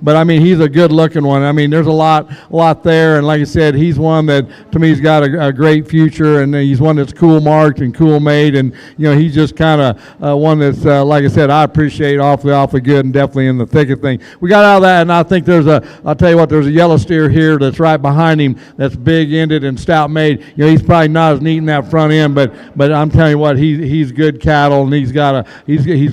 S4: but he's a good-looking one. I mean, there's a lot there, and like I said, he's one that, to me, has got a great future, and he's one that's cool-marked and cool-made, and, he's just kind of one that's, like I said, I appreciate awfully good, and definitely in the thick of things. We got out of that, and I think I'll tell you what, there's a yellow steer here that's right behind him that's big-ended and stout-made. He's probably not as neat in that front end, but I'm telling you what, he's good cattle, and he's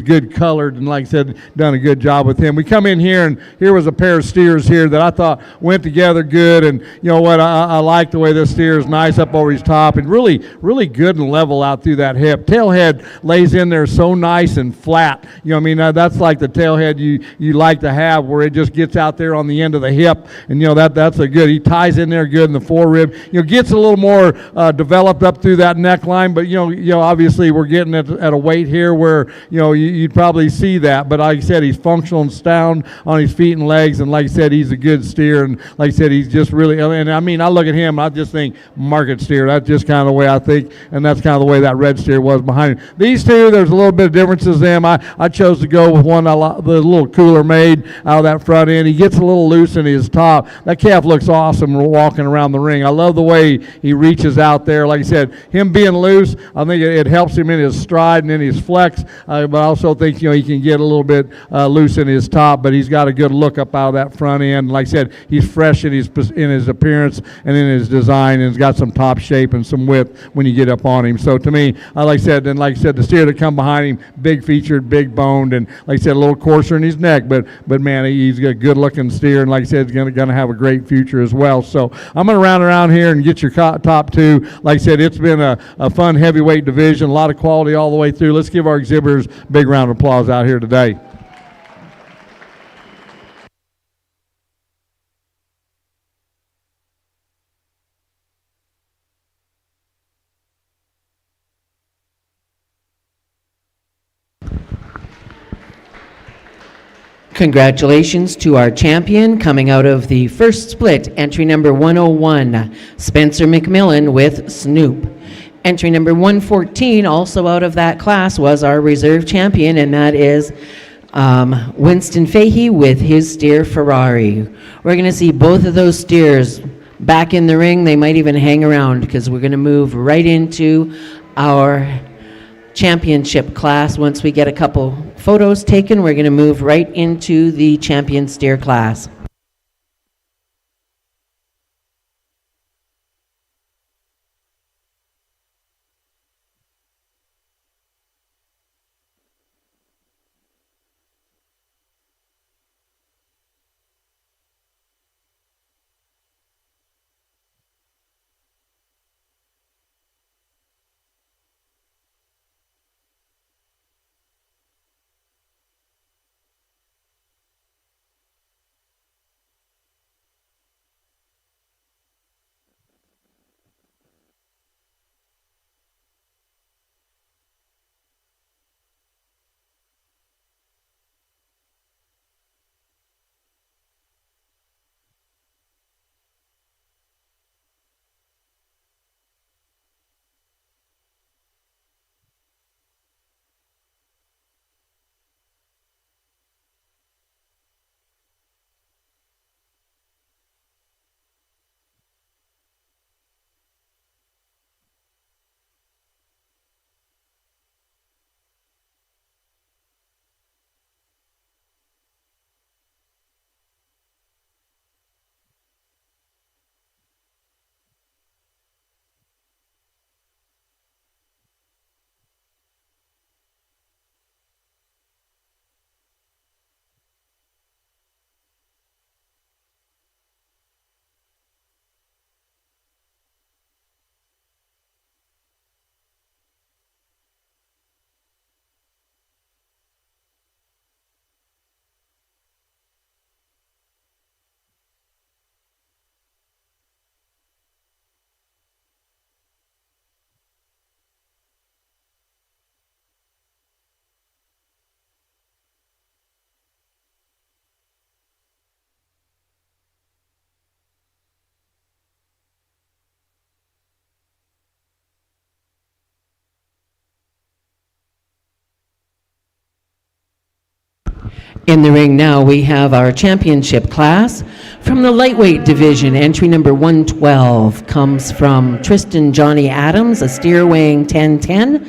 S4: good colored, and like I said, done a good job with him. We come in here, and here was a pair of steers here that I thought went together good, and you know what, I like the way this steer is nice up over his top, and really good and level out through that hip. Tailhead lays in there so nice and flat. That's like the tailhead you like to have, where it just gets out there on the end of the hip, and that's a good. He ties in there good in the forerib. Gets a little more developed up through that neckline, but obviously we're getting at a weight here where you'd probably see that. But like I said, he's functional and sound on his feet and legs, and like I said, he's a good steer. And like I said, he's just really. And I look at him, I just think market steer. That's just kind of the way I think, and that's kind of the way that red steer was behind him. These two, there's a little bit of differences in them. I chose to go with one a little cooler made out of that front end. He gets a little loose in his top. That calf looks awesome walking around the ring. I love the way he reaches out there. Like I said, him being loose, I think it helps him in his stride and in his flex, but I also think he can get a little bit loose in his top, but he's got a good look up out of that front end. Like I said, he's fresh in his appearance and in his design, and he's got some top shape and some width when you get up on him. So to me, like I said, the steer that come behind him, big featured, big boned, and like I said, a little coarser in his neck, but man, he's a good looking steer, and like I said, he's going to have a great future future as well. So I'm going to round around here and get your top two. Like I said, it's been a fun heavyweight division, a lot of quality all the way through. Let's give our exhibitors a big round of applause out here today.
S2: Congratulations to our champion coming out of the first split, entry number 101, Spencer McMillan with Snoop. Entry number 114, also out of that class, was our reserve champion, and that is Winston Fahey with his steer Ferrari. We're going to see both of those steers back in the ring. They might even hang around because we're going to move right into our championship class. Once we get a couple photos taken, we're going to move right into the champion steer class. In the ring now, we have our championship class. From the lightweight division, entry number 112 comes from Tristan Johnny Adams, a steer weighing 1010.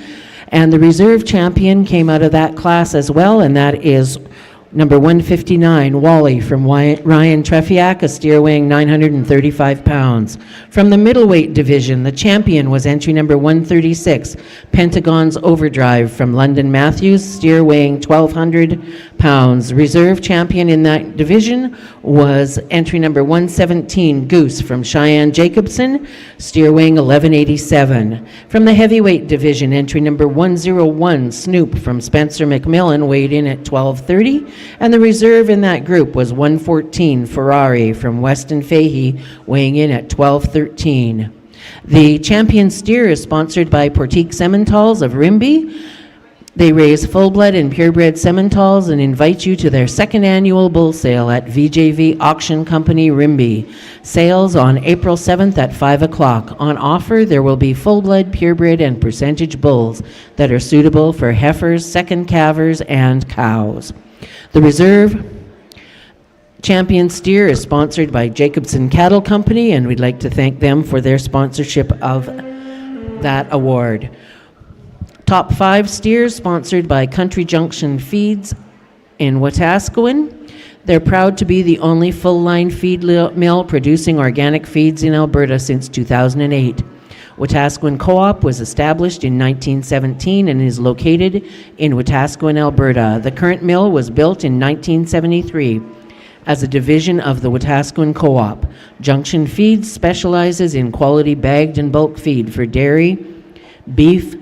S2: And the reserve champion came out of that class as well, and that is number 159, Wally from Ryan Trefiak, a steer weighing 935 pounds. From the middleweight division, the champion was entry number 136, Pentagon's Overdrive from London Matthews, steer weighing 1,200 pounds. Reserve champion in that division was entry number 117, Goose from Cheyenne Jacobson, steer weighing 1187. From the heavyweight division, entry number 101, Snoop from Spencer McMillan, weighed in at 1230. And the reserve in that group was 114, Ferrari from Weston Fahey, weighing in at 1213. The champion steer is sponsored by Portique Simmentals of Rimbey. They raise full-blood and purebred Simmentals and invite you to their second annual bull sale at VJV Auction Company, Rimbey. Sales on April 7th at 5 o'clock. On offer, there will be full-blood, purebred, and percentage bulls that are suitable for heifers, second calvers, and cows. The reserve champion steer is sponsored by Jacobson Cattle Company, and we'd like to thank them for their sponsorship of that award. Top 5 steers sponsored by Country Junction Feeds in Wetaskiwin. They're proud to be the only full-line feed mill producing organic feeds in Alberta since 2008. Wetaskiwin Co-op was established in 1917 and is located in Wetaskiwin, Alberta. The current mill was built in 1973. as a division of the Wetaskiwin Co-op. Junction Feeds specializes in quality bagged and bulk feed for dairy, beef,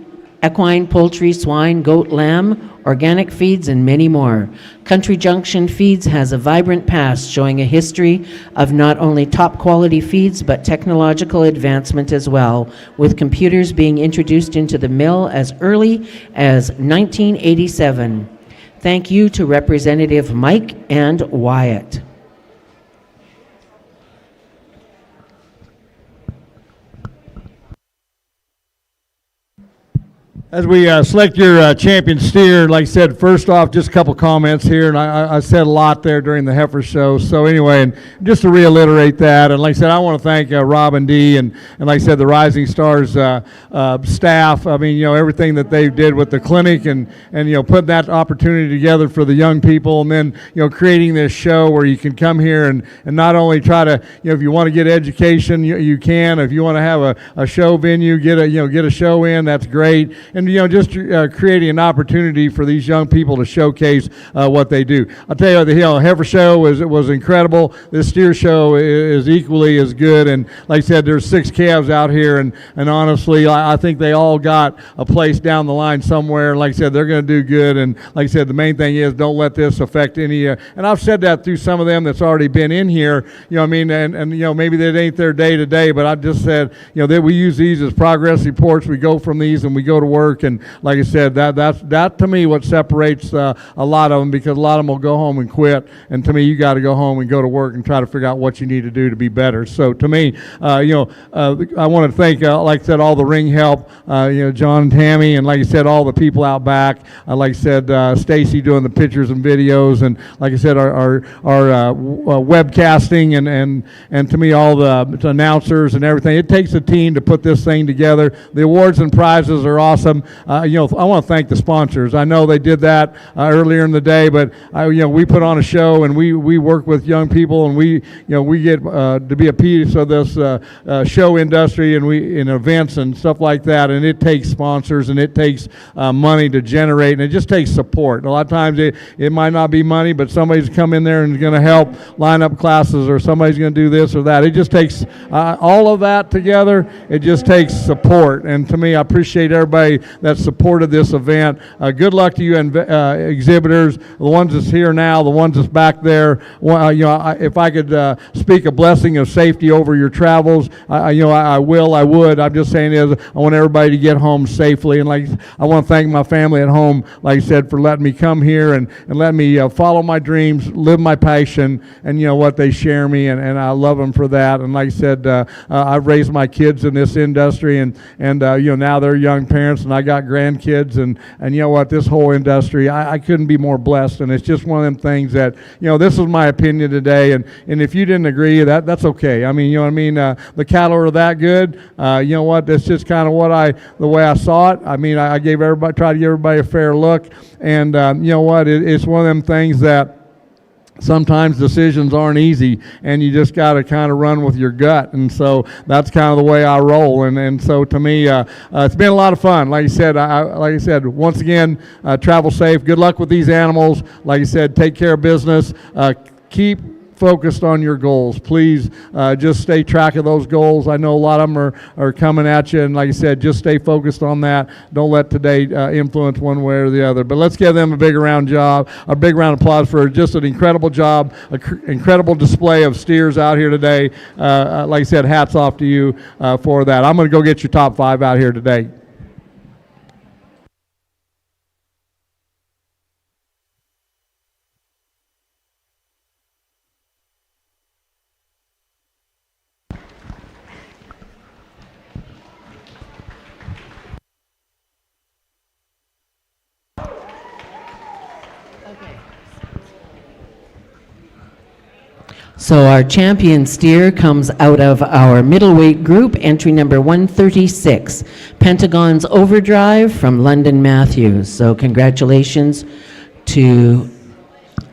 S2: equine, poultry, swine, goat, lamb, organic feeds, and many more. Country Junction Feeds has a vibrant past showing a history of not only top quality feeds but technological advancement as well, with computers being introduced into the mill as early as 1987. Thank you to Representative Mike and Wyatt.
S4: As we select your champion steer, like I said, first off, just a couple comments here, and I said a lot there during the heifer show. So anyway, and just to reiterate that, and like I said, I want to thank Rob and Dee, and like I said, the Rising Stars staff. I mean, everything that they did with the clinic, and putting that opportunity together for the young people, and then creating this show where you can come here and not only try to, if you want to get education, you can. If you want to have a show venue, get a show in, that's great. And just creating an opportunity for these young people to showcase what they do. I'll tell you, the heifer show was incredible. This steer show is equally as good. And like I said, there's 6 calves out here, and honestly, I think they all got a place down the line somewhere. Like I said, they're going to do good. And like I said, the main thing is don't let this affect any. And I've said that through some of them that's already been in here. And maybe that ain't their day to day, but I just said that we use these as progress reports. We go from these and we go to work. And like I said, that to me what separates a lot of them, because a lot of them will go home and quit. And to me, you got to go home and go to work and try to figure out what you need to do to be better. So to me, I want to thank, like I said, all the ring help, John and Tammy, and like I said, all the people out back. Like I said, Stacy doing the pictures and videos, and like I said, our webcasting, and to me, all the announcers and everything. It takes a team to put this thing together. The awards and prizes are awesome. I want to thank the sponsors. I know they did that earlier in the day, but we put on a show, and we work with young people, and we get to be a piece of this show industry, and in events and stuff like that. And it takes sponsors, and it takes money to generate, and it just takes support. A lot of times it might not be money, but somebody's come in there and is going to help line up classes, or somebody's going to do this or that. It just takes all of that together. It just takes support, and to me, I appreciate everybody that supported this event. Good luck to you exhibitors, the ones that's here now, the ones that's back there. If I could speak a blessing of safety over your travels, I would. I'm just saying is I want everybody to get home safely, and I want to thank my family at home, like I said, for letting me come here and let me follow my dreams, live my passion, and what they share me, and I love them for that. And like I said, I've raised my kids in this industry, and now they're young parents, and I got grandkids, and this whole industry, I couldn't be more blessed. And it's just one of them things that this is my opinion today, and if you didn't agree, that's okay. I mean, the cattle are that good. That's just kind of the way I saw it. I mean, I tried to give everybody a fair look, and it's one of them things that sometimes decisions aren't easy, and you just got to kind of run with your gut. And so that's kind of the way I roll. And so to me, it's been a lot of fun. Like I said, once again, travel safe. Good luck with these animals. Like I said, take care of business. Keep focused on your goals. Please just stay track of those goals. I know a lot of them are coming at you, and like I said, just stay focused on that. Don't let today influence one way or the other. But let's give them a big round of applause for just an incredible job, incredible display of steers out here today. Like I said, hats off to you for that. I'm going to go get your top 5 out here today.
S2: So our champion steer comes out of our middleweight group, entry number 136, Pentagon's Overdrive from London Matthews. So congratulations to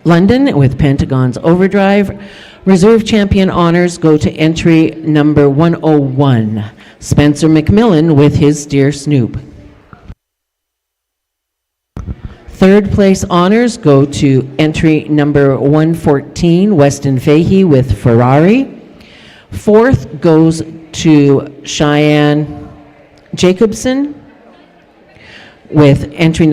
S2: London with Pentagon's Overdrive. Reserve champion honors go to entry number 101, Spencer McMillan with his steer Snoop. Third place honors go to entry number 114, Weston Fahey with Ferrari. Fourth goes to Cheyenne Jacobson with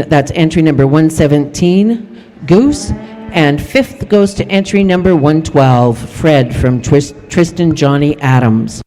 S2: that's entry number 117, Goose. And fifth goes to entry number 112, Fred from Tristan Johnny Adams.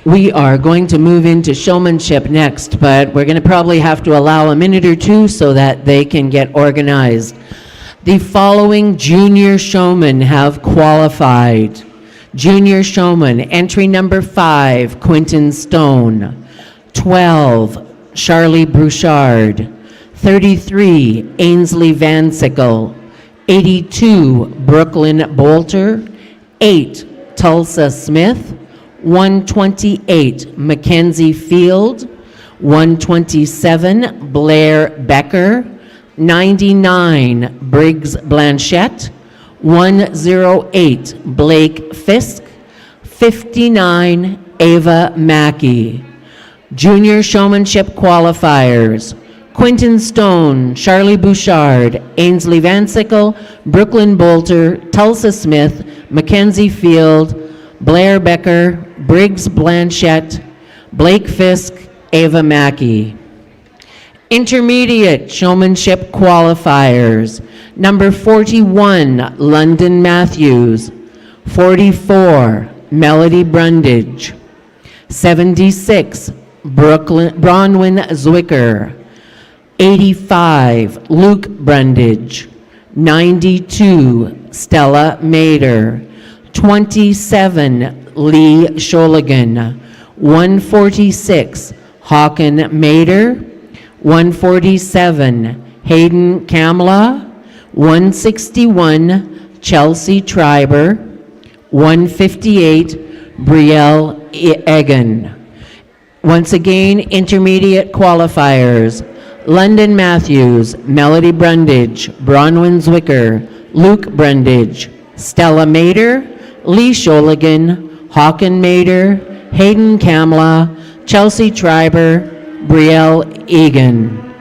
S2: We are going to move into showmanship next, but we're going to probably have to allow a minute or two so that they can get organized. The following junior showmen have qualified. Junior showman, entry number 5, Quinton Stone. 12, Charlie Brouchard. 33, Ainsley Van Sickle. 82, Brooklyn Bolter. 8, Tulsa Smith. 128, Mackenzie Field. 127, Blair Becker. 99, Briggs Blanchette. 108, Blake Fisk. 59, Ava Mackey. Junior showmanship qualifiers: Quinton Stone, Charlie Bouchard, Ainsley Van Sickle, Brooklyn Bolter, Tulsa Smith, Mackenzie Field, Blair Becker, Briggs Blanchette, Blake Fisk, Ava Mackey. Intermediate showmanship qualifiers: number 41, London Matthews. 44, Melody Brundage. 76, Bronwyn Zwicker. 85, Luke Brundage. 92, Stella Mader. 27, Lee Sholigan. 146, Hawken Mader. 147, Hayden Kamla. 161, Chelsea Triber. 158, Brielle Egan. Once again, intermediate qualifiers: London Matthews, Melody Brundage, Bronwyn Zwicker, Luke Brundage, Stella Mader, Lee Sholigan, Hawken Mader, Hayden Kamla, Chelsea Triber, Brielle Egan.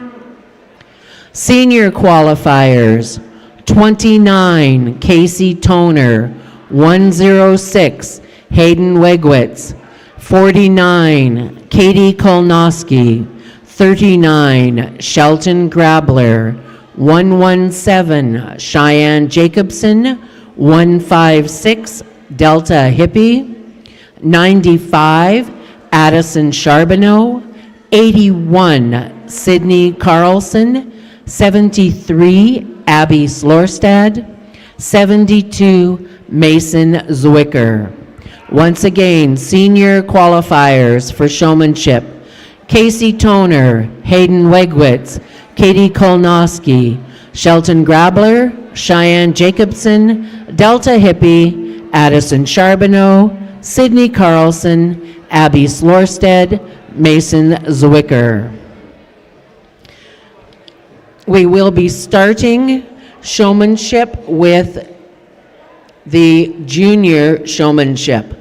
S2: Senior qualifiers: 29, Casey Toner. 106, Hayden Wegwitz. 49, Katie Kolnoski. 39, Shelton Grabler. 117, Cheyenne Jacobson. 156, Delta Hippie. 95, Addison Charbonneau. 81, Sydney Carlson. 73, Abby Slorstad. 72, Mason Zwicker. Once again, senior qualifiers for showmanship: Casey Toner, Hayden Wegwitz, Katie Kolnoski, Shelton Grabler, Cheyenne Jacobson, Delta Hippie, Addison Charbonneau, Sydney Carlson, Abby Slorstad, Mason Zwicker. We will be starting showmanship with the junior showmanship.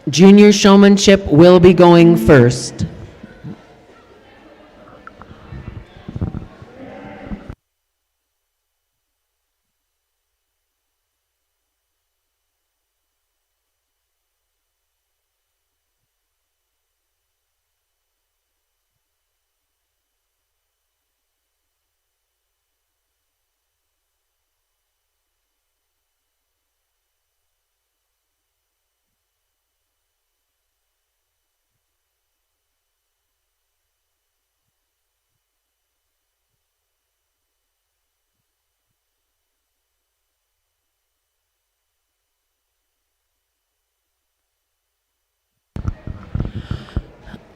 S2: Junior showmanship will be going first.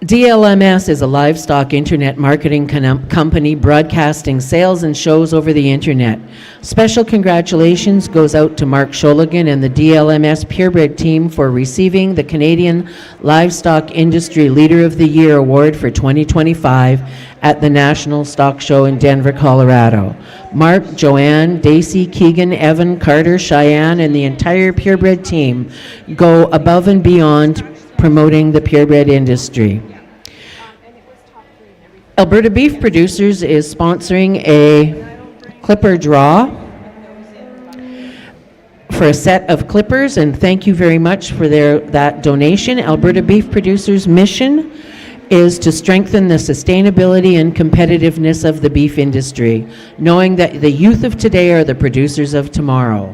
S2: DLMS is a livestock internet marketing company broadcasting sales and shows over the internet. Special congratulations goes out to Mark Sholigan and the DLMS Purebred team for receiving the Canadian Livestock Industry Leader of the Year Award for 2025 at the National Stock Show in Denver, Colorado. Mark, Joanne, Daisy, Keegan, Evan, Carter, Cheyenne, and the entire Purebred team go above and beyond promoting the purebred industry. Alberta Beef Producers is sponsoring a clipper draw for a set of clippers, and thank you very much for that donation. Alberta Beef Producers' mission is to strengthen the sustainability and competitiveness of the beef industry, knowing that the youth of today are the producers of tomorrow.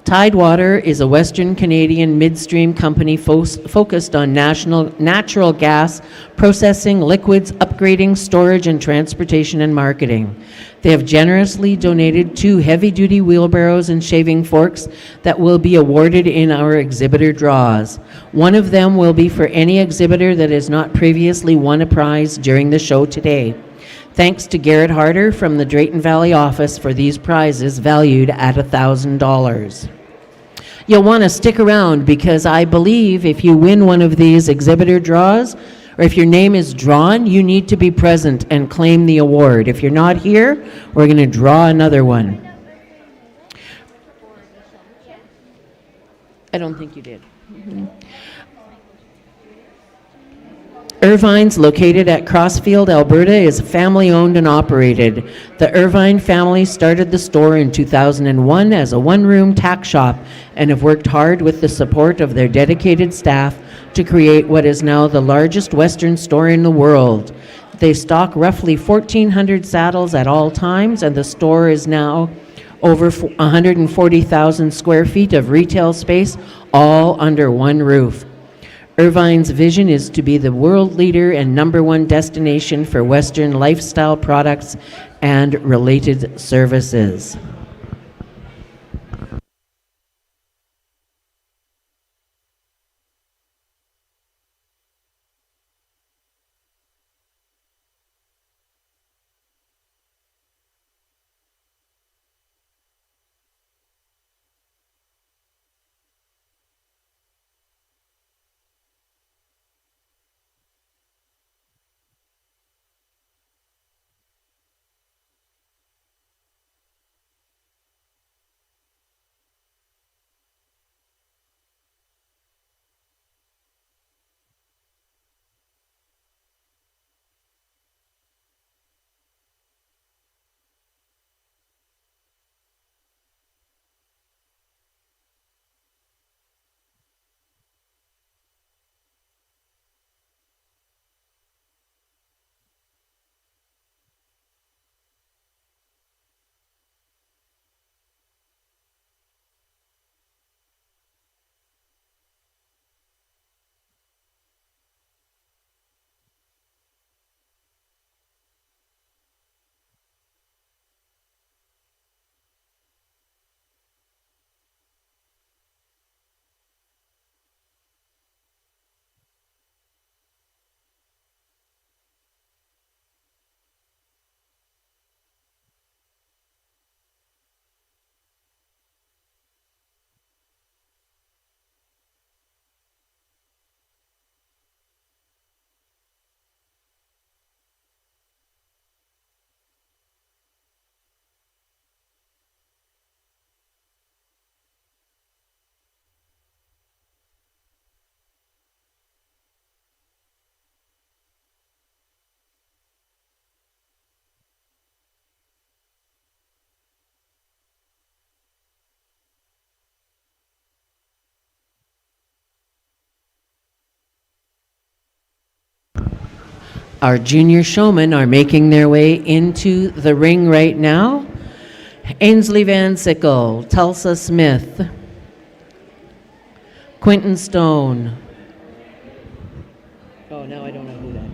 S2: Tidewater is a Western Canadian midstream company focused on natural gas processing, liquids, upgrading, storage, and transportation and marketing. They have generously donated 2 heavy-duty wheelbarrows and shaving forks that will be awarded in our exhibitor draws. One of them will be for any exhibitor that has not previously won a prize during the show today. Thanks to Garrett Harder from the Drayton Valley office for these prizes valued at $1,000. You'll want to stick around because I believe if you win one of these exhibitor draws, or if your name is drawn, you need to be present and claim the award. If you're not here, we're going to draw another one. I don't think you did. Irvine's, located at Crossfield, Alberta, is family-owned and operated. The Irvine family started the store in 2001 as a one-room tack shop and have worked hard with the support of their dedicated staff to create what is now the largest Western store in the world. They stock roughly 1,400 saddles at all times, and the store is now over 140,000 square feet of retail space, all under one roof. Irvine's vision is to be the world leader and #1 destination for Western lifestyle products and related services. Our junior showmen are making their way into the ring right now. Ainsley Van Sickle, Tulsa Smith, Quentin Stone. Oh, now I don't know who that is.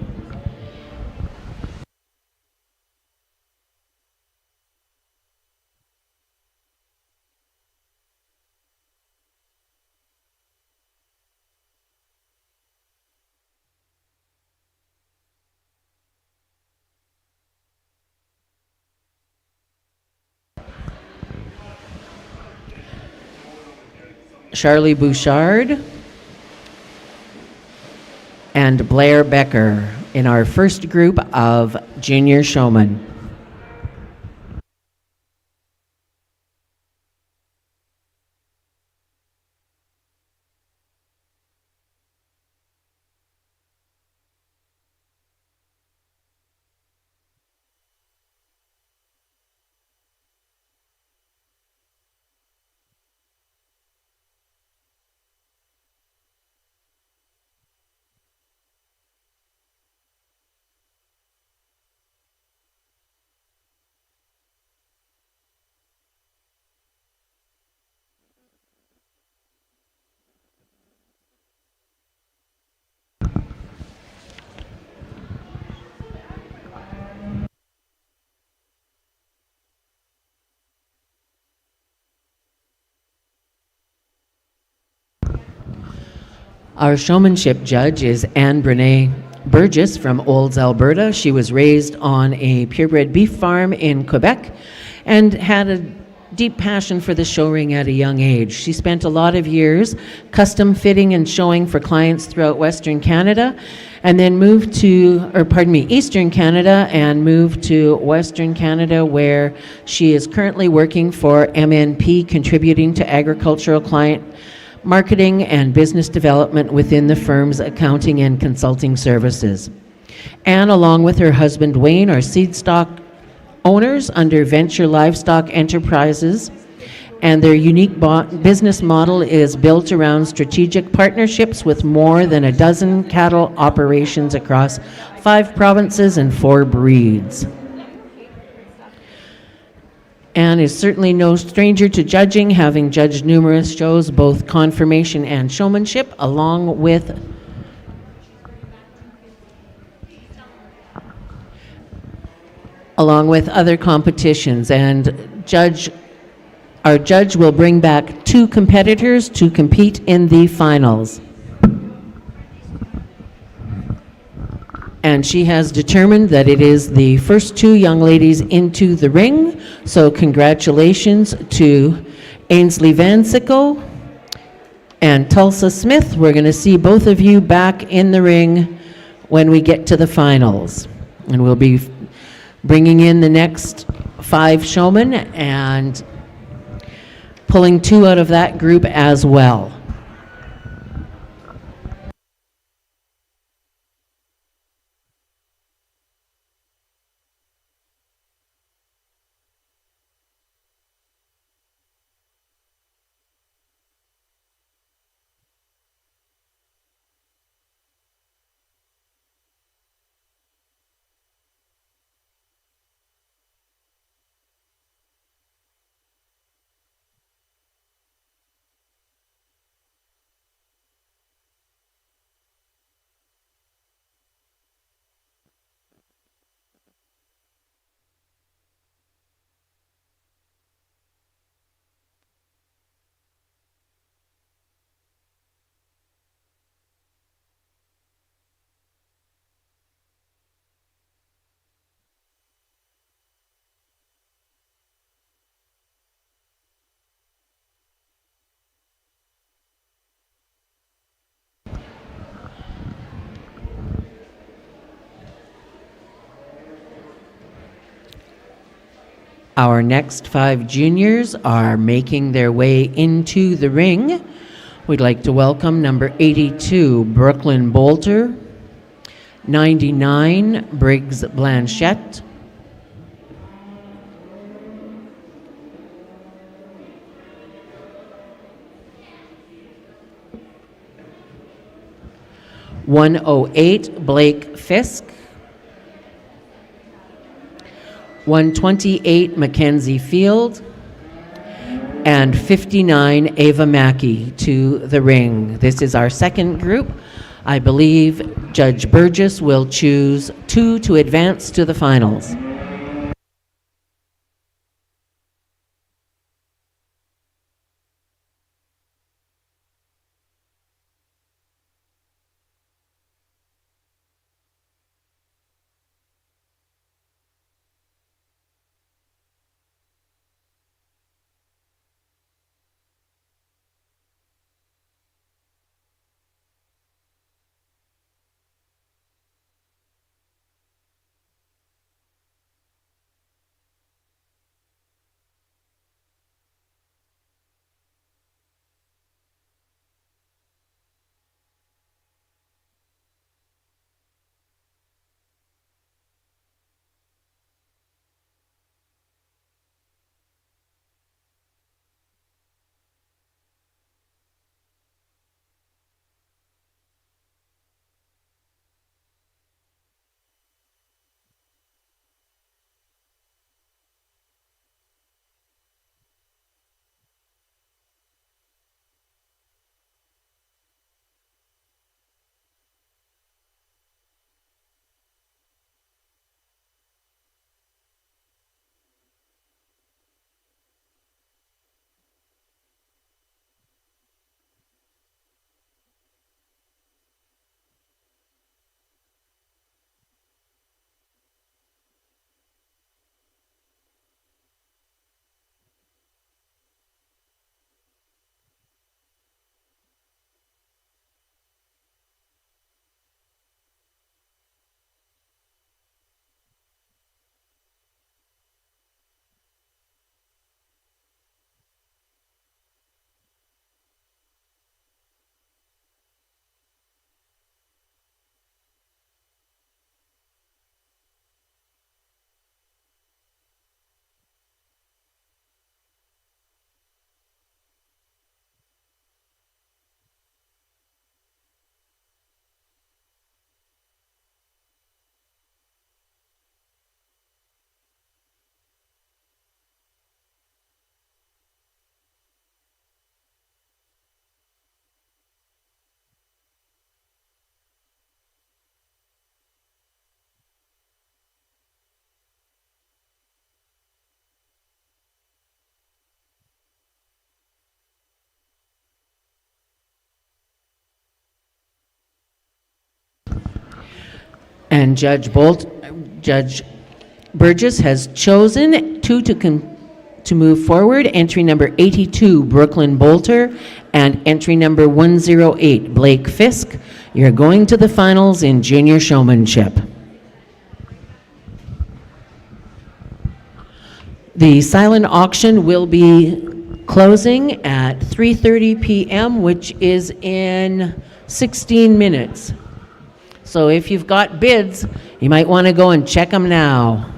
S2: Charlie Bouchard and Blair Becker in our first group of junior showmen. Our showmanship judge is Anne Brene Burgess from Olds, Alberta. She was raised on a purebred beef farm in Quebec and had a deep passion for the show ring at a young age. She spent a lot of years custom fitting and showing for clients throughout Western Canada, and then moved to, Eastern Canada, and moved to Western Canada, where she is currently working for MNP, contributing to agricultural client marketing and business development within the firm's accounting and consulting services. Anne, along with her husband Wayne, are seed stock owners under Venture Livestock Enterprises, and their unique business model is built around strategic partnerships with more than a dozen cattle operations across 5 provinces and 4 breeds. Anne is certainly no stranger to judging, having judged numerous shows, both conformation and showmanship, along with other competitions. And our judge will bring back 2 competitors to compete in the finals. And she has determined that it is the first 2 young ladies into the ring. So congratulations to Ainsley Van Sickle and Tulsa Smith. We're going to see both of you back in the ring when we get to the finals. And we'll be bringing in the next 5 showmen and pulling 2 out of that group as well. Our next 5 juniors are making their way into the ring. We'd like to welcome number 82, Brooklyn Bolter, 99, Briggs Blanchette, 108, Blake Fisk, 128, Mackenzie Field, and 59, Ava Mackey to the ring. This is our second group. I believe Judge Burgess will choose 2 to advance to the finals. And Judge Burgess has chosen two to move forward. Entry number 82, Brooklyn Bolter, and entry number 108, Blake Fisk. You're going to the finals in junior showmanship. The silent auction will be closing at 3:30 p.m., which is in 16 minutes. So if you've got bids, you might want to go and check them now.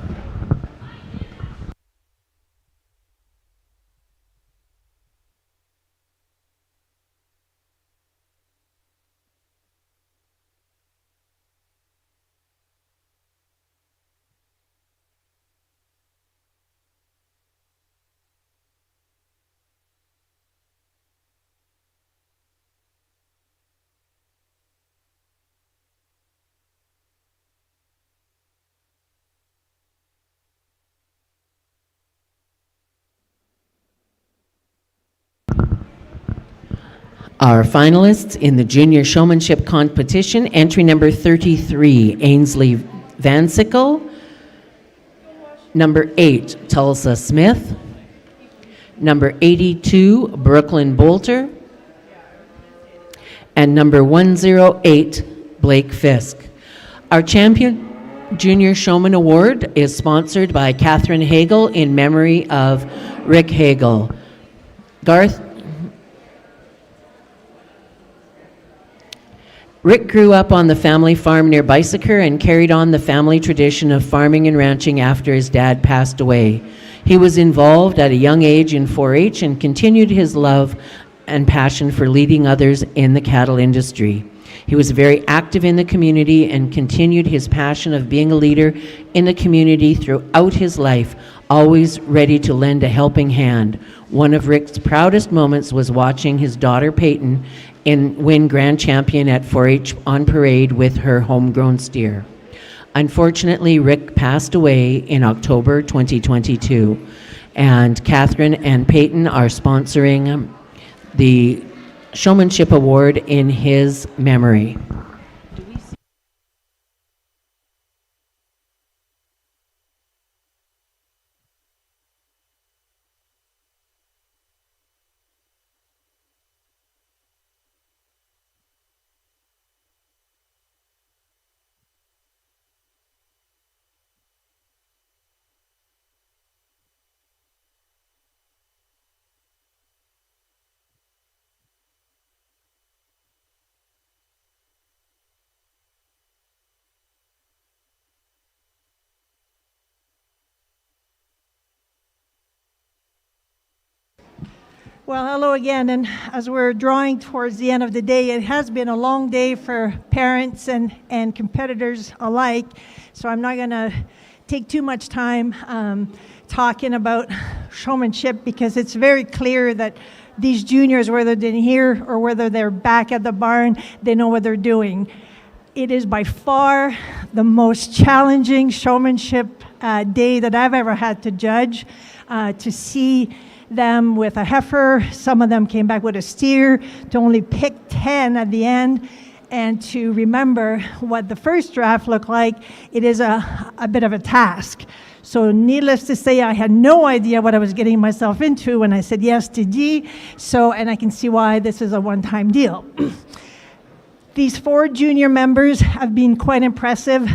S2: Our finalists in the junior showmanship competition, entry number 33, Ainsley Vansickle. Number 8, Tulsa Smith. Number 82, Brooklyn Bolter. And number 108, Blake Fisk. Our champion junior showman award is sponsored by Catherine Hagel in memory of Rick Hagel. Rick grew up on the family farm near Bicycle and carried on the family tradition of farming and ranching after his dad passed away. He was involved at a young age in 4-H and continued his love and passion for leading others in the cattle industry. He was very active in the community and continued his passion of being a leader in the community throughout his life, always ready to lend a helping hand. One of Rick's proudest moments was watching his daughter Peyton win grand champion at 4-H on parade with her homegrown steer. Unfortunately, Rick passed away in October 2022, and Catherine and Peyton are sponsoring the Showmanship Award in his memory.
S5: Well, hello again, and as we're drawing towards the end of the day, it has been a long day for parents and competitors alike, so I'm not going to take too much time talking about showmanship, because it's very clear that these juniors, whether they're here or whether they're back at the barn, they know what they're doing. It is by far the most challenging showmanship day that I've ever had to judge, to see them with a heifer. Some of them came back with a steer, to only pick 10 at the end, and to remember what the first draft looked like. It is a bit of a task. So needless to say, I had no idea what I was getting myself into when I said yes to G. And I can see why this is a one-time deal. These 4 junior members have been quite impressive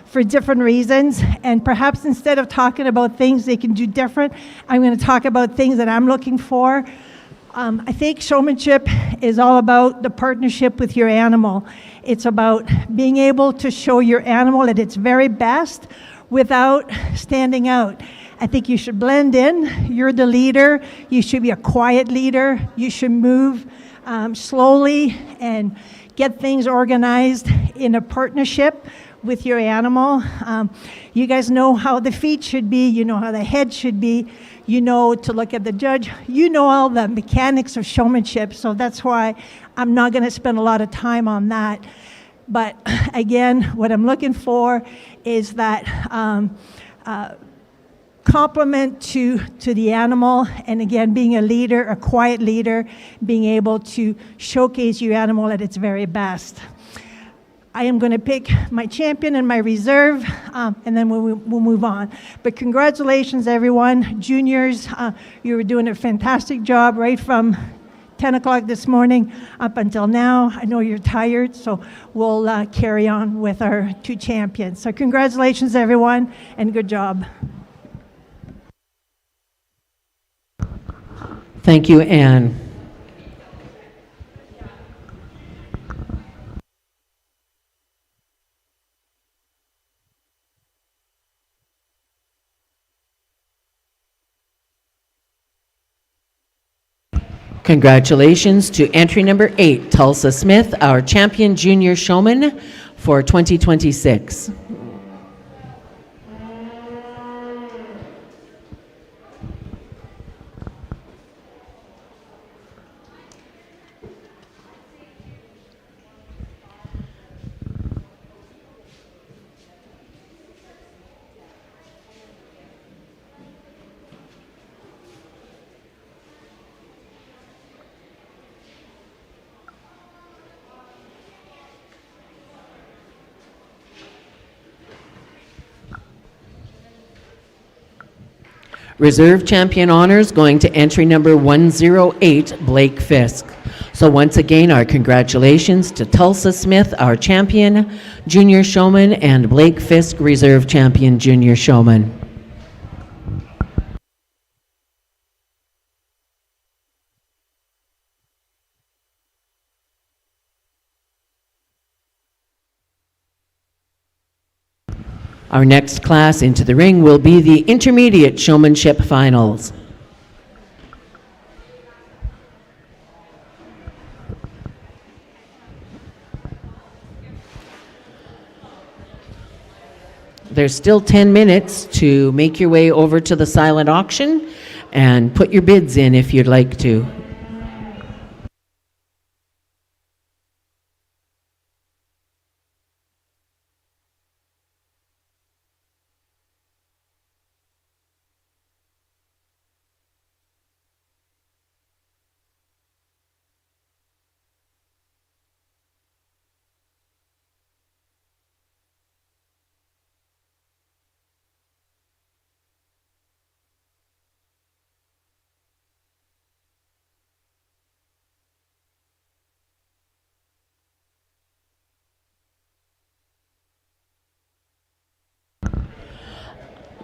S5: for different reasons, and perhaps instead of talking about things they can do different, I'm going to talk about things that I'm looking for. I think showmanship is all about the partnership with your animal. It's about being able to show your animal at its very best without standing out. I think you should blend in. You're the leader. You should be a quiet leader. You should move slowly and get things organized in a partnership with your animal. You guys know how the feet should be, you know how the head should be, you know to look at the judge, you know all the mechanics of showmanship, so that's why I'm not going to spend a lot of time on that. But again, what I'm looking for is that compliment to the animal, and again, being a leader, a quiet leader, being able to showcase your animal at its very best. I am going to pick my champion and my reserve, and then we'll move on. But congratulations, everyone. Juniors, you were doing a fantastic job right from 10 o'clock this morning up until now. I know you're tired, so we'll carry on with our two champions. So congratulations, everyone, and good job.
S2: Thank you, Anne. Congratulations to entry number 8, Tulsa Smith, our champion junior showman for 2026. Reserve champion honors going to entry number 108, Blake Fisk. So once again, our congratulations to Tulsa Smith, our champion junior showman, and Blake Fisk, reserve champion junior showman. Our next class into the ring will be the Intermediate Showmanship Finals. There's still 10 minutes to make your way over to the silent auction and put your bids in if you'd like to.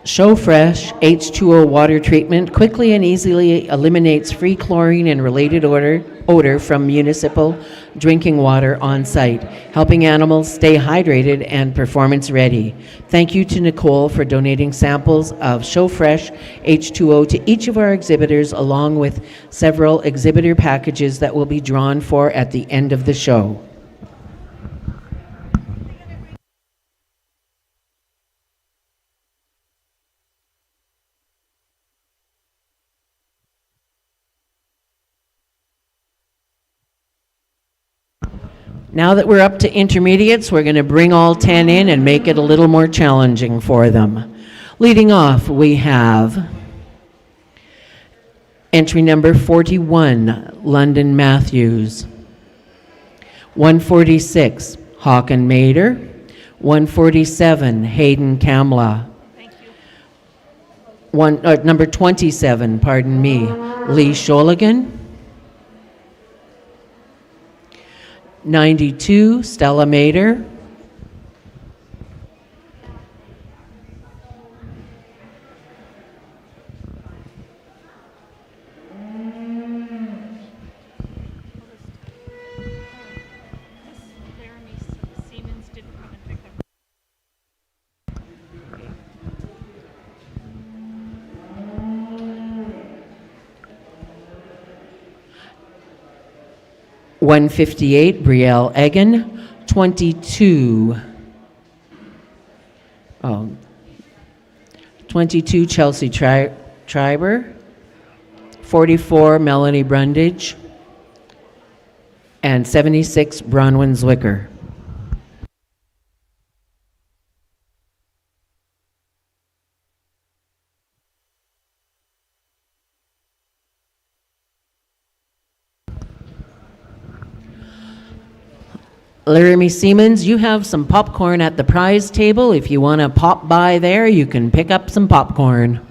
S2: Show Fresh H2O water treatment quickly and easily eliminates free chlorine and related odor from municipal drinking water on site, helping animals stay hydrated and performance ready. Thank you to Nicole for donating samples of Show Fresh H2O to each of our exhibitors, along with several exhibitor packages that will be drawn for at the end of the show. Now that we're up to intermediates, we're going to bring all 10 in and make it a little more challenging for them. Leading off, we have entry number 41, London Matthews. 146, Hawken Mader. 147, Hayden Kamla.
S3: Thank you.
S2: Number 27, pardon me, Lee Sholigan. 92, Stella Mader. 158, Brielle Egan. 22, 22, Chelsea Triber. 44, Melanie Brundage. And 76, Bronwyn Zwicker. Laramie Siemens, you have some popcorn at the prize table. If you want to pop by there, you can pick up some popcorn.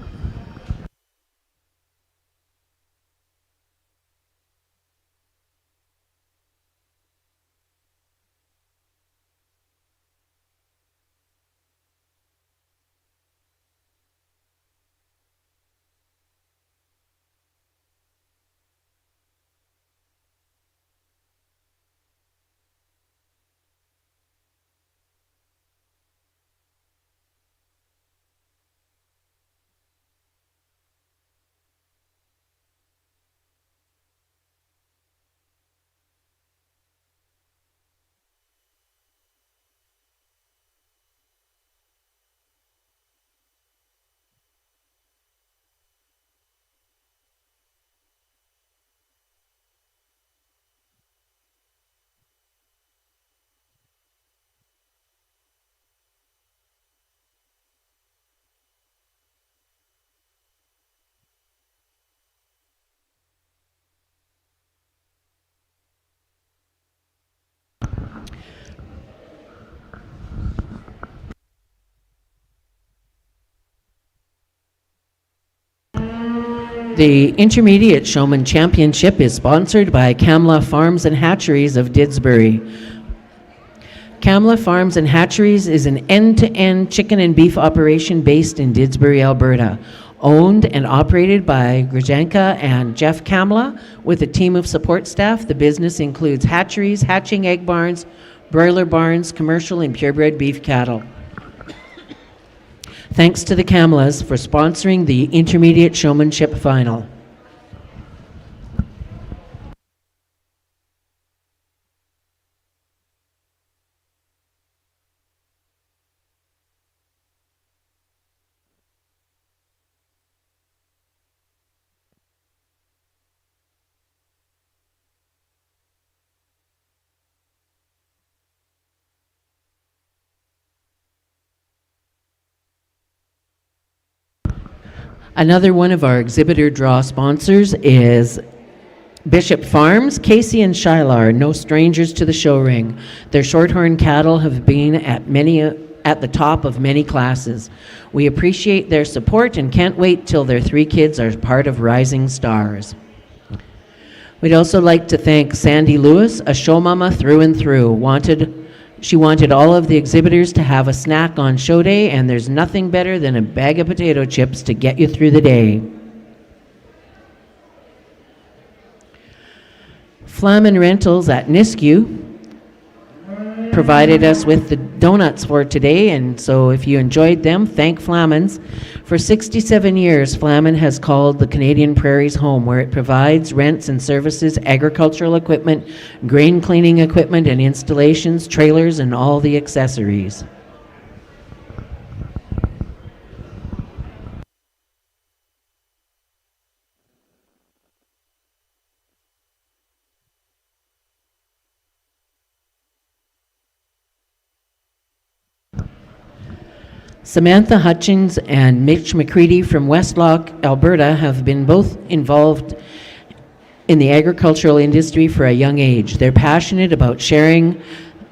S2: The Intermediate Showman Championship is sponsored by Kamla Farms and Hatcheries of Didsbury. Kamla Farms and Hatcheries is an end-to-end chicken and beef operation based in Didsbury, Alberta. Owned and operated by Grajanka and Jeff Kamla with a team of support staff. The business includes hatcheries, hatching egg barns, broiler barns, commercial and purebred beef cattle. Thanks to the Kamlas for sponsoring the Intermediate Showmanship Final. Another one of our exhibitor draw sponsors is Bishop Farms. Casey and Shiloh are no strangers to the show ring. Their Shorthorn cattle have been at the top of many classes. We appreciate their support and can't wait till their 3 kids are part of Rising Stars. We'd also like to thank Sandy Lewis, a show mama through and through. She wanted all of the exhibitors to have a snack on show day, and there's nothing better than a bag of potato chips to get you through the day. Flamin Rentals at Nisku provided us with the donuts for today, and so if you enjoyed them, thank Flamins. For 67 years, Flamin has called the Canadian Prairies home, where it provides, rents and services agricultural equipment, grain cleaning equipment and installations, trailers, and all the accessories. Samantha Hutchins and Mitch McCready from Westlock, Alberta have been both involved in the agricultural industry for a young age. They're passionate about sharing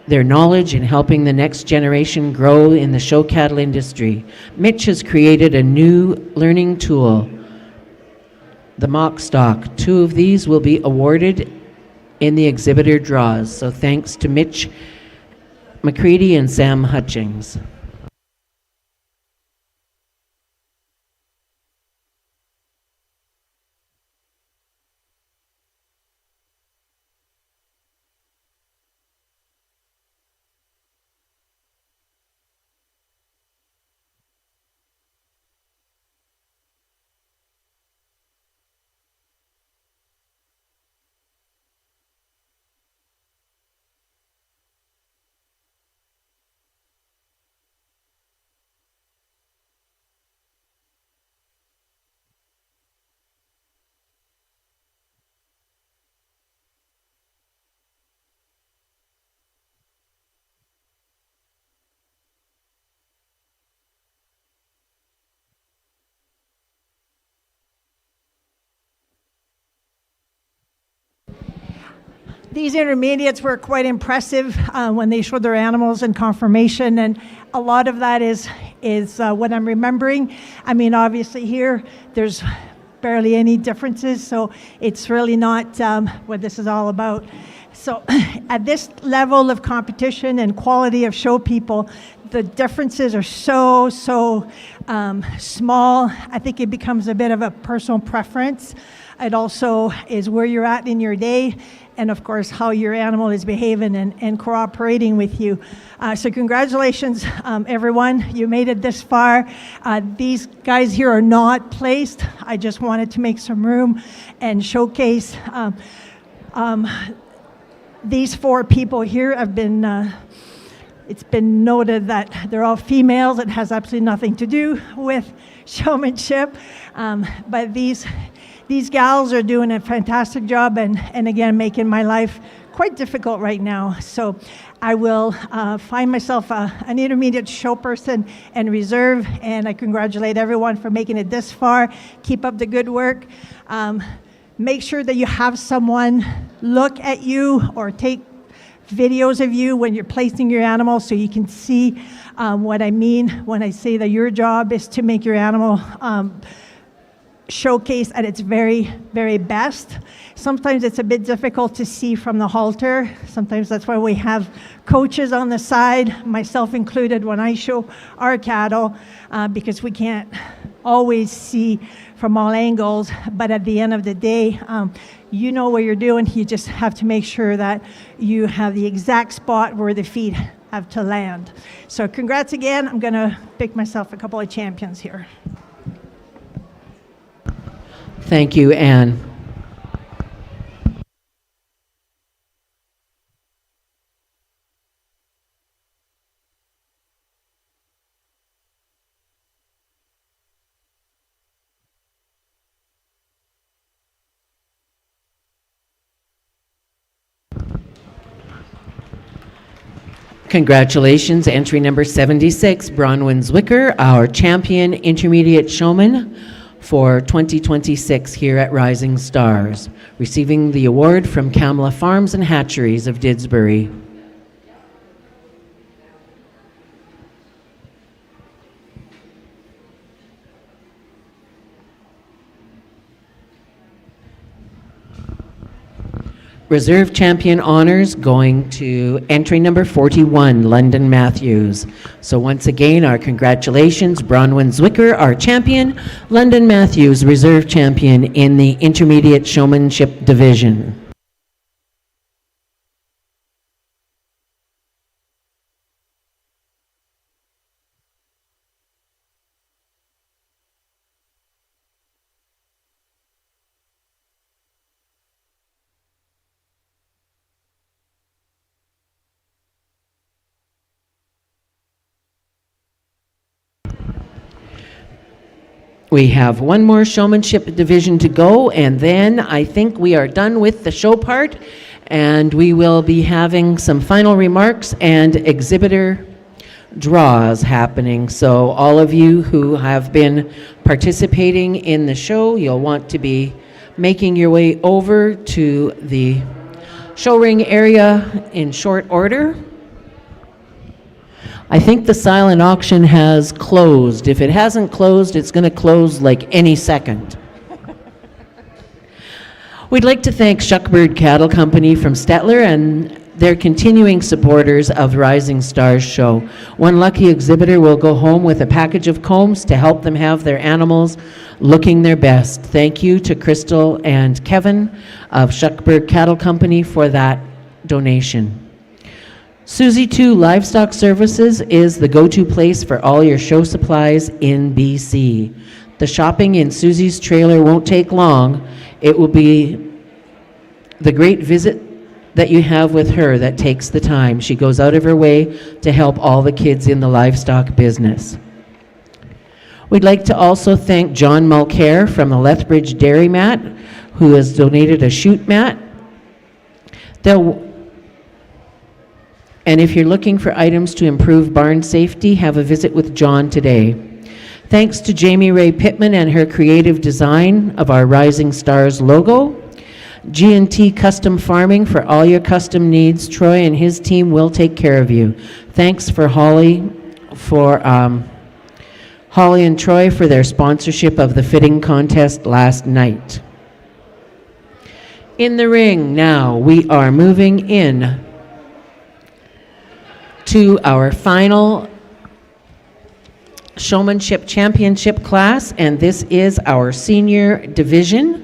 S2: their knowledge and helping the next generation grow in the show cattle industry. Mitch has created a new learning tool, the mock stock. 2 of these will be awarded in the exhibitor draws. So thanks to Mitch McCready and Sam Hutchins.
S5: these intermediates were quite impressive when they showed their animals in conformation, and a lot of that is what I'm remembering. I mean, obviously here, there's barely any differences, so it's really not what this is all about. So at this level of competition and quality of show people, the differences are so small. I think it becomes a bit of a personal preference. It also is where you're at in your day, and of course how your animal is behaving and cooperating with you. So congratulations, everyone. You made it this far. These guys here are not placed. I just wanted to make some room and showcase these 4 people here have been, it's been noted that they're all females. It has absolutely nothing to do with showmanship, but these gals are doing a fantastic job and again, making my life quite difficult right now. So I will find myself an intermediate show person and reserve, and I congratulate everyone for making it this far. Keep up the good work. Make sure that you have someone look at you or take videos of you when you're placing your animal so you can see what I mean when I say that your job is to make your animal showcase at its very, very best. Sometimes it's a bit difficult to see from the halter. Sometimes that's why we have coaches on the side, myself included, when I show our cattle, because we can't always see from all angles. But at the end of the day, you know what you're doing. You just have to make sure that you have the exact spot where the feet have to land. So congrats again. I'm going to pick myself a couple of champions here.
S2: Thank you, Anne. Congratulations, entry number 76, Bronwyn Zwicker, our champion intermediate showman for 2026 here at Rising Stars, receiving the award from Kamla Farms and Hatcheries of Didsbury. Reserve champion honors going to entry number 41, London Matthews. So once again, our congratulations, Bronwyn Zwicker, our champion, London Matthews, reserve champion in the intermediate showmanship division. We have one more showmanship division to go, and then I think we are done with the show part, and we will be having some final remarks and exhibitor draws happening. So all of you who have been participating in the show, you'll want to be making your way over to the show ring area in short order. I think the silent auction has closed. If it hasn't closed, it's going to close like any second. We'd like to thank Shuckbird Cattle Company from Stettler and their continuing supporters of Rising Stars show. One lucky exhibitor will go home with a package of combs to help them have their animals looking their best. Thank you to Crystal and Kevin of Shuckbird Cattle Company for that donation. Susie 2 Livestock Services is the go-to place for all your show supplies in BC. The shopping in Susie's trailer won't take long. It will be the great visit that you have with her that takes the time. She goes out of her way to help all the kids in the livestock business. We'd like to also thank John Mulcair from the Lethbridge Dairy Mat, who has donated a chute mat. And if you're looking for items to improve barn safety, have a visit with John today. Thanks to Jamie Ray Pittman and her creative design of our Rising Stars logo. G&T Custom Farming, for all your custom needs. Troy and his team will take care of you. Thanks for Holly and Troy for their sponsorship of the fitting contest last night. In the ring now, we are moving in to our final Showmanship Championship class, and this is our senior division.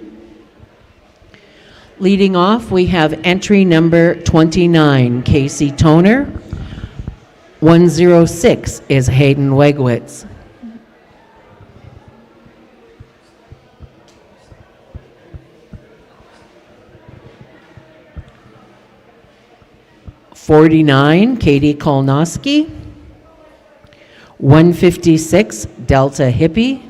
S2: Leading off, we have entry number 29, Casey Toner. 106 is Hayden Wegwitz. '49, Katie Kolnoski. 156, Delta Hippie.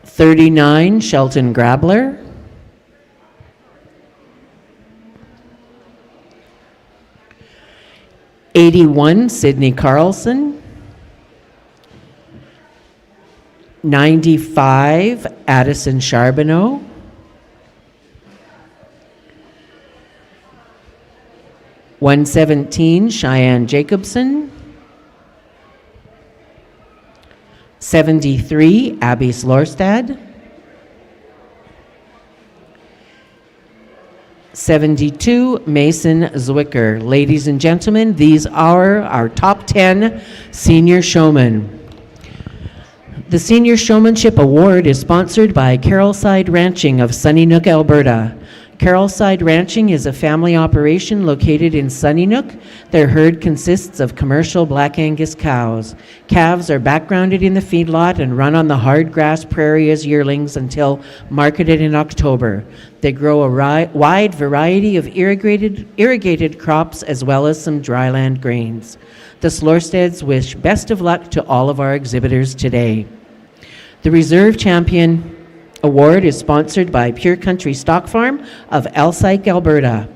S2: 39, Shelton Grabler. 81, Sydney Carlson. 95, Addison Charbonneau. 117, Cheyenne Jacobson. 73, Abby Slorstad. 72, Mason Zwicker. Ladies and gentlemen, these are our top 10 senior showmen. The Senior Showmanship Award is sponsored by Carolside Ranching of Sunnynook, Alberta. Carolside Ranching is a family operation located in Sunnynook. Their herd consists of commercial Black Angus cows. Calves are backgrounded in the feedlot and run on the hard grass prairie as yearlings until marketed in October. They grow a wide variety of irrigated crops as well as some dryland grains. The Slorsteads wish best of luck to all of our exhibitors today. The Reserve Champion Award is sponsored by Pure Country Stock Farm of Alsyke, Alberta.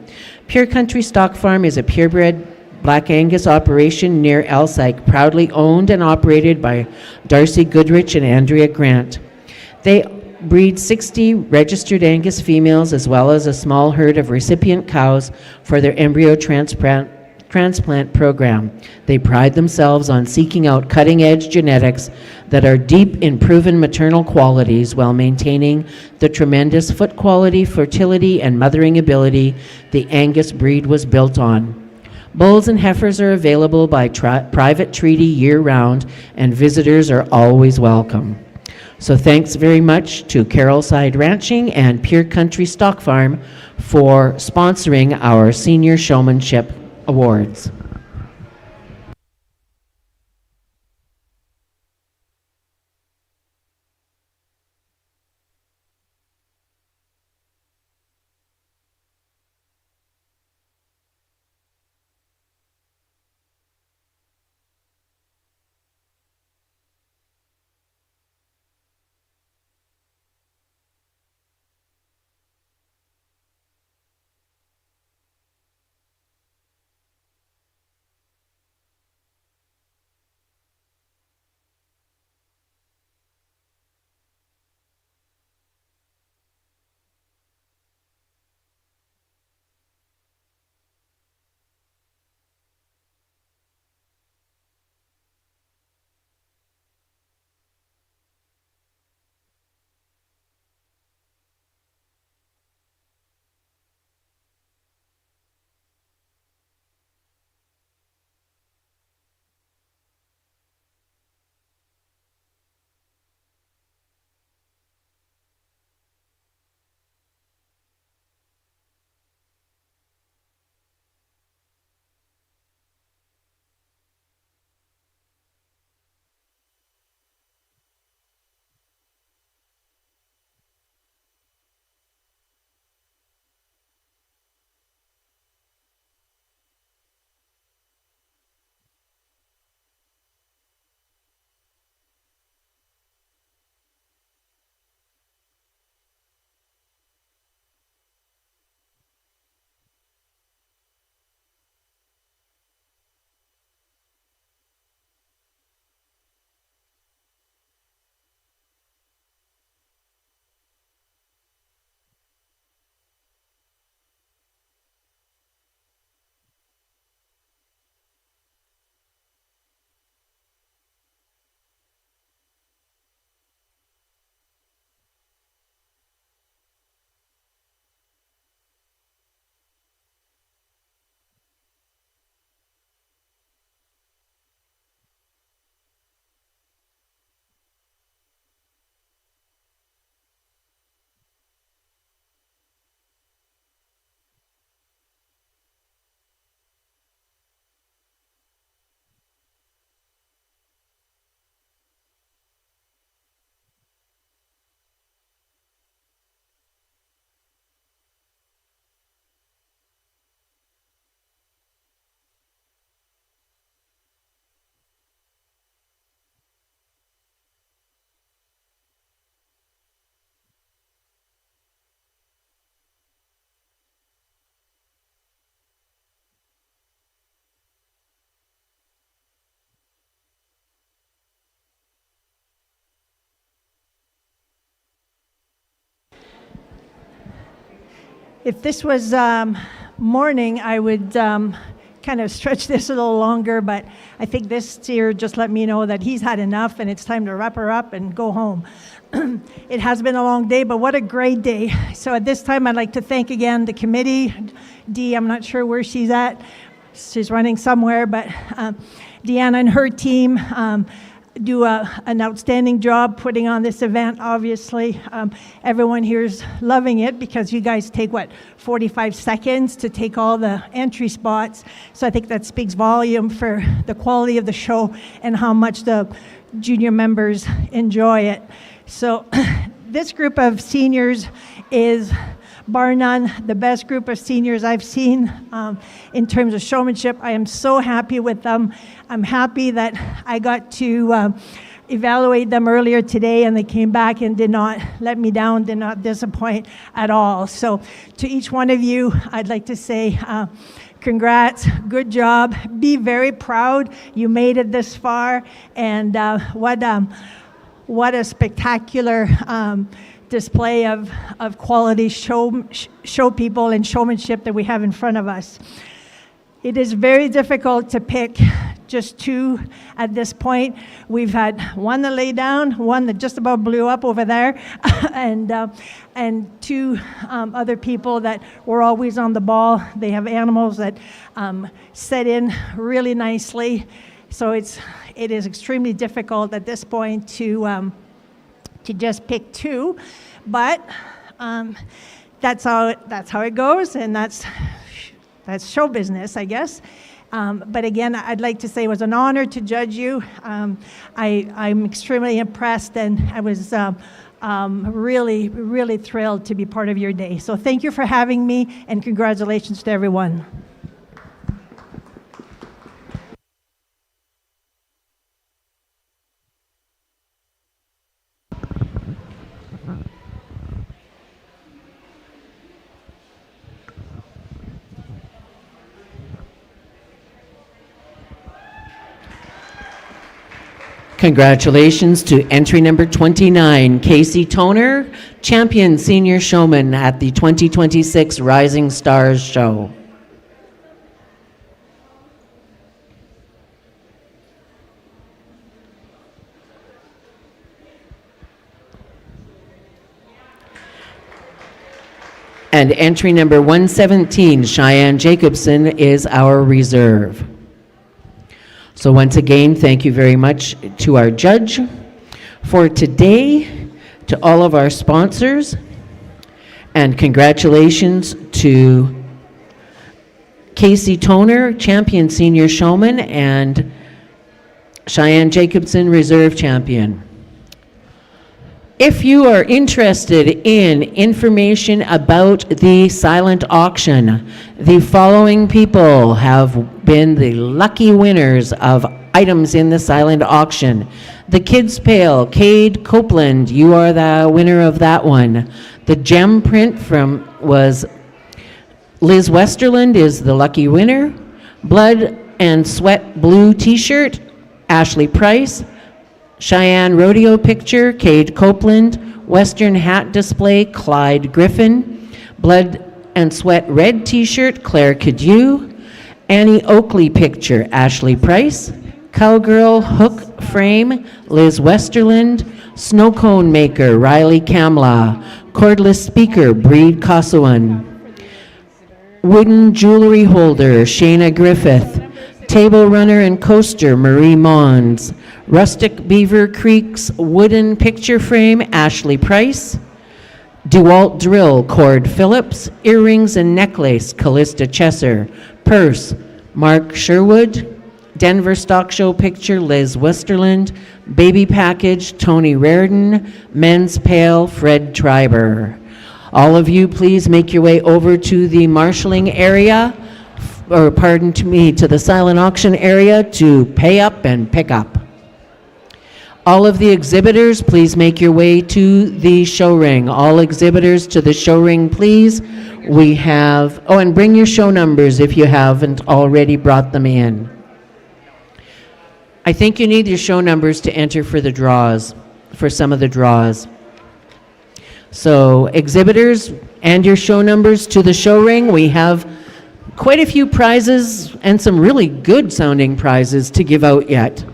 S2: Pure Country Stock Farm is a purebred Black Angus operation near Alsyke, proudly owned and operated by Darcy Goodrich and Andrea Grant. They breed 60 registered Angus females as well as a small herd of recipient cows for their embryo transplant program. They pride themselves on seeking out cutting-edge genetics that are deep in proven maternal qualities while maintaining the tremendous foot quality, fertility, and mothering ability the Angus breed was built on. Bulls and heifers are available by private treaty year-round, and visitors are always welcome. So thanks very much to Carolside Ranching and Pure Country Stock Farm for sponsoring our Senior Showmanship Awards.
S5: If this was morning, I would kind of stretch this a little longer, but I think this steer just let me know that he's had enough and it's time to wrap her up and go home. It has been a long day, but what a great day. So at this time, I'd like to thank again the committee. Dee, I'm not sure where she's at. She's running somewhere, but Deanna and her team do an outstanding job putting on this event, obviously. Everyone here is loving it because you guys take, 45 seconds to take all the entry spots. So I think that speaks volume for the quality of the show and how much the junior members enjoy it. So this group of seniors is, bar none, the best group of seniors I've seen in terms of showmanship. I am so happy with them. I'm happy that I got to evaluate them earlier today, and they came back and did not let me down, did not disappoint at all. So to each one of you, I'd like to say congrats, good job, be very proud you made it this far, and what a spectacular display of quality show people and showmanship that we have in front of us. It is very difficult to pick just two at this point. We've had one that lay down, one that just about blew up over there, and two other people that were always on the ball. They have animals that set in really nicely. So it is extremely difficult at this point to just pick two, but that's how it goes, and that's show business, I guess. But again, I'd like to say it was an honor to judge you. I'm extremely impressed, and I was really, really thrilled to be part of your day. So thank you for having me, and congratulations to everyone.
S2: Congratulations to entry number 29, Casey Toner, champion senior showman at the 2026 Rising Stars Show. And entry number 117, Cheyenne Jacobson, is our reserve. So once again, thank you very much to our judge. For today, to all of our sponsors, and congratulations to Casey Toner, champion senior showman, and Cheyenne Jacobson, reserve champion. If you are interested in information about the silent auction, the following people have been the lucky winners of items in the silent auction. The Kids Pail, Cade Copeland, you are the winner of that one. The gem print was Liz Westerland is the lucky winner. Blood and Sweat blue t-shirt, Ashley Price. Cheyenne Rodeo picture, Cade Copeland. Western hat display, Clyde Griffin. Blood and Sweat red t-shirt, Claire Cadieux. Annie Oakley picture, Ashley Price. Cowgirl hook frame, Liz Westerland. Snow cone maker, Riley Kamla. Cordless speaker, Breed Kossowan. Wooden jewelry holder, Shayna Griffith. Table runner and coaster, Marie Mons. Rustic Beaver Creek's wooden picture frame, Ashley Price. DeWalt drill, Cord Phillips. Earrings and necklace, Callista Chesser. Purse, Mark Sherwood. Denver Stock Show picture, Liz Westerland. Baby package, Tony Reardon. Men's pail, Fred Triber. All of you, please make your way over to the marshalling area, or pardon me, to the silent auction area to pay up and pick up. All of the exhibitors, please make your way to the show ring. All exhibitors to the show ring, please. We have, and bring your show numbers if you haven't already brought them in. I think you need your show numbers to enter for the draws, for some of the draws. So exhibitors, and your show numbers to the show ring. We have quite a few prizes and some really good sounding prizes to give out yet.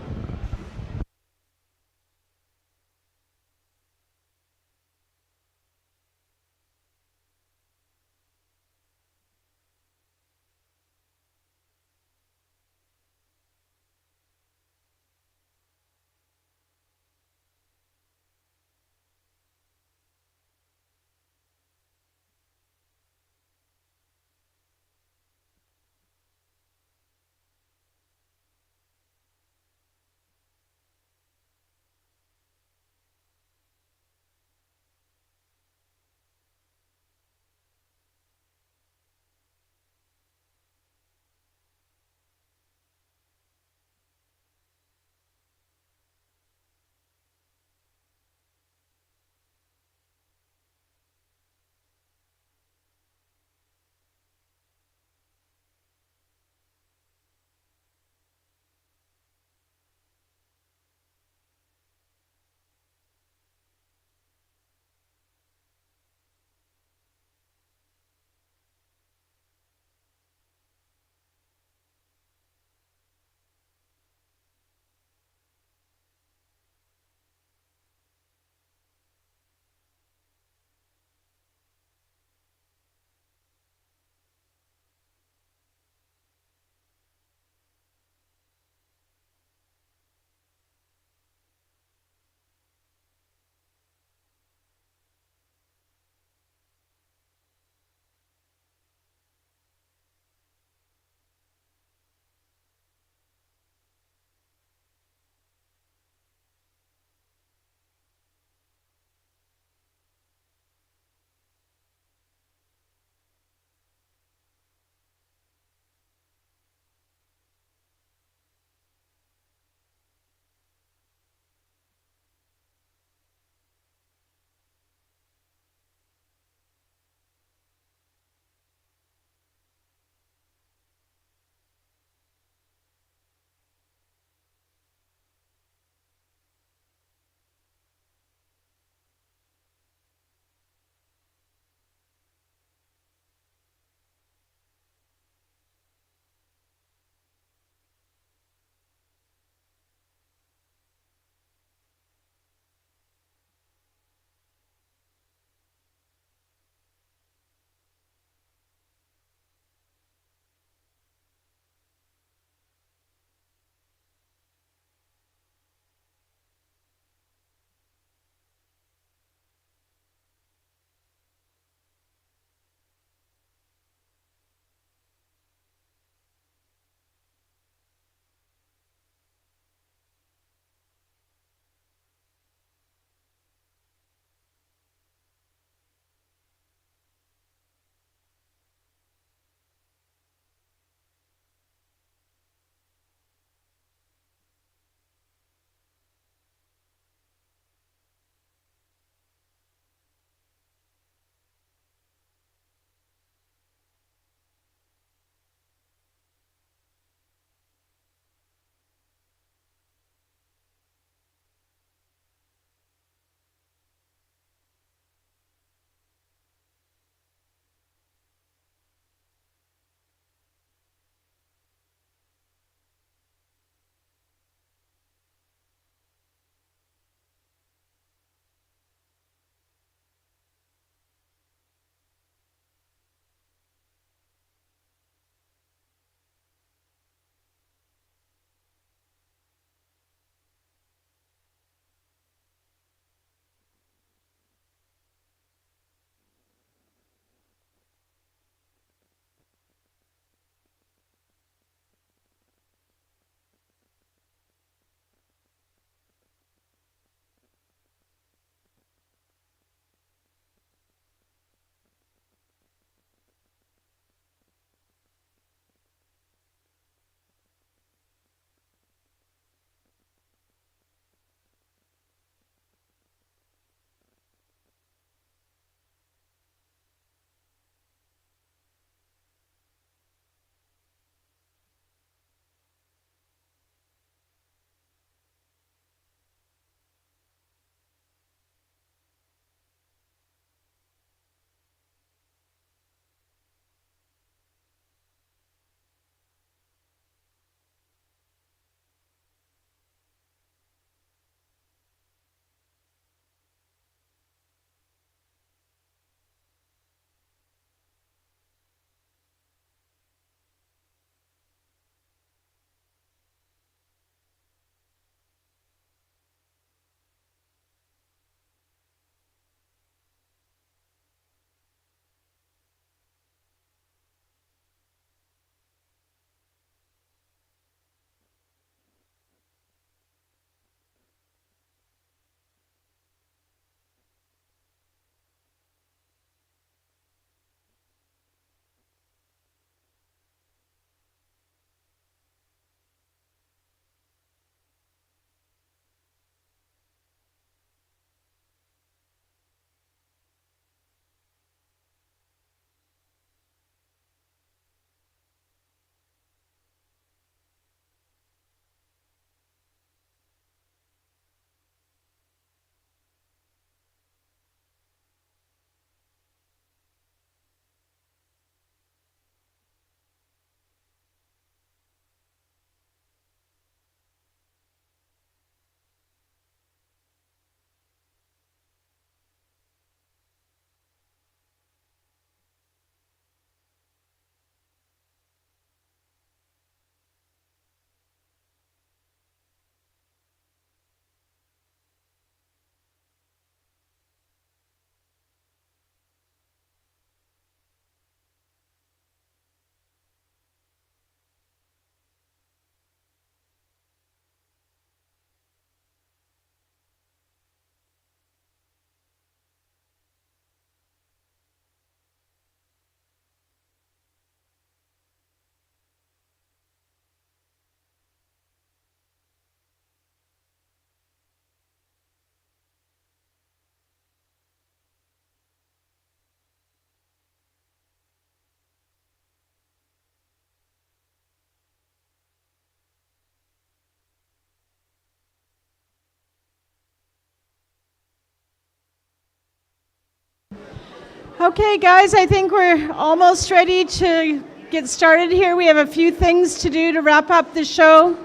S3: Okay, guys, I think we're almost ready to get started here. We have a few things to do to wrap up the show.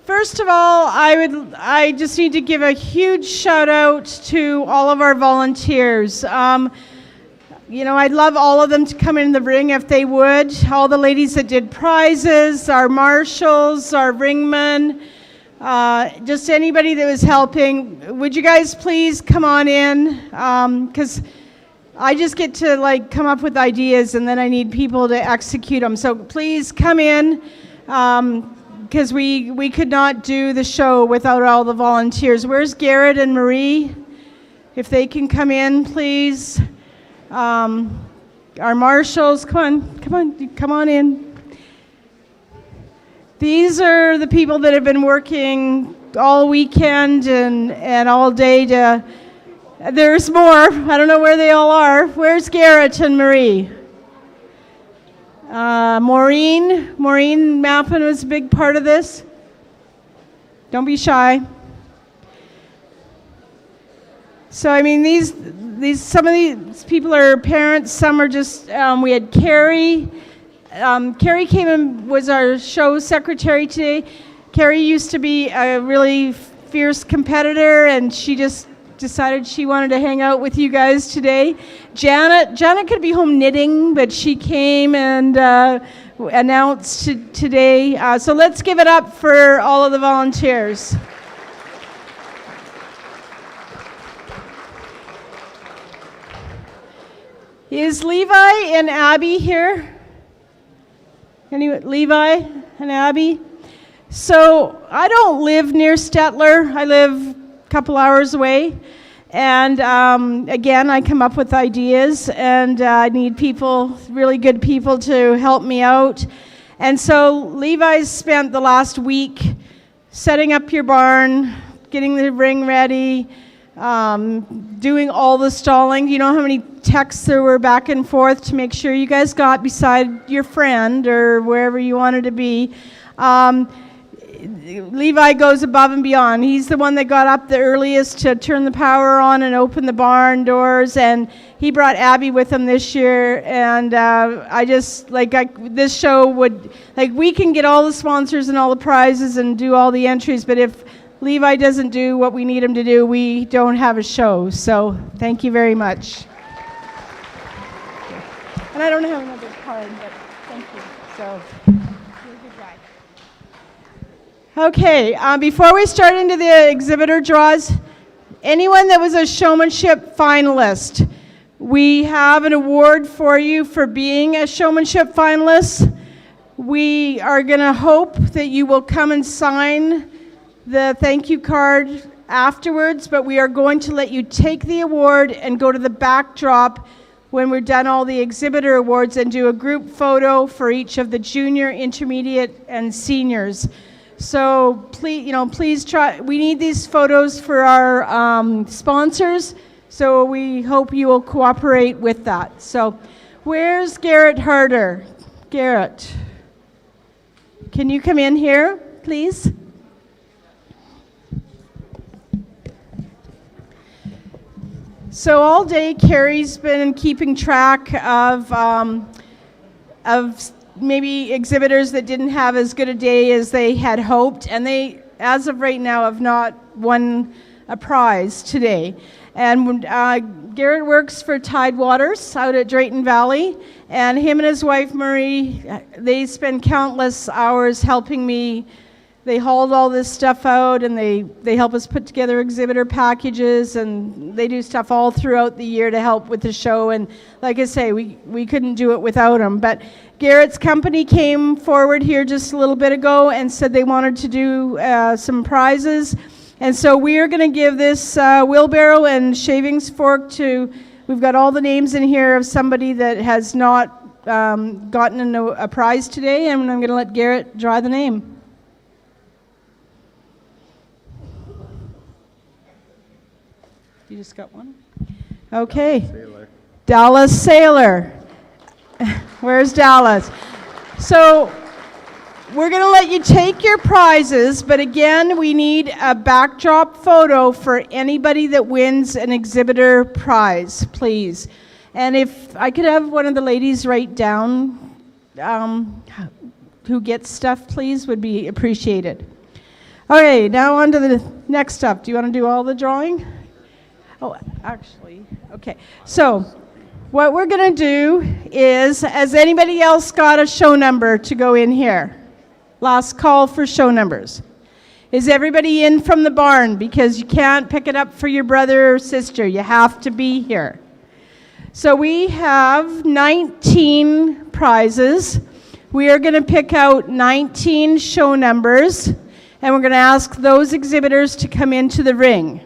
S3: First of all, I just need to give a huge shout out to all of our volunteers. You know, I'd love all of them to come in the ring if they would. All the ladies that did prizes, our marshals, our ringmen, just anybody that was helping. Would you guys please come on in? Because I just get to like come up with ideas and then I need people to execute them. So please come in. Because we could not do the show without all the volunteers. Where's Garrett and Marie? If they can come in, please. Our marshals, come on in. These are the people that have been working all weekend and all day to, there's more. I don't know where they all are. Where's Garrett and Marie? Maureen Mappin was a big part of this. Don't be shy. So I mean, some of these people are parents. Some are just. We had Carrie. Carrie came and was our show secretary today. Carrie used to be a really fierce competitor, and she just decided she wanted to hang out with you guys today. Janet could be home knitting, but she came and announced today. So let's give it up for all of the volunteers. Is Levi and Abby here? Anyway, Levi and Abby? So I don't live near Stettler. I live couple hours away, and again, I come up with ideas, and I need people, really good people, to help me out. And so Levi's spent the last week setting up your barn, getting the ring ready, doing all the stalling. Do you know how many texts there were back and forth to make sure you guys got beside your friend or wherever you wanted to be? Levi goes above and beyond. He's the one that got up the earliest to turn the power on and open the barn doors, and he brought Abby with him this year. And this show would, like, we can get all the sponsors and all the prizes and do all the entries, but if Levi doesn't do what we need him to do, we don't have a show. So thank you very much. And I don't have another card, but thank you. So. Okay, before we start into the exhibitor draws, anyone that was a Showmanship finalist, we have an award for you for being a Showmanship finalist. We are going to hope that you will come and sign the thank you card afterwards, but we are going to let you take the award and go to the backdrop when we're done all the exhibitor awards and do a group photo for each of the junior, intermediate, and seniors. So please try. We need these photos for our sponsors, so we hope you will cooperate with that. So where's Garrett Harder? Garrett, can you come in here, please? So all day, Carrie's been keeping track of maybe exhibitors that didn't have as good a day as they had hoped, and they, as of right now, have not won a prize today. And Garrett works for Tidewaters out at Drayton Valley, and him and his wife Marie, they spend countless hours helping me. They hauled all this stuff out, and they help us put together exhibitor packages, and they do stuff all throughout the year to help with the show. And like I say, we couldn't do it without them. But Garrett's company came forward here just a little bit ago and said they wanted to do some prizes. And so we are going to give this wheelbarrow and shavings fork to, we've got all the names in here of somebody that has not gotten a prize today, and I'm going to let Garrett draw the name. You just got one? Okay. Dallas Sailor. Where's Dallas? So we're going to let you take your prizes, but again, we need a backdrop photo for anybody that wins an exhibitor prize, please. And if I could have one of the ladies write down who gets stuff, please, would be appreciated. Okay, now on to the next stuff. Do you want to do all the drawing? Oh, actually, okay. So what we're going to do is, has anybody else got a show number to go in here? Last call for show numbers. Is everybody in from the barn? Because you can't pick it up for your brother or sister. You have to be here. So we have 19 prizes. We are going to pick out 19 show numbers, and we're going to ask those exhibitors to come into the ring.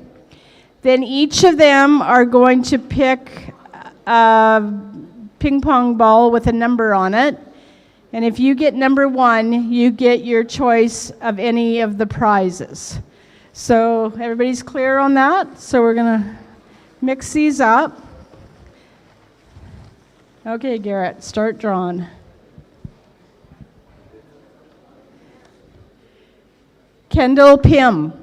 S3: Then each of them are going to pick a ping pong ball with a number on it. And if you get number 1, you get your choice of any of the prizes. So everybody's clear on that? So we're going to mix these up. Okay, Garrett, start drawing. Kendall Pym.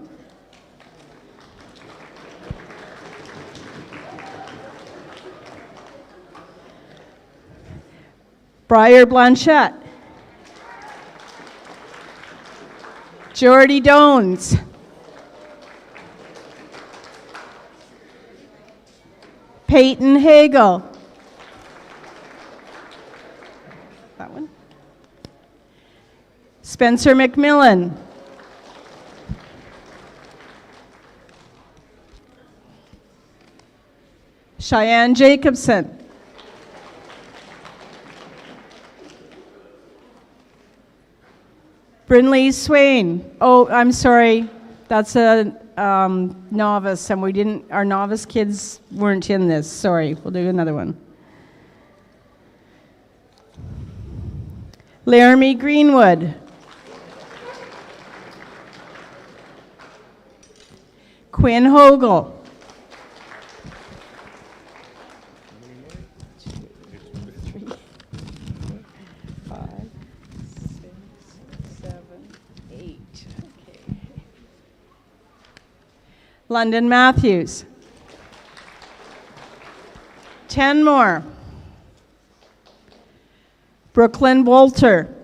S3: Briar Blanchette. Jordy Dones. Peyton Hagel. That one. Spencer McMillan. Cheyenne Jacobson. Brinley Swain. Oh, I'm sorry. That's a novice, and our novice kids weren't in this. Sorry, we'll do another one. Laramie Greenwood. Quinn Hogel. London Matthews. 10 more. Brooklyn Walter.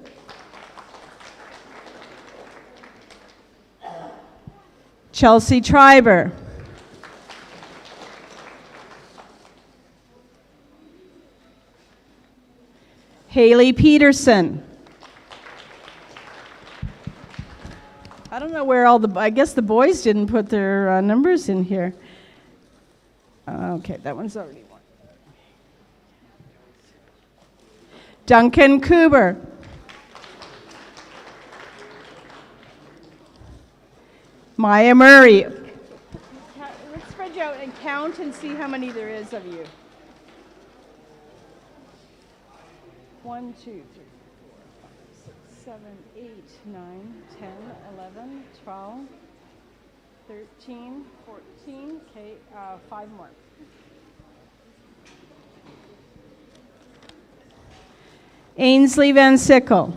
S3: Chelsea Triber. Haley Peterson. I don't know where I guess the boys didn't put their numbers in here. Okay, that one's already won. Duncan Kuber. Maya Murray. Let's spread you out and count and see how many there is of you. 1, 2, 3. 7, 8, 9, 10, 11, 12, 13, 14, okay, 5 more. Ainsley Van Sickle.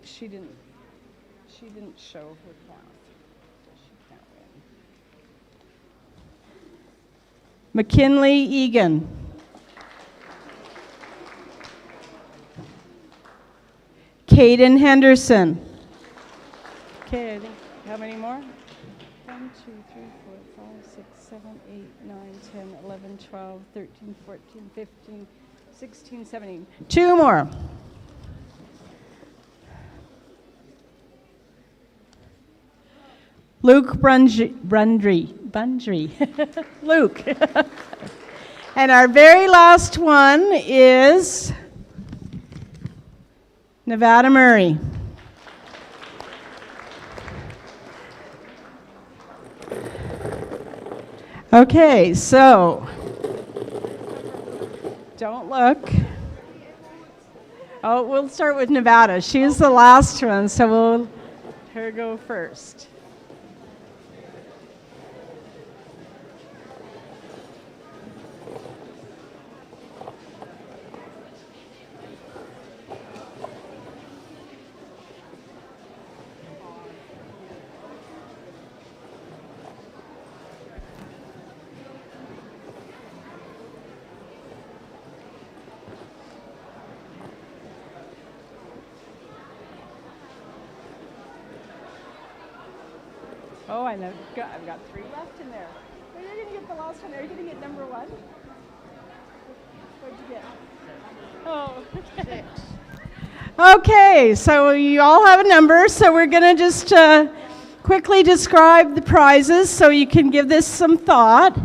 S3: She didn't show her count, so she can't win. McKinley Egan. Caden Henderson. Okay, I think, how many more? 1, 2, 3, 4, 5, 6, 7, 8, 9, 10, 11, 12, 13, 14, 15, 16, 17. 2 more. Luke Brundry. Luke. And our very last one is Nevada Murray. Okay, so don't look. Oh, we'll start with Nevada. She's the last one, so we'll let her go first. Oh, I've got 3 left in there. Oh, you're going to get the last one. Are you going to get number 1? What'd you get? Oh, okay. Okay, so you all have a number, so we're going to just quickly describe the prizes so you can give this some thought.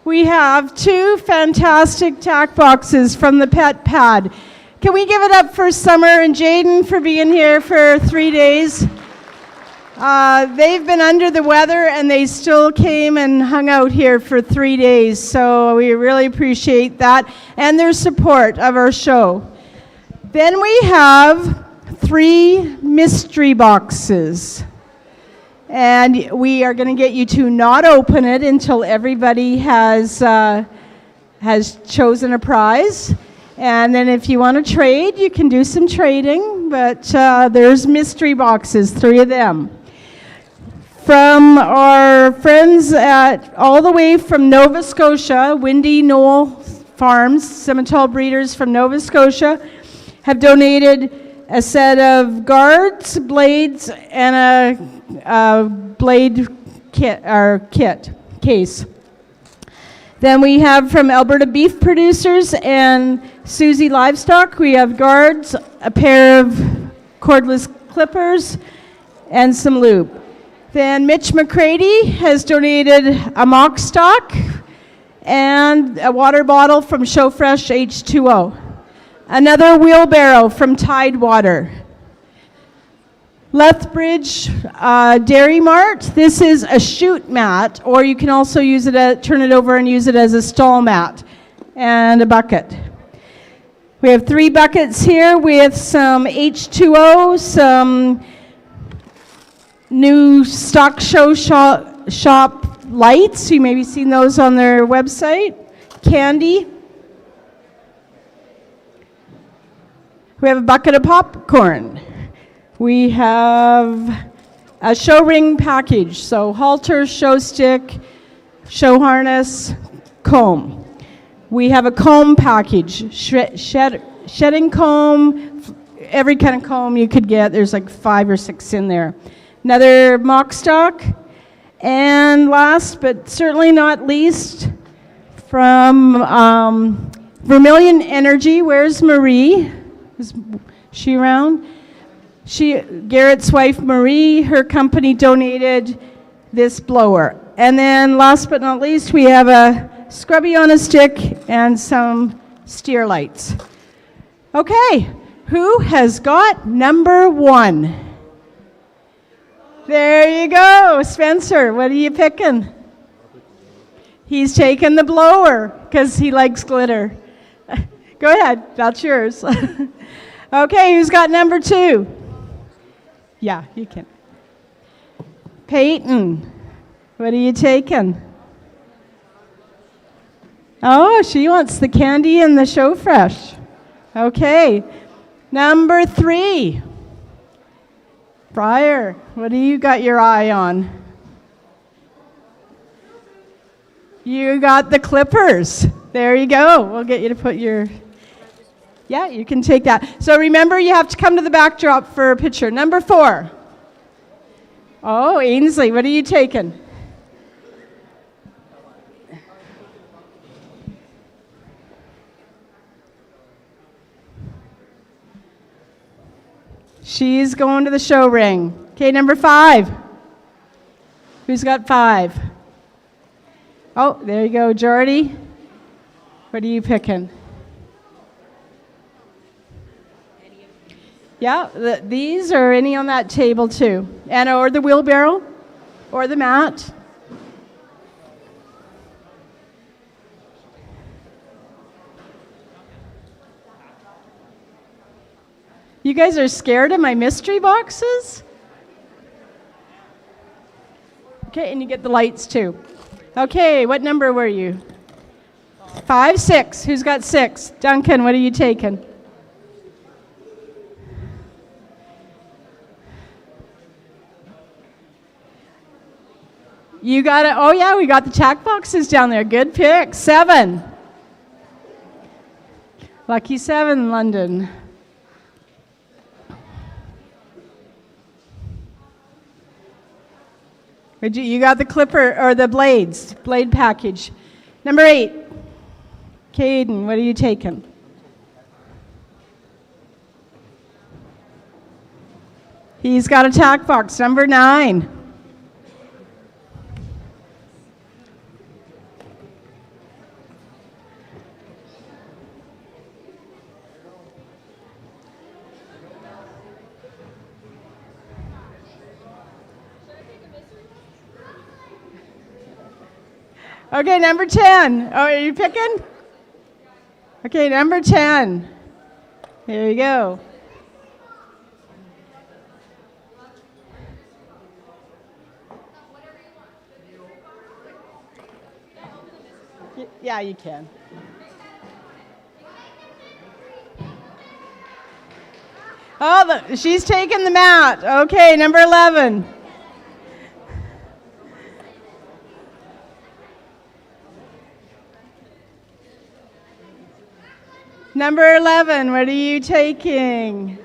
S3: We have 2 fantastic tack boxes from the Pet Pad. Can we give it up for Summer and Jaden for being here for 3 days? They've been under the weather and they still came and hung out here for 3 days, so we really appreciate that and their support of our show. Then we have 3 mystery boxes. And we are going to get you to not open it until everybody has chosen a prize. And then if you want to trade, you can do some trading. But there's mystery boxes, 3 of them. From our friends all the way from Nova Scotia, Windy Knoll Farms, Simmental breeders from Nova Scotia, have donated a set of guards, blades, and a blade kit case. Then we have from Alberta Beef Producers and Susie Livestock, we have guards, a pair of cordless clippers, and some lube. Then Mitch McCready has donated a mock stock and a water bottle from Showfresh H2O. Another wheelbarrow from Tidewater. Lethbridge Dairy Mart. This is a chute mat, or you can also use it, turn it over and use it as a stall mat, and a bucket. We have 3 buckets here with some H2O, some new stock show shop lights. You may have seen those on their website. Candy. We have a bucket of popcorn. We have a show ring package, so halter, show stick, show harness, comb. We have a comb package, shedding comb, every kind of comb you could get. There's like 5 or 6 in there. Another mock stock. And last but certainly not least, from Vermilion Energy, where's Marie? Is she around? Garrett's wife Marie, her company donated this blower. And then last but not least, we have a scrubby on a stick and some steer lights. Okay, who has got number 1? There you go, Spencer, what are you picking? He's taking the blower because he likes glitter. Go ahead, that's yours. Okay, who's got number 2? Yeah, you can. Peyton, what are you taking? Oh, she wants the candy and the show fresh. Okay, number 3. Briar, what do you got your eye on? You got the clippers. There you go. We'll get you to put your... Yeah, you can take that. So remember, you have to come to the backdrop for a picture. Number 4. Oh, Ainsley, what are you taking? She's going to the show ring. Okay, number 5. Who's got 5? Oh, there you go, Jordy. What are you picking? Yeah, these or any on that table too. And or the wheelbarrow or the mat. You guys are scared of my mystery boxes? Okay, and you get the lights too. Okay, what number were you? 5, 6. Who's got 6? Duncan, what are you taking? You got it. Oh yeah, we got the tack boxes down there. Good pick. 7. Lucky 7, London. You got the clipper, or the blade package. Number 8. Caden, what are you taking? He's got a tack box. Number 9. Okay, number 10. Oh, are you picking? Okay, number 10. Here you go. Yeah, you can. Oh, she's taking the mat. Okay, number 11. Number 11, what are you taking?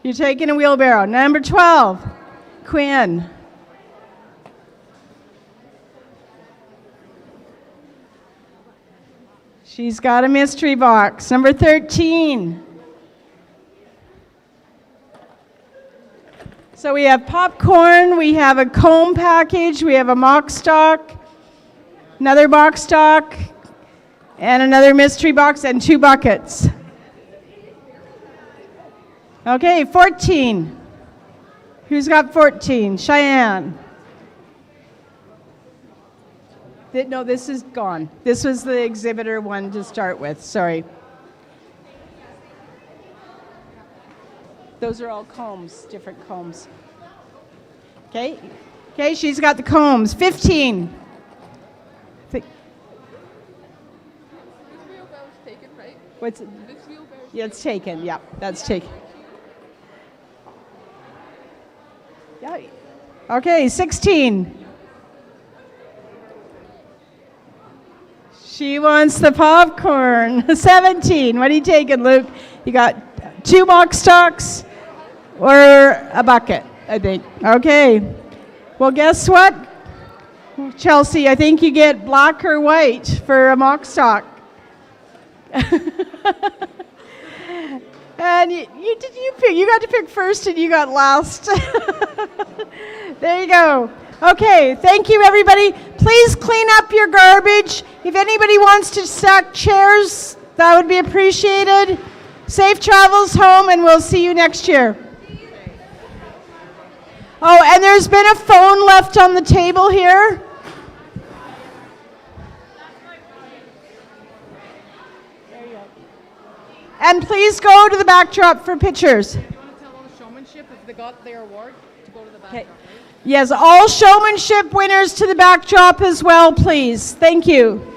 S3: You're taking a wheelbarrow. Number 12, Quinn. She's got a mystery box. Number 13. So we have popcorn, we have a comb package, we have a mock stock, another box stock, and another mystery box, and 2 buckets. Okay, 14. Who's got 14? Cheyenne. No, this is gone. This was the exhibitor one to start with, sorry. Those are all combs, different combs. Okay, she's got the combs. 15.
S6: This wheelbarrow's taken, right?
S3: What's it?
S6: This wheelbarrow's
S3: Yeah, it's taken. Yeah, that's taken. Yeah. Okay, 16. She wants the popcorn. 17. What are you taking, Luke? You got 2 mock stocks or a bucket, I think. Okay. Well, guess what, Chelsea? I think you get black or white for a mock stock. And you got to pick first and you got last. There you go. Okay, thank you, everybody. Please clean up your garbage. If anybody wants to stack chairs, that would be appreciated. Safe travels home, and we'll see you next year. Oh, and there's been a phone left on the table here. There you go. And please go to the backdrop for pictures.
S6: Do you want to tell all the showmanship if they got their award to go to the back?
S3: Okay. Yes, all showmanship winners to the backdrop as well, please. Thank you.